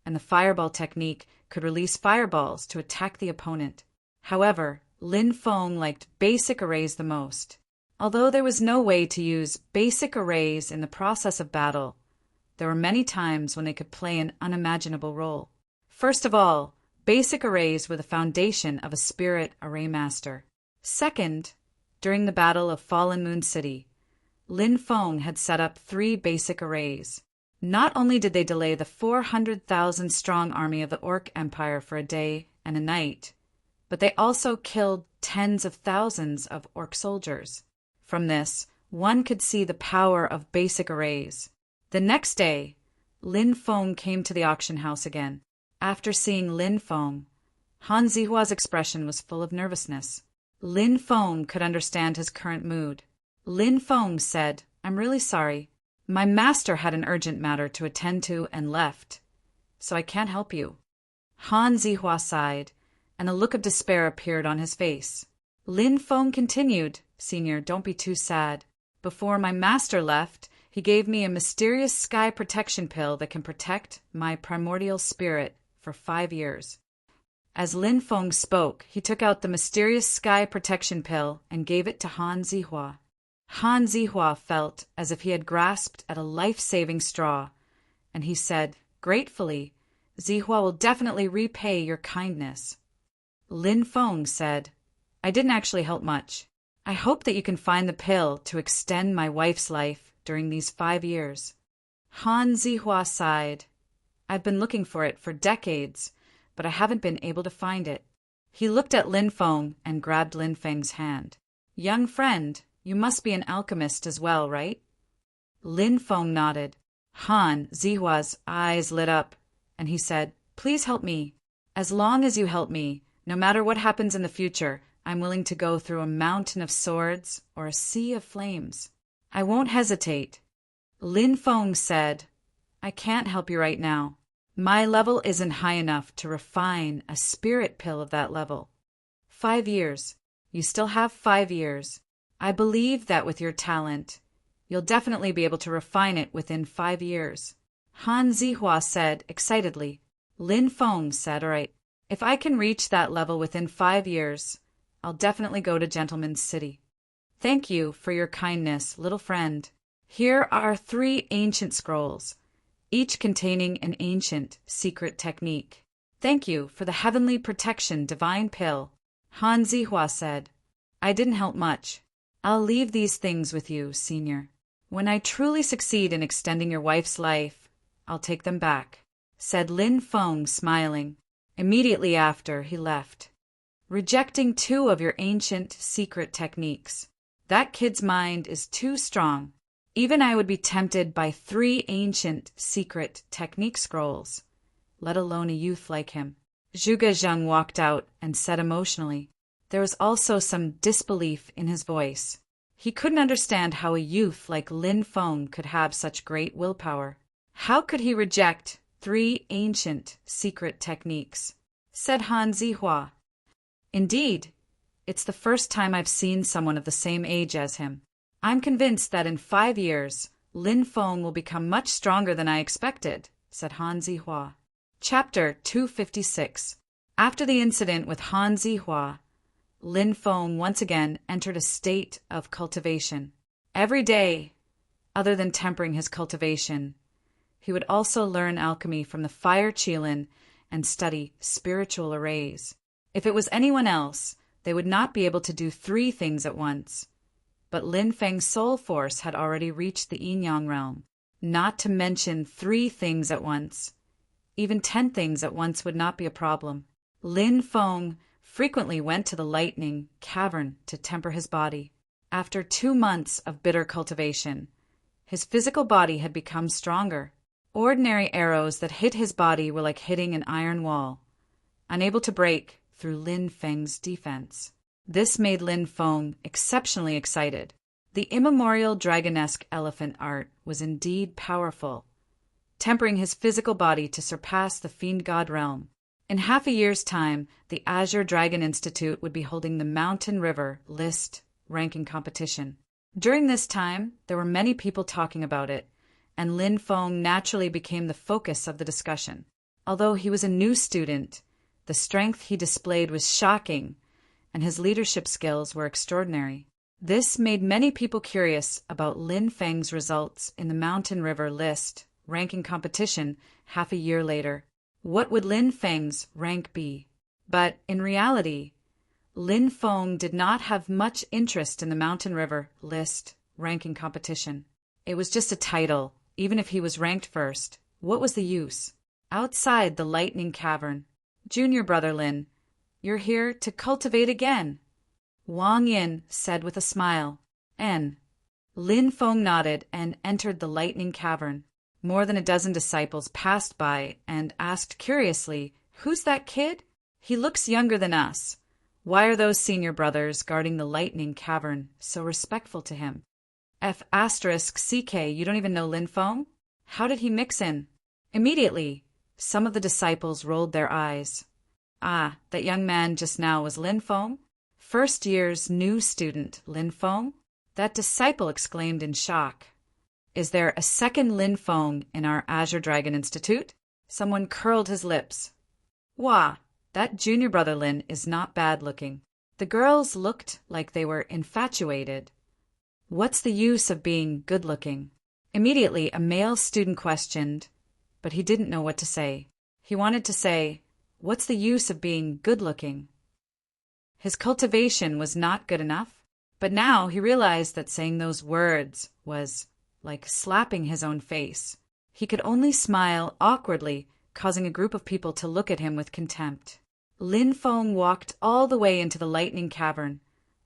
[SPEAKER 1] and the fireball technique could release fireballs to attack the opponent. However, Lin Feng liked basic arrays the most. Although there was no way to use basic arrays in the process of battle, there were many times when they could play an unimaginable role. First of all, basic arrays were the foundation of a spirit array master. Second, during the Battle of Fallen Moon City, Lin Feng had set up 3 basic arrays. Not only did they delay the 400,000-strong army of the Orc Empire for a day and a night, but they also killed tens of thousands of Orc soldiers. From this, one could see the power of basic arrays. The next day, Lin Feng came to the auction house again. After seeing Lin Feng, Han Zihua's expression was full of nervousness. Lin Feng could understand his current mood. Lin Feng said, I'm really sorry. My master had an urgent matter to attend to and left, so I can't help you. Han Zihua sighed, and a look of despair appeared on his face. Lin Feng continued, Senior, don't be too sad. Before my master left, he gave me a mysterious sky protection pill that can protect my primordial spirit for 5 years. As Lin Feng spoke, he took out the mysterious sky protection pill and gave it to Han Zihua. Han Zihua felt as if he had grasped at a life-saving straw, and he said, gratefully, Zihua will definitely repay your kindness. Lin Feng said, I didn't actually help much. I hope that you can find the pill to extend my wife's life during these 5 years. Han Zihua sighed. I've been looking for it for decades, but I haven't been able to find it. He looked at Lin Feng and grabbed Lin Feng's hand. Young friend, you must be an alchemist as well, right? Lin Feng nodded. Han Zihua's eyes lit up, and he said, Please help me. As long as you help me, no matter what happens in the future, I'm willing to go through a mountain of swords or a sea of flames. I won't hesitate. Lin Feng said, I can't help you right now. My level isn't high enough to refine a spirit pill of that level. 5 years. You still have 5 years. I believe that with your talent, you'll definitely be able to refine it within 5 years. Han Zihua said excitedly. Lin Feng said, all right, if I can reach that level within 5 years, I'll definitely go to Gentleman's City. Thank you for your kindness, little friend. Here are 3 ancient scrolls, each containing an ancient secret technique. Thank you for the heavenly protection divine pill. Han Zihua said, I didn't help much. I'll leave these things with you, Senior. When I truly succeed in extending your wife's life, I'll take them back, said Lin Feng, smiling. Immediately after, he left, rejecting 2 of your ancient secret techniques. That kid's mind is too strong. Even I would be tempted by 3 ancient secret technique scrolls, let alone a youth like him. Zhuge Zheng walked out and said emotionally. There was also some disbelief in his voice. He couldn't understand how a youth like Lin Feng could have such great willpower. How could he reject 3 ancient secret techniques? Said Han Zihua. Indeed, it's the first time I've seen someone of the same age as him. I'm convinced that in 5 years, Lin Feng will become much stronger than I expected, said Han Zihua. Chapter 256. After the incident with Han Zihua, Lin Feng once again entered a state of cultivation. Every day, other than tempering his cultivation, he would also learn alchemy from the fire Qilin and study spiritual arrays. If it was anyone else, they would not be able to do 3 things at once. But Lin Feng's soul force had already reached the yin-yang realm. Not to mention 3 things at once. Even 10 things at once would not be a problem. Lin Feng frequently went to the lightning cavern to temper his body. After 2 months of bitter cultivation, his physical body had become stronger. Ordinary arrows that hit his body were like hitting an iron wall, unable to break through Lin Feng's defense. This made Lin Feng exceptionally excited. The immemorial dragonesque elephant art was indeed powerful, tempering his physical body to surpass the fiend god realm. In half a year's time, the Azure Dragon Institute would be holding the Mountain River List ranking competition. During this time, there were many people talking about it, and Lin Feng naturally became the focus of the discussion. Although he was a new student, the strength he displayed was shocking, and his leadership skills were extraordinary. This made many people curious about Lin Feng's results in the Mountain River List ranking competition half a year later. What would Lin Feng's rank be? But in reality, Lin Feng did not have much interest in the Mountain River List ranking competition. It was just a title, even if he was ranked first. What was the use? Outside the lightning cavern, Junior brother Lin, you're here to cultivate again, Wang Yin said with a smile. Lin Feng nodded and entered the lightning cavern. More than a dozen disciples passed by and asked curiously, Who's that kid? He looks younger than us. Why are those senior brothers guarding the lightning cavern so respectful to him? F***CK, you don't even know Lin Feng? How did he mix in? Immediately, some of the disciples rolled their eyes. Ah, that young man just now was Lin Feng? First year's new student, Lin Feng? That disciple exclaimed in shock. Is there a second Lin Feng in our Azure Dragon Institute? Someone curled his lips. Wah, that junior brother Lin is not bad looking. The girls looked like they were infatuated. "What's the use of being good-looking?" Immediately, a male student questioned, but he didn't know what to say. He wanted to say, "What's the use of being good-looking?" His cultivation was not good enough, but now he realized that saying those words was like slapping his own face. He could only smile awkwardly, causing a group of people to look at him with contempt. Lin Feng walked all the way into the lightning cavern,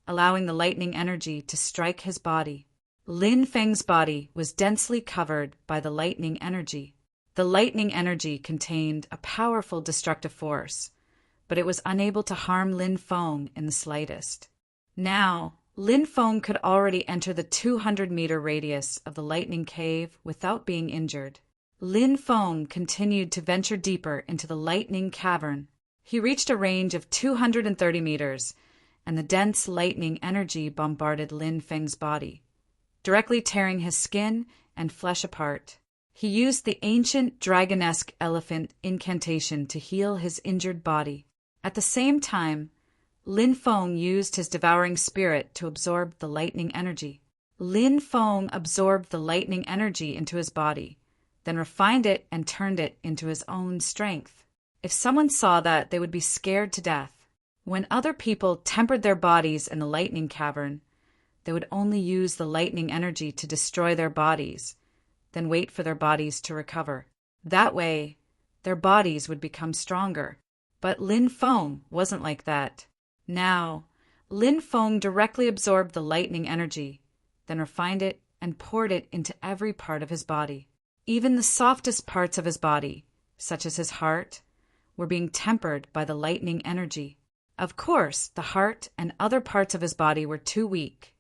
[SPEAKER 1] allowing the lightning energy to strike his body. Lin Feng's body was densely covered by the lightning energy. The lightning energy contained a powerful destructive force, but it was unable to harm Lin Feng in the slightest. Now, Lin Feng could already enter the 200-meter radius of the lightning cave without being injured. Lin Feng continued to venture deeper into the lightning cavern. He reached a range of 230 meters, and the dense lightning energy bombarded Lin Feng's body, directly tearing his skin and flesh apart. He used the ancient dragonesque elephant incantation to heal his injured body. At the same time, Lin Feng used his devouring spirit to absorb the lightning energy. Lin Feng absorbed the lightning energy into his body, then refined it and turned it into his own strength. If someone saw that, they would be scared to death. When other people tempered their bodies in the lightning cavern, they would only use the lightning energy to destroy their bodies, then wait for their bodies to recover. That way, their bodies would become stronger. But Lin Feng wasn't like that. Now, Lin Feng directly absorbed the lightning energy, then refined it and poured it into every part of his body. Even the softest parts of his body, such as his heart, were being tempered by the lightning energy. Of course, the heart and other parts of his body were too weak,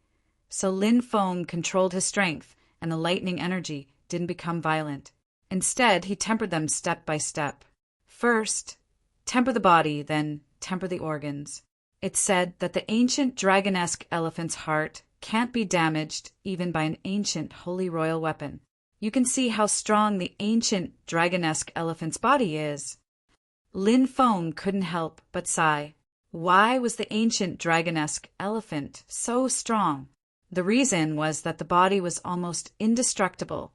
[SPEAKER 1] so Lin Feng controlled his strength and the lightning energy didn't become violent. Instead, he tempered them step by step. First, temper the body, then temper the organs. It's said that the ancient dragonesque elephant's heart can't be damaged even by an ancient holy royal weapon. You can see how strong the ancient dragonesque elephant's body is. Lin Feng couldn't help but sigh. Why was the ancient dragonesque elephant so strong? The reason was that the body was almost indestructible,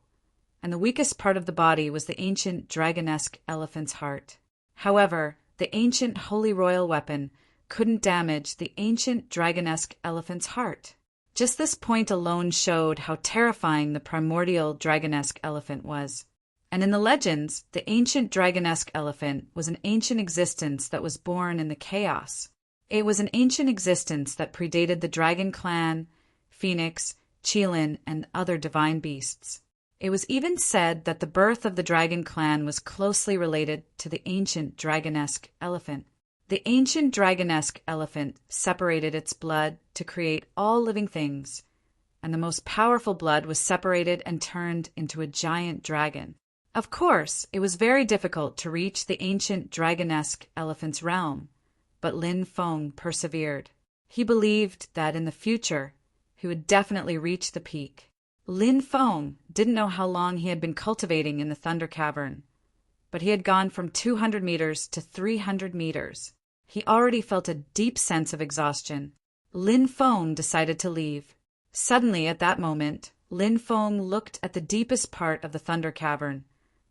[SPEAKER 1] and the weakest part of the body was the ancient dragonesque elephant's heart. However, the ancient holy royal weapon couldn't damage the ancient dragonesque elephant's heart. Just this point alone showed how terrifying the primordial dragonesque elephant was. And in the legends, the ancient dragonesque elephant was an ancient existence that was born in the chaos. It was an ancient existence that predated the dragon clan, phoenix, qilin, and other divine beasts. It was even said that the birth of the dragon clan was closely related to the ancient dragonesque elephant. The ancient dragonesque elephant separated its blood to create all living things, and the most powerful blood was separated and turned into a giant dragon. Of course, it was very difficult to reach the ancient dragonesque elephant's realm, but Lin Feng persevered. He believed that in the future, he would definitely reach the peak. Lin Feng didn't know how long he had been cultivating in the Thunder Cavern, but he had gone from 200 meters to 300 meters. He already felt a deep sense of exhaustion. Lin Feng decided to leave. Suddenly, at that moment, Lin Feng looked at the deepest part of the Thunder Cavern.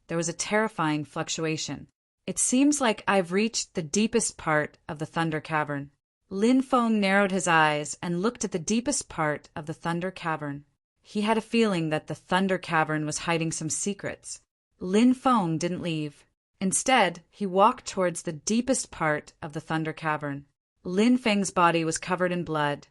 [SPEAKER 1] There was a terrifying fluctuation. It seems like I've reached the deepest part of the Thunder Cavern. Lin Feng narrowed his eyes and looked at the deepest part of the Thunder Cavern. He had a feeling that the Thunder Cavern was hiding some secrets. Lin Feng didn't leave. Instead, he walked towards the deepest part of the Thunder Cavern. Lin Feng's body was covered in blood,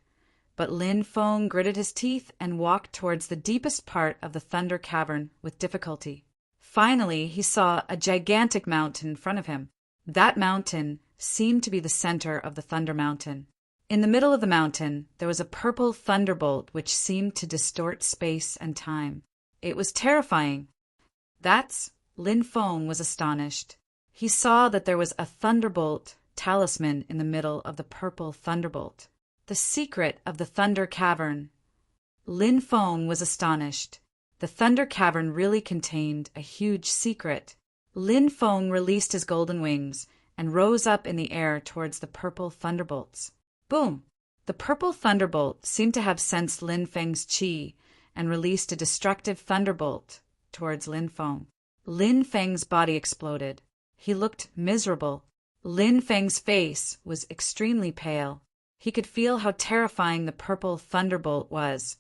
[SPEAKER 1] but Lin Feng gritted his teeth and walked towards the deepest part of the Thunder Cavern with difficulty. Finally, he saw a gigantic mountain in front of him. That mountain seemed to be the center of the Thunder Mountain. In the middle of the mountain, there was a purple thunderbolt which seemed to distort space and time. It was terrifying. Lin Feng was astonished. He saw that there was a thunderbolt talisman in the middle of the purple thunderbolt. The secret of the Thunder Cavern. Lin Feng was astonished. The Thunder Cavern really contained a huge secret. Lin Feng released his golden wings and rose up in the air towards the purple thunderbolts. Boom! The purple thunderbolt seemed to have sensed Lin Feng's qi and released a destructive thunderbolt towards Lin Feng. Lin Feng's body exploded. He looked miserable. Lin Feng's face was extremely pale. He could feel how terrifying the purple thunderbolt was,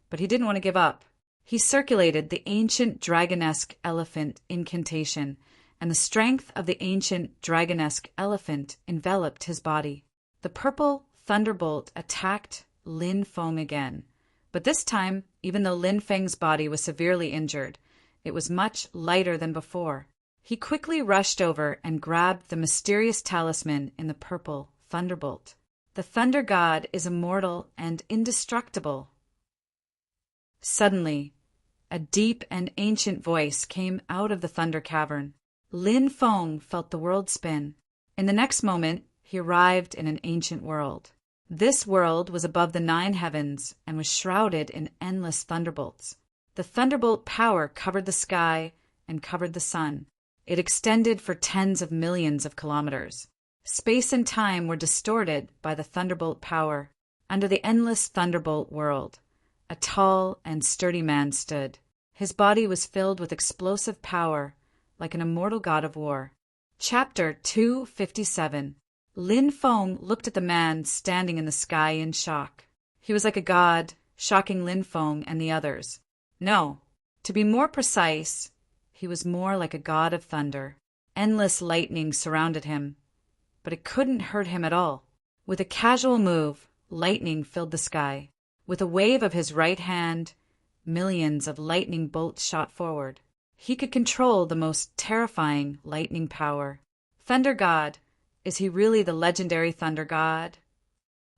[SPEAKER 1] but he didn't want to give up. He circulated the ancient dragonesque elephant incantation, and the strength of the ancient dragonesque elephant enveloped his body. The purple thunderbolt attacked Lin Feng again, but this time, even though Lin Feng's body was severely injured, it was much lighter than before. He quickly rushed over and grabbed the mysterious talisman in the purple thunderbolt. The Thunder God is immortal and indestructible. Suddenly, a deep and ancient voice came out of the thunder cavern. Lin Feng felt the world spin. In the next moment, he arrived in an ancient world. This world was above the 9 heavens and was shrouded in endless thunderbolts. The thunderbolt power covered the sky and covered the sun. It extended for tens of millions of kilometers. Space and time were distorted by the thunderbolt power. Under the endless thunderbolt world, a tall and sturdy man stood. His body was filled with explosive power, like an immortal god of war. Chapter 257. Lin Feng looked at the man standing in the sky in shock. He was like a god, shocking Lin Feng and the others. No, to be more precise, he was more like a god of thunder. Endless lightning surrounded him, but it couldn't hurt him at all. With a casual move, lightning filled the sky. With a wave of his right hand, millions of lightning bolts shot forward. He could control the most terrifying lightning power. Thunder God, is he really the legendary Thunder God?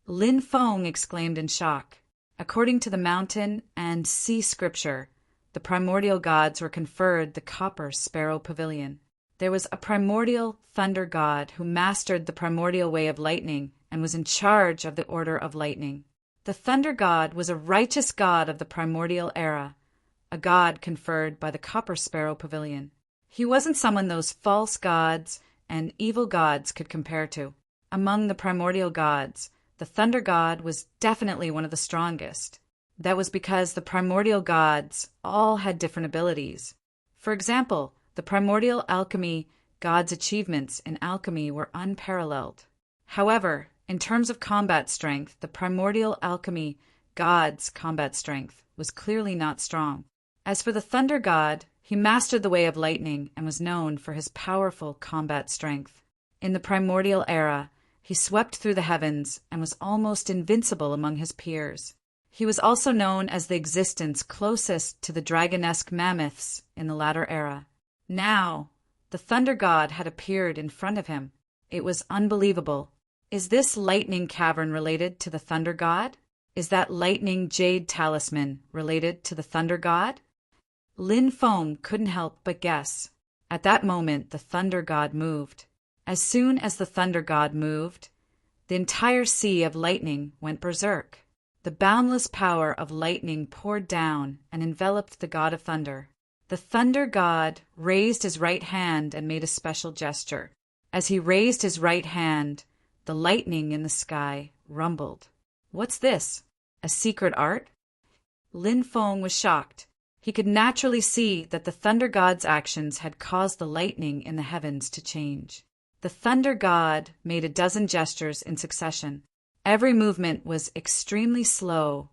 [SPEAKER 1] Lin Feng exclaimed in shock. According to the mountain and sea scripture, the primordial gods were conferred the Copper Sparrow Pavilion. There was a primordial thunder god who mastered the primordial way of lightning and was in charge of the order of lightning. The thunder god was a righteous god of the primordial era, a god conferred by the Copper Sparrow Pavilion. He wasn't someone those false gods and evil gods could compare to. Among the primordial gods, the thunder god was definitely one of the strongest. That was because the primordial gods all had different abilities. For example, the primordial alchemy gods' achievements in alchemy were unparalleled. However, in terms of combat strength, the primordial alchemy god's combat strength was clearly not strong. As for the thunder god, he mastered the way of lightning and was known for his powerful combat strength. In the primordial era, he swept through the heavens and was almost invincible among his peers. He was also known as the existence closest to the dragonesque mammoths in the latter era. Now, the thunder god had appeared in front of him. It was unbelievable. Is this lightning cavern related to the thunder god? Is that lightning jade talisman related to the thunder god? Lin Feng couldn't help but guess. At that moment, the thunder god moved. As soon as the thunder god moved, the entire sea of lightning went berserk. The boundless power of lightning poured down and enveloped the god of thunder. The thunder god raised his right hand and made a special gesture. As he raised his right hand, the lightning in the sky rumbled. What's this? A secret art? Lin Feng was shocked. He could naturally see that the thunder god's actions had caused the lightning in the heavens to change. The thunder god made a dozen gestures in succession. Every movement was extremely slow,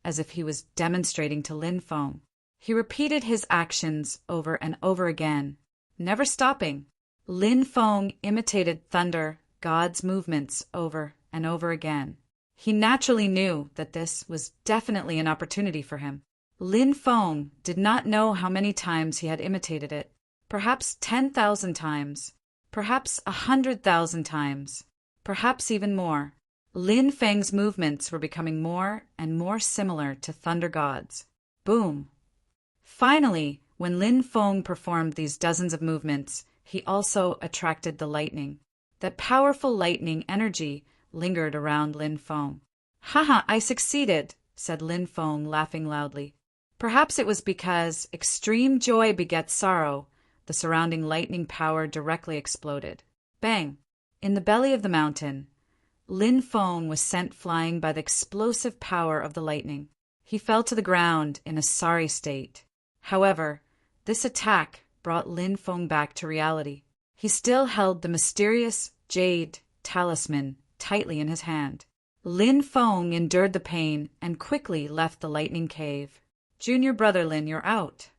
[SPEAKER 1] as if he was demonstrating to Lin Feng. He repeated his actions over and over again, never stopping. Lin Feng imitated thunder god's movements over and over again. He naturally knew that this was definitely an opportunity for him. Lin Feng did not know how many times he had imitated it. Perhaps 10,000 times. Perhaps 100,000 times. Perhaps even more. Lin Feng's movements were becoming more and more similar to thunder gods. Boom! Finally, when Lin Feng performed these dozens of movements, he also attracted the lightning. That powerful lightning energy lingered around Lin Feng. "Haha, I succeeded," said Lin Feng, laughing loudly. Perhaps it was because extreme joy begets sorrow. The surrounding lightning power directly exploded. Bang! In the belly of the mountain, Lin Feng was sent flying by the explosive power of the lightning. He fell to the ground in a sorry state. However, this attack brought Lin Feng back to reality. He still held the mysterious jade talisman tightly in his hand. Lin Feng endured the pain and quickly left the lightning cave. "Junior brother Lin, you're out."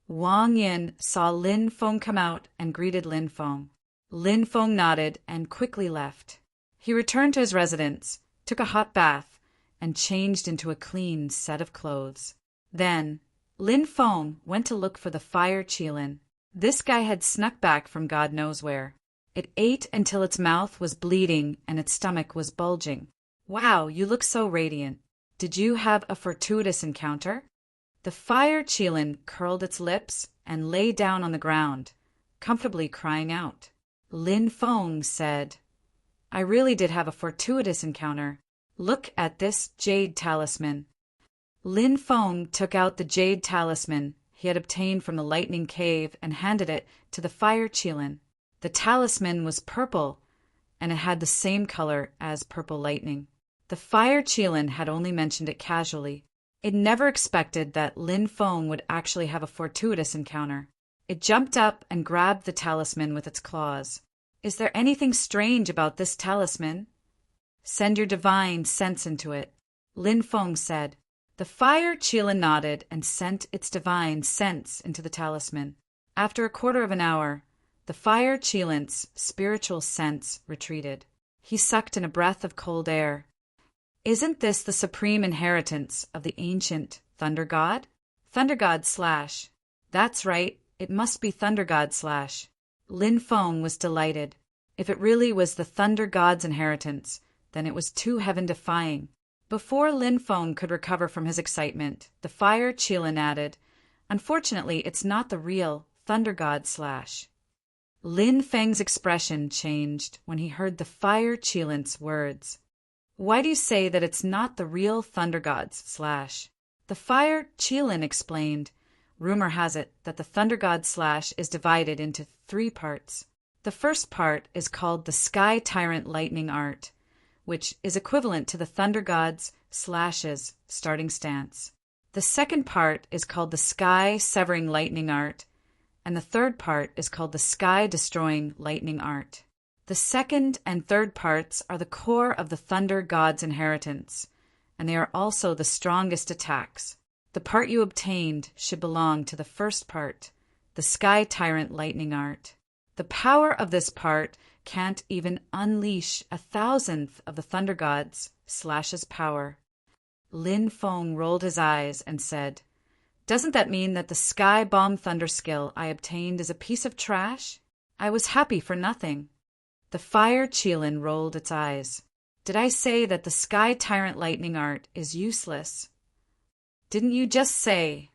[SPEAKER 1] Wang Yin saw Lin Feng come out and greeted Lin Feng. Lin Feng nodded and quickly left. He returned to his residence, took a hot bath, and changed into a clean set of clothes. Then, Lin Feng went to look for the fire qilin. This guy had snuck back from God knows where. It ate until its mouth was bleeding and its stomach was bulging. "Wow, you look so radiant. Did you have a fortuitous encounter?" The fire qilin curled its lips and lay down on the ground, comfortably crying out. Lin Feng said, "I really did have a fortuitous encounter. Look at this jade talisman." Lin Feng took out the jade talisman he had obtained from the lightning cave and handed it to the fire qilin. The talisman was purple, and it had the same color as purple lightning. The fire qilin had only mentioned it casually. It never expected that Lin Feng would actually have a fortuitous encounter. It jumped up and grabbed the talisman with its claws. "Is there anything strange about this talisman?" "Send your divine sense into it," Lin Feng said. The fire qilin nodded and sent its divine sense into the talisman. After a quarter of an hour, the fire qilin's spiritual sense retreated. He sucked in a breath of cold air. "Isn't this the supreme inheritance of the ancient Thunder God?" "Thunder God / That's right, it must be Thunder God / Lin Feng was delighted. If it really was the Thunder God's inheritance, then it was too heaven-defying. Before Lin Feng could recover from his excitement, the fire qilin added, "Unfortunately, it's not the real Thunder God / Lin Feng's expression changed when he heard the fire qilin's words. "Why do you say that it's not the real Thunder God's / The fire qilin explained, "Rumor has it that the Thunder God / is divided into 3 parts. The first part is called the Sky Tyrant Lightning Art, which is equivalent to the Thunder God's /'s starting stance. The second part is called the Sky Severing Lightning Art, and the third part is called the Sky Destroying Lightning Art. The second and third parts are the core of the Thunder God's inheritance, and they are also the strongest attacks. The part you obtained should belong to the first part, the Sky Tyrant Lightning Art. The power of this part can't even unleash 1,000th of the Thunder God's /'s power." Lin Feng rolled his eyes and said, "Doesn't that mean that the Sky Bomb Thunder skill I obtained is a piece of trash? I was happy for nothing." The fire qilin rolled its eyes. "Did I say that the Sky Tyrant Lightning Art is useless?" "Didn't you just say?"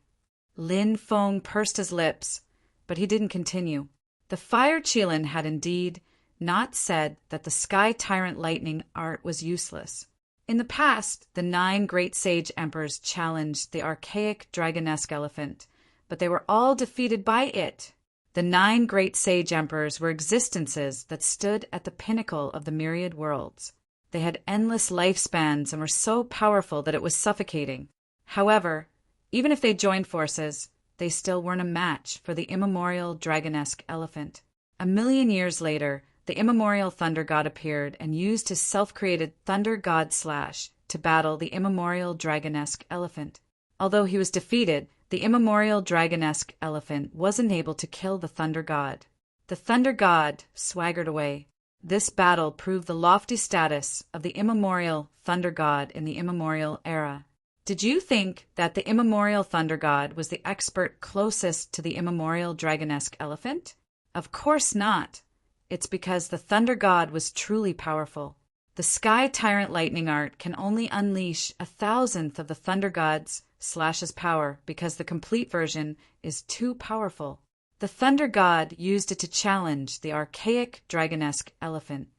[SPEAKER 1] Lin Feng pursed his lips, but he didn't continue. The fire qilin had indeed not said that the Sky Tyrant Lightning Art was useless. In the past, the 9 great sage emperors challenged the archaic dragonesque elephant, but they were all defeated by it. The 9 great sage emperors were existences that stood at the pinnacle of the myriad worlds. They had endless lifespans and were so powerful that it was suffocating. However, even if they joined forces, they still weren't a match for the immemorial dragonesque elephant. 1,000,000 years later, the immemorial Thunder God appeared and used his self-created Thunder God / to battle the immemorial dragonesque elephant. Although he was defeated, the immemorial dragonesque elephant wasn't able to kill the Thunder God. The Thunder God swaggered away. This battle proved the lofty status of the immemorial Thunder God in the immemorial era. Did you think that the immemorial Thunder God was the expert closest to the immemorial dragonesque elephant? Of course not. It's because the Thunder God was truly powerful. The Sky Tyrant Lightning Art can only unleash 1,000th of the Thunder God's /'s power because the complete version is too powerful. The Thunder God used it to challenge the archaic dragonesque elephant.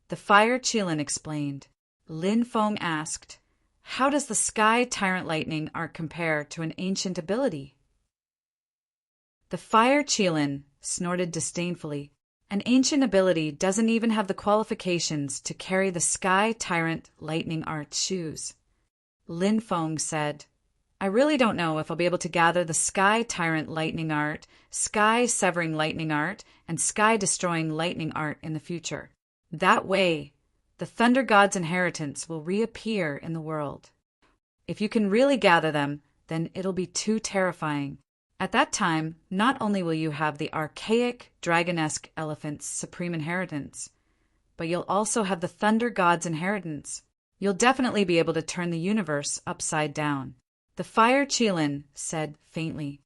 [SPEAKER 1] The fire qilin explained. Lin Feng asked, "How does the Sky Tyrant Lightning Art compare to an ancient ability?" The fire qilin snorted disdainfully. An ancient ability doesn't even have the qualifications to carry the Sky Tyrant Lightning Art's shoes. Lin Feng said, I really don't know if I'll be able to gather the Sky Tyrant Lightning Art, Sky Severing Lightning Art, and Sky Destroying Lightning Art in the future. That way, the Thunder God's inheritance will reappear in the world. If you can really gather them, then it'll be too terrifying. At that time, not only will you have the archaic, dragonesque elephant's supreme inheritance, but you'll also have the Thunder God's inheritance. You'll definitely be able to turn the universe upside down. The Fire Qilin said faintly,